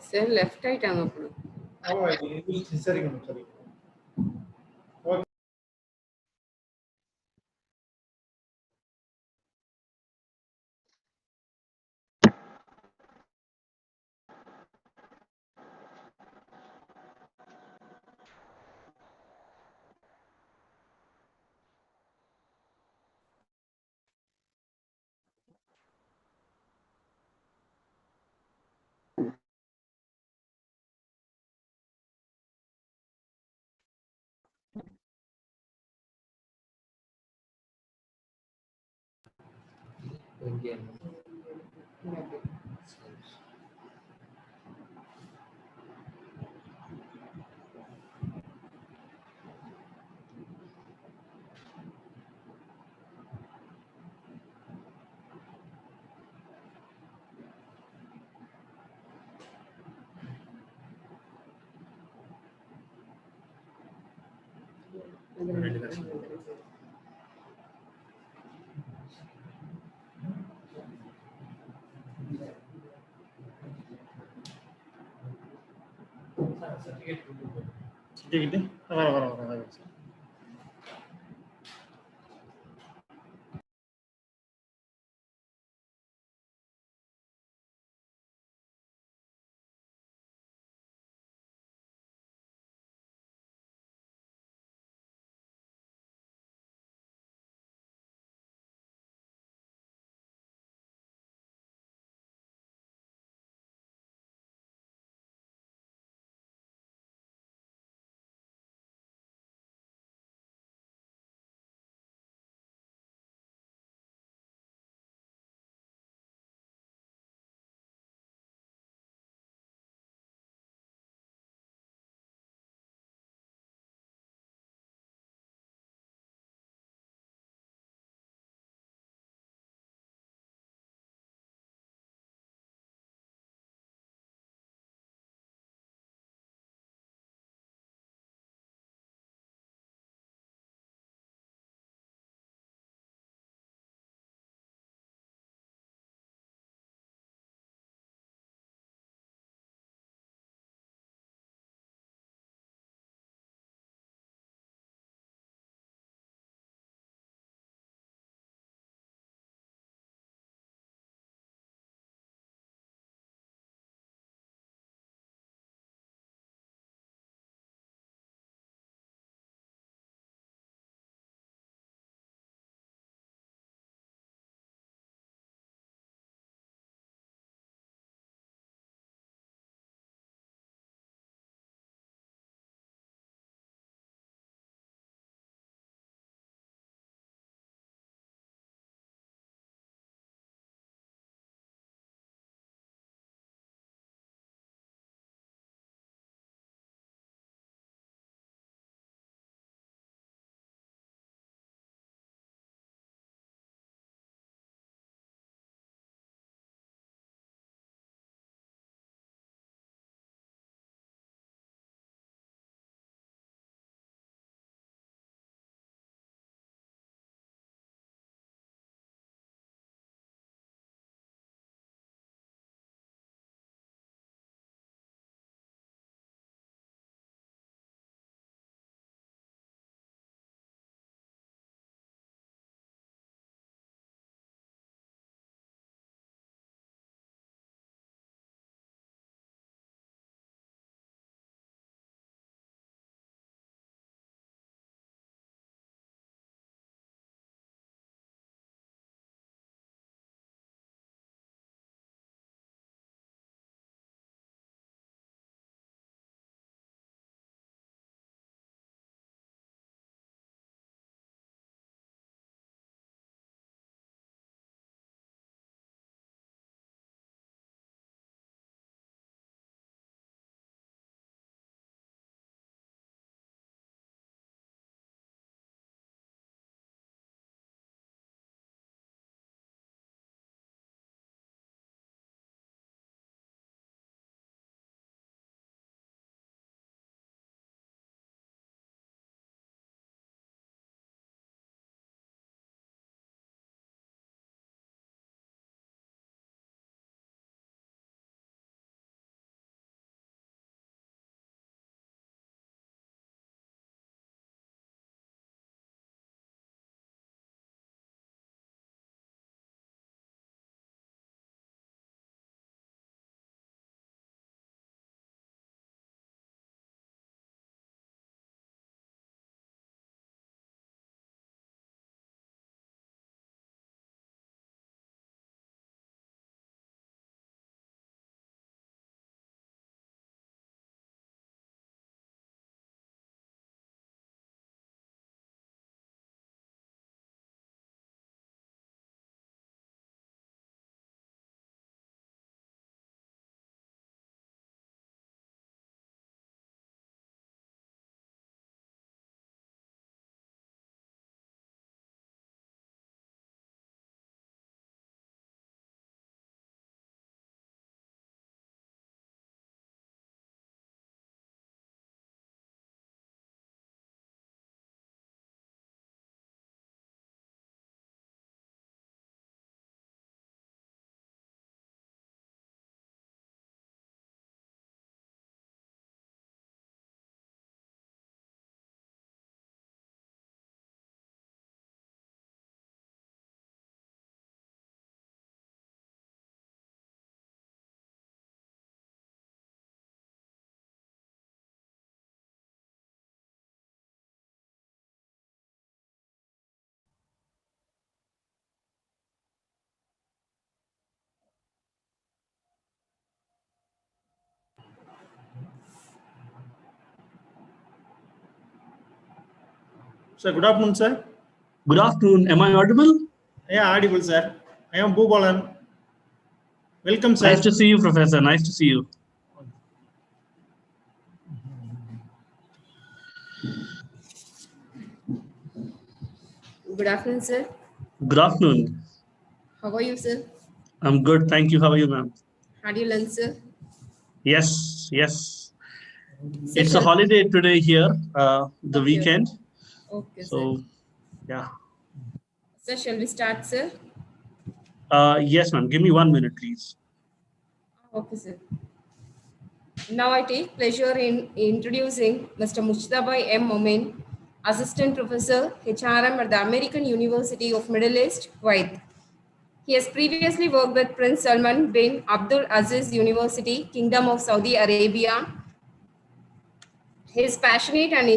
Sir, left ஆயிட்டாங்க அப்போ. ஆமா, இது சரிங்க மேம், சரி. ஓகே. Certificate? வர Sir, good afternoon, sir. Good afternoon. Am I audible? Yeah, audible, sir. I am Bhubalan. Welcome, sir. Nice to see you, Professor. Nice to see you. Good afternoon, sir. Good afternoon. How are you, sir? I'm good. Thank you. How are you, ma'am? How do you learn, sir? Yes, yes. Sir, It's a shall- holiday today here, the Okay. weekend. Okay, So, sir. yeah. Sir, shall we start, sir? Yes, ma'am. Give me 1 minute, please. Okay, sir. Now I take pleasure in introducing Mr. Mustafa M. Momin, Assistant Professor, HRM at the American University of Middle East, Kuwait. He has previously worked with Prince Salman bin Abdul Aziz University, Kingdom of Saudi Arabia. He is passionate and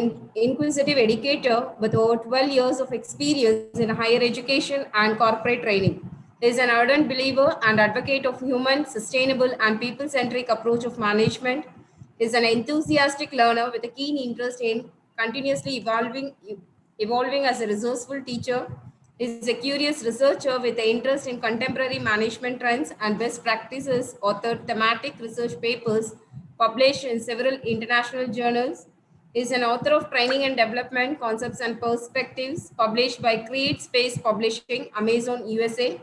inquisitive educator with over 12 years of experience in higher education and corporate training. He is an ardent believer and advocate of human, sustainable, and people-centric approach of management. He is an enthusiastic learner with a keen interest in continuously evolving as a resourceful teacher. He is a curious researcher with an interest in contemporary management trends and best practices, authored thematic research papers published in several international journals. He is an author of Training and Development Concepts and Perspectives, published by Create Space Publishing, Amazon, USA.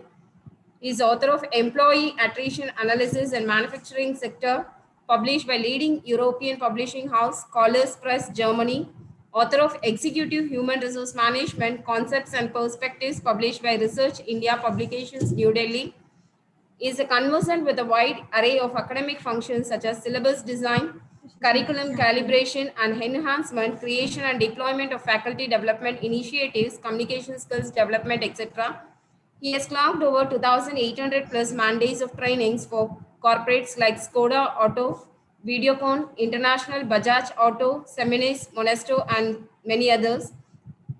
He is author of Employee Attrition Analysis and Manufacturing Sector, published by leading European publishing house Scholars Press, Germany. Author of Executive Human Resource Management Concepts and Perspectives, published by Research India Publications, New Delhi. Is a conversant with a wide array of academic functions such as syllabus design, curriculum calibration and enhancement, creation and deployment of faculty development initiatives, communication skills development, etc. He has clocked over 2,800 plus man-days of trainings for corporates like Skoda Auto, Videocon, International, Bajaj Auto, Seminis, Monesto, and many others.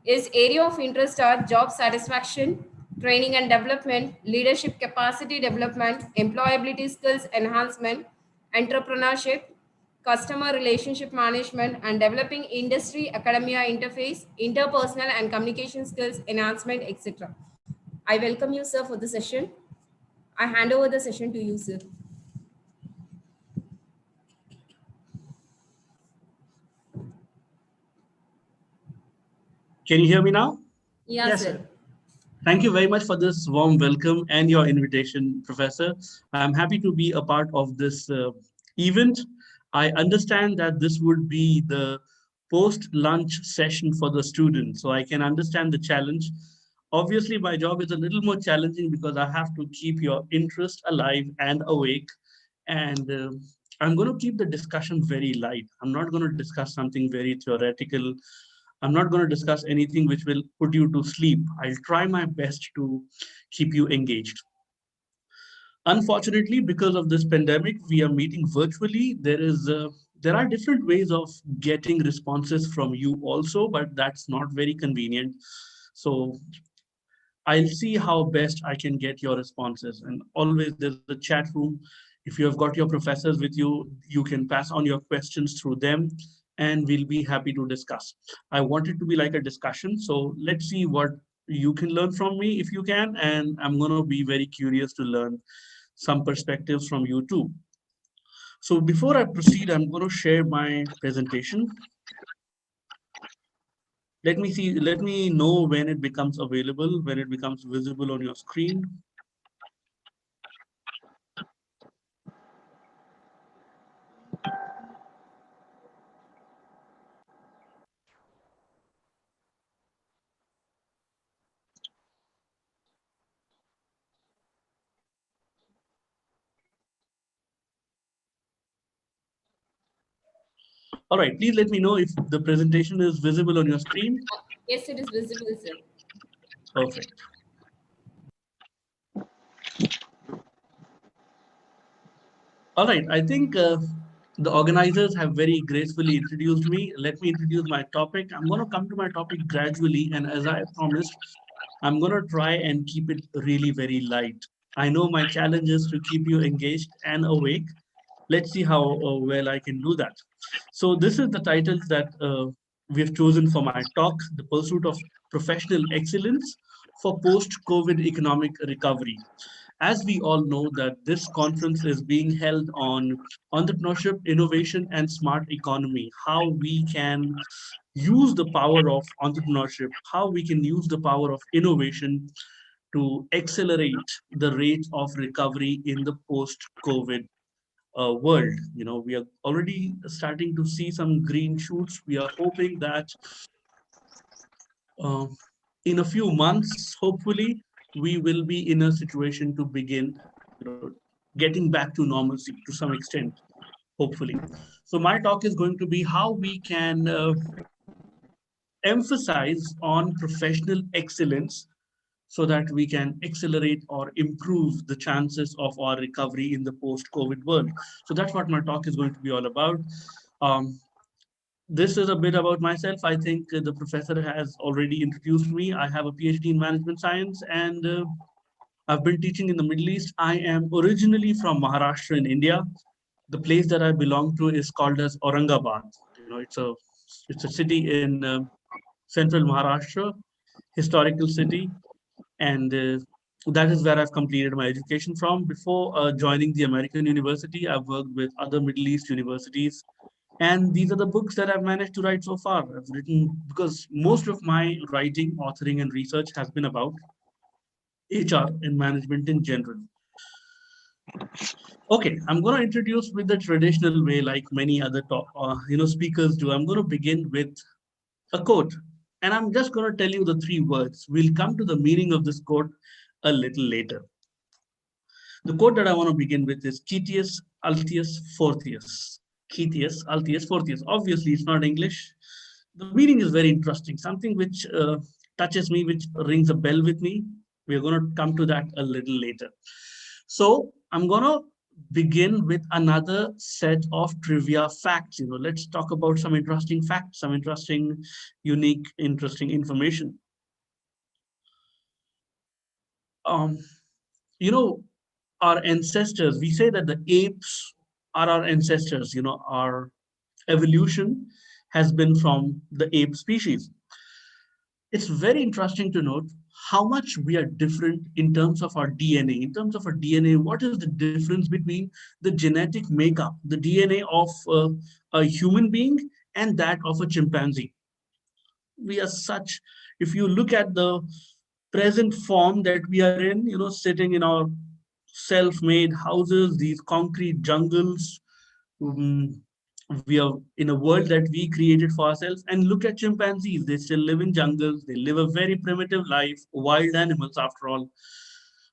His area of interest are job satisfaction, training and development, leadership capacity development, employability skills enhancement, entrepreneurship, customer relationship management, and developing industry academia interface, interpersonal and communication skills enhancement, etc. I welcome you, sir, for the session. I hand over the session to you, sir. Can you hear me now? Yes, sir. Thank you very much for this warm welcome and your invitation, Professor. I'm happy to be a part of this event. I understand that this would be the post-lunch session for the students, so I can understand the challenge. Obviously, my job is a little more challenging because I have to keep your interest alive and awake. And I'm going to keep the discussion very light. I'm not going to discuss something very theoretical. I'm not going to discuss anything which will put you to sleep. I'll try my best to keep you engaged. Unfortunately, because of this pandemic, we are meeting virtually. There are different ways of getting responses from you also, but that's not very convenient. So I'll see how best I can get your responses. And always there's a chat room. If you have got your professors with you, you can pass on your questions through them and we'll be happy to discuss. I want it to be like a discussion. So let's see what you can learn from me if you can. And I'm going to be very curious to learn some perspectives from you too. So before I proceed, I'm going to share my presentation. Let me know when it becomes available, when it becomes visible on your screen. All right, please let me know if the presentation is visible on your screen. Yes, it is visible, sir. Perfect. All right, I think the organizers have very gracefully introduced me. Let me introduce my topic. I'm going to come to my topic gradually, and as I promised, I'm going to try and keep it really very light. I know my challenge is to keep you engaged and awake. Let's see how well I can do that. So this is the titles that we have chosen for my talk, the pursuit of professional excellence for post-COVID economic recovery. As we all know that this conference is being held on entrepreneurship, innovation, and smart economy, how we can use the power of entrepreneurship, how we can use the power of innovation to accelerate the rate of recovery in the post-COVID world. You know, we are already starting to see some green shoots. We are hoping that uh, in a few months, hopefully, we will be in a situation to begin, you know, getting back to normalcy to some extent, hopefully. So my talk is going to be how we can emphasize on professional excellence so that we can accelerate or improve the chances of our recovery in the post-COVID world. So that's what my talk is going to be all about. Um, this is a bit about myself. I think the professor has already introduced me. I have a PhD in management science, and I've been teaching in the Middle East. I am originally from Maharashtra in India. The place that I belong to is called as Aurangabad. You know, it's a city in central Maharashtra, historical city, and that is where I've completed my education from. Before joining the American university, I've worked with other Middle East universities, and these are the books that I've managed to write so far. I've written because most of my writing, authoring, and research has been about HR and management in general. Okay, I'm going to introduce with the traditional way, like many other speakers do. I'm going to begin with a quote, and I'm just going to tell you the three words. We'll come to the meaning of this quote a little later. The quote that I want to begin with is Citius Altius Fortius. Citius Altius Fortius. Obviously, it's not English. The meaning is very interesting, something which touches me, which rings a bell with me. We're going to come to that a little later. So I'm going to begin with another set of trivia facts. You know, let's talk about some interesting facts, some interesting, unique, interesting information. You know, our ancestors, we say that the apes are our ancestors. You know, our evolution has been from the ape species. It's very interesting to note how much we are different in terms of our DNA. In terms of our DNA, what is the difference between the genetic makeup, the DNA of a human being and that of a chimpanzee? We are such, if you look at the present form that we are in, you know, sitting in our self-made houses, these concrete jungles, we are in a world that we created for ourselves. And look at chimpanzees, they still live in jungles, they live a very primitive life, wild animals after all.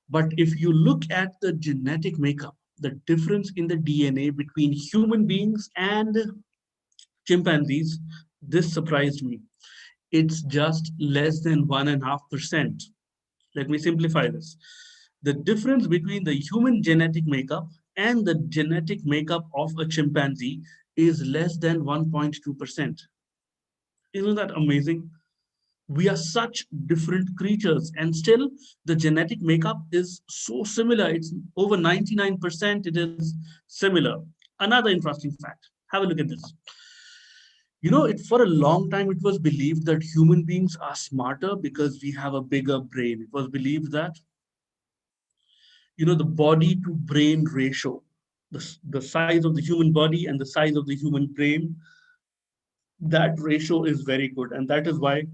But if you look at the genetic makeup, the difference in the DNA between human beings and chimpanzees, this surprised me. It's just less than 1.5%. Let me simplify this. The difference between the human genetic makeup and the genetic makeup of a chimpanzee is less than 1.2%. Isn't that amazing? We are such different creatures, and still the genetic makeup is so similar. It's over 99%, it is similar. Another interesting fact. Have a look at this. You know, for a long time, it was believed that human beings are smarter because we have a bigger brain. It was believed that, you know, the body to brain ratio, the size of the human body and the size of the human brain, that ratio is very good. And that is why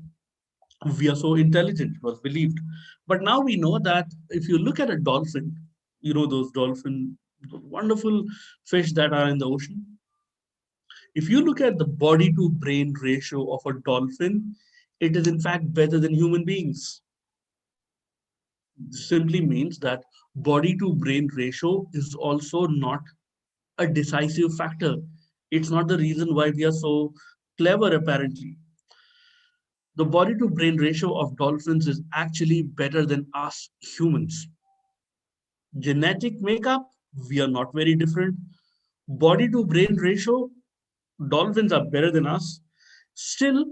we are so intelligent, it was believed. But now we know that if you look at a dolphin, you know, those wonderful fish that are in the ocean, if you look at the body to brain ratio of a dolphin, it is in fact better than human beings. This simply means that body to brain ratio is also not a decisive factor. It's not the reason why we are so clever, apparently. The body to brain ratio of dolphins is actually better than us humans. Genetic makeup, we are not very different. Body to brain ratio, dolphins are better than us. Still,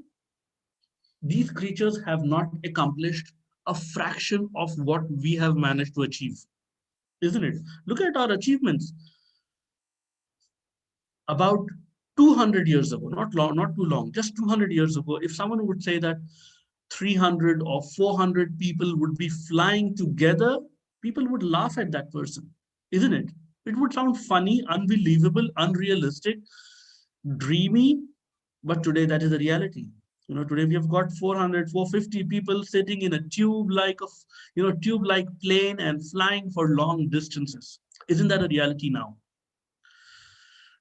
these creatures have not accomplished a fraction of what we have managed to achieve, isn't it? Look at our achievements. About 200 years ago, not too long, just 200 years ago, if someone would say that 300 or 400 people would be flying together, people would laugh at that person, isn't it? It would sound funny, unbelievable, unrealistic, dreamy, but today that is the reality. Today we have got 400, 450 people sitting in a tube-like plane and flying for long distances. Isn't that a reality now?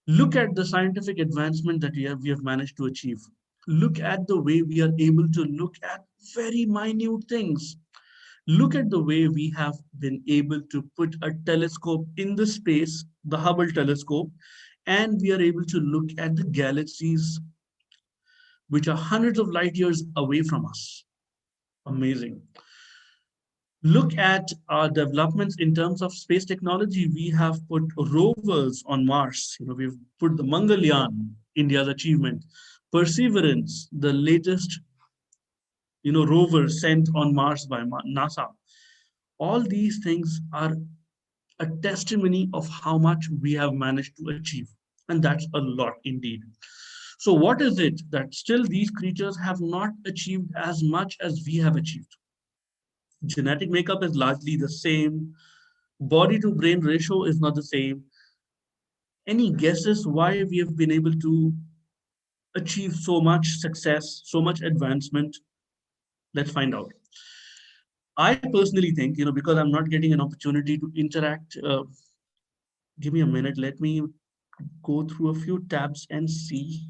Look at the scientific advancement that we have managed to achieve. Look at the way we are able to look at very minute things. Look at the way we have been able to put a telescope in the space, the Hubble telescope, and we are able to look at the galaxies which are hundreds of light years away from us. Amazing. Look at our developments in terms of space technology. We have put rovers on Mars. We've put the Mangalyaan, India's achievement. Perseverance, the latest, rover sent on Mars by NASA. All these things are a testimony of how much we have managed to achieve. And that's a lot indeed. So what is it that still these creatures have not achieved as much as we have achieved? Genetic makeup is largely the same. Body to brain ratio is not the same. Any guesses why we have been able to achieve so much success, so much advancement? Let's find out. I personally think, because I'm not getting an opportunity to interact, give me a minute. Let me go through a few tabs and see.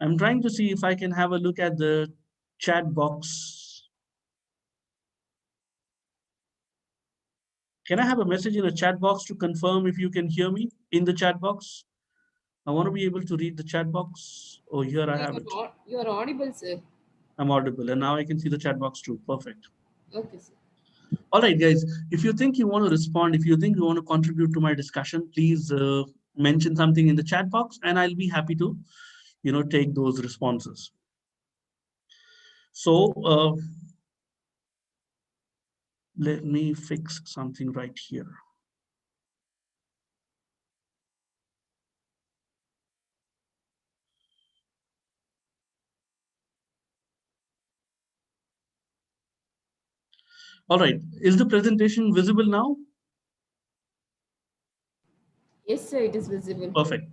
I'm trying to see if I can have a look at the chat box. Can I have a message in the chat box to confirm if you can hear me in the chat box? I want to be able to read the chat box. Oh, here I have it. You're audible, sir. I'm audible, and now I can see the chat box too. Perfect. Okay, sir. All right, guys. If you think you want to respond, if you think you want to contribute to my discussion, please mention something in the chat box, and I'll be happy to, take those responses. So let me fix something right here. All right, is the presentation visible now? Yes, sir, it is visible. Perfect.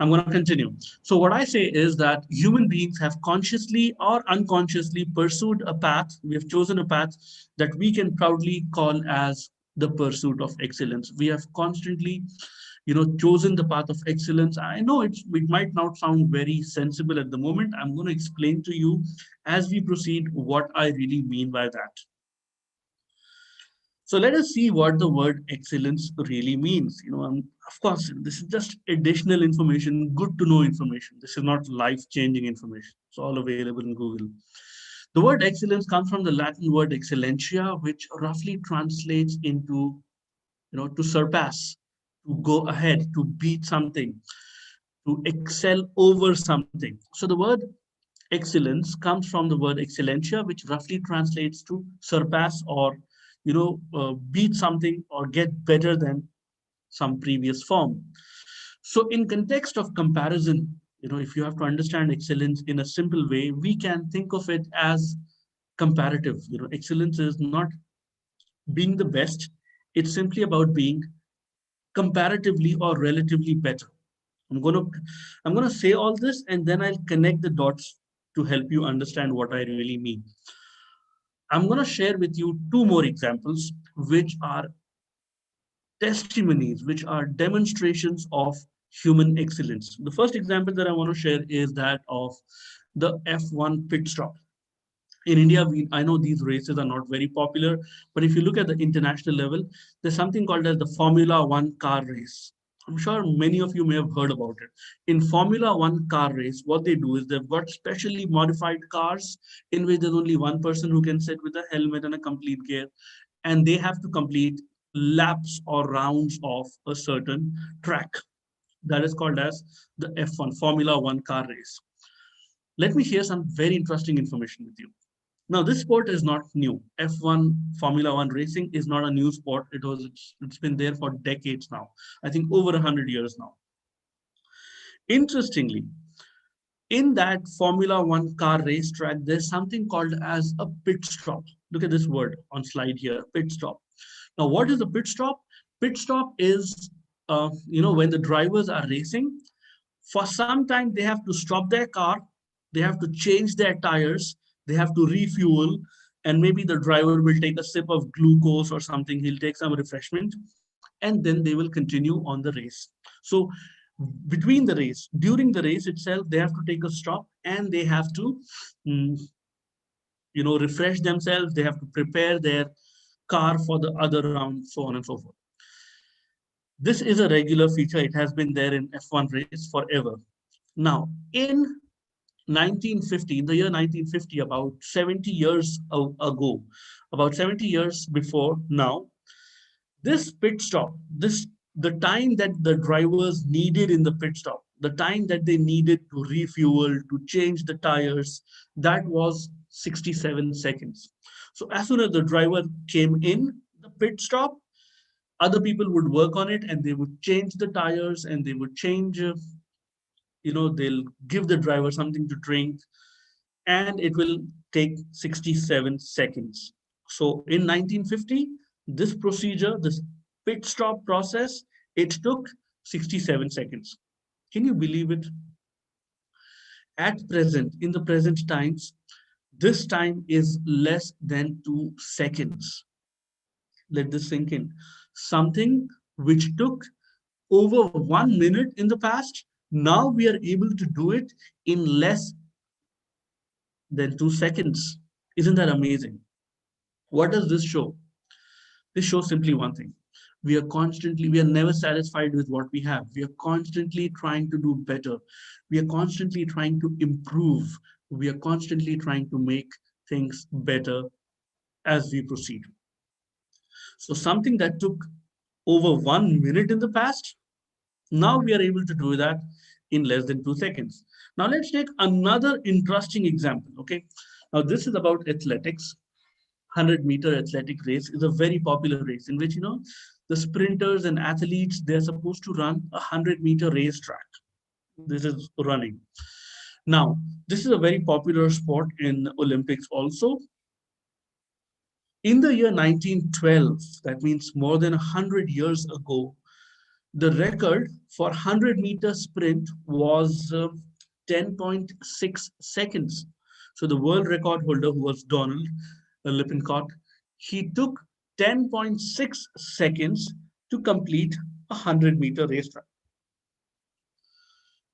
I'm going to continue. So what I say is that human beings have consciously or unconsciously pursued a path. We have chosen a path that we can proudly call as the pursuit of excellence. We have constantly, chosen the path of excellence. I know it might not sound very sensible at the moment. I'm going to explain to you as we proceed what I really mean by that. So let us see what the word excellence really means. Of course, this is just additional information, good to know information. This is not life-changing information. It's all available in Google. The word excellence comes from the Latin word excellentia, which roughly translates into, to surpass, to go ahead, to beat something, to excel over something. So the word excellence comes from the word excellentia, which roughly translates to surpass or beat something or get better than some previous form. So in context of comparison, if you have to understand excellence in a simple way, we can think of it as comparative. Excellence is not being the best. It's simply about being comparatively or relatively better. I'm gonna say all this and then I'll connect the dots to help you understand what I really mean. I'm going to share with you two more examples, which are testimonies, which are demonstrations of human excellence. The first example that I want to share is that of the F1 pit stop. In India, I know these races are not very popular, but if you look at the international level, there's something called as the Formula One car race. I'm sure many of you may have heard about it. In Formula One car race, what they do is they've got specially modified cars in which there's only one person who can sit with a helmet and a complete gear, and they have to complete laps or rounds of a certain track. that is called as the F1, Formula One car race. Let me share some very interesting information with you. Now, this sport is not new. F1 Formula One racing is not a new sport. It's been there for decades now. I think over 100 years now. Interestingly, in that Formula One car racetrack, there's something called as a pit stop. Look at this word on slide here, pit stop. Now, what is a pit stop? Pit stop is, when the drivers are racing, for some time they have to stop their car, they have to change their tires, they have to refuel, and maybe the driver will take a sip of glucose or something, he'll take some refreshment, and then they will continue on the race. So between the race, during the race itself, they have to take a stop and they have to, refresh themselves, they have to prepare their car for the other round, so on and so forth. This is a regular feature. It has been there in F1 race forever. Now, in 1950, in the year 1950, about 70 years ago, about 70 years before now, this pit stop, the time that the drivers needed in the pit stop, the time that they needed to refuel, to change the tires, that was 67 seconds. So as soon as the driver came in the pit stop, other people would work on it and they would change the tires and they would change, they'll give the driver something to drink and it will take 67 seconds. So in 1950, this procedure, this pit stop process, it took 67 seconds. Can you believe it? At present, in the present times, this time is less than 2 seconds. Let this sink in. Something which took over 1 minute in the past, now we are able to do it in less than 2 seconds. Isn't that amazing? What does this show? This shows simply one thing. We are never satisfied with what we have. We are constantly trying to do better. We are constantly trying to improve. We are constantly trying to make things better as we proceed. So something that took over 1 minute in the past, now we are able to do that in less than 2 seconds. Now let's take another interesting example, okay? Now this is about athletics. 100-meter athletic race is a very popular race in which, the sprinters and athletes, they're supposed to run a 100-meter race track. This is running. Now, this is a very popular sport in Olympics also. In the year 1912, that means more than 100 years ago, the record for 100-meter sprint was 10.6 seconds. So the world record holder, who was Donald Lippincott, he took 10.6 seconds to complete a 100-meter racetrack.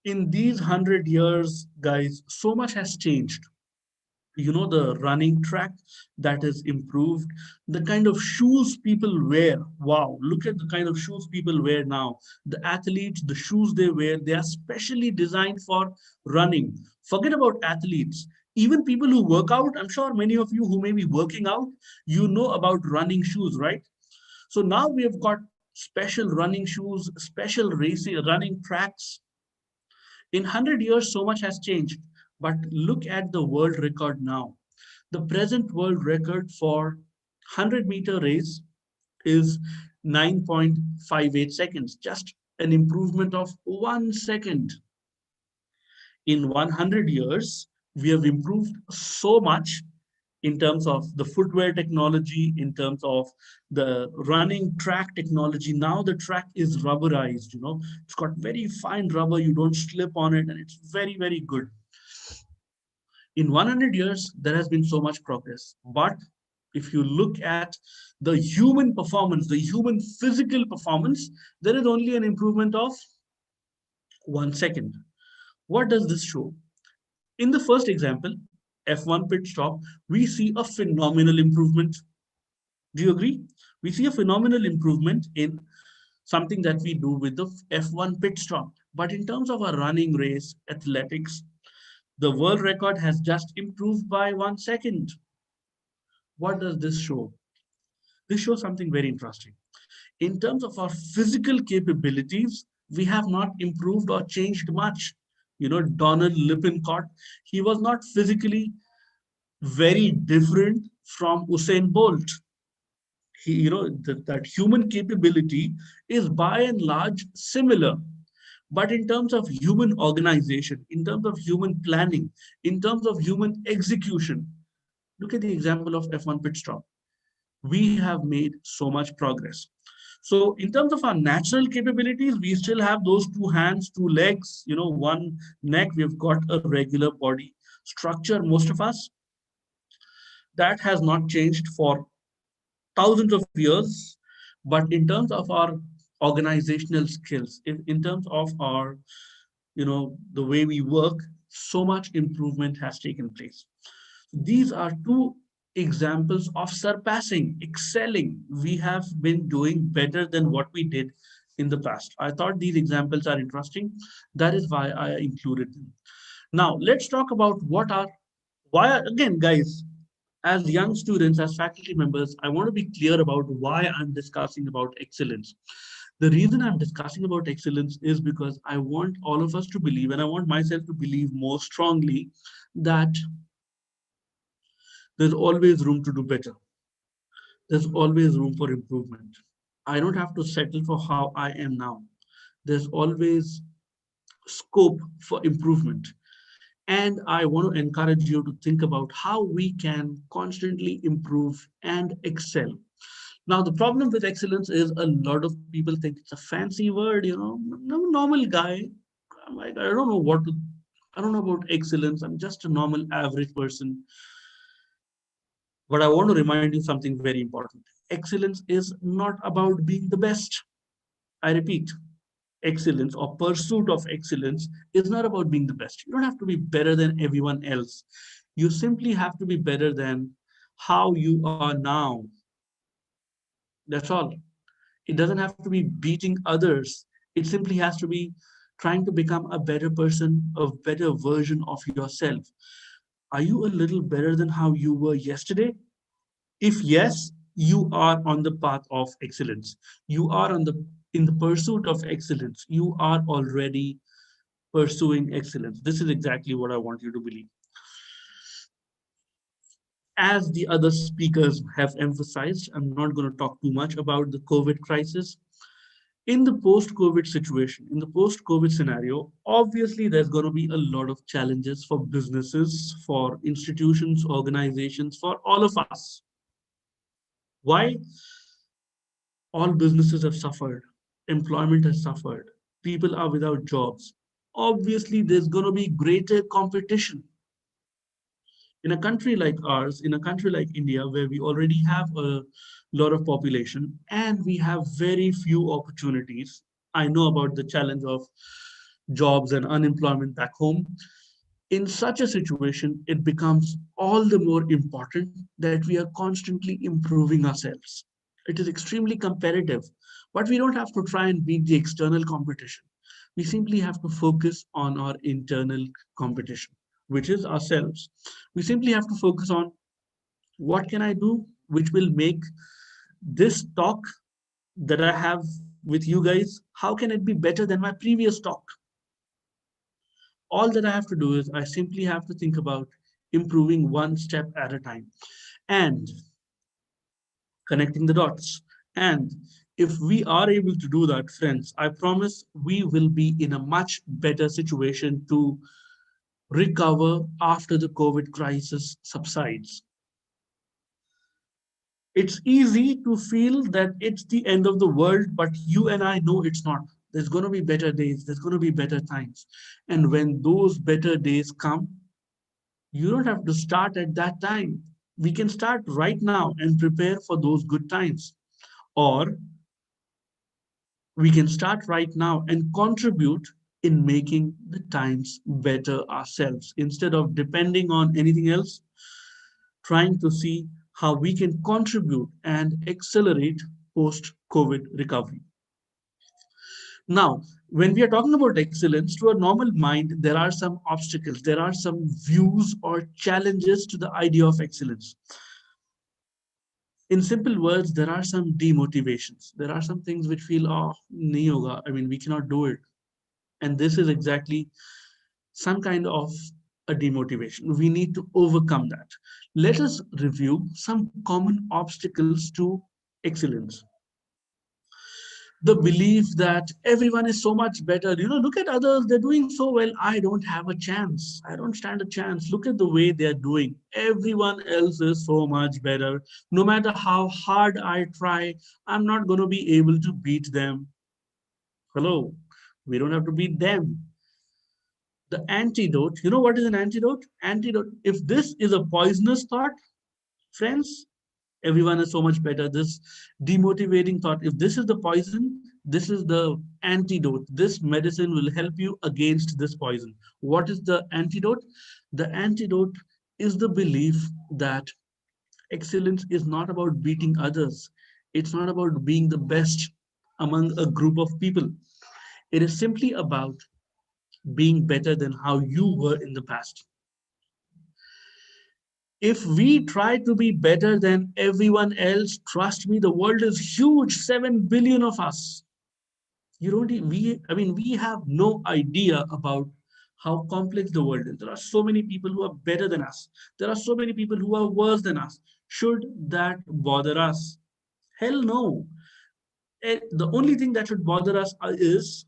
In these 100 years, guys, so much has changed. The running track that has improved, the kind of shoes people wear. Wow, look at the kind of shoes people wear now. The athletes, the shoes they wear, they are specially designed for running. Forget about athletes. Even people who work out, I'm sure many of you who may be working out, you know about running shoes, right? So now we have got special running shoes, special racing, running tracks. In 100 years, so much has changed. But look at the world record now. The present world record for 100-meter race is 9.58 seconds, just an improvement of 1 second. In 100 years, we have improved so much in terms of the footwear technology, in terms of the running track technology. Now the track is rubberized, it's got very fine rubber, you don't slip on it, and it's very, very good. In 100 years, there has been so much progress. But if you look at the human performance, the human physical performance, there is only an improvement of 1 second. What does this show? In the first example, F1 pit stop, we see a phenomenal improvement. Do you agree? We see a phenomenal improvement in something that we do with the F1 pit stop. But in terms of a running race, athletics, the world record has just improved by 1 second. What does this show? This shows something very interesting. In terms of our physical capabilities, We have not improved or changed much. You know, Donald Lippincott, he was not physically very different from Usain Bolt. He, you know, that human capability is by and large similar. But in terms of human organization, in terms of human planning, in terms of human execution, look at the example of F1 pit stop. We have made so much progress. So in terms of our natural capabilities, we still have those 2 hands, 2 legs, you know, 1 neck. We've got a regular body structure, most of us. That has not changed for thousands of years. But in terms of our organizational skills, in terms of our, you know, the way we work, so much improvement has taken place. These are 2 examples of surpassing, excelling. We have been doing better than what we did in the past. I thought these examples are interesting. That is why I included them. Now, let's talk about why, again, guys, as young students, as faculty members, I want to be clear about why I'm discussing about excellence. The reason I'm discussing about excellence is because I want all of us to believe, and I want myself to believe more strongly, that there's always room to do better. There's always room for improvement. I don't have to settle for how I am now. There's always scope for improvement. And I want to encourage you to think about how we can constantly improve and excel. Now, the problem with excellence is a lot of people think it's a fancy word, you know. I'm a normal guy. I'm like, I don't know I don't know about excellence. I'm just a normal average person. But I want to remind you something very important. Excellence is not about being the best. I repeat, excellence or pursuit of excellence is not about being the best. You don't have to be better than everyone else. You simply have to be better than how you are now. That's all. It doesn't have to be beating others. It simply has to be trying to become a better person, a better version of yourself. Are you a little better than how you were yesterday? If yes, you are on the path of excellence. You are in the pursuit of excellence. You are already pursuing excellence. This is exactly what I want you to believe. As the other speakers have emphasized, I'm not going to talk too much about the COVID crisis. In the post-COVID situation, in the post-COVID scenario, obviously there's going to be a lot of challenges for businesses, for institutions, organizations, for all of us. Why? All businesses have suffered. Employment has suffered. People are without jobs. Obviously, there's going to be greater competition. In a country like ours, in a country like India, where we already have a lot of population and we have very few opportunities, I know about the challenge of jobs and unemployment back home. In such a situation, it becomes all the more important that we are constantly improving ourselves. It is extremely competitive, but we don't have to try and beat the external competition. We simply have to focus on our internal competition, which is ourselves. We simply have to focus on what can I do which will make this talk that I have with you guys, how can it be better than my previous talk? All that I have to do is I simply have to think about improving one step at a time and connecting the dots. And if we are able to do that, friends, I promise we will be in a much better situation to recover after the COVID crisis subsides. It's easy to feel that it's the end of the world, but you and I know it's not. There's going to be better days. There's going to be better times. And when those better days come, you don't have to start at that time. We can start right now and prepare for those good times. Or we can start right now and contribute in making the times better ourselves instead of depending on anything else, trying to see how we can contribute and accelerate post-COVID recovery. Now, when we are talking about excellence, to a normal mind, there are some obstacles, there are some views or challenges to the idea of excellence. In simple words, there are some demotivations. There are some things which feel, oh, nahi hoga. I mean, we cannot do it. And this is exactly some kind of a demotivation. We need to overcome that. Let us review some common obstacles to excellence. The belief that everyone is so much better. Look at others, they're doing so well. I don't have a chance. I don't stand a chance. Look at the way they're doing. Everyone else is so much better. No matter how hard I try, I'm not going to be able to beat them. Hello, we don't have to beat them. The antidote, what is an antidote? Antidote, if this is a poisonous thought, friends, everyone is so much better. This demotivating thought, if this is the poison, this is the antidote. This medicine will help you against this poison. What is the antidote? The antidote is the belief that excellence is not about beating others. It's not about being the best among a group of people. It is simply about being better than how you were in the past. If we try to be better than everyone else, trust me, the world is huge, 7 billion of us. We have no idea about how complex the world is. There are so many people who are better than us. There are so many people who are worse than us. Should that bother us? Hell no. The only thing that should bother us is,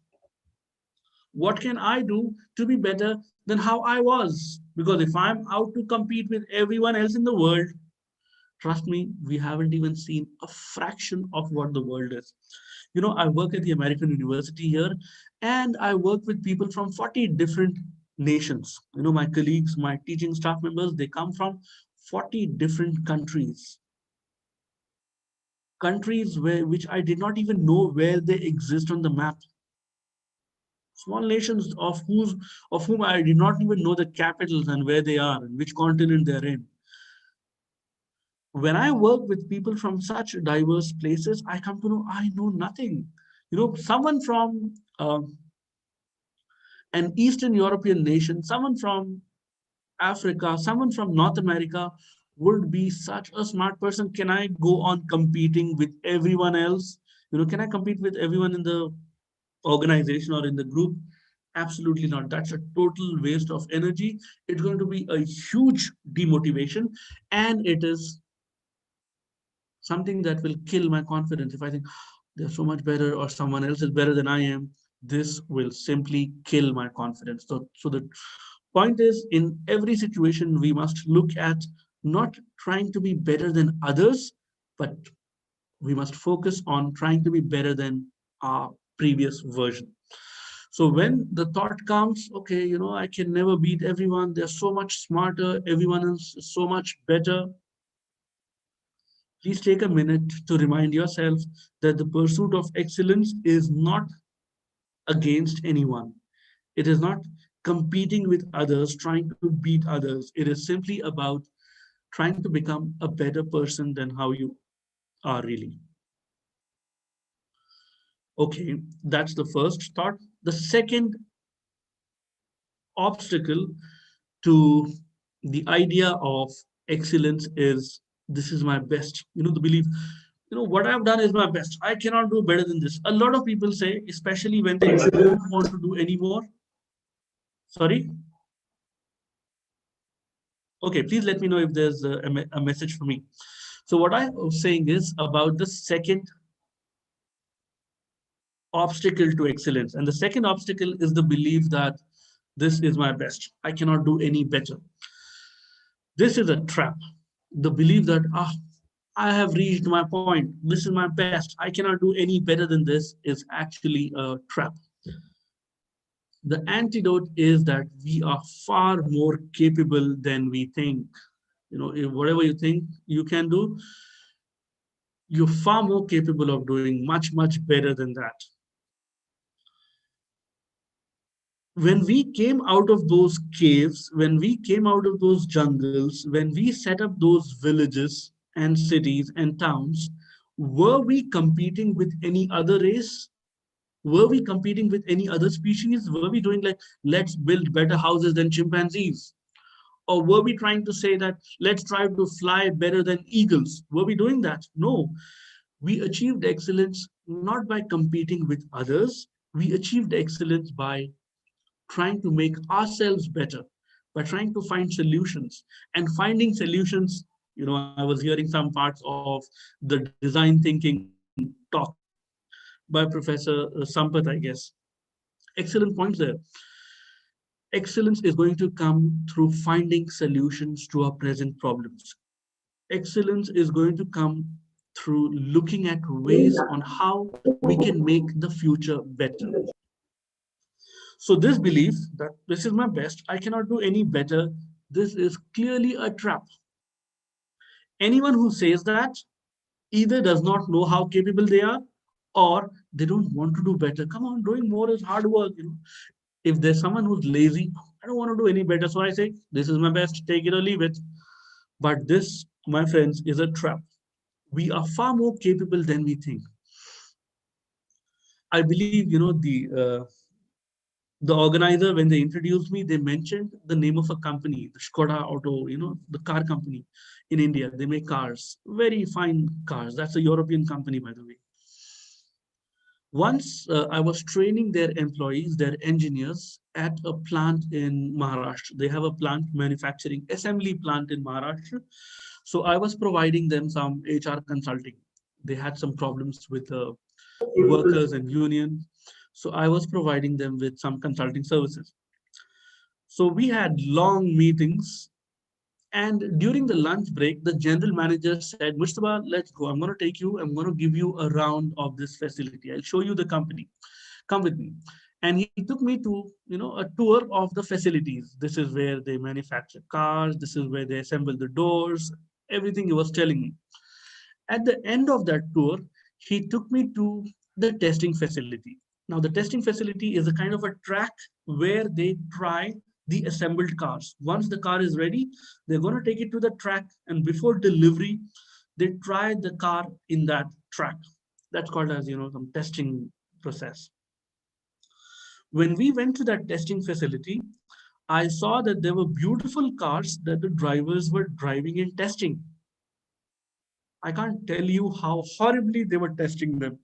what can I do to be better than how I was? Because if I'm out to compete with everyone else in the world, trust me, we haven't even seen a fraction of what the world is. I work at the American University here, and I work with people from 40 different nations. My colleagues, my teaching staff members, they come from 40 different countries. Countries which I did not even know where they exist on the map. Small nations of whom I did not even know the capitals and where they are and which continent they're in. When I work with people from such diverse places, I come to know I know nothing. Someone from an Eastern European nation, someone from Africa, someone from North America would be such a smart person. Can I go on competing with everyone else? Can I compete with everyone in the organization or in the group? Absolutely not. That's a total waste of energy. It's going to be a huge demotivation, and it is something that will kill my confidence. If I think they're so much better or someone else is better than I am, this will simply kill my confidence. So the point is, in every situation, we must look at not trying to be better than others, but we must focus on trying to be better than our previous version. So when the thought comes, okay, I can never beat everyone. They're so much smarter. Everyone else is so much better. Please take a minute to remind yourself that the pursuit of excellence is not against anyone. It is not competing with others, trying to beat others. It is simply about trying to become a better person than how you are really. Okay, that's the first thought. The second obstacle to the idea of excellence is, this is my best. The belief, what I've done is my best. I cannot do better than this. A lot of people say, especially when they don't want to do any more. Sorry? Okay, please let me know if there's a message for me. So what I was saying is about the second obstacle to excellence. And the second obstacle is the belief that this is my best. I cannot do any better. This is a trap. The belief that, I have reached my point. This is my best. I cannot do any better than this is actually a trap. The antidote is that we are far more capable than we think. Whatever you think you can do, you're far more capable of doing much, much better than that. When we came out of those caves, when we came out of those jungles, when we set up those villages and cities and towns, were we competing with any other race? Were we competing with any other species? Were we doing like, let's build better houses than chimpanzees? Or were we trying to say that let's try to fly better than eagles? Were we doing that? No. We achieved excellence not by competing with others. We achieved excellence by trying to make ourselves better, by trying to find solutions and finding solutions. I was hearing some parts of the design thinking talk by Professor Sampath, I guess. Excellent points there. Excellence is going to come through finding solutions to our present problems. Excellence is going to come through looking at ways on how we can make the future better. So this belief that this is my best, I cannot do any better, this is clearly a trap. Anyone who says that either does not know how capable they are, or they don't want to do better. Come on, doing more is hard work. If there's someone who's lazy, I don't want to do any better, so I say, this is my best, take it or leave it. But this, my friends, is a trap. We are far more capable than we think. I believe, the organizer, when they introduced me, they mentioned the name of a company, the Skoda Auto, the car company in India. They make cars, very fine cars. That's a European company, by the way. Once I was training their employees, their engineers at a plant in Maharashtra. They have a plant, manufacturing assembly plant in Maharashtra. So I was providing them some HR consulting. They had some problems with workers and union. So I was providing them with some consulting services. So we had long meetings. And during the lunch break, the general manager said, Mustafa, let's go. I'm going to take you. I'm going to give you a round of this facility. I'll show you the company. Come with me. And he took me to, a tour of the facilities. This is where they manufacture cars. This is where they assemble the doors. Everything he was telling me. At the end of that tour, he took me to the testing facility. Now, the testing facility is a kind of a track where they try the assembled cars. Once the car is ready, they're going to take it to the track, and before delivery, they try the car in that track. That's called as, some testing process. When we went to that testing facility, I saw that there were beautiful cars that the drivers were driving and testing. I can't tell you how horribly they were testing them.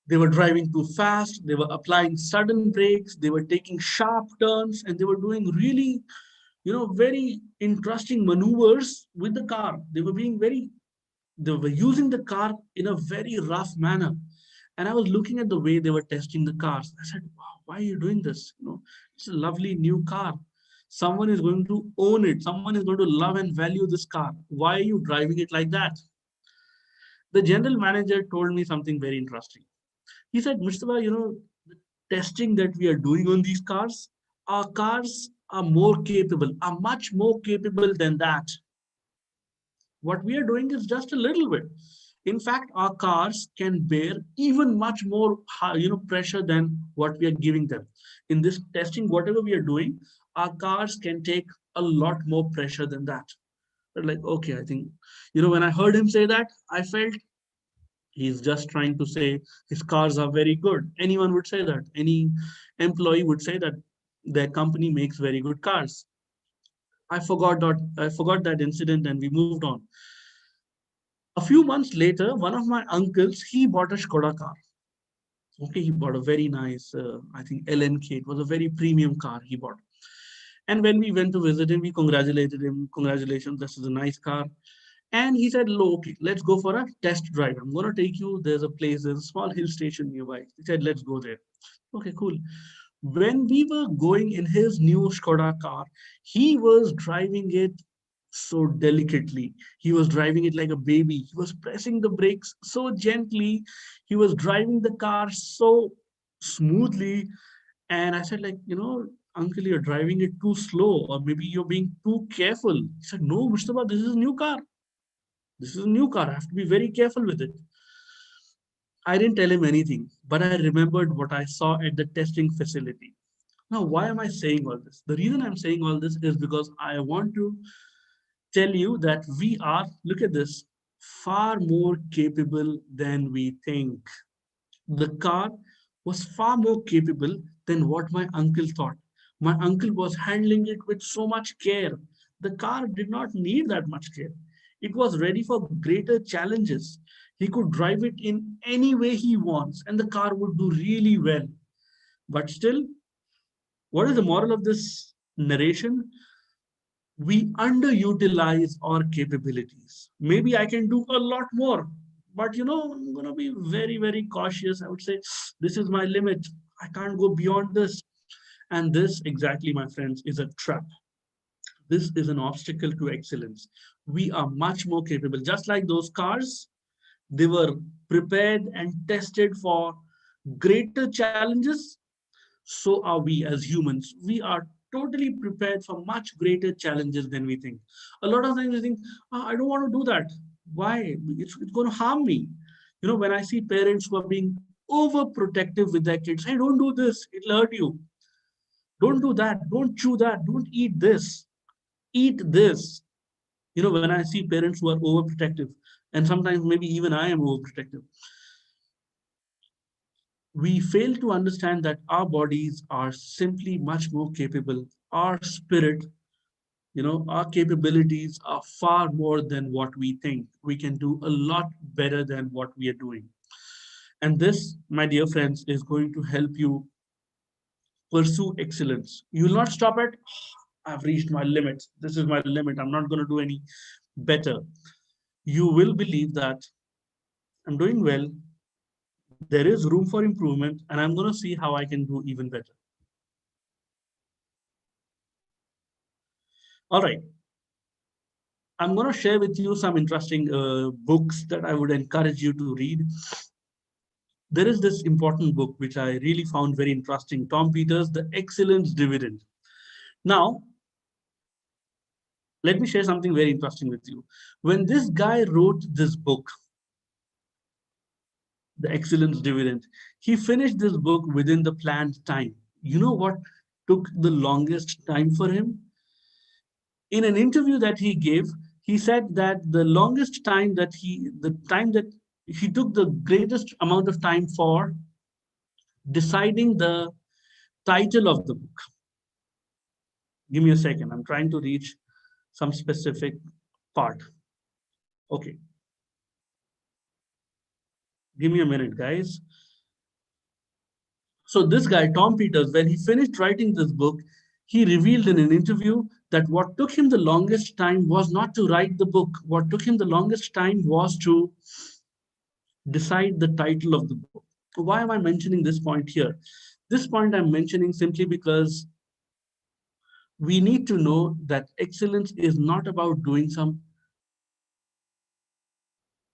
They were driving too fast, they were applying sudden brakes, they were taking sharp turns, and they were doing really, very interesting maneuvers with the car. They were using the car in a very rough manner. And I was looking at the way they were testing the cars. I said, wow, why are you doing this? It's a lovely new car. Someone is going to own it. Someone is going to love and value this car. Why are you driving it like that? The general manager told me something very interesting. He said, Mustafa, the testing that we are doing on these cars, our cars are more capable, are much more capable than that. What we are doing is just a little bit. In fact, our cars can bear even much more, pressure than what we are giving them. In this testing, whatever we are doing, our cars can take a lot more pressure than that. But like, okay, I think, when I heard him say that, I felt he's just trying to say his cars are very good. Anyone would say that. Any employee would say that their company makes very good cars. I forgot that incident and we moved on. A few months later, one of my uncles, he bought a Skoda car. Okay, he bought a very nice, I think LNK. It was a very premium car he bought. And when we went to visit him, we congratulated him. Congratulations, this is a nice car. And he said, okay, let's go for a test drive. I'm going to take you. There's a small hill station nearby. He said, let's go there. Okay, cool. When we were going in his new Skoda car, he was driving it so delicately. He was driving it like a baby. He was pressing the brakes so gently. He was driving the car so smoothly. And I said, uncle, you're driving it too slow, or maybe you're being too careful. He said, no, Mustafa, this is a new car. This is a new car. I have to be very careful with it. I didn't tell him anything, but I remembered what I saw at the testing facility. Now, why am I saying all this? The reason I'm saying all this is because I want to tell you that we are, look at this, far more capable than we think. The car was far more capable than what my uncle thought. My uncle was handling it with so much care. The car did not need that much care. It was ready for greater challenges. He could drive it in any way he wants, and the car would do really well. But still, what is the moral of this narration? We underutilize our capabilities. Maybe I can do a lot more, but I'm going to be very, very cautious. I would say this is my limit. I can't go beyond this. And this exactly, my friends, is a trap. This is an obstacle to excellence. We are much more capable. Just like those cars, they were prepared and tested for greater challenges. So are we as humans. We are totally prepared for much greater challenges than we think. A lot of times we think, I don't want to do that. Why? It's going to harm me. When I see parents who are being overprotective with their kids, hey, don't do this, it'll hurt you. Don't do that. Don't chew that. Don't eat this. Eat this. When I see parents who are overprotective, and sometimes maybe even I am overprotective, we fail to understand that our bodies are simply much more capable. Our spirit, our capabilities are far more than what we think. We can do a lot better than what we are doing. And this, my dear friends, is going to help you pursue excellence. You will not stop at, I've reached my limit. This is my limit. I'm not going to do any better. You will believe that I'm doing well. There is room for improvement, and I'm going to see how I can do even better. All right. I'm going to share with you some interesting books that I would encourage you to read. There is this important book which I really found very interesting, Tom Peters, The Excellence Dividend. Now, let me share something very interesting with you. When this guy wrote this book, The Excellence Dividend, he finished this book within the planned time. You know what took the longest time for him? In an interview that he gave, he said that the longest time that he took the greatest amount of time for deciding the title of the book. Give me a second. I'm trying to reach some specific part. Okay. Give me a minute, guys. So this guy, Tom Peters, when he finished writing this book, he revealed in an interview that what took him the longest time was not to write the book. What took him the longest time was to decide the title of the book. Why am I mentioning this point here? This point I'm mentioning simply because we need to know that excellence is not about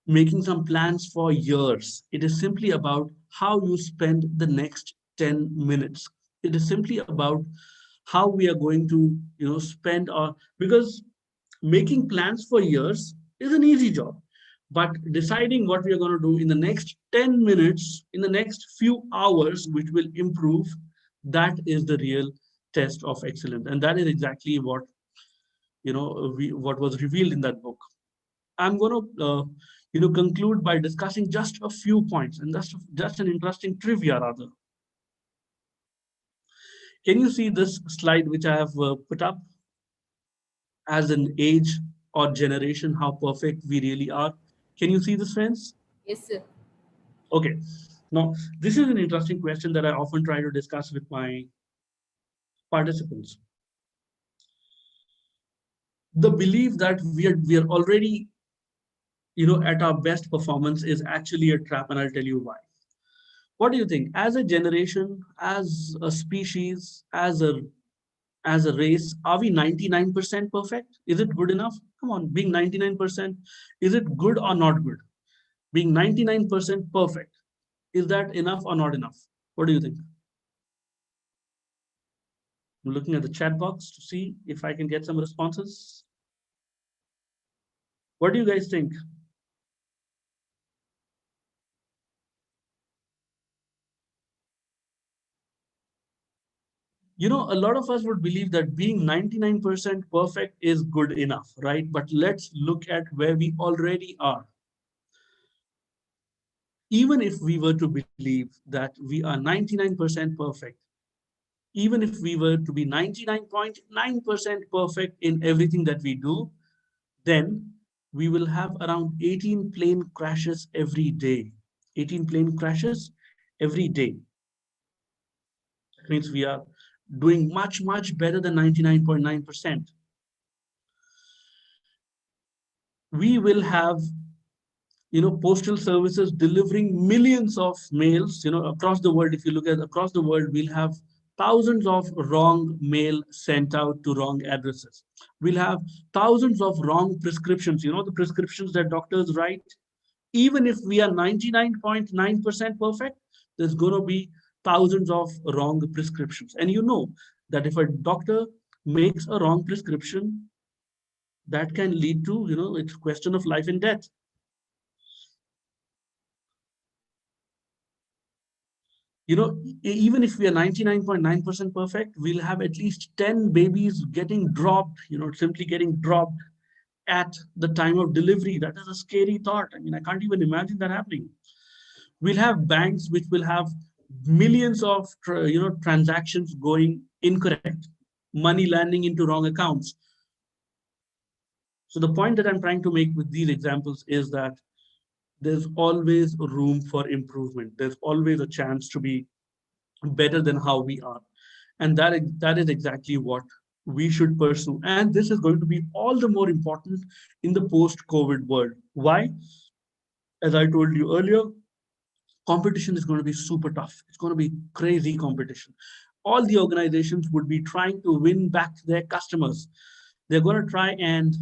making some plans for years. It is simply about how you spend the next 10 minutes. It is simply about how we are going to, spend because making plans for years is an easy job, but deciding what we are going to do in the next 10 minutes, in the next few hours, which will improve, that is the real test of excellence. And that is exactly what, what was revealed in that book. I'm going to, conclude by discussing just a few points, and that's just an interesting trivia rather. Can you see this slide which I have put up as an age or generation, how perfect we really are? Can you see this, friends? Yes, sir. Okay. Now, this is an interesting question that I often try to discuss with my participants. The belief that we are already, at our best performance is actually a trap, and I'll tell you why. What do you think? As a generation, as a species, as a race, are we 99% perfect? Is it good enough? Come on, being 99%, is it good or not good? Being 99% perfect, is that enough or not enough? What do you think? I'm looking at the chat box to see if I can get some responses. What do you guys think? A lot of us would believe that being 99% perfect is good enough, right? But let's look at where we already are. Even if we were to believe that we are 99% perfect, even if we were to be 99.9% perfect in everything that we do, then we will have around 18 plane crashes every day. 18 plane crashes every day. That means we are doing much, much better than 99.9%. We will have, postal services delivering millions of mails, across the world. If you look at across the world, we'll have thousands of wrong mail sent out to wrong addresses. We'll have thousands of wrong prescriptions, the prescriptions that doctors write. Even if we are 99.9% perfect, there's going to be thousands of wrong prescriptions. And you know that if a doctor makes a wrong prescription, that can lead to, it's a question of life and death. Even if we are 99.9% perfect, we'll have at least 10 babies getting dropped, simply getting dropped at the time of delivery. That is a scary thought. I mean, I can't even imagine that happening. We'll have banks which will have millions of transactions going incorrect, money landing into wrong accounts. So the point that I'm trying to make with these examples is that there's always room for improvement. There's always a chance to be better than how we are. And that is exactly what we should pursue. And this is going to be all the more important in the post-COVID world. Why? As I told you earlier, competition is going to be super tough. It's going to be crazy competition. All the organizations would be trying to win back their customers. They're going to try and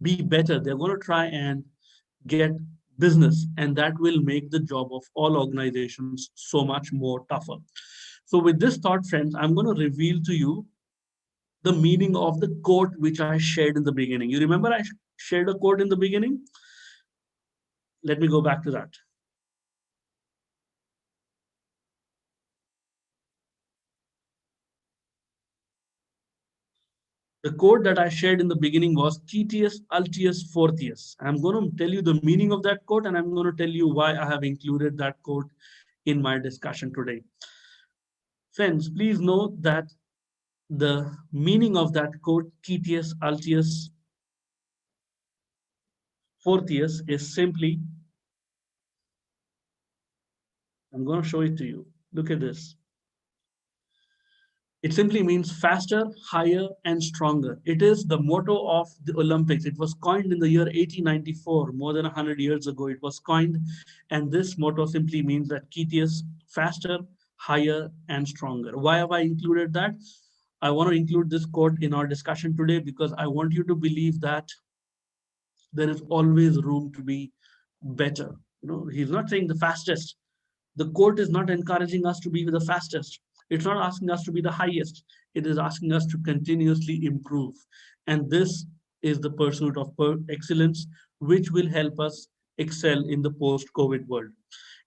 be better. They're going to try and get business, and that will make the job of all organizations so much more tougher. So with this thought, friends, I'm going to reveal to you the meaning of the quote which I shared in the beginning. You remember I shared a quote in the beginning? Let me go back to that. The quote that I shared in the beginning was Titius Altius Fortius. I'm going to tell you the meaning of that quote, and I'm going to tell you why I have included that quote in my discussion today. Friends, please note that the meaning of that quote, Titius Altius Fortius, is simply, I'm going to show it to you. Look at this. It simply means faster, higher, and stronger. It is the motto of the Olympics. It was coined in the year 1894, more than 100 years ago. It was coined, and this motto simply means that Titius, faster, higher, and stronger. Why have I included that? I want to include this quote in our discussion today because I want you to believe that there is always room to be better. He's not saying the fastest. The quote is not encouraging us to be the fastest. It's not asking us to be the highest. It is asking us to continuously improve. And this is the pursuit of excellence, which will help us excel in the post-COVID world.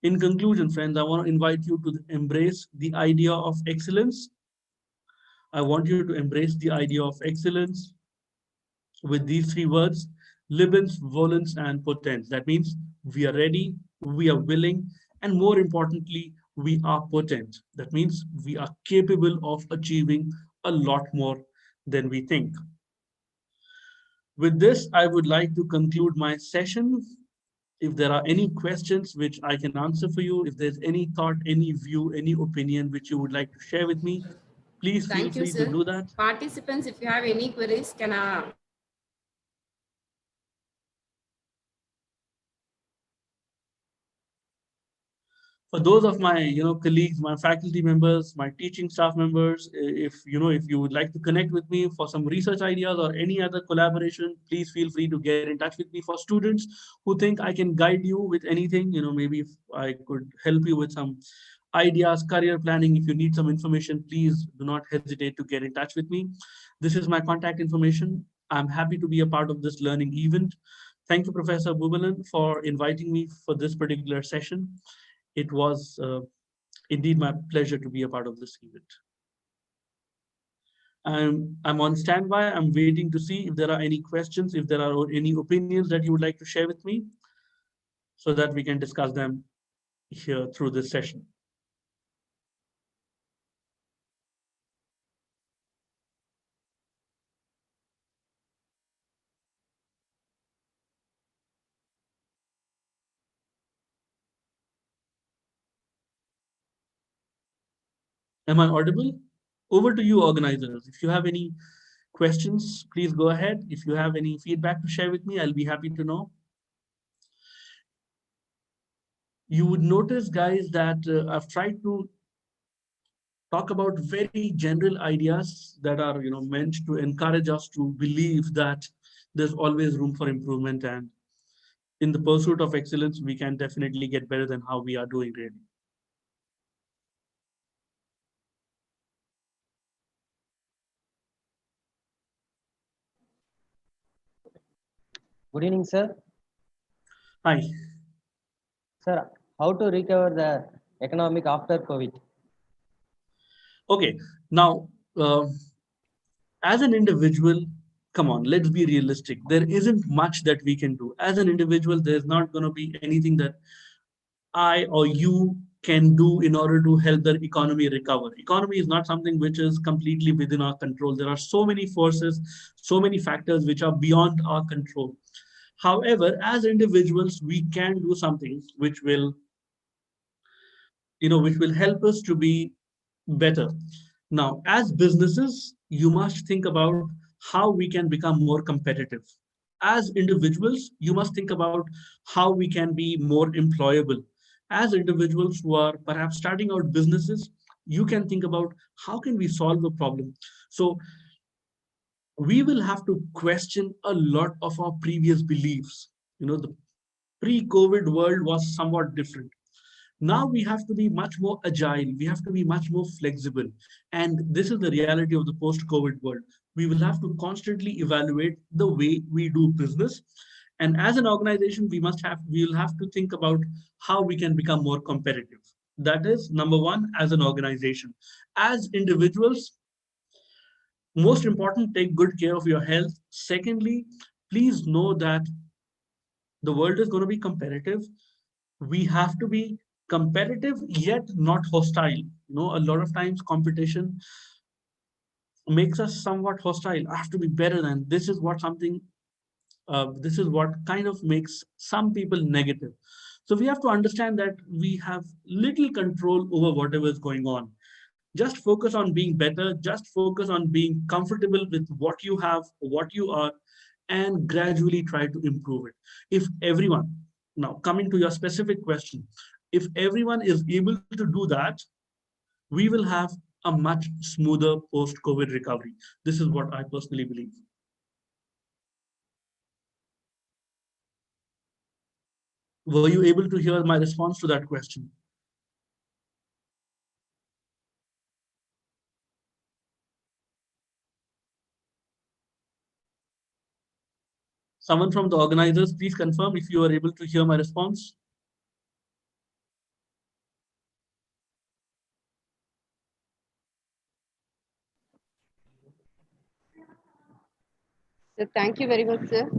In conclusion, friends, I want to invite you to embrace the idea of excellence. I want you to embrace the idea of excellence with these three words: libens, volens, and potens. That means we are ready, we are willing, and more importantly, we are potent. That means we are capable of achieving a lot more than we think. With this, I would like to conclude my session. If there are any questions which I can answer for you, if there's any thought, any view, any opinion which you would like to share with me, please feel free to do that. Participants, if you have any queries, can for those of my colleagues, my faculty members, my teaching staff members, if you would like to connect with me for some research ideas or any other collaboration, please feel free to get in touch with me. For students who think I can guide you with anything, maybe if I could help you with some ideas, career planning, if you need some information, please do not hesitate to get in touch with me. This is my contact information. I'm happy to be a part of this learning event. Thank you, Professor Bubalan, for inviting me for this particular session. It was indeed my pleasure to be a part of this event. I'm on standby. I'm waiting to see if there are any questions, if there are any opinions that you would like to share with me, so that we can discuss them here through this session. Am I audible? Over to you, organizers. If you have any questions, please go ahead. If you have any feedback to share with me, I'll be happy to know. You would notice, guys, that I've tried to talk about very general ideas that are meant to encourage us to believe that there's always room for improvement, and in the pursuit of excellence we can definitely get better than how we are doing really. Good evening, sir. Hi. Sir, how to recover the economic after COVID? Okay, now as an individual, come on, let's be realistic. There isn't much that we can do. As an individual, there's not going to be anything that I or you can do in order to help the economy recover. Economy is not something which is completely within our control. There are so many forces, so many factors which are beyond our control. However, as individuals, we can do something which will, which will help us to be better. Now, as businesses, you must think about how we can become more competitive. As individuals, you must think about how we can be more employable. As individuals who are perhaps starting out businesses, you can think about how can we solve a problem. So we will have to question a lot of our previous beliefs. The pre-COVID world was somewhat different. Now we have to be much more agile. We have to be much more flexible. And this is the reality of the post-COVID world. We will have to constantly evaluate the way we do business. And as an organization, we will have to think about how we can become more competitive. That is number one, as an organization. As individuals, most important, take good care of your health. Secondly, please know that the world is going to be competitive. We have to be competitive yet not hostile. A lot of times competition makes us somewhat hostile. I have to be better than. This is what kind of makes some people negative. So we have to understand that we have little control over whatever is going on. Just focus on being better. Just focus on being comfortable with what you have, what you are, and gradually try to improve it. If everyone, now coming to your specific question, if everyone is able to do that, we will have a much smoother post-COVID recovery. This is what I personally believe. Were you able to hear my response to that question? Someone from the organizers, please confirm if you are able to hear my response. So thank you very much, sir.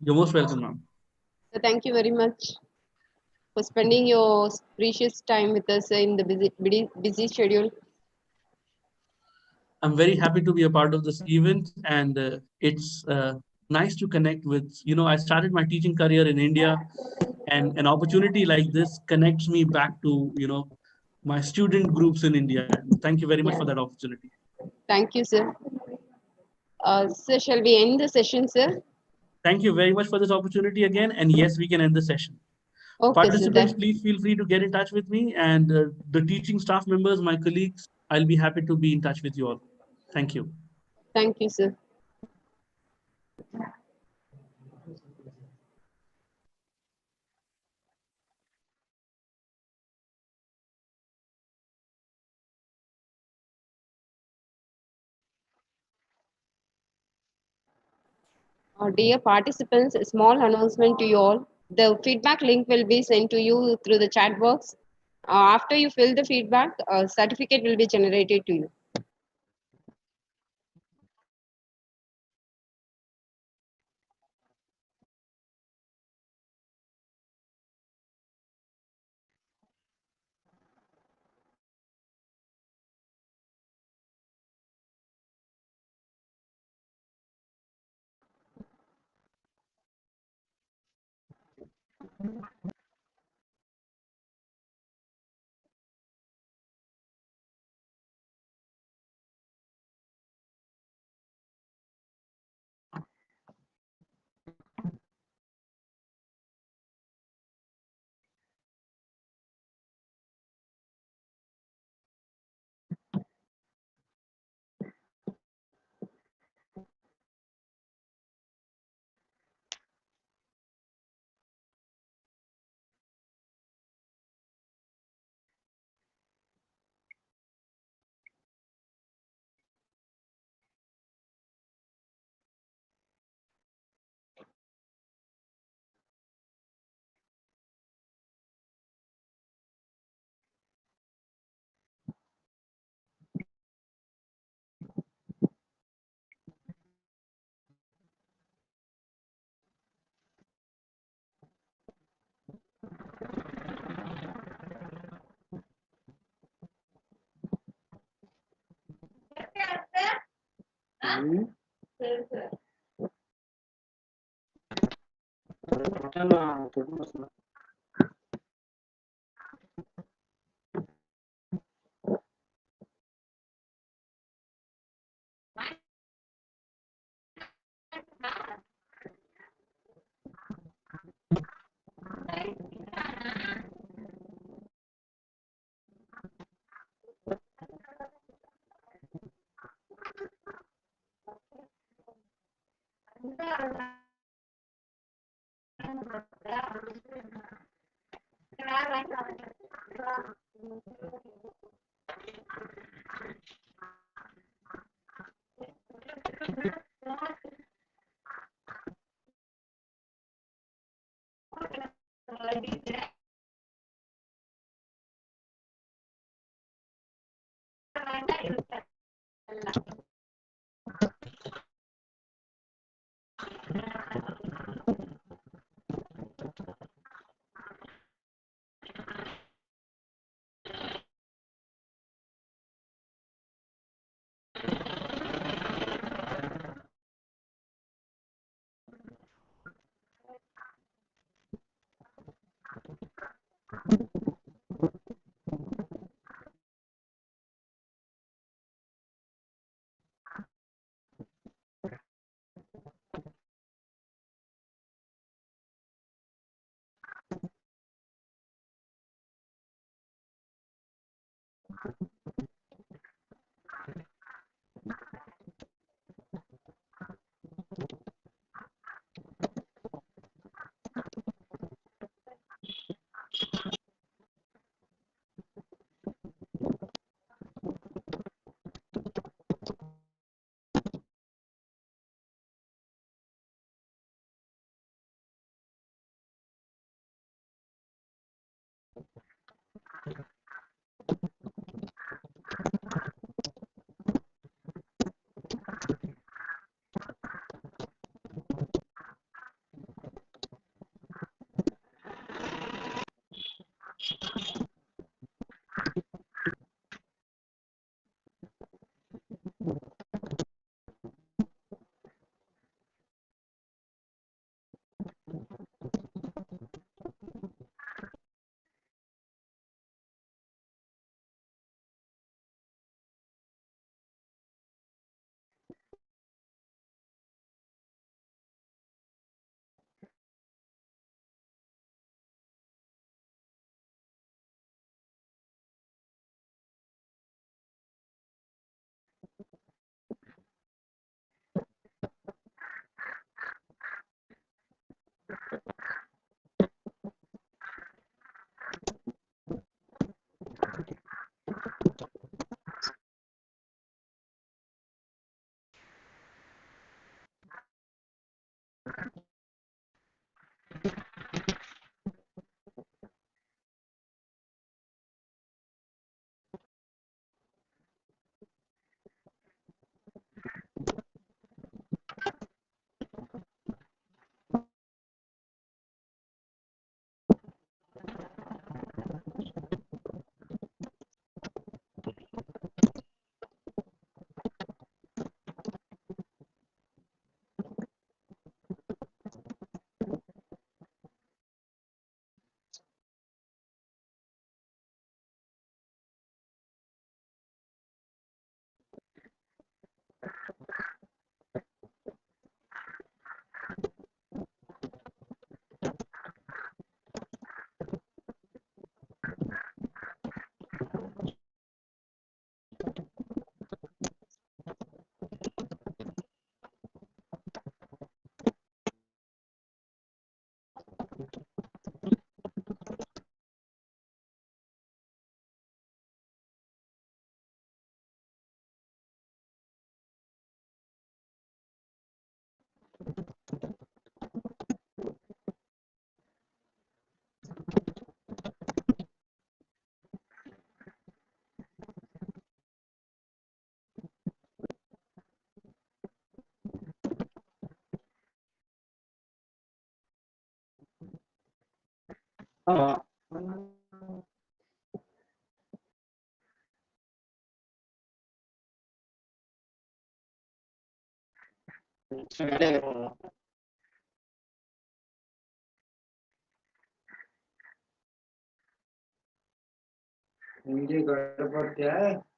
You're most welcome, ma'am. So thank you very much for spending your precious time with us in the busy schedule. I'm very happy to be a part of this event, and it's nice to connect with, I started my teaching career in India, and an opportunity like this connects me back to, my student groups in India. And thank you very much for that opportunity. Thank you, sir. So shall we end the session, sir? Thank you very much for this opportunity again. And yes, we can end the session. Okay, Participants, please feel free to get in touch with me, and the teaching staff members, my colleagues, I'll be happy to be in touch with you all. Thank you. Thank you, sir. Dear participants, a small announcement to you all. The feedback link will be sent to you through the chat box. After you fill the feedback, a certificate will be generated to you.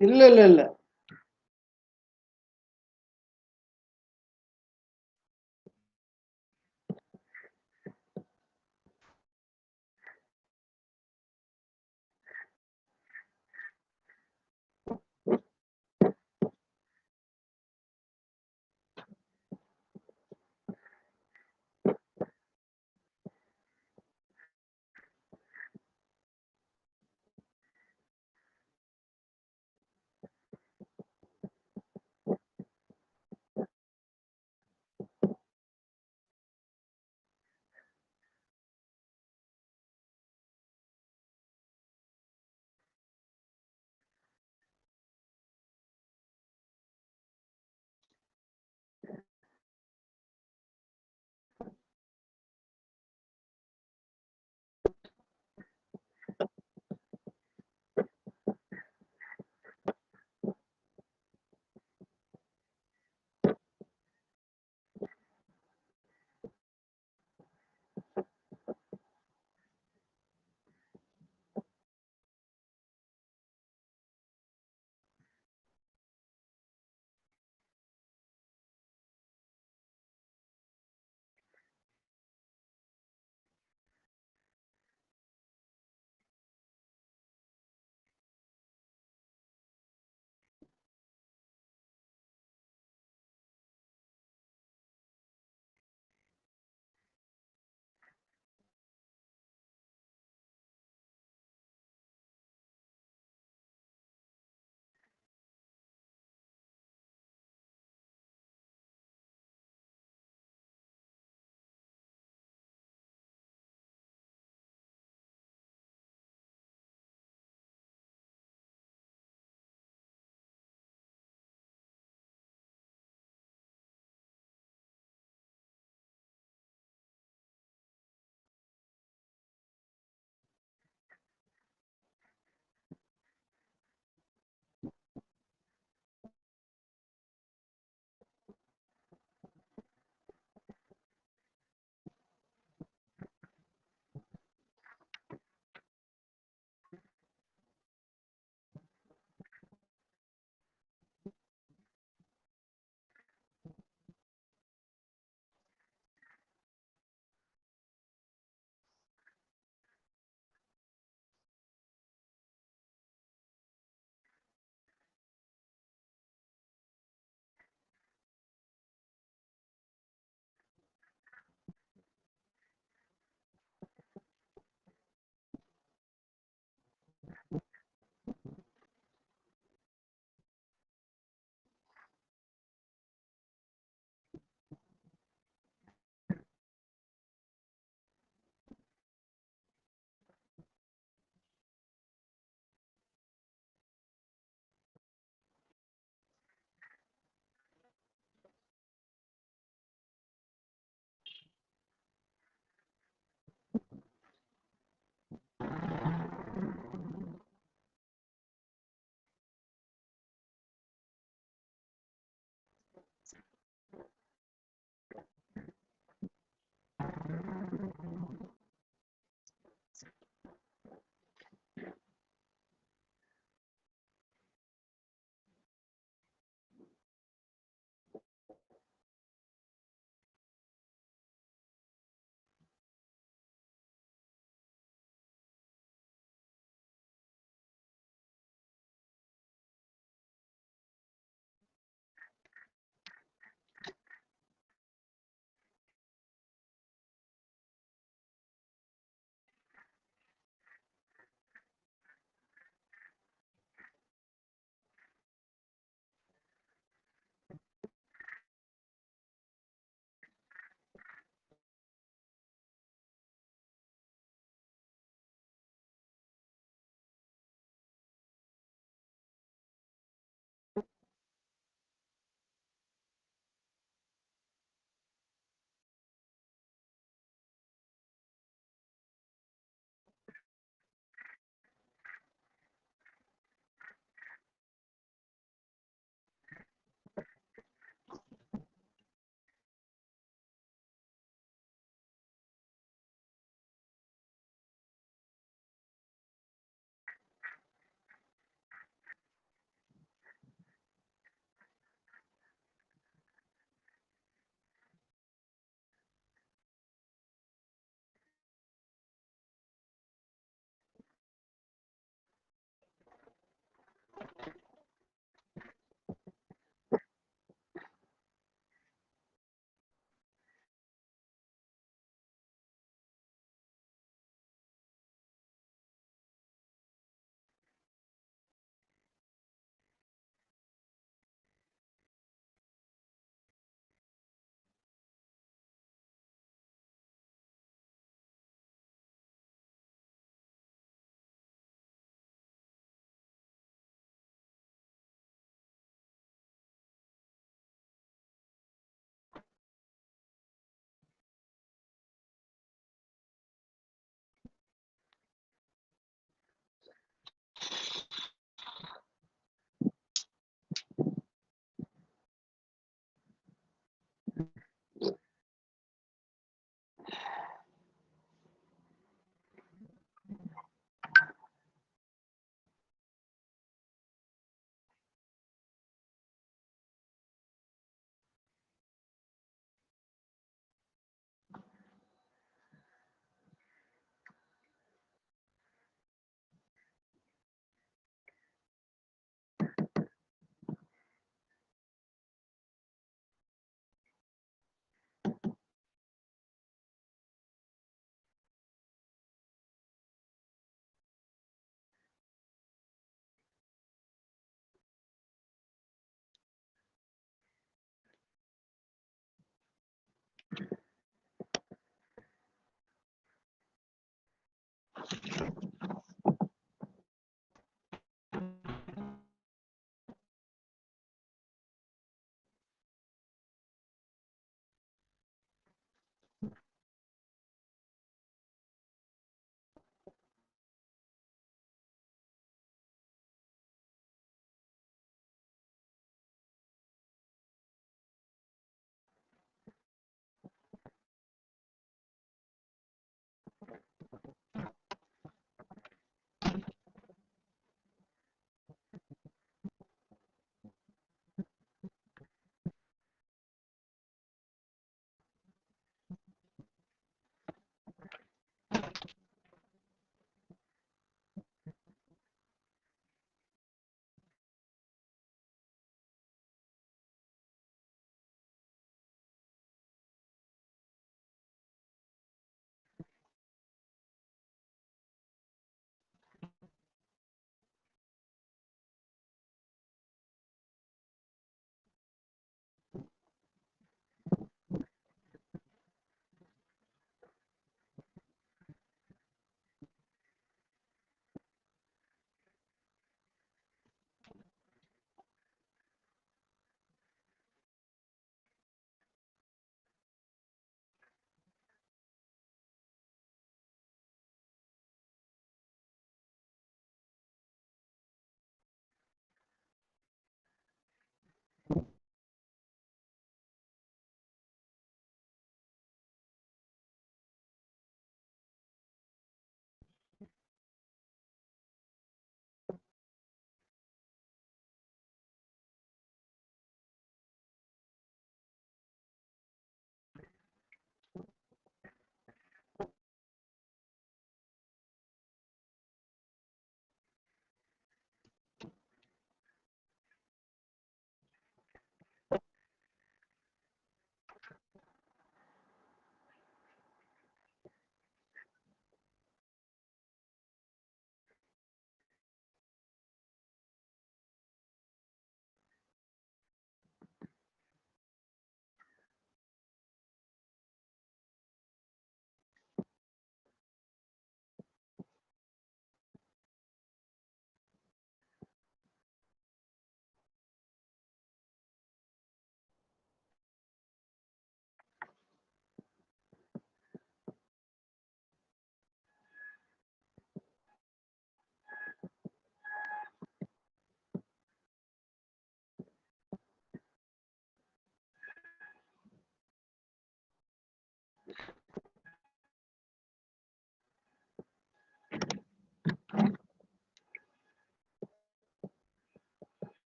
இல்ல இல்ல இல்ல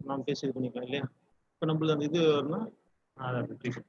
நாம் பேசி இது பண்ணிக்கலாம் இல்லையா? இப்போ நம்மளுக்கு அந்த இது வரும்னா அதை application.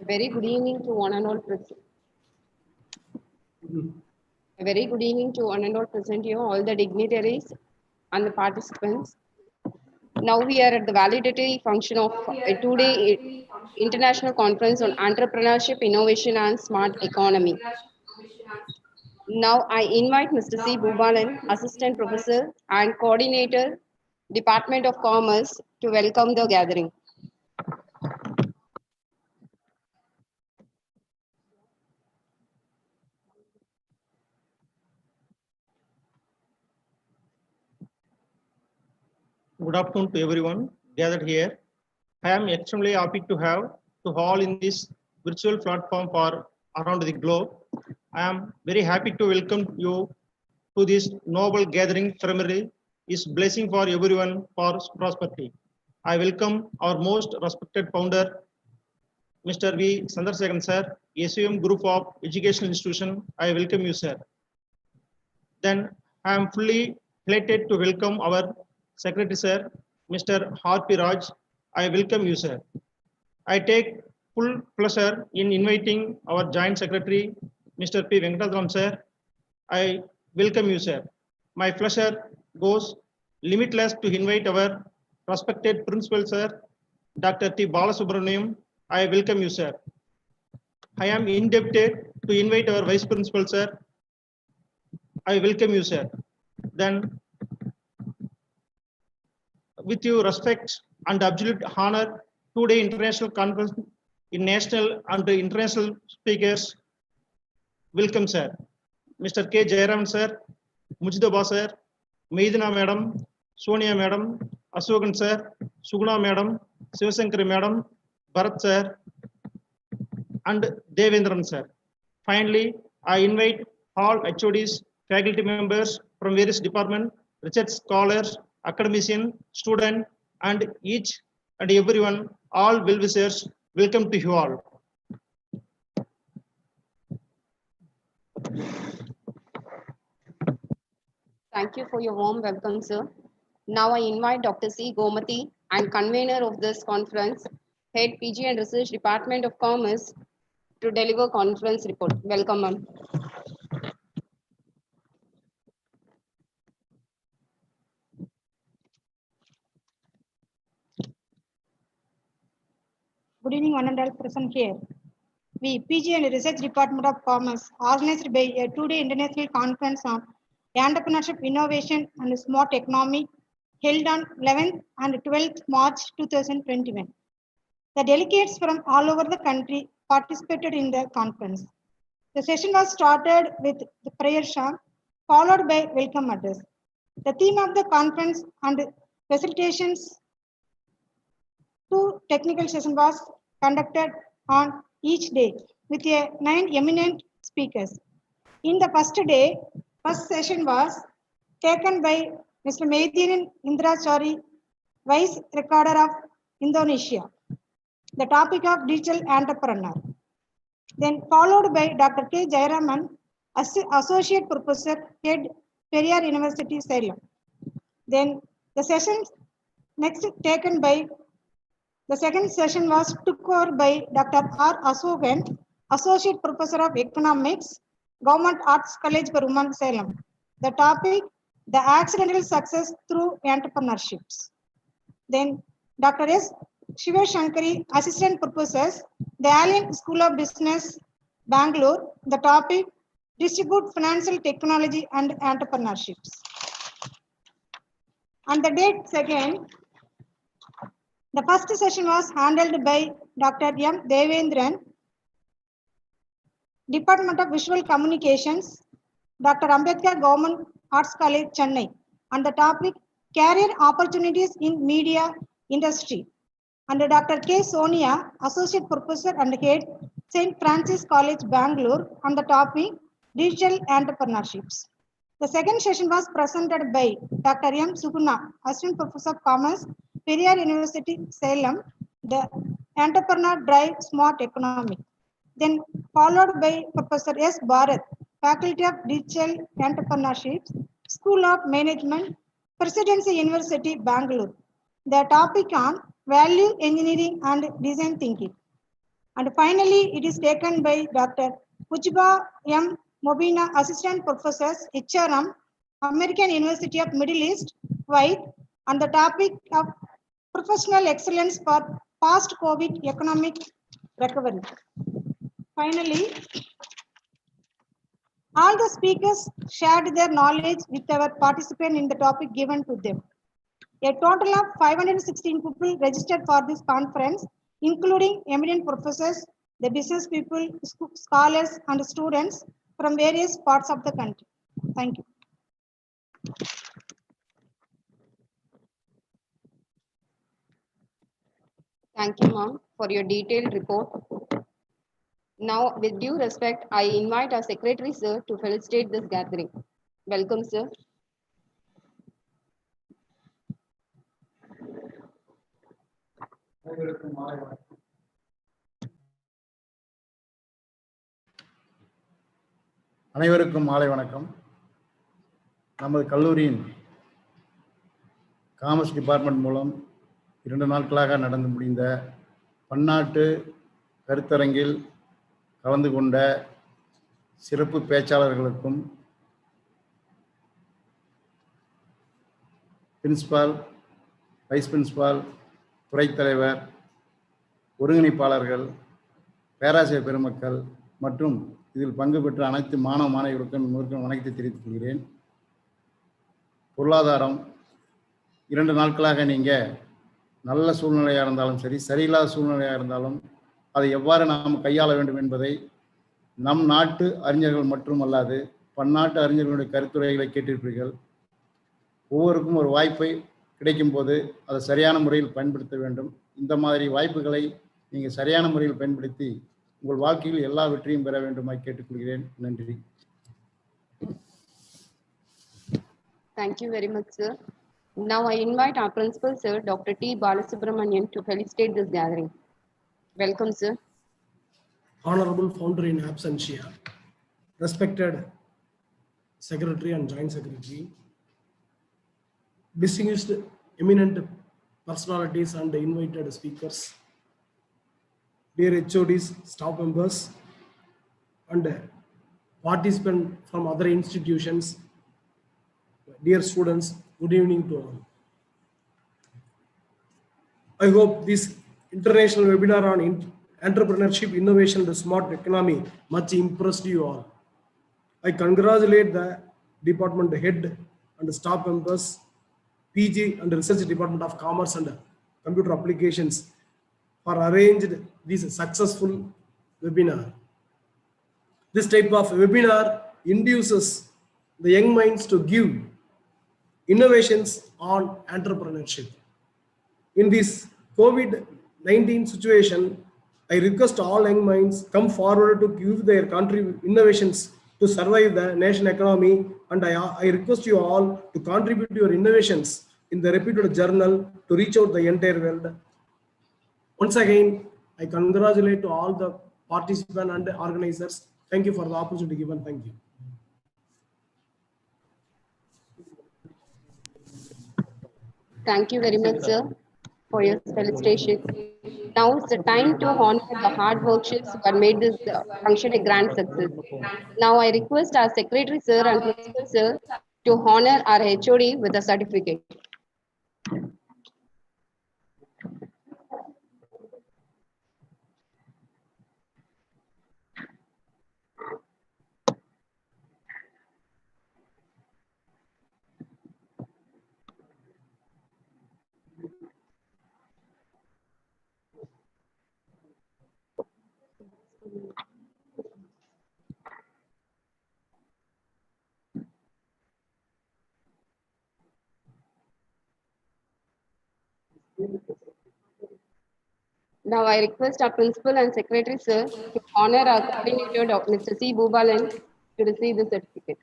Very good evening to one and all present. A very good evening to one and all present here, all the dignitaries and the participants. Now we are at the validatory function of a two-day international conference on entrepreneurship, innovation and smart economy. Now I invite Mr. C. Bhubalan, Assistant Professor and Coordinator, Department of Commerce, to welcome the gathering. Good afternoon to everyone gathered here. I am extremely happy to have to all in this virtual platform for around the globe. I am very happy to welcome you to this noble gathering ceremony. Is blessing for everyone for prosperity. I welcome our most respected founder, Mr. V. Sandarsegan sir, SUM Group of Educational Institution. I welcome you, sir. Then I am fully delighted to welcome our Secretary, sir, Mr. Harpi Raj. I welcome you, sir. I take full pleasure in inviting our Joint Secretary, Mr. P. Venkatram, sir. I welcome you, sir. My pleasure goes limitless to invite our respected Principal, sir, Dr. T. Balasubramaniam. I welcome you, sir. I am indebted to invite our Vice Principal, sir. I welcome you, sir. Then, with your respect and absolute honor, two-day international conference in national and international speakers. Welcome, sir. Mr. K. Jairam, sir, Mujidaba, sir, Meidana, madam, Sonia, madam, Ashokan, sir, Suguna, madam, Sivasankari, madam, Bharat, sir, and Devendran, sir. Finally, I invite all HODs, faculty members from various departments, research scholars, academician, student, and each and everyone, all well-wishers, welcome to you all. Thank you for your warm welcome, sir. Now I invite Dr. C. Gomati and convener of this conference, Head PG and Research Department of Commerce, to deliver conference report. Welcome, ma'am. Good evening, one and all present here. We, PG and Research Department of Commerce, organized by a two-day international conference on entrepreneurship, innovation, and smart economy, held on 11th and 12th March 2021. The delegates from all over the country participated in the conference. The session was started with the prayer song, followed by welcome address. The theme of the conference and facilitations, two technical sessions was conducted on each day with 9 eminent speakers. In the first session was taken by Mr. Maidin Indrachari, Vice Recorder of Indonesia. The topic of digital entrepreneur. Then followed by Dr. K. Jayaraman, Associate Professor, Head, Periyar University, Salem. Then the session next taken by the second session was took over by Dr. R. Ashokan, Associate Professor of Economics, Government Arts College for Women, Salem. The topic, the accidental success through entrepreneurships. Then Dr. S. Shivashankari, Assistant Professors, the Allen School of Business, Bangalore. The topic, distribute financial technology and entrepreneurships. On the date second, the first session was handled by Dr. M. Devendran, Department of Visual Communications, Dr. Ambedkar Government Arts College, Chennai, on the topic, career opportunities in media industry. And Dr. K. Sonia, Associate Professor and Head, St. Francis College, Bangalore, on the topic, digital entrepreneurships. The second session was presented by Dr. M. Suguna, Assistant Professor of Commerce, Periyar University, Salem, the Entrepreneur Drive Smart Economy. Then followed by Professor S. Bharat, Faculty of Digital Entrepreneurship, School of Management, Presidency University, Bangalore. The topic on value engineering and design thinking. And finally, it is taken by Dr. Ujba M. Mobina, Assistant Professors, HRM, American University of Middle East, Kuwait, on the topic of professional excellence for post-COVID economic recovery. Finally, all the speakers shared their knowledge with our participants in the topic given to them. A total of 516 people registered for this conference, including eminent professors, the business people, scholars, and students from various parts of the country. Thank you. Thank you, ma'am, for your detailed report. Now, with due respect, I invite our secretary, sir, to felicitate this gathering. Welcome, sir. அனைவருக்கும் மாலை வணக்கம். நமது கல்லூரியின் commerce department மூலம் 2 நாட்களாக நடந்து முடிந்த பன்னாட்டு கருத்தரங்கில் கலந்து கொண்ட சிறப்பு பேச்சாளர்களுக்கும், பிரின்சிபால், வைஸ் பிரின்சிபால், துறைத் தலைவர், ஒருங்கிணைப்பாளர்கள், பேராசிரியர் பெருமக்கள் மற்றும் இதில் பங்கு பெற்ற அனைத்து மாணவ மாணவிகளுக்கும் வணக்கத்தை தெரிவித்துக் கொள்கிறேன். பொருளாதாரம் 2 நாட்களாக நீங்கள் நல்ல சூழ்நிலையாக இருந்தாலும் சரி, சரியில்லாத சூழ்நிலையாக இருந்தாலும் அதை எவ்வாறு நாம் கையாள வேண்டும் என்பதை நம் நாட்டு அறிஞர்கள் மற்றும் அல்லாது பன்னாட்டு அறிஞர்களுடைய கருத்துரைகளை கேட்டிருப்பீர்கள். ஒவ்வொருக்கும் ஒரு வாய்ப்பை கிடைக்கும் போது அதை சரியான முறையில் பயன்படுத்த வேண்டும். இந்த மாதிரி வாய்ப்புகளை நீங்கள் சரியான முறையில் பயன்படுத்தி உங்கள் வாழ்க்கையில் எல்லா வெற்றியும் பெற வேண்டுமாய் கேட்டுக்கொள்கிறேன். நன்றி. Thank you very much, sir. Now I invite our principal, sir, Dr. T. Balasubramanian, to felicitate this gathering. Welcome, sir. Honorable founder in absentia, respected secretary and joint secretary, distinguished eminent personalities and invited speakers, dear HODs, staff members, and participants from other institutions, dear students, good evening to all. I hope this international webinar on entrepreneurship, innovation, the smart economy much impressed you all. I congratulate the department head and staff members, PG and Research Department of Commerce and Computer Applications for arranged this successful webinar. This type of webinar induces the young minds to give innovations on entrepreneurship. In this COVID-19 situation, I request all young minds come forward to give their country innovations to survive the nation economy, and I request you all to contribute your innovations in the reputed journal to reach out the entire world. Once again, I congratulate to all the participants and organizers. Thank you for the opportunity given. Thank you. Thank you very much, sir, for your felicitation. Now it's the time to honor the hard workshops that made this function a grand success. Now I request our secretary, sir, and principal, sir, to honor our HOD with a certificate. Now I request our principal and secretary, sir, to honor our coordinator, Dr. Mr. C. Bhubalan, to receive the certificate.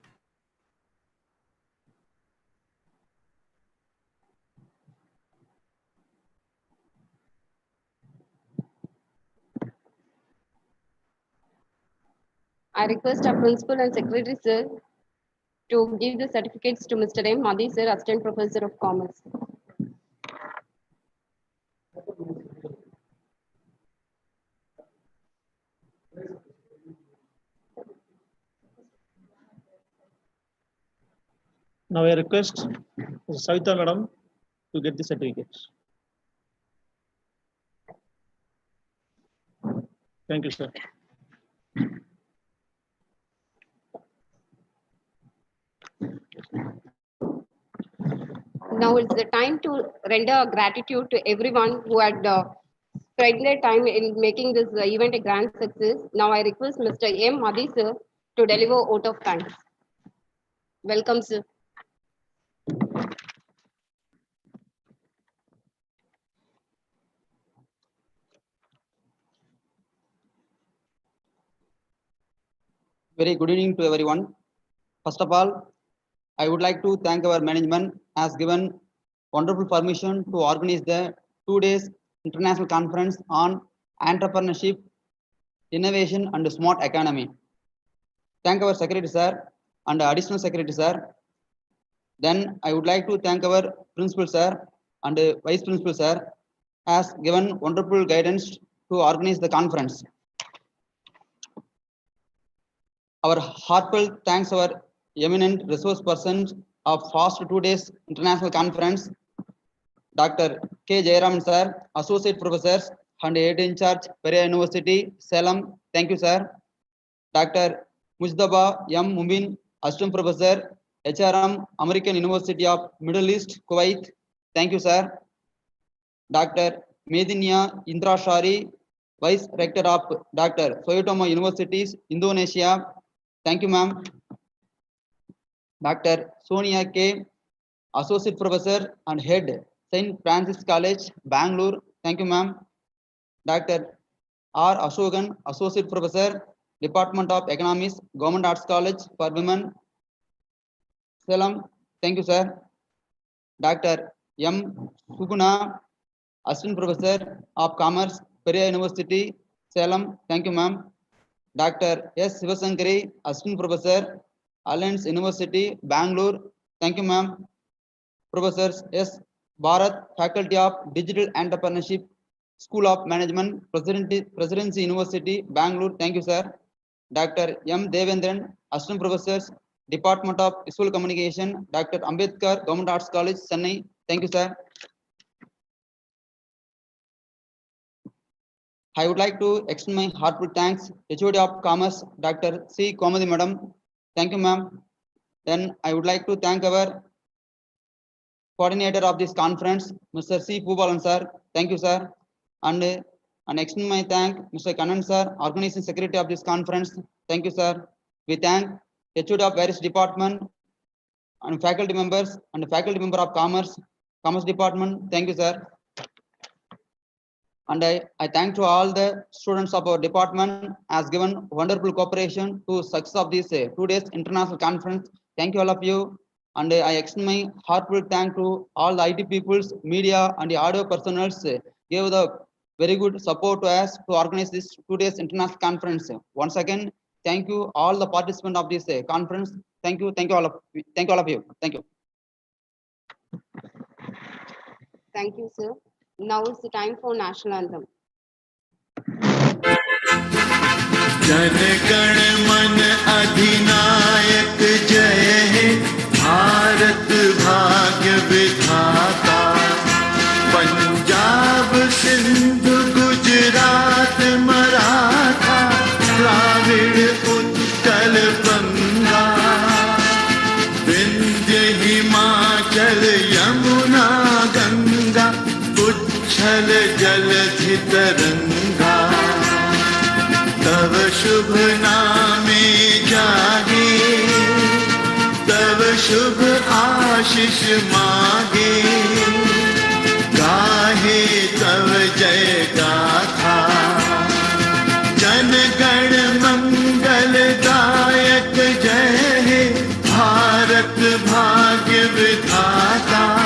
I request our principal and secretary, sir, to give the certificates to Mr. M. Madi, sir, Assistant Professor of Commerce. Now I request Savita Madam to get the certificates. Thank you, sir. Now it's the time to render gratitude to everyone who had spread their time in making this event a grand success. Now I request Mr. M. Madi, sir, to deliver vote of thanks. Welcome, sir. Very good evening to everyone. First of all, I would like to thank our management has given wonderful permission to organize the 2 days international conference on entrepreneurship, innovation and smart economy. Thank our secretary sir and additional secretary sir. Then I would like to thank our principal sir and vice principal sir has given wonderful guidance to organize the conference. Our heartfelt thanks our eminent resource persons of past 2 days international conference, Dr. K. Jayaraman sir, Associate Professors and Head in Charge, Peria University, Salem. Thank you, sir. Dr. Mujdaba M. Mubin, Assistant Professor, HRM, American University of Middle East, Kuwait. Thank you, sir. Dr. Medinia Indra Shari, Vice Rector of Dr. Soyotomo Universities, Indonesia. Thank you, ma'am. Dr. Sonia K, Associate Professor and Head, St. Francis College, Bangalore. Thank you, ma'am. Dr. R. Ashokan, Associate Professor, Department of Economics, Government Arts College for Women, Salem. Thank you, sir. Dr. M. Suguna, Assistant Professor of Commerce, Peria University, Salem. Thank you, ma'am. Dr. S. Sivasankari, Assistant Professor, Alliance University, Bangalore. Thank you, ma'am. Professors S. Bharat, Faculty of Digital Entrepreneurship, School of Management, Presidency University, Bangalore. Thank you, sir. Dr. M. Devendran, Assistant Professors, Department of Visual Communication, Dr. Ambedkar, Government Arts College, Chennai. Thank you, sir. I would like to extend my heartfelt thanks to HOD of Commerce, Dr. C. Komadi Madam. Thank you, ma'am. Then I would like to thank our coordinator of this conference, Mr. C. Pubalan sir. Thank you, sir. And extend my thank Mr. Kannan sir, organizing secretary of this conference. Thank you, sir. We thank HOD of various department and faculty members and faculty member of Commerce department. Thank you, sir. And I thank to all the students of our department has given wonderful cooperation to success of this 2 days international conference. Thank you all of you. And I extend my heartfelt thank to all the IT peoples, media and the audio personals gave the very good support to us to organize this 2 days international conference. Once again, thank you all the participants of this conference. Thank you all of you. Thank you. Thank you, sir. Now is the time for national anthem. Jana Gana मन अधिनायक जय हे भारत भाग्य विधाता पंजाब सिंध गुजरात मराठा द्राविड़ उत्कल बंगा विंध्य हिमाचल यमुना गंगा उच्छल जलधि तरंगा तव शुभ नामे जागे तव शुभ आशीष मागे गाहे तव जय गाथा जन गण मंगल दायक जय हे भारत भाग्य विधाता